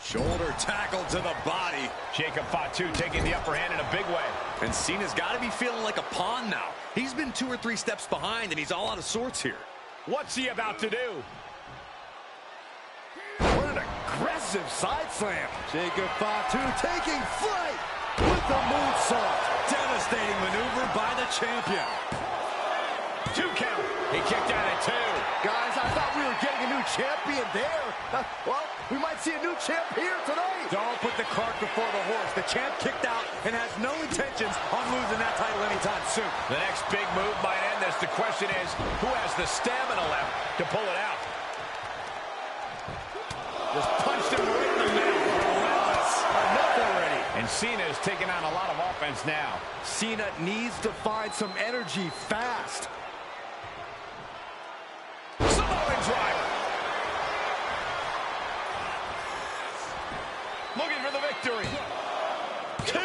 Shoulder tackle to the body. Jacob Fatu taking the upper hand in a big way. And Cena's got to be feeling like a pawn now. He's been 2 or 3 steps behind, and he's all out of sorts here. What's he about to do? What an aggressive side slam. Jacob Fatu taking flight with the moonsault. Devastating maneuver by the champion. 2 count. He kicked out at 2. Guys, I thought we were getting a new champion there. Well, we might see a new champ here tonight. Don't put the cart before the horse. The champ kicked out and has no intentions on losing that title anytime soon. The next big move might end this. The question is, who has the stamina left to pull it out? Just punched him right in the middle. Relentless. Enough already. And Cena is taking on a lot of offense now. Cena needs to find some energy fast. Samoan driver. Looking for the victory. 2.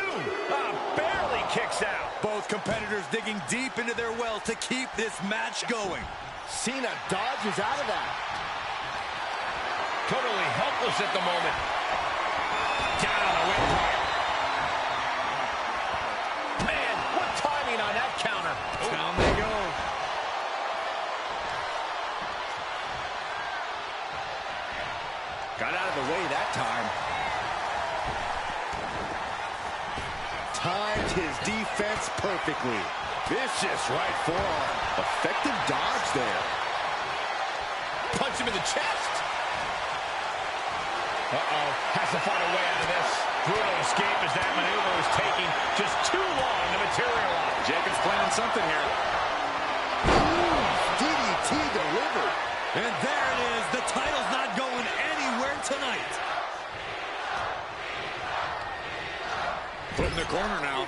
Barely kicks out. Both competitors digging deep into their well to keep this match going. Cena dodges out of that. Totally helpless at the moment. Down on the windpipe. Man, what timing on that counter. Down they go. Got out of the way that time. Timed his defense perfectly. Vicious right forearm. Effective dodge there. Punch him in the chest. Uh-oh. Has to find a way out of this. Brutal escape as that maneuver was taking just too long to materialize. Jacob's planning something here. DDT delivered. And there it is. The title's not going anywhere tonight. Put in the corner now.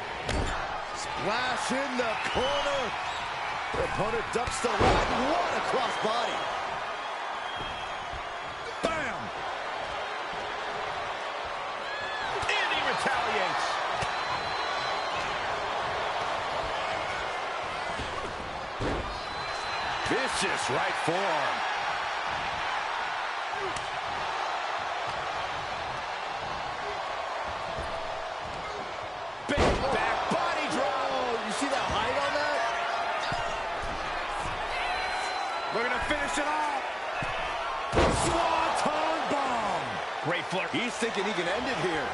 Splash in the corner. The opponent ducks the right. What a cross body. Bam! And he retaliates. Vicious right forearm. Big back body drop. Oh, you see that height on that? Looking to finish it off. Swanton bomb. Great flirt. He's thinking he can end it here.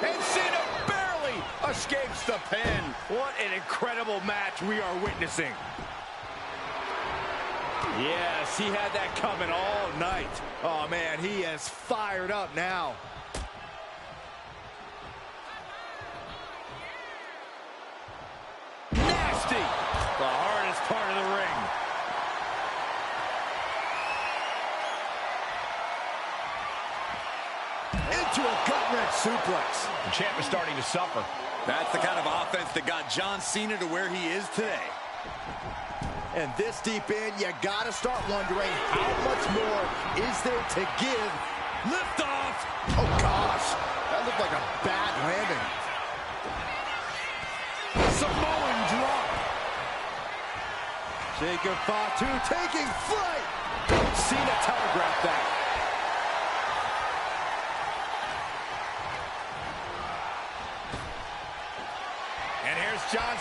And Cena barely escapes the pin. What an incredible match we are witnessing. Yes, he had that coming all night. Oh, man, he is fired up now. Nasty. The hardest part of the ring. Into a gut-wrench suplex. The champ is starting to suffer. That's the kind of offense that got John Cena to where he is today. And this deep in, you gotta start wondering how much more is there to give. Lift off. Oh, gosh. That looked like a bad landing. Samoan drop. Jacob Fatu taking flight. Cena telegraphed that.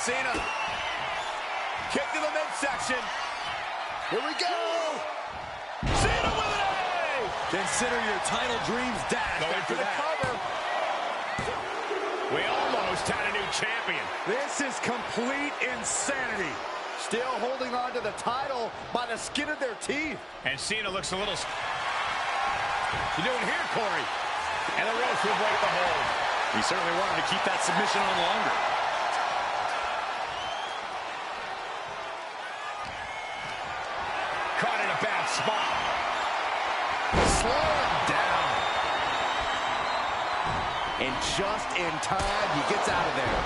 Cena. Kick to the midsection. Here we go. Cena with an A. Consider your title dreams dashed. Going for the cover. We almost had a new champion. This is complete insanity. Still holding on to the title by the skin of their teeth. And Cena looks a little... You doing here, Corey? And the ropes will break the hold. He certainly wanted to keep that submission on longer. Caught in a bad spot. Slow him down. And just in time, he gets out of there.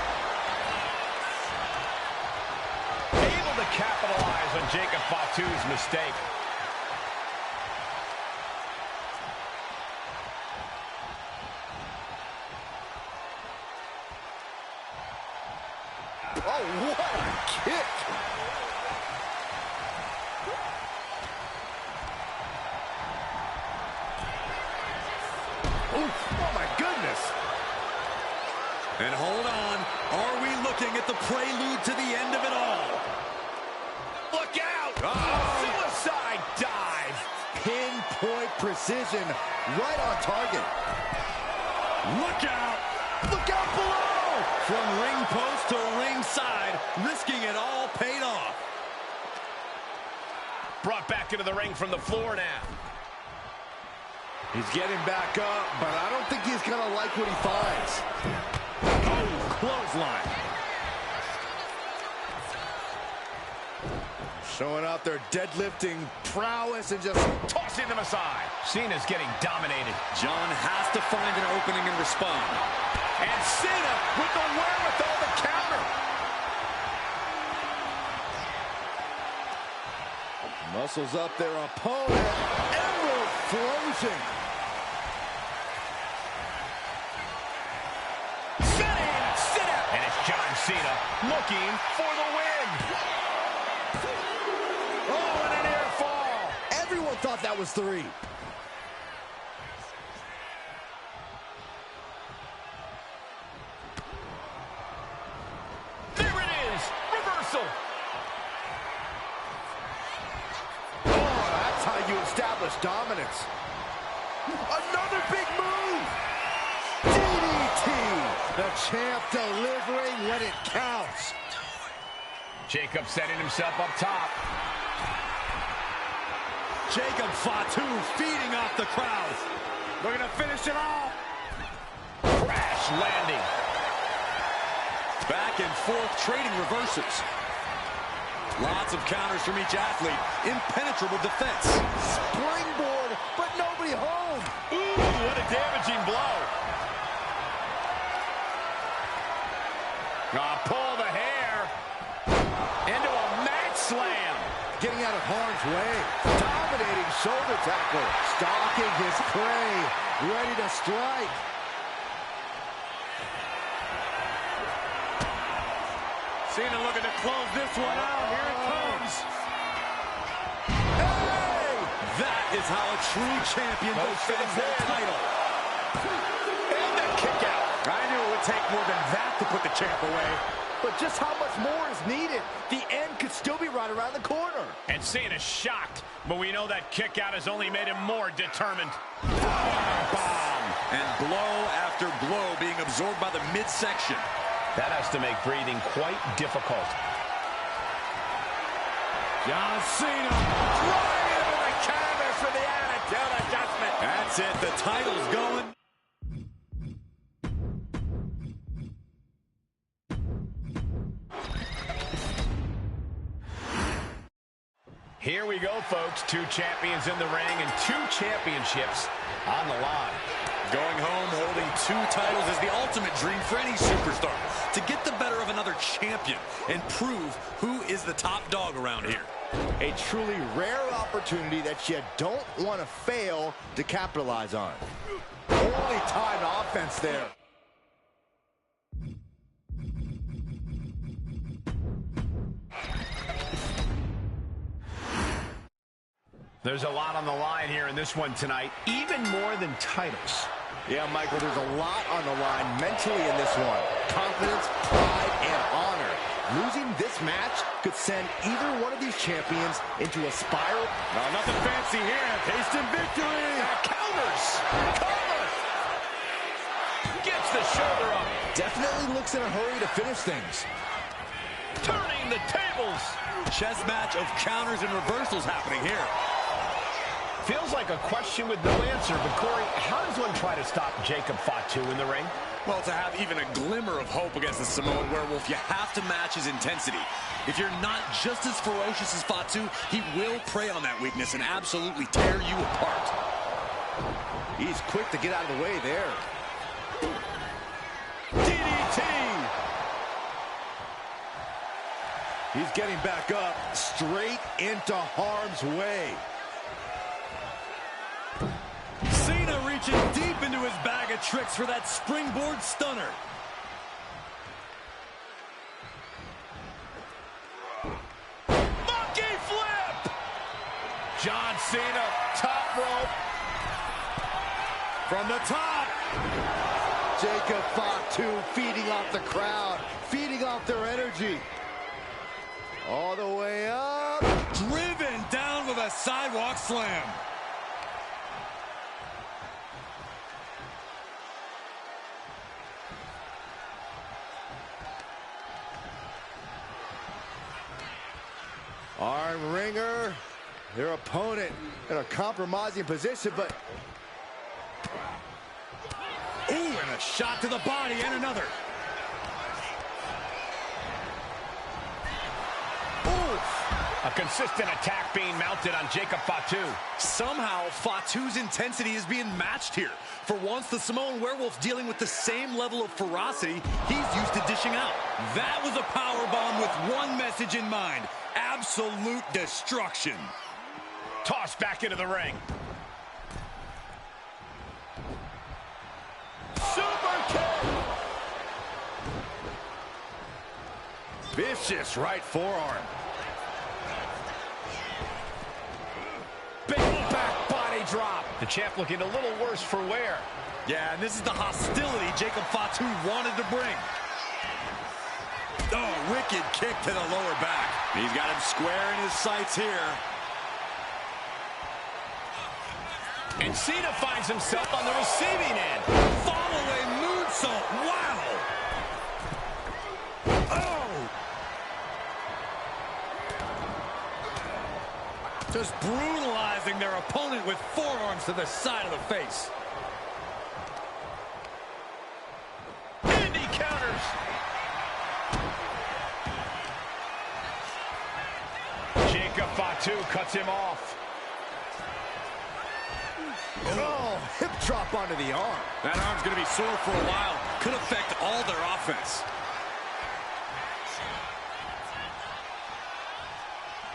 Able to capitalize on Jacob Fatu's mistake. Oh, what a kick. Oof, oh my goodness. And hold on, are we looking at the prelude to the end of it all? Look out. Suicide dive. Pinpoint precision, right on target. Look out! Look out below! From ring post to ringside, risking it all paid off. Brought back into the ring from the floor now. He's getting back up, but I don't think he's going to like what he finds. Oh, clothesline. Showing out their deadlifting prowess and just Tossing them aside. Cena's getting dominated. John has to find an opening and respond. And Cena with the wherewithal to counter. muscles up their opponent. Emerald flosion. And it's John Cena looking for the win. Oh, and an air fall. Everyone thought that was 3. There it is. Reversal. Oh, that's how you establish dominance. Another big move. DDT. The champ delivering when it counts. Jacob setting himself up top. Jacob Fatu feeding off the crowd. Looking to finish it off. Crash landing. Back and forth trading reverses. Lots of counters from each athlete. Impenetrable defense. Springboard, but nobody home. Ooh, what a damaging blow. Pull the hair. Into a mat slam. Getting out of harm's way. Dominating shoulder tackle. Stalking his prey. Ready to strike. Cena looking to close this one out. Here it comes. Hey! That is how a true champion defends their title. And the kick out. I knew it would take more than that to put the champ away. But just how much more is needed? The end could still be right around the corner. And Cena's shocked, but we know that kick out has only made him more determined. Bomb. And blow after blow being absorbed by the midsection. That has to make breathing quite difficult. John Cena. Right into the canvas for the attitude adjustment. That's it. The title's going. Here we go, folks. 2 champions in the ring and 2 championships on the line. Going home holding 2 titles is the ultimate dream for any superstar. To get the better of another champion and prove who is the top dog around here. A truly rare opportunity that you don't want to fail to capitalize on. Only timed offense there. There's a lot on the line here in this one tonight, even more than titles. Yeah, Michael, there's a lot on the line mentally in this one. Confidence, pride, and honor. Losing this match could send either one of these champions into a spiral. No, nothing fancy here. Tasting victory. Counters. Cover. Gets the shoulder up. Definitely looks in a hurry to finish things. Turning the tables. Chess match of counters and reversals happening here. Feels like a question with no answer, but Corey, how does one try to stop Jacob Fatu in the ring? Well, to have even a glimmer of hope against the Samoan Werewolf, you have to match his intensity. If you're not just as ferocious as Fatu, he will prey on that weakness and absolutely tear you apart. He's quick to get out of the way there. DDT! He's getting back up, straight into harm's way. Cena reaching deep into his bag of tricks for that springboard stunner. Monkey flip! John Cena, top rope. From the top. Jacob Fatu feeding off the crowd, feeding off their energy. All the way up. Driven down with a sidewalk slam. Arm wringer, their opponent in a compromising position, but... Ooh, and a shot to the body and another. A consistent attack being mounted on Jacob Fatu. Somehow, Fatu's intensity is being matched here. For once, the Samoan Werewolf dealing with the same level of ferocity he's used to dishing out. That was a powerbomb with one message in mind. Absolute destruction. Tossed back into the ring. Super kick! Vicious right forearm. Big back body drop. The champ looking a little worse for wear. Yeah, and this is the hostility Jacob Fatu wanted to bring. Oh, wicked kick to the lower back. He's got him square in his sights here. And Cena finds himself on the receiving end. Follow-away moonsault. Wow. Oh. Just brutalizing their opponent with forearms to the side of the face. And he counters. Jacob Fatu cuts him off. Oh, hip drop onto the arm. That arm's going to be sore for a while. Could affect all their offense.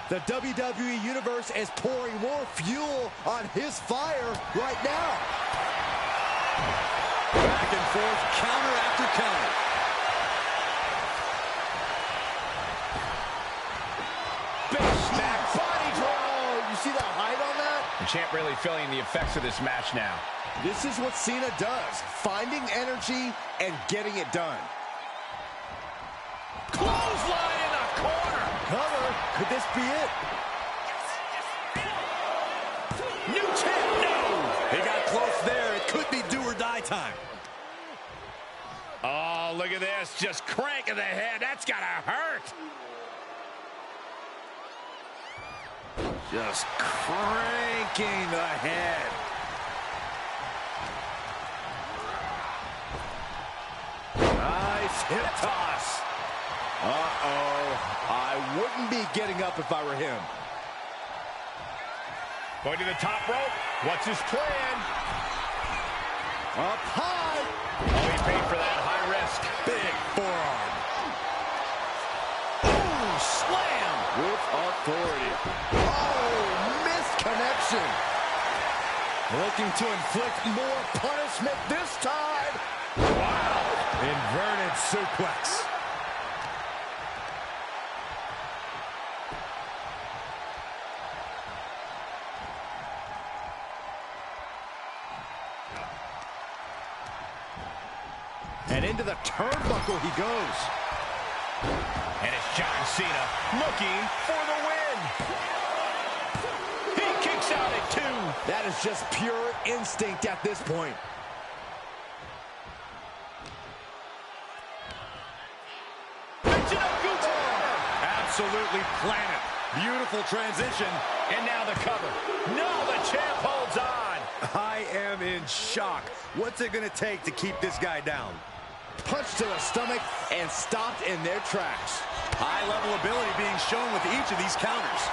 The WWE Universe is pouring more fuel on his fire right now. Back and forth, counter after counter. Big snap, body draw. You see the height on that? The champ really feeling the effects of this match now. This is what Cena does, finding energy and getting it done. Clothesline in the corner. Cover, could this be it? New champ, no. He got close there. It could be do or die time. Oh, look at this. Just cranking the head. That's got to hurt. Just cranking the head. Nice hip toss. Uh-oh. I wouldn't be getting up if I were him. Going to the top rope. What's his plan? Up high. Oh, he paid for that. High risk. Big forearm. Ooh, slam with authority. Oh, missed connection. Looking to inflict more punishment this time. Wow. Inverted suplex. And into the turnbuckle he goes. And it's John Cena looking for the win. He kicks out at 2. That is just pure instinct at this point. Absolutely planted. Beautiful transition. And now the cover. No, the champ holds on. I am in shock. What's it going to take to keep this guy down? Punch to the stomach and stopped in their tracks. High-level ability being shown with each of these counters.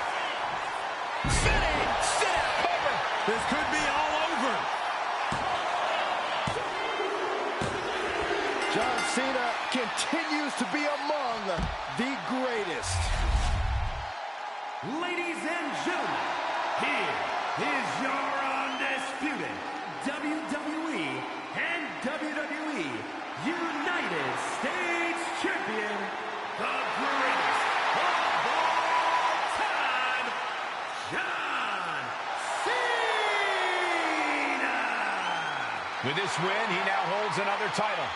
Sitting, sit-out cover. This could be all over. John Cena continues to be among the greatest. Ladies and gentlemen, here is your undisputed WWE and WWE United States Champion, the greatest of all time, John Cena! With this win, he now holds another title.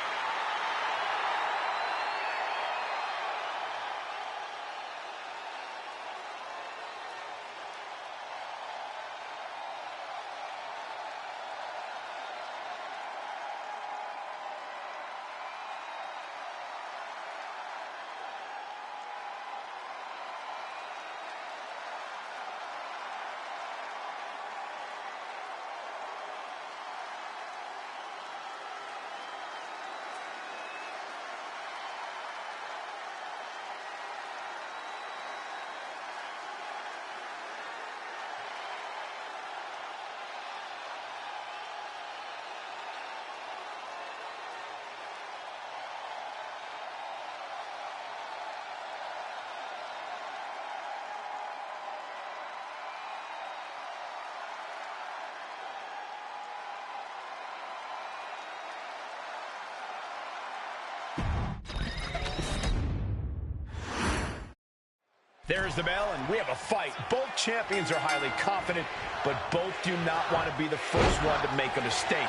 There's the bell, and we have a fight. Both champions are highly confident, but both do not want to be the first one to make a mistake.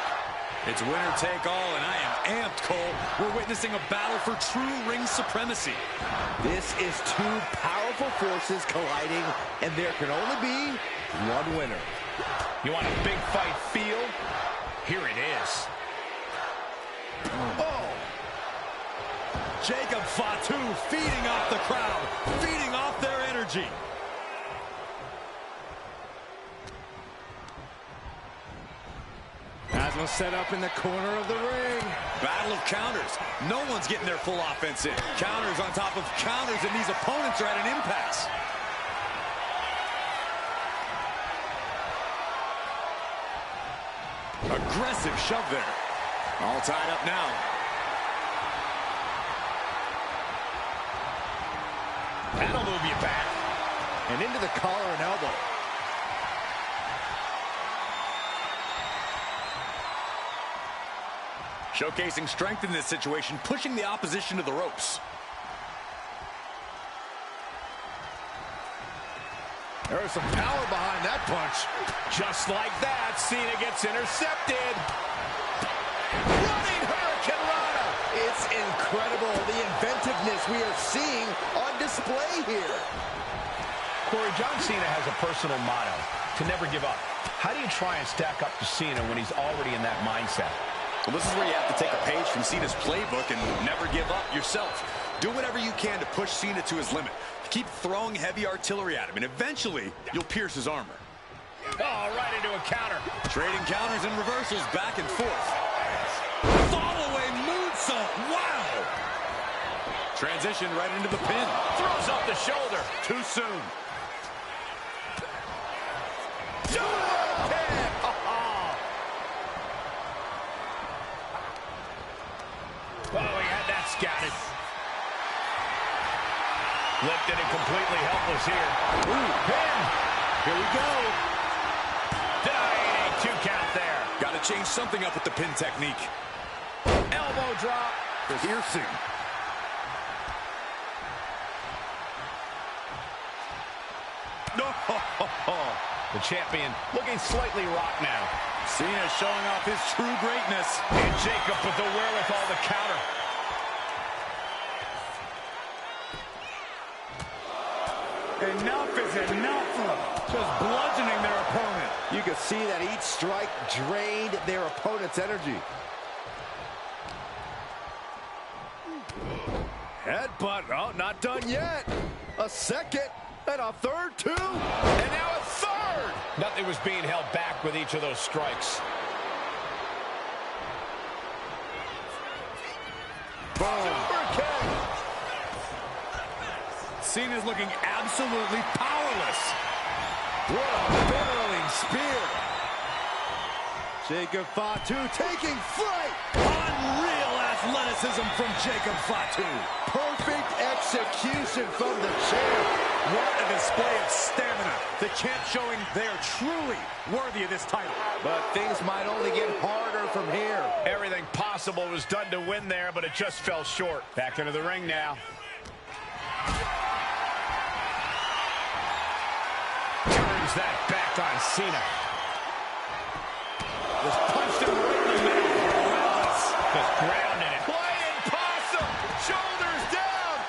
It's winner take all, and I am amped, Cole. We're witnessing a battle for true ring supremacy. This is two powerful forces colliding, and there can only be one winner. You want a big fight feel? Here it is. Oh! Jacob Fatu feeding off the crowd, feeding off their energy. Asma set up in the corner of the ring. Battle of counters. No one's getting their full offense in. Counters on top of counters, and these opponents are at an impasse. Aggressive shove there. All tied up now. That'll move you back. And into the collar and elbow. Showcasing strength in this situation, pushing the opposition to the ropes. There's some power behind that punch. Just like that, Cena gets intercepted. Running Hurricane Rana. It's incredible, the inventiveness we are seeing on display here. Corey, John Cena has a personal motto, to never give up. How do you try and stack up to Cena when he's already in that mindset? Well, this is where you have to take a page from Cena's playbook and never give up yourself. Do whatever you can to push Cena to his limit. Keep throwing heavy artillery at him, and eventually, you'll pierce his armor. Oh, right into a counter. Trading counters and reversals back and forth. Fall-away moonsault. Wow! Transition right into the pin. Throws up the shoulder. Too soon. Oh, he had that scouted. Lifted and completely helpless here. Ooh, pin. Here we go. Denying a 2 count there. Got to change something up with the pin technique. Elbow drop. Piercing. No. The champion looking slightly rocked now. Cena showing off his true greatness. And Jacob with the wherewithal to counter. Enough is enough. Just bludgeoning their opponent. You can see that each strike drained their opponent's energy. Headbutt. Oh, not done yet. A second and a third, too. And now a third. Nothing was being held back with each of those strikes. Boom. Cena's looking absolutely powerless. What a barreling spear. Jacob Fatu taking flight. Unreal athleticism from Jacob Fatu. Perfect execution from the champ. What a display of stamina. The champ showing they are truly worthy of this title. But things might only get harder from here. Everything possible was done to win there, but it just fell short. Back into the ring now. Turns that back on Cena. Just punched him right in the middle. Relentless. Just grounding it. Flying possum. Shoulders down.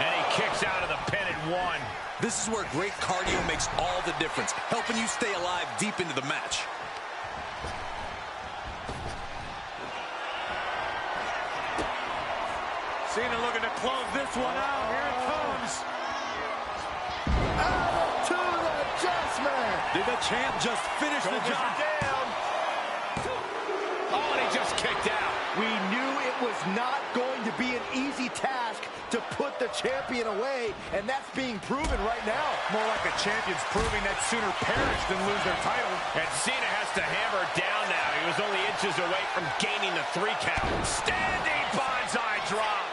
And he kicks out of the pin at one. This is where great cardio makes all the difference, helping you stay alive deep into the match. Cena looking to close this one out. Here it comes. Out to the adjustment. Did the champ just finish the job? Down. Oh, and he just kicked out. We knew it was not going to be an easy task to put the champion away, and that's being proven right now. More like the champion's proving that sooner perish than lose their title. And Cena has to hammer down now. He was only inches away from gaining the 3 count. Standing bonsai drop.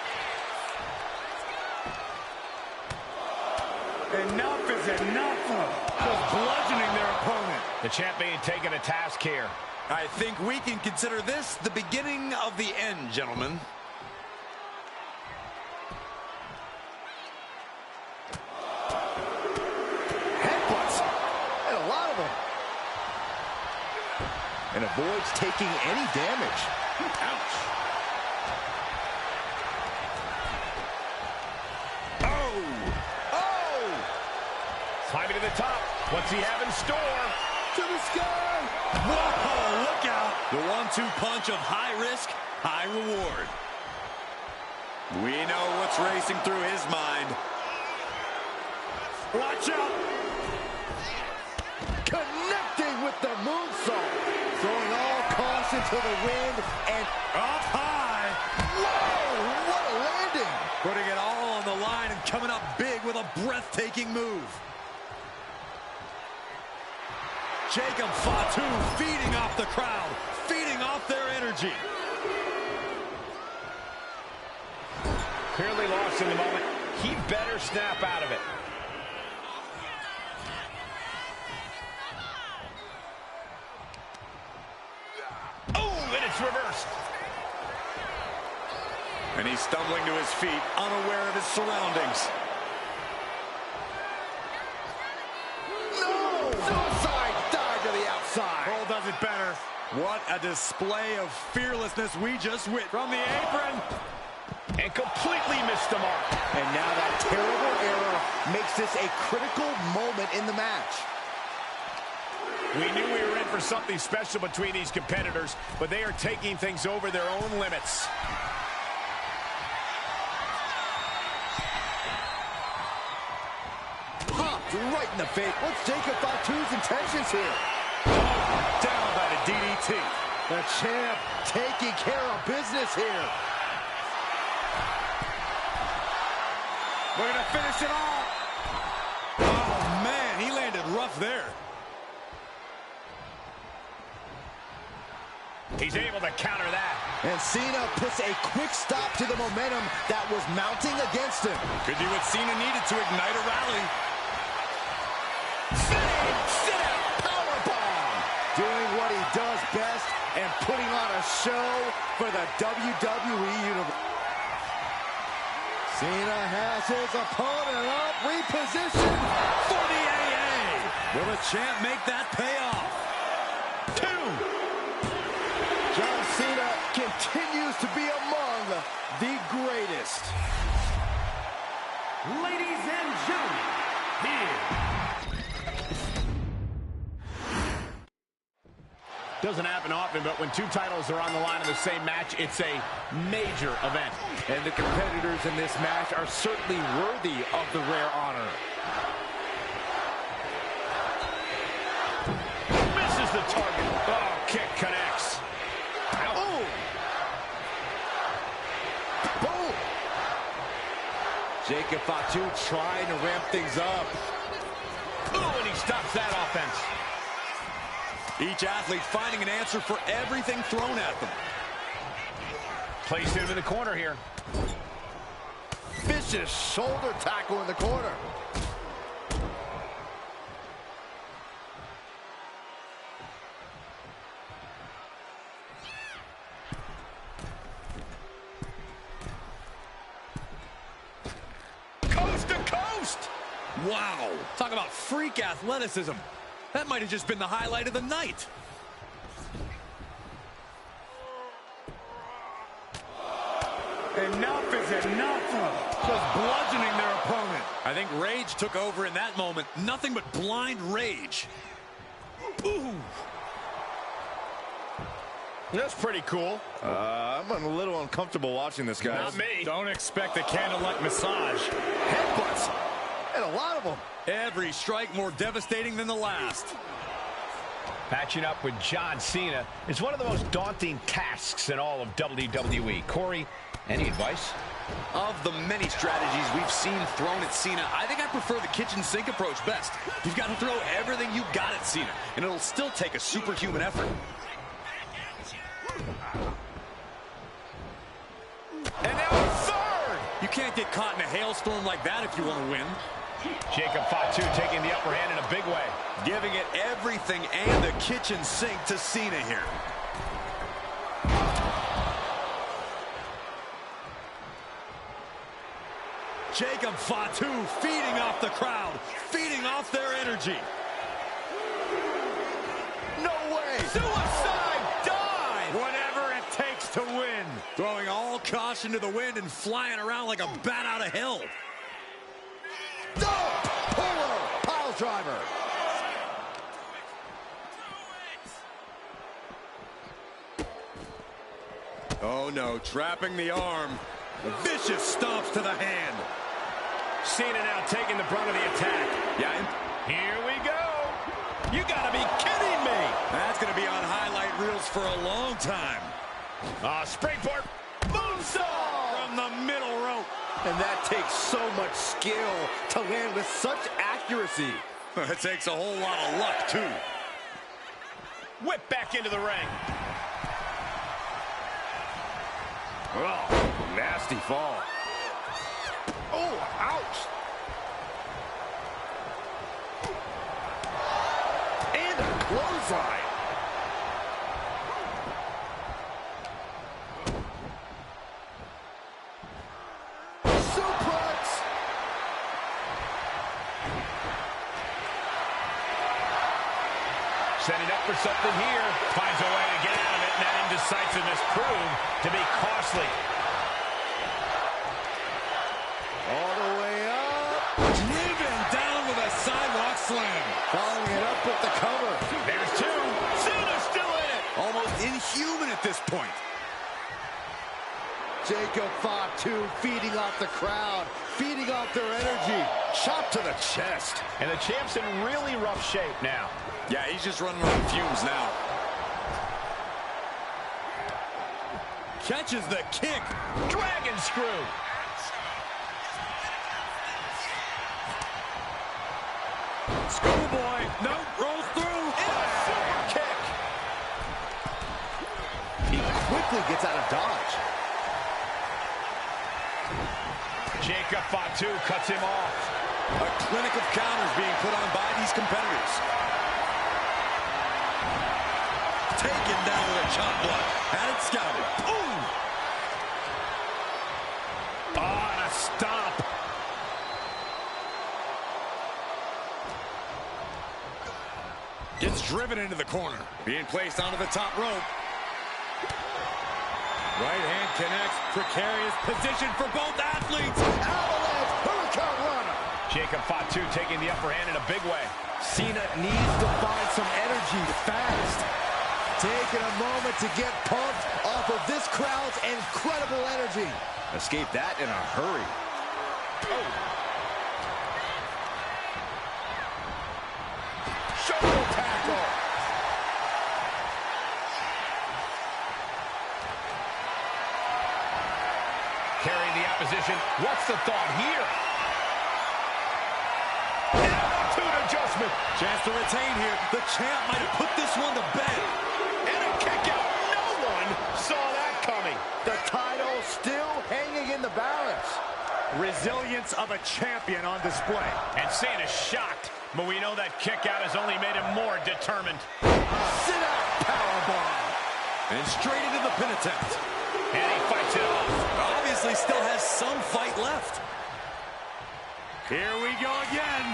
Enough is enough. Just bludgeoning their opponent. The champ being taken to task here. I think we can consider this the beginning of the end, gentlemen. Headbutts, and a lot of them. And avoids taking any damage. Ouch. Climbing to the top. What's he have in store? To the sky. Whoa, look out. The 1-2 punch of high risk, high reward. We know what's racing through his mind. Watch out. Connecting with the moonsault. Throwing all caution to the wind and Up high. whoa, what a landing. Putting it all on the line and coming up big with a breathtaking move. Jacob Fatu feeding off the crowd, feeding off their energy. Clearly lost in the moment. He better snap out of it. Oh, and it's reversed. And he's stumbling to his feet, unaware of his surroundings. No! Suicide dive to the outside. Cole does it better. What a display of fearlessness we just witnessed. From the apron. And completely missed the mark. And now that terrible error makes this a critical moment in the match. We knew we were in for something special between these competitors, but they are taking things over their own limits. Popped right in the face. What's Jacob Fatu's intentions here? Down by the DDT. The champ taking care of business here. We're going to finish it off. Oh, man, he landed rough there. He's able to counter that. And Cena puts a quick stop to the momentum that was mounting against him. Could be what Cena needed to ignite a rally. Sit-out powerbomb. Doing what he does best and putting on a show for the WWE Universe. Cena has his opponent up, repositioned For the AA. Will the champ make that pay off? appears to be among the greatest. Ladies and gentlemen, here. Doesn't happen often, but when two titles are on the line in the same match, it's a major event. And the competitors in this match are certainly worthy of the rare honor. Misses the target. Oh, kick connects. Oh! Boom! Jacob Fatu trying to ramp things up. Ooh, and he stops that offense. Each athlete finding an answer for everything thrown at them. Placed him in the corner here. Vicious shoulder tackle in the corner. Coast to coast. Wow. Talk about freak athleticism. That might have just been the highlight of the night. Enough is enough. Just bludgeoning their opponent. I think rage took over in that moment. Nothing but blind rage. Ooh. That's pretty cool. I'm a little uncomfortable watching this, guys. Not me. Don't expect a candlelight massage. Headbutts. And a lot of them. Every strike more devastating than the last. Matching up with John Cena is one of the most daunting tasks in all of WWE. Corey, any advice? Of the many strategies we've seen thrown at Cena, I think I prefer the kitchen sink approach best. You've got to throw everything you got at Cena, and it'll still take a superhuman effort. And now a third! You can't get caught in a hailstorm like that if you want to win. Jacob Fatu taking the upper hand in a big way. Giving it everything and the kitchen sink to Cena here. Jacob Fatu feeding off the crowd, feeding off their energy. No way. Suicide dive! Whatever it takes to win. Throwing all caution to the wind and flying around like a bat out of hell. Puller, pile driver. Oh no, trapping the arm. Vicious stomps to the hand. Cena now taking the brunt of the attack. Yeah, Here we go. You gotta be kidding me. that's gonna be on highlight reels for a long time. Springboard moonsault from the middle rope. And that takes so much skill to land with such accuracy. It takes a whole lot of luck, too. Whip back into the ring. Oh, nasty fall. Oh, ouch. And a clothesline. Setting up for something here. Finds a way to get out of it, and that indecisiveness proved to be costly. All the way up. Driven down with a sidewalk slam. Following it up with the cover. There's two. Cena's still in it. Almost inhuman at this point. Jacob Fatu feeding off the crowd, feeding off their energy. Chop to the chest. And the champ's in really rough shape now. Yeah, he's just running on fumes now. Catches the kick. Dragon screw. Schoolboy. No, rolls through. And a super kick. He quickly gets out of dodge. Jacob Fatu cuts him off. A clinic of counters being put on by these competitors. Taken down with a chop block. Had it scouted. Ooh! Oh, and a stomp. Gets driven into the corner. Being placed onto the top rope. Right hand connects. Precarious position for both athletes. Avalanche Hurricane Runner. Jacob Fatu taking the upper hand in a big way. Cena needs to find some energy fast. Taking a moment to get pumped off of this crowd's incredible energy. Escape that in a hurry. Oh. Shoulder tackle. Carrying the opposition. What's the thought here? Attitude adjustment. Chance to retain here. The champ might have put this one to bed. And a kick out. No one saw that coming. The title still hanging in the balance. Resilience of a champion on display. And Cena's shocked, but we know that kick out has only made him more determined. Sit out powerbomb. And straight into the pin attempt. And he fights it off. Obviously still has some fight left. Here we go again.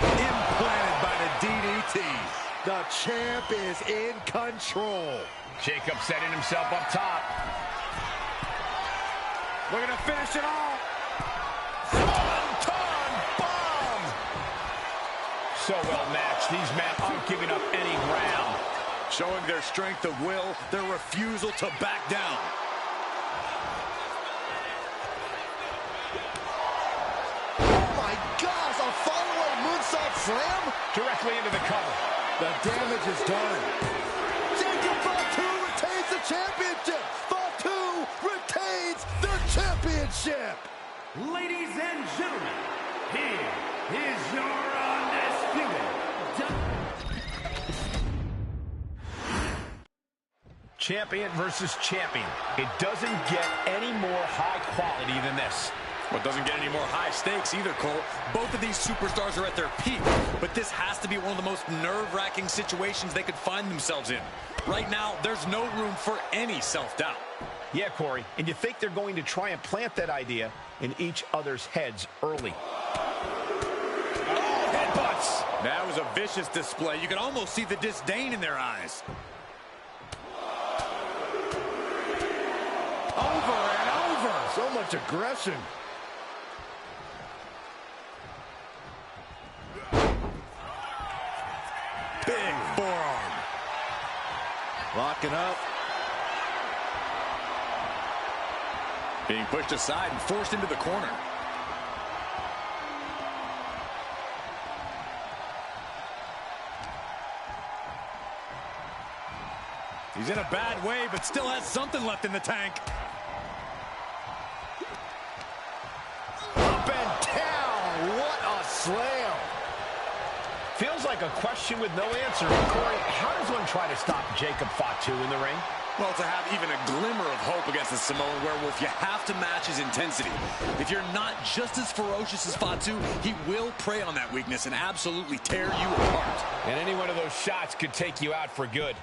Implanted by the DDT. The champ is in control. Jacob setting himself up top. Looking to finish it all. Swanton bomb. So well matched. These men aren't giving up any ground. Showing their strength of will, their refusal to back down. Oh my gosh, a follow-up moonsault slam? Directly into the cover. The damage is done. Jacob Fatu retains the championship. Fatu retains the championship. Ladies and gentlemen, here is your undisputed Champion versus champion. It doesn't get any more high quality than this. Well, it doesn't get any more high stakes either, Cole. Both of these superstars are at their peak, but this has to be one of the most nerve-wracking situations they could find themselves in. Right now, there's no room for any self-doubt. Yeah, Corey, and you think they're going to try and plant that idea in each other's heads early. Oh, headbutts! That was a vicious display. You can almost see the disdain in their eyes. Over and over. So much aggression. Big forearm. Locking up. Being pushed aside and forced into the corner. He's in a bad way, but still has something left in the tank. Up and down. What a slam. Feels like a question with no answer. Corey, how does one try to stop Jacob Fatu in the ring? Well, to have even a glimmer of hope against the Samoan werewolf, you have to match his intensity. If you're not just as ferocious as Fatu, he will prey on that weakness and absolutely tear you apart. And any one of those shots could take you out for good.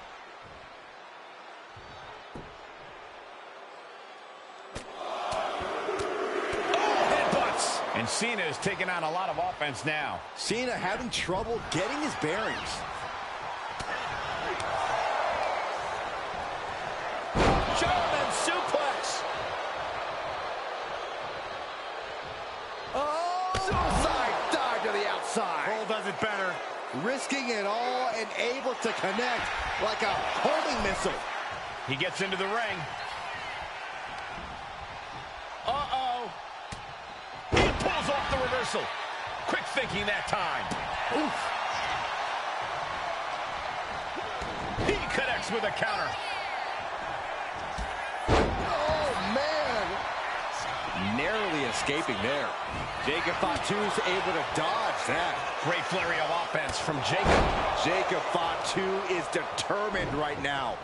And Cena is taking on a lot of offense now. Cena having trouble getting his bearings. German suplex. Oh! Suicide dive to the outside. Cole does it better. Risking it all and able to connect like a homing missile. He gets into the ring. Uh-oh. He pulls off the reversal. Quick thinking that time. Oof. He connects with a counter. Oh, man. Narrowly escaping there. Jacob Fatu's able to dodge that. Great flurry of offense from Jacob. Jacob Fatu is determined right now.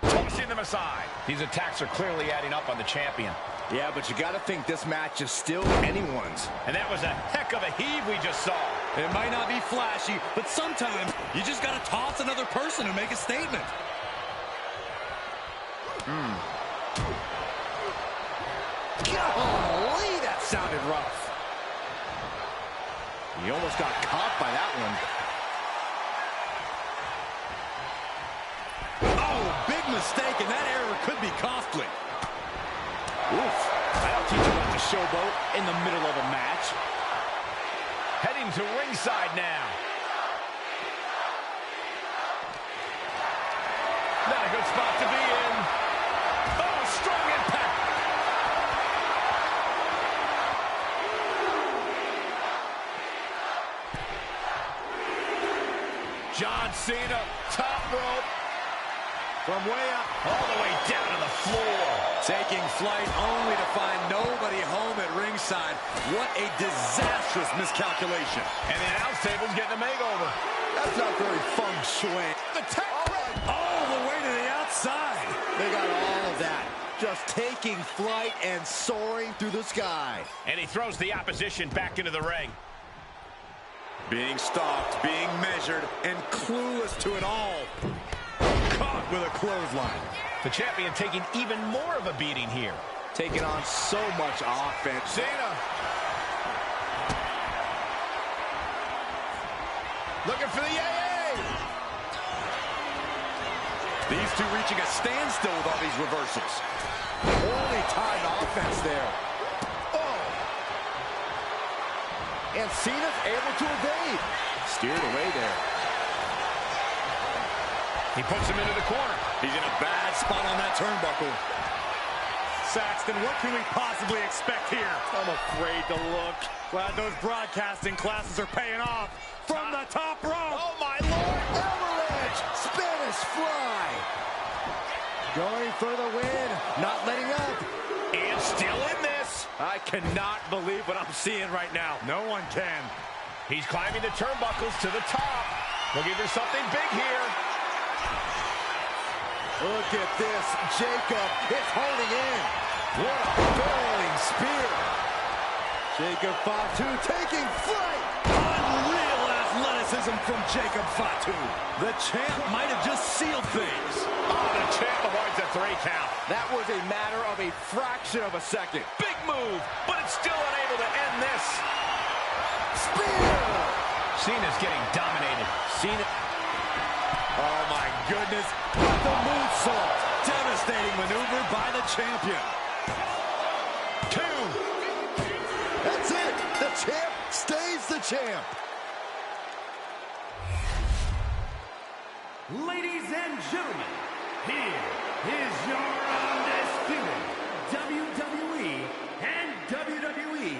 Tossing them aside. These attacks are clearly adding up on the champion. Yeah, but you got to think this match is still anyone's. And that was a heck of a heave we just saw. It might not be flashy, but sometimes you just got to toss another person and make a statement. Golly, that sounded rough. He almost got caught by that one. Oh, big mistake, and that error could be costly. Oof. I don't teach you not to showboat in the middle of a match. Heading to ringside now. Not a good spot to be in. Oh, strong impact. John Cena, top rope. From way up. All the way down to the floor. Taking flight only to find nobody home at ringside. What a disastrous miscalculation. And the announce table's getting a makeover. That's not very feng shui. The tap All the way to the outside. They got all of that. Just taking flight and soaring through the sky. And he throws the opposition back into the ring. Being stalked, being measured, and clueless to it all. Caught with a clothesline. The champion taking even more of a beating here. Taking on so much offense. Cena. Looking for the AA. These two reaching a standstill with all these reversals. Only timed offense there. Oh! And Cena's able to evade. Steered away there. He puts him into the corner. He's in a bad spot on that turnbuckle. Saxton, what can we possibly expect here? I'm afraid to look. Glad those broadcasting classes are paying off. From the top rope. Oh, my Lord. Avalanche! Spanish fly! Going for the win. Not letting up. And still in this. I cannot believe what I'm seeing right now. No one can. He's climbing the turnbuckles to the top. Looking for something big here. Look at this. Jacob is holding in. What a falling spear. Jacob Fatu taking flight. Unreal athleticism from Jacob Fatu. The champ might have just sealed things. Oh, the champ avoids a 3 count. That was a matter of a fraction of a second. Big move, but it's still unable to end this. Spear! Cena's getting dominated. Cena. Oh, my goodness. With the moonsault. Devastating maneuver by the champion. 2. That's it. The champ stays the champ. Ladies and gentlemen, here is your undisputed WWE and WWE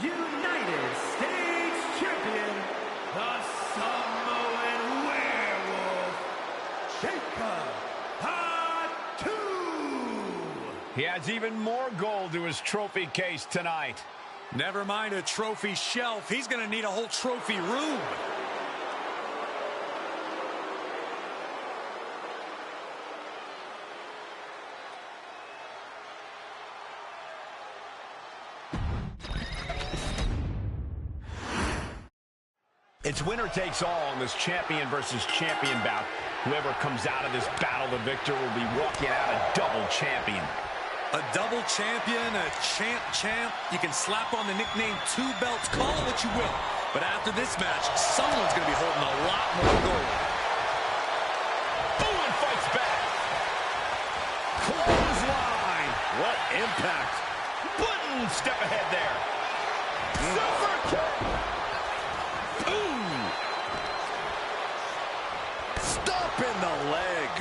United States Champion, the Samoan Werewolf, Jacob Fatu. He adds even more gold to his trophy case tonight. Never mind a trophy shelf. He's going to need a whole trophy room. It's winner takes all in this champion versus champion bout. Whoever comes out of this battle the victor will be walking out a double champion. A double champion, a champ. You can slap on the nickname 2 belts, call it what you will. But after this match, someone's going to be holding a lot more gold. Oh, and fights back. Clothesline. What impact. One step ahead there. Super kick. Ooh. Stop in the leg.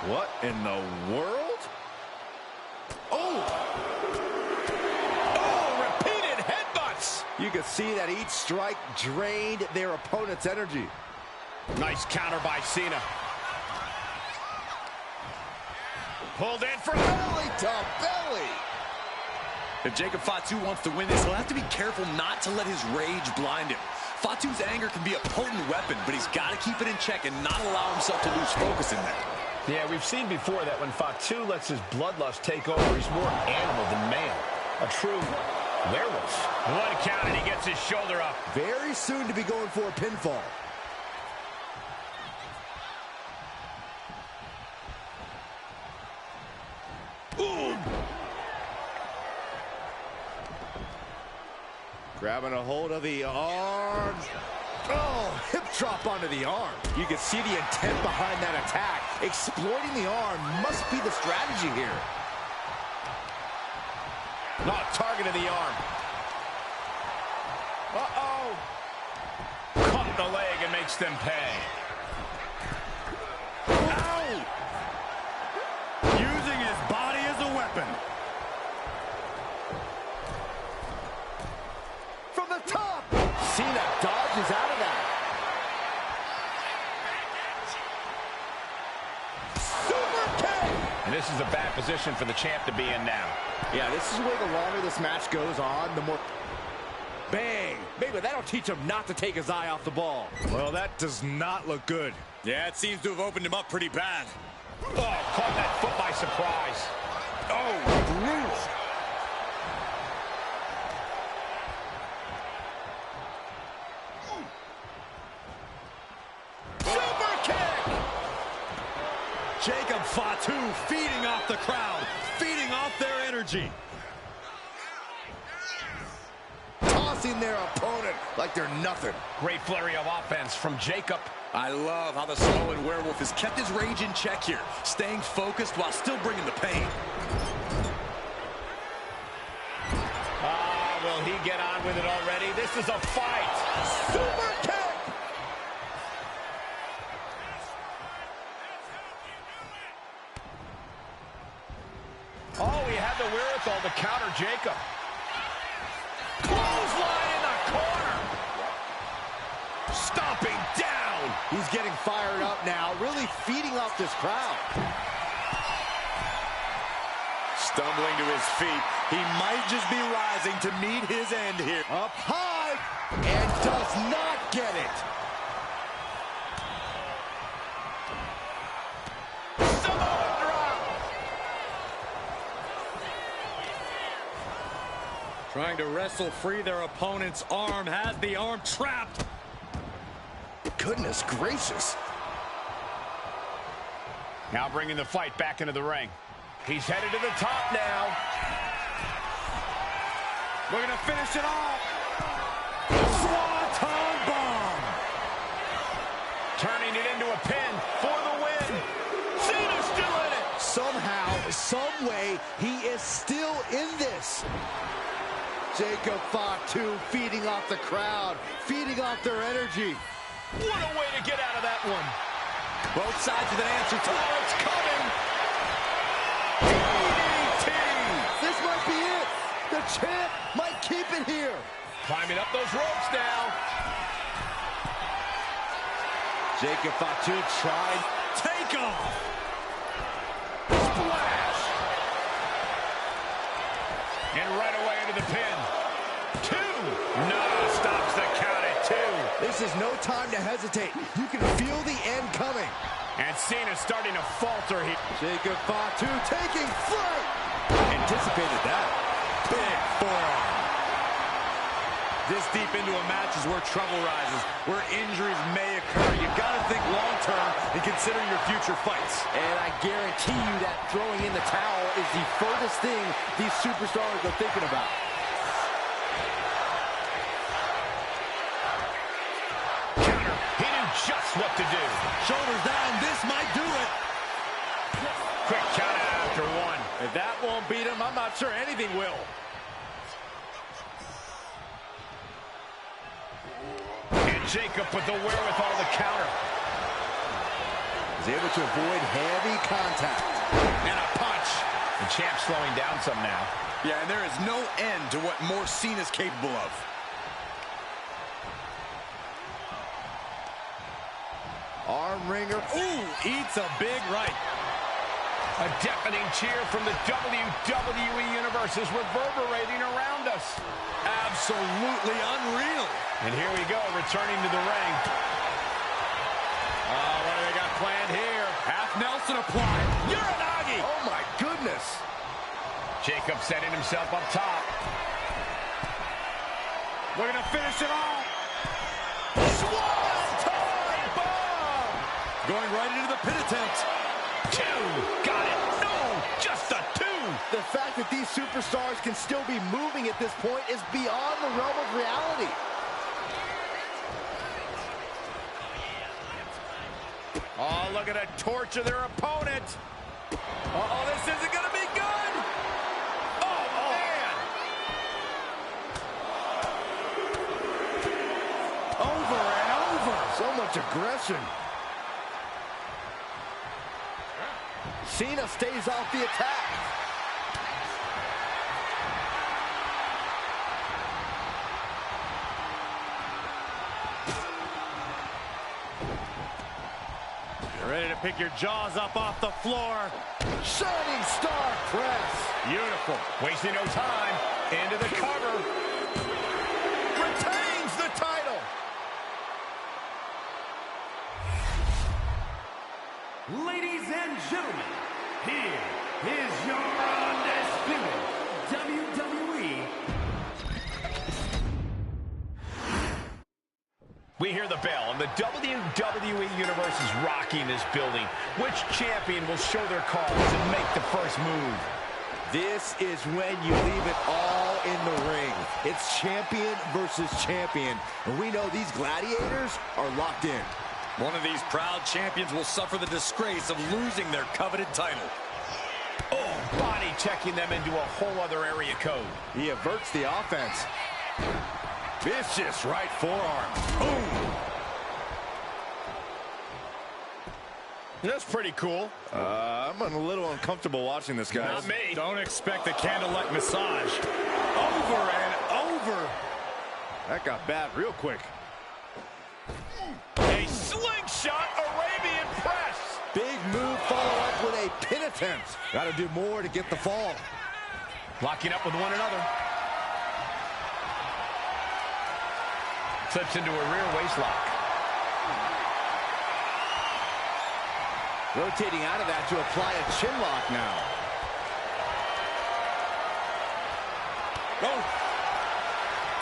What in the world? Oh! Oh, repeated headbutts. You can see that each strike drained their opponent's energy. Nice counter by Cena. Pulled in for Belly to belly. If Jacob Fatu wants to win this, he'll have to be careful not to let his rage blind him. Fatu's anger can be a potent weapon, but he's got to keep it in check and not allow himself to lose focus in that. Yeah, we've seen before that when Fatu lets his bloodlust take over, he's more animal than man. A true werewolf. 1 count and he gets his shoulder up. Very soon to be going for a pinfall. Boom! Grabbing a hold of the arms. Oh, hip drop onto the arm. You can see the intent behind that attack. Exploiting the arm must be the strategy here. Not targeted the arm. Uh-oh. Caught the leg and makes them pay. Ow! Using his body as a weapon. From the top. Cena dodges out of that. Super kick. And this is a bad position for the champ to be in now. Yeah, this is where the longer this match goes on, the more... Bang! Maybe that'll teach him not to take his eye off the ball. Well, that does not look good. Yeah, it seems to have opened him up pretty bad. Oh, caught that foot by surprise. Oh, brutal. Super kick! Jacob Fatu feeding off the crowd, feeding off their energy. Tossing their opponent like they're nothing. Great flurry of offense from Jacob. I love how the Samoan werewolf has kept his rage in check here, staying focused while still bringing the pain. Will he get on with it already? This is a fight. Super kick! Oh, he had the wherewithal to counter Jacob. Clothesline in the corner. Stomping down. He's getting fired up now, really feeding off this crowd. Stumbling to his feet, he might just be rising to meet his end here. Up high, and does not get it. Samoan drop. Trying to wrestle free their opponent's arm, has the arm trapped. Goodness gracious. Now bringing the fight back into the ring. He's headed to the top now. We're going to finish it off. Swanton bomb. Turning it into a pin for the win. Cena's still in it. Somehow, some way, he is still in this. Jacob Fatu feeding off the crowd, feeding off their energy. What a way to get out of that one. Both sides with an answer to Oh, it's coming. This might be it. The champ might keep it here. Climbing up those ropes now. Jacob Fatu tried. Take off. Splash. And right away into the pin. 2. No, stops the count at 2. This is no time to hesitate. You can feel the end coming. And Cena's starting to falter here. Jacob Fatu taking flight. Anticipated that. big forearm. This deep into a match is where trouble rises, where injuries may occur. You've got to think long-term and consider your future fights. And I guarantee you that throwing in the towel is the furthest thing these superstars are thinking about. Counter. He knew just what to do. Shoulders down. This might do it. Quick count after one. If that won't beat him, I'm not sure anything will. And Jacob with the wherewithal to counter. He's able to avoid heavy contact. And a punch. The champ slowing down some now. Yeah, and there is no end to what more Cena's capable of. Arm wringer. Ooh, eats a big right. A deafening cheer from the WWE Universe is reverberating around us. Absolutely unreal. And here we go, returning to the ring. What do they got planned here? Half Nelson applied. Uranagi! Oh my goodness. Jacob setting himself up top. We're going to finish it off. Swanton bomb! Going right into the pin attempt. 2. Got it. No, just a 2. The fact that these superstars can still be moving at this point is beyond the realm of reality. looking to torture their opponent. Uh-oh, this isn't going to be good. Oh, man. Over and over. So much aggression. Cena stays off the attack. Ready to pick your jaws up off the floor. Shining Star Press. Beautiful. Wasting no time. Into the cover. Retains the title. Ladies and gentlemen, here is your undisputed WWE. We hear the bell, and the WWE Universe is rocking this building. Which champion will show their cards and make the first move? This is when you leave it all in the ring. It's champion versus champion. And we know these gladiators are locked in. One of these proud champions will suffer the disgrace of losing their coveted title. Oh, body checking them into a whole other area code. He averts the offense. Vicious right forearm. Boom. That's pretty cool. I'm a little uncomfortable watching this, guys. Not me. Don't expect a candlelight massage. Over and over. That got bad real quick. A slingshot Arabian press. Big move followed up with a pin attempt. Got to do more to get the fall. Locking up with one another. Slips into a rear waist lock. Rotating out of that to apply a chin lock now. Oh.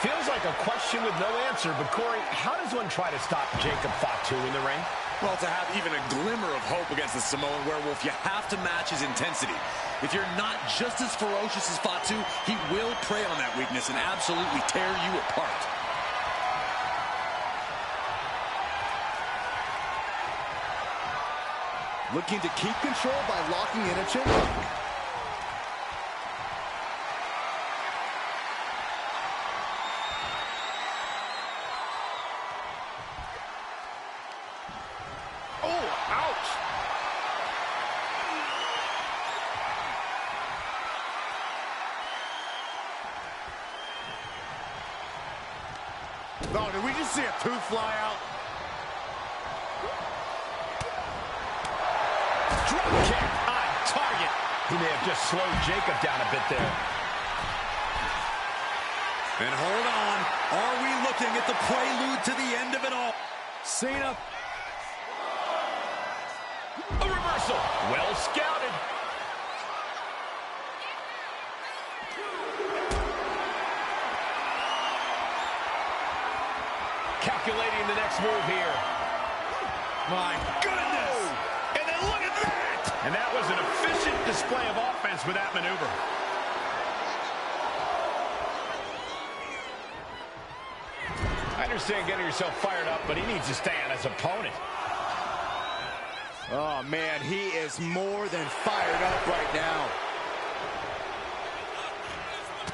Feels like a question with no answer, but Corey, how does one try to stop Jacob Fatu in the ring? Well, to have even a glimmer of hope against the Samoan werewolf, you have to match his intensity. If you're not just as ferocious as Fatu, he will prey on that weakness and absolutely tear you apart. Looking to keep control by locking in a chin lock. Oh, ouch! Oh, did we just see a tooth fly out? Drop kick on target. He may have just slowed Jacob down a bit there. And hold on. Are we looking at the prelude to the end of it all? Cena. A reversal. Well scouted. Calculating the next move here. My goodness. And then look at that. And that was an efficient display of offense with that maneuver. I understand getting yourself fired up, but he needs to stay on his opponent. Oh, man, he is more than fired up right now.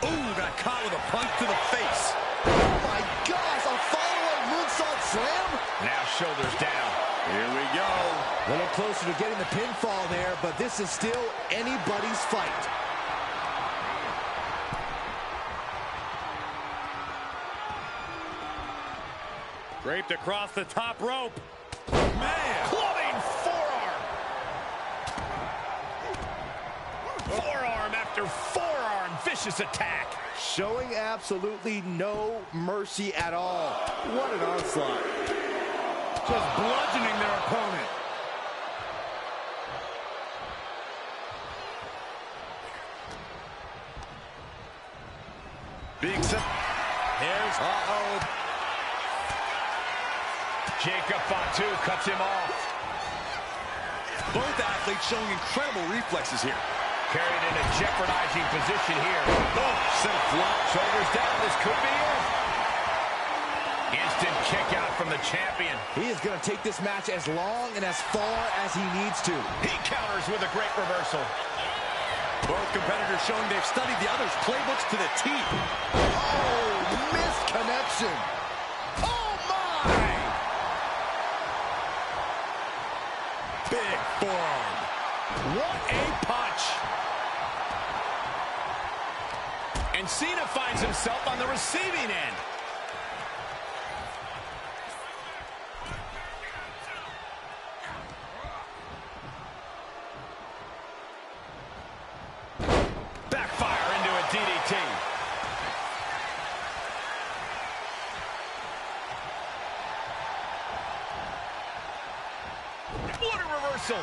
Ooh, got caught with a punch to the face. Oh, my gosh, a follow-up moonsault slam? Now shoulders down. Here we go. A little closer to getting the pinfall there, but this is still anybody's fight. Draped across the top rope. Man. Clubbing forearm. Forearm after forearm. Vicious attack. Showing absolutely no mercy at all. What an onslaught. Just bludgeoning their opponent. Being set. Here's Jacob Fatu cuts him off. Both athletes showing incredible reflexes here. Carried in a jeopardizing position here. Oh, set a flop. Shoulders down. This could be it. Instant kick out from the champion. He is going to take this match as long and as far as he needs to. He counters with a great reversal. Both competitors showing they've studied the other's playbooks to the T. Oh, missed connection. Oh, my! Big forearm. What a punch. And Cena finds himself on the receiving end. Backfire into a DDT. What a reversal.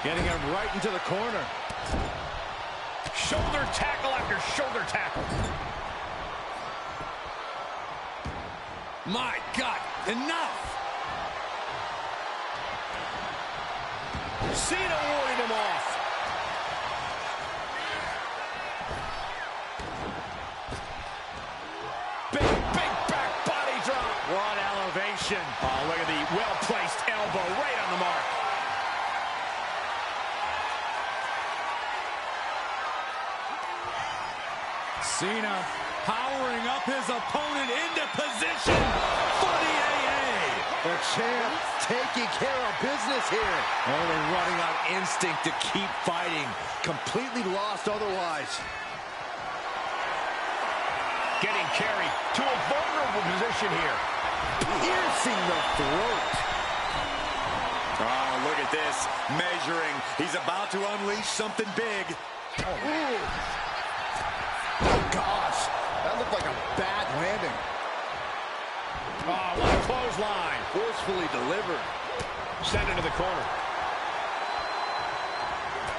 Getting him right into the corner. Shoulder tackle after shoulder tackle. My God, enough! Cena warded him off. Big back body drop. What elevation. Oh, look at the well-placed elbow right on the mark. Cena powering up his opponent into position for the AA. The champ taking care of business here. Only running on instinct to keep fighting. Completely lost otherwise. Getting carried to a vulnerable position here. Piercing the throat. Oh, look at this. Measuring. He's about to unleash something big. Oh, oh gosh. That looked like a bad landing. Oh, what a clothesline. Forcefully delivered. Sent into the corner.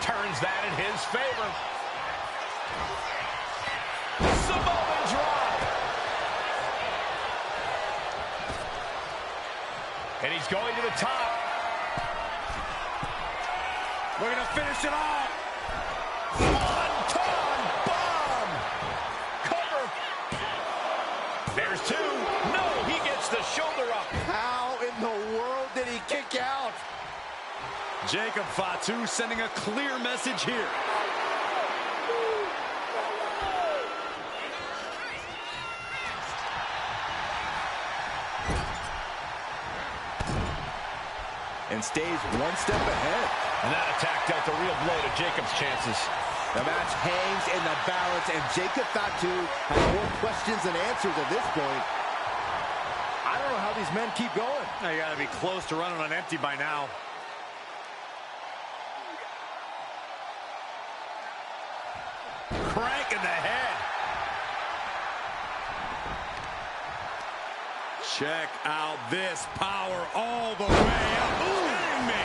Turns that in his favor. Samoan drop. And he's going to the top. Looking to finish it off. Swanton bomb. Cover. There's two. No, he gets the shoulder up. How in the world did he kick out? Jacob Fatu sending a clear message here. And stays one step ahead. And that attack dealt a real blow to Jacob's chances. The match hangs in the balance, and Jacob Fatu has more questions than answers at this point. I don't know how these men keep going. Now you gotta be close to running on empty by now. Crank in the head. Check out this power all the way up. Kidding me.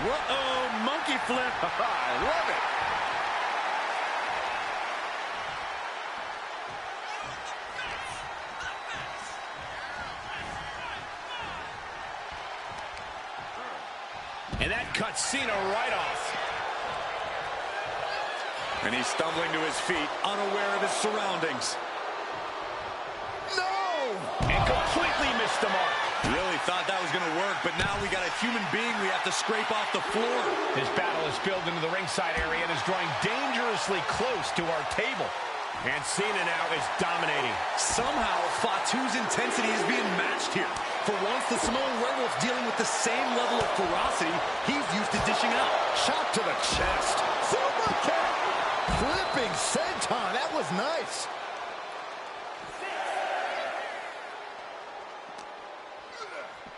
Whoa, monkey flip. I love it. And that cuts Cena right off. And he's stumbling to his feet, unaware of his surroundings. No! And completely missed the mark. Really thought that was going to work, but now we got a human being we have to scrape off the floor. This battle is spilled into the ringside area and is drawing dangerously close to our table. And Cena now is dominating. Somehow, Fatu's intensity is being matched here. For once, the Samoan Werewolf's dealing with the same level of ferocity he's used to dishing out. Shot to the chest. Super kick. Flipping senton. That was nice.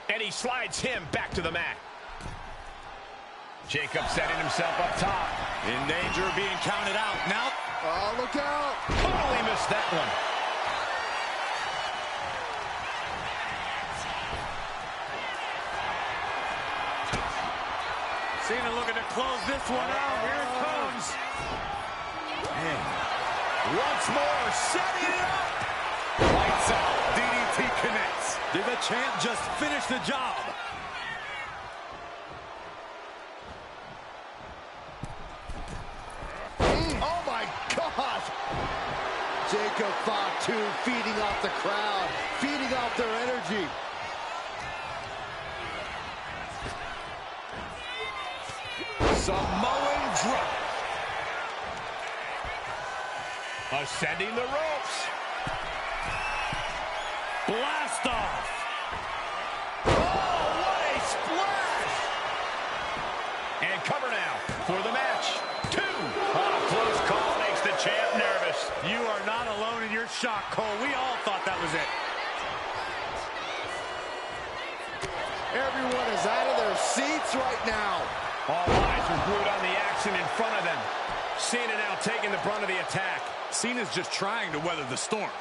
And he slides him back to the mat. Jacob setting himself up top. In danger of being counted out. Now, Oh, look out. Totally missed that one. Cena looking to close this one out. Here it comes. Man. Once more, setting it up. lights out. DDT connects. Did the champ just finish the job? Jacob Fatu feeding off the crowd, feeding off their energy. Samoan drop. Ascending the ropes. Blast off. Oh, what a splash. And cover now for the match. 2. Oh, close call makes the champ nervous. You are not alone in your shock, Cole. We all thought that was it. Everyone is out of their seats right now. All eyes are glued on the action in front of them. Cena now taking the brunt of the attack. Cena's just trying to weather the storm.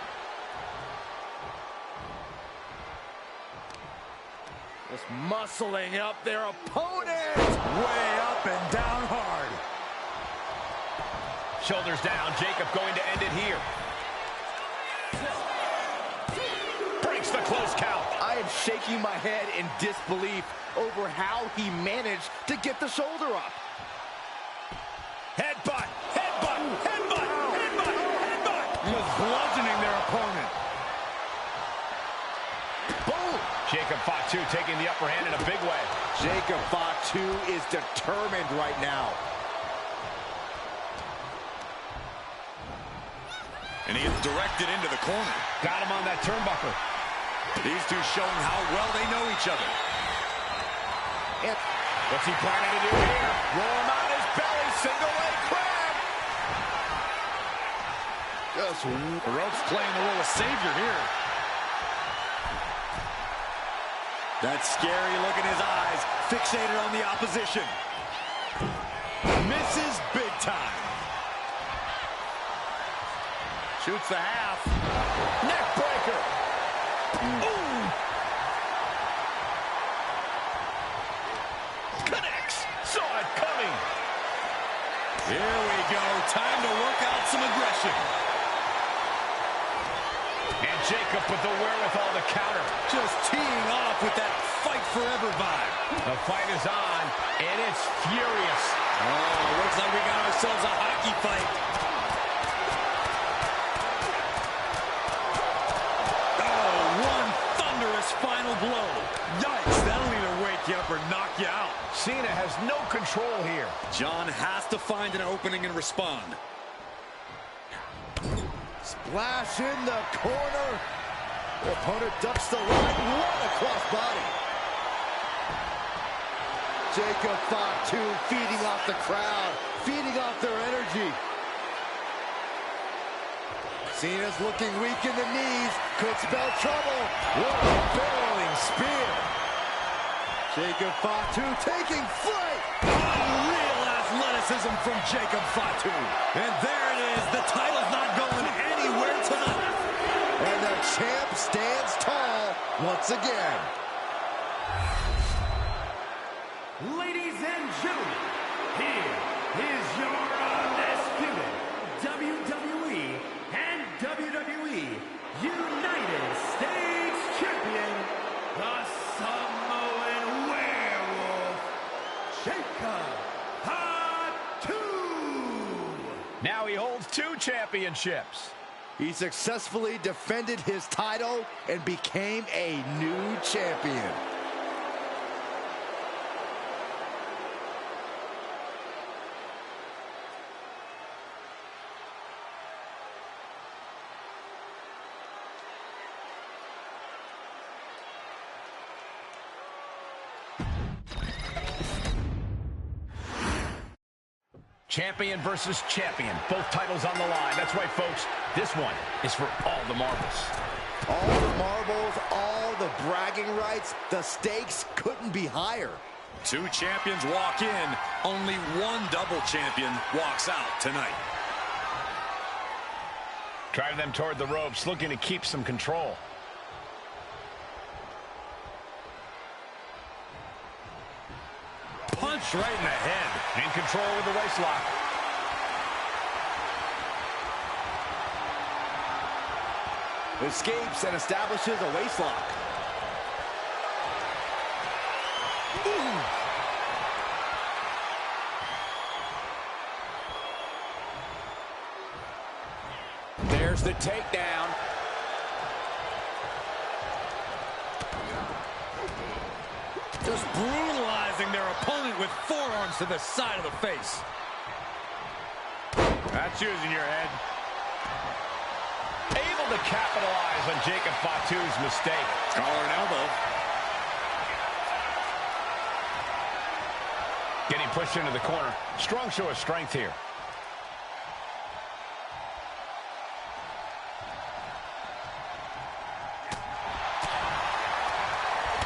Just muscling up their opponent. Way up and down hard. Shoulders down. Jacob going to end it here. Breaks the close count. I am shaking my head in disbelief over how he managed to get the shoulder up. Headbutt. Headbutt. Headbutt. Headbutt. Headbutt. Just bludgeoning their opponent. Boom! Jacob Fatu taking the upper hand in a big way. Jacob Fatu is determined right now. And he gets directed into the corner. Got him on that turnbuckle. These two showing how well they know each other. And What's he planning to do here? Roll him on his belly. Single leg crab. just The ropes playing the role of savior here. That scary look in his eyes, fixated on the opposition. Misses big time. Shoots the half. Neck breaker. Ooh. Connects. Saw it coming. Here we go. Time to work out some aggression. And Jacob with the wherewithal to counter. Just teeing off with that fight forever vibe. The fight is on, and it's furious. Oh, looks like we got ourselves a hockey fight. Oh, one thunderous final blow. Yikes, that'll either wake you up or knock you out. Cena has no control here. John has to find an opening and respond. splash in the corner. The opponent ducks the line. What a cross body. Jacob Fatu feeding off the crowd, feeding off their energy. Cena's looking weak in the knees. Could spell trouble. What a barreling spear. Jacob Fatu taking flight. Unreal athleticism from Jacob Fatu. And there it is. The title's not going anywhere tonight. And the champ stands tall once again. Ladies and gentlemen, here is your undisputed WWE and WWE United States Champion, the Samoan Werewolf, Jacob Fatu. Now he holds 2 championships. He successfully defended his title and became a new champion. Champion versus champion. Both titles on the line. That's right, folks. This one is for all the marbles. All the marbles, all the bragging rights, the stakes couldn't be higher. 2 champions walk in, only 1 double champion walks out tonight. Driving them toward the ropes, looking to keep some control. Punch right in the head. In control with the waist lock. Escapes and establishes a waist lock. There's the takedown. Just brutalizing their opponent with forearms to the side of the face. That's using your head. Able to capitalize on Jacob Fatu's mistake. Collar and elbow. Getting pushed into the corner. Strong show of strength here.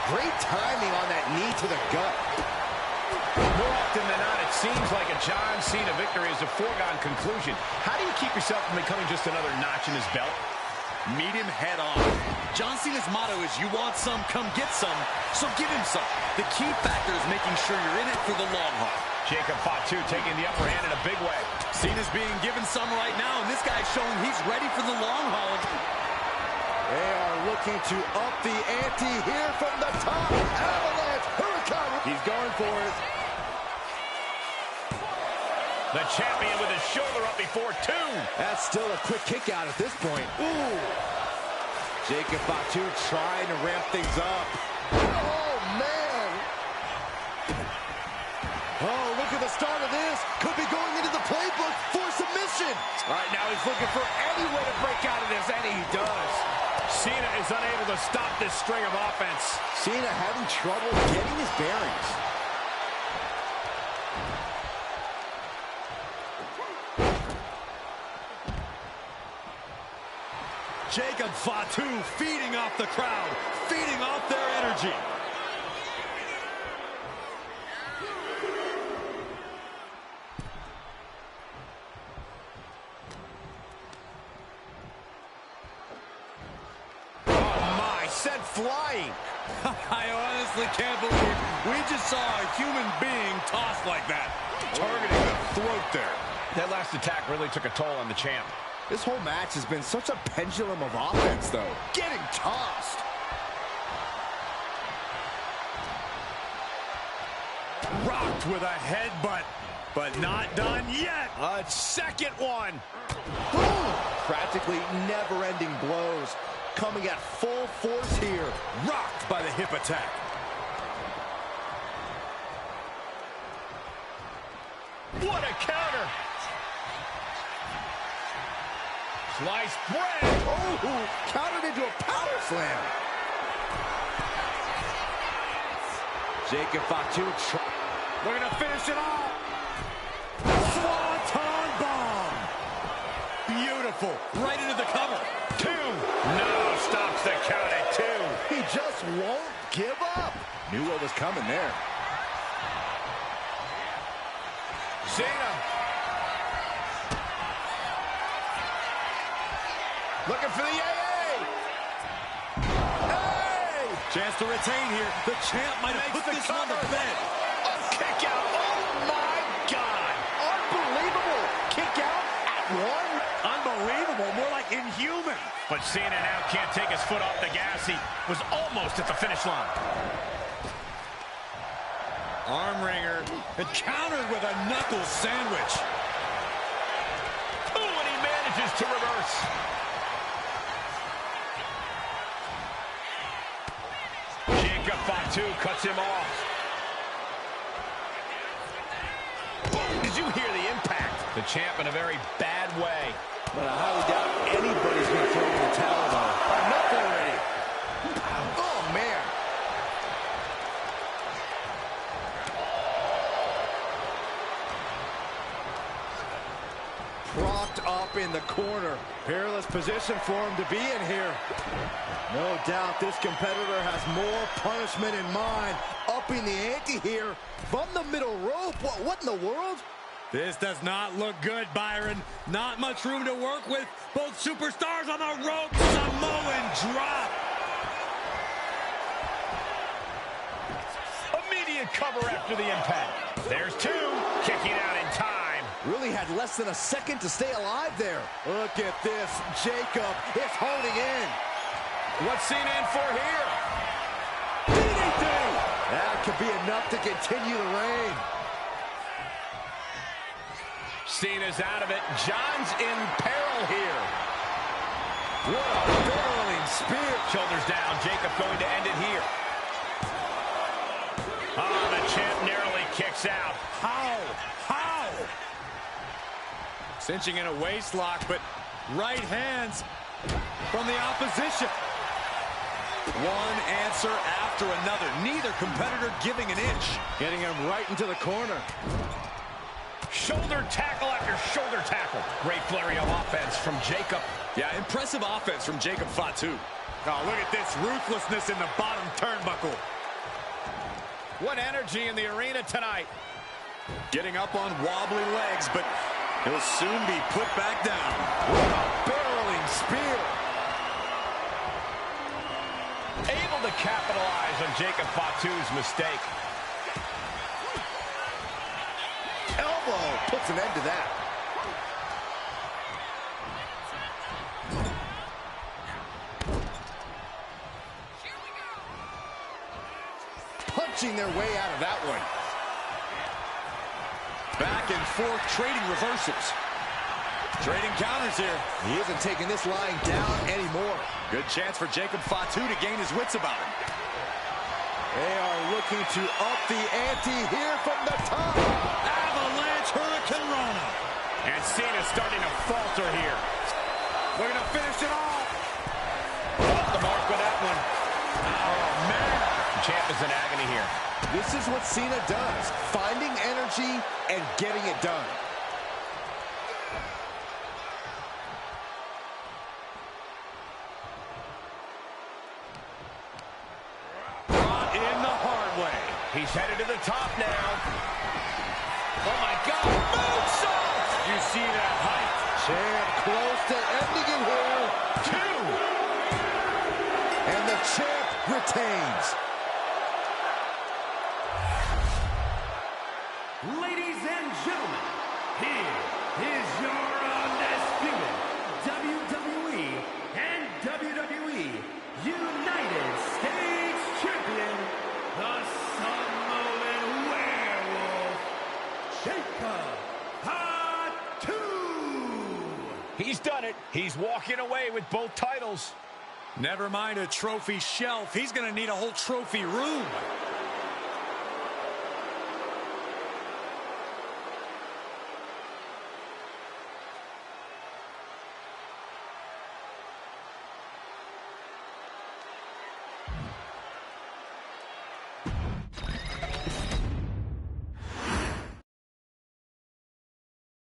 Great timing on that knee to the gut. More often than not, it seems like a John Cena victory is a foregone conclusion. How do you keep yourself from becoming just another notch in his belt? Meet him head on. John Cena's motto is, you want some, come get some, so give him some. The key factor is making sure you're in it for the long haul. Jacob Fatu taking the upper hand in a big way. Cena's being given some right now, and this guy's showing he's ready for the long haul. They are looking to up the ante here from the top. Avalanche, Hurricane. He's going for it. The champion with his shoulder up before two. That's still a quick kick out at this point. Ooh. Jacob Fatu trying to ramp things up. Oh, man. Oh, look at the start of this. Could be going into the playbook for submission. Right now he's looking for any way to break out of this, and he does. Cena is unable to stop this string of offense. Cena having trouble getting his bearings. Jacob Fatu feeding off the crowd, feeding off their energy. Sent flying. I honestly can't believe we just saw a human being tossed like that. Targeting the throat there. That last attack really took a toll on the champ. This whole match has been such a pendulum of offense, though. Getting tossed. Rocked with a headbutt, but not done yet. A second one. Boom! Practically never-ending blows. Coming at full force here. Rocked by the hip attack. What a counter! Sliced bread! Oh, countered into a power slam. Jacob Fatu Looking to finish it off. Swanton bomb. Beautiful. Right into the cover. Two. No, stops the count at two. He just won't give up. Knew what was coming there. Cena. Looking for the AA. Hey! Chance to retain here. The champ might have put this one to bed. A kick out. Oh, my God. Unbelievable. Kick out at one. Unbelievable. More like inhuman. But Cena now can't take his foot off the gas. He was almost at the finish line. Arm wringer. And countered with a knuckle sandwich. Oh, and he manages to reverse. Jacob Fatu cuts him off. Did you hear the impact? The champ in a very bad way. But I highly doubt anybody's going to throw in the towel, though. Enough already. Oh, man. Propped up in the corner. Perilous position for him to be in here. No doubt this competitor has more punishment in mind. Upping the ante here from the middle rope. What in the world? This does not look good, Byron. Not much room to work with. Both superstars on the rope. Samoan drop. Immediate cover after the impact. There's two. Kicking out in time. Really had less than a second to stay alive there. Look at this. Jacob is holding in. What's Cena in for here? DDT! That could be enough to continue the reign. Cena's out of it. John's in peril here. What a barreling spear. Shoulders down. Jacob going to end it here. Oh, the champ narrowly kicks out. How? Cinching in a waist lock, but right hands from the opposition. One answer after another. Neither competitor giving an inch. Getting him right into the corner. Shoulder tackle after shoulder tackle. Great flurry of offense from Jacob. Yeah, impressive offense from Jacob Fatu. Oh, look at this ruthlessness in the bottom turnbuckle. What energy in the arena tonight. Getting up on wobbly legs, but he'll soon be put back down. What a barreling spear. Able to capitalize on Jacob Fatu's mistake. Elbow puts an end to that. Punching their way out of that one. Back and forth, trading reversals. Trading counters here. He isn't taking this lying down anymore. Good chance for Jacob Fatu to gain his wits about him. They are looking to up the ante here from the top. Avalanche Hurricane Rana. And Cena's starting to falter here. Looking to finish it off. Off the mark with that one. Oh, man. The champ is in agony here. This is what Cena does. Finding energy and getting it done. He's headed to the top now. Oh, my God. Moonsault! You see that height? Champ close to ending it here. 2. And the champ retains. Ladies and gentlemen, here is your undisputed WWE and WWE United States Champion, the Samoan Werewolf, Jacob Fatu. He's done it. He's walking away with both titles. Never mind a trophy shelf. He's going to need a whole trophy room.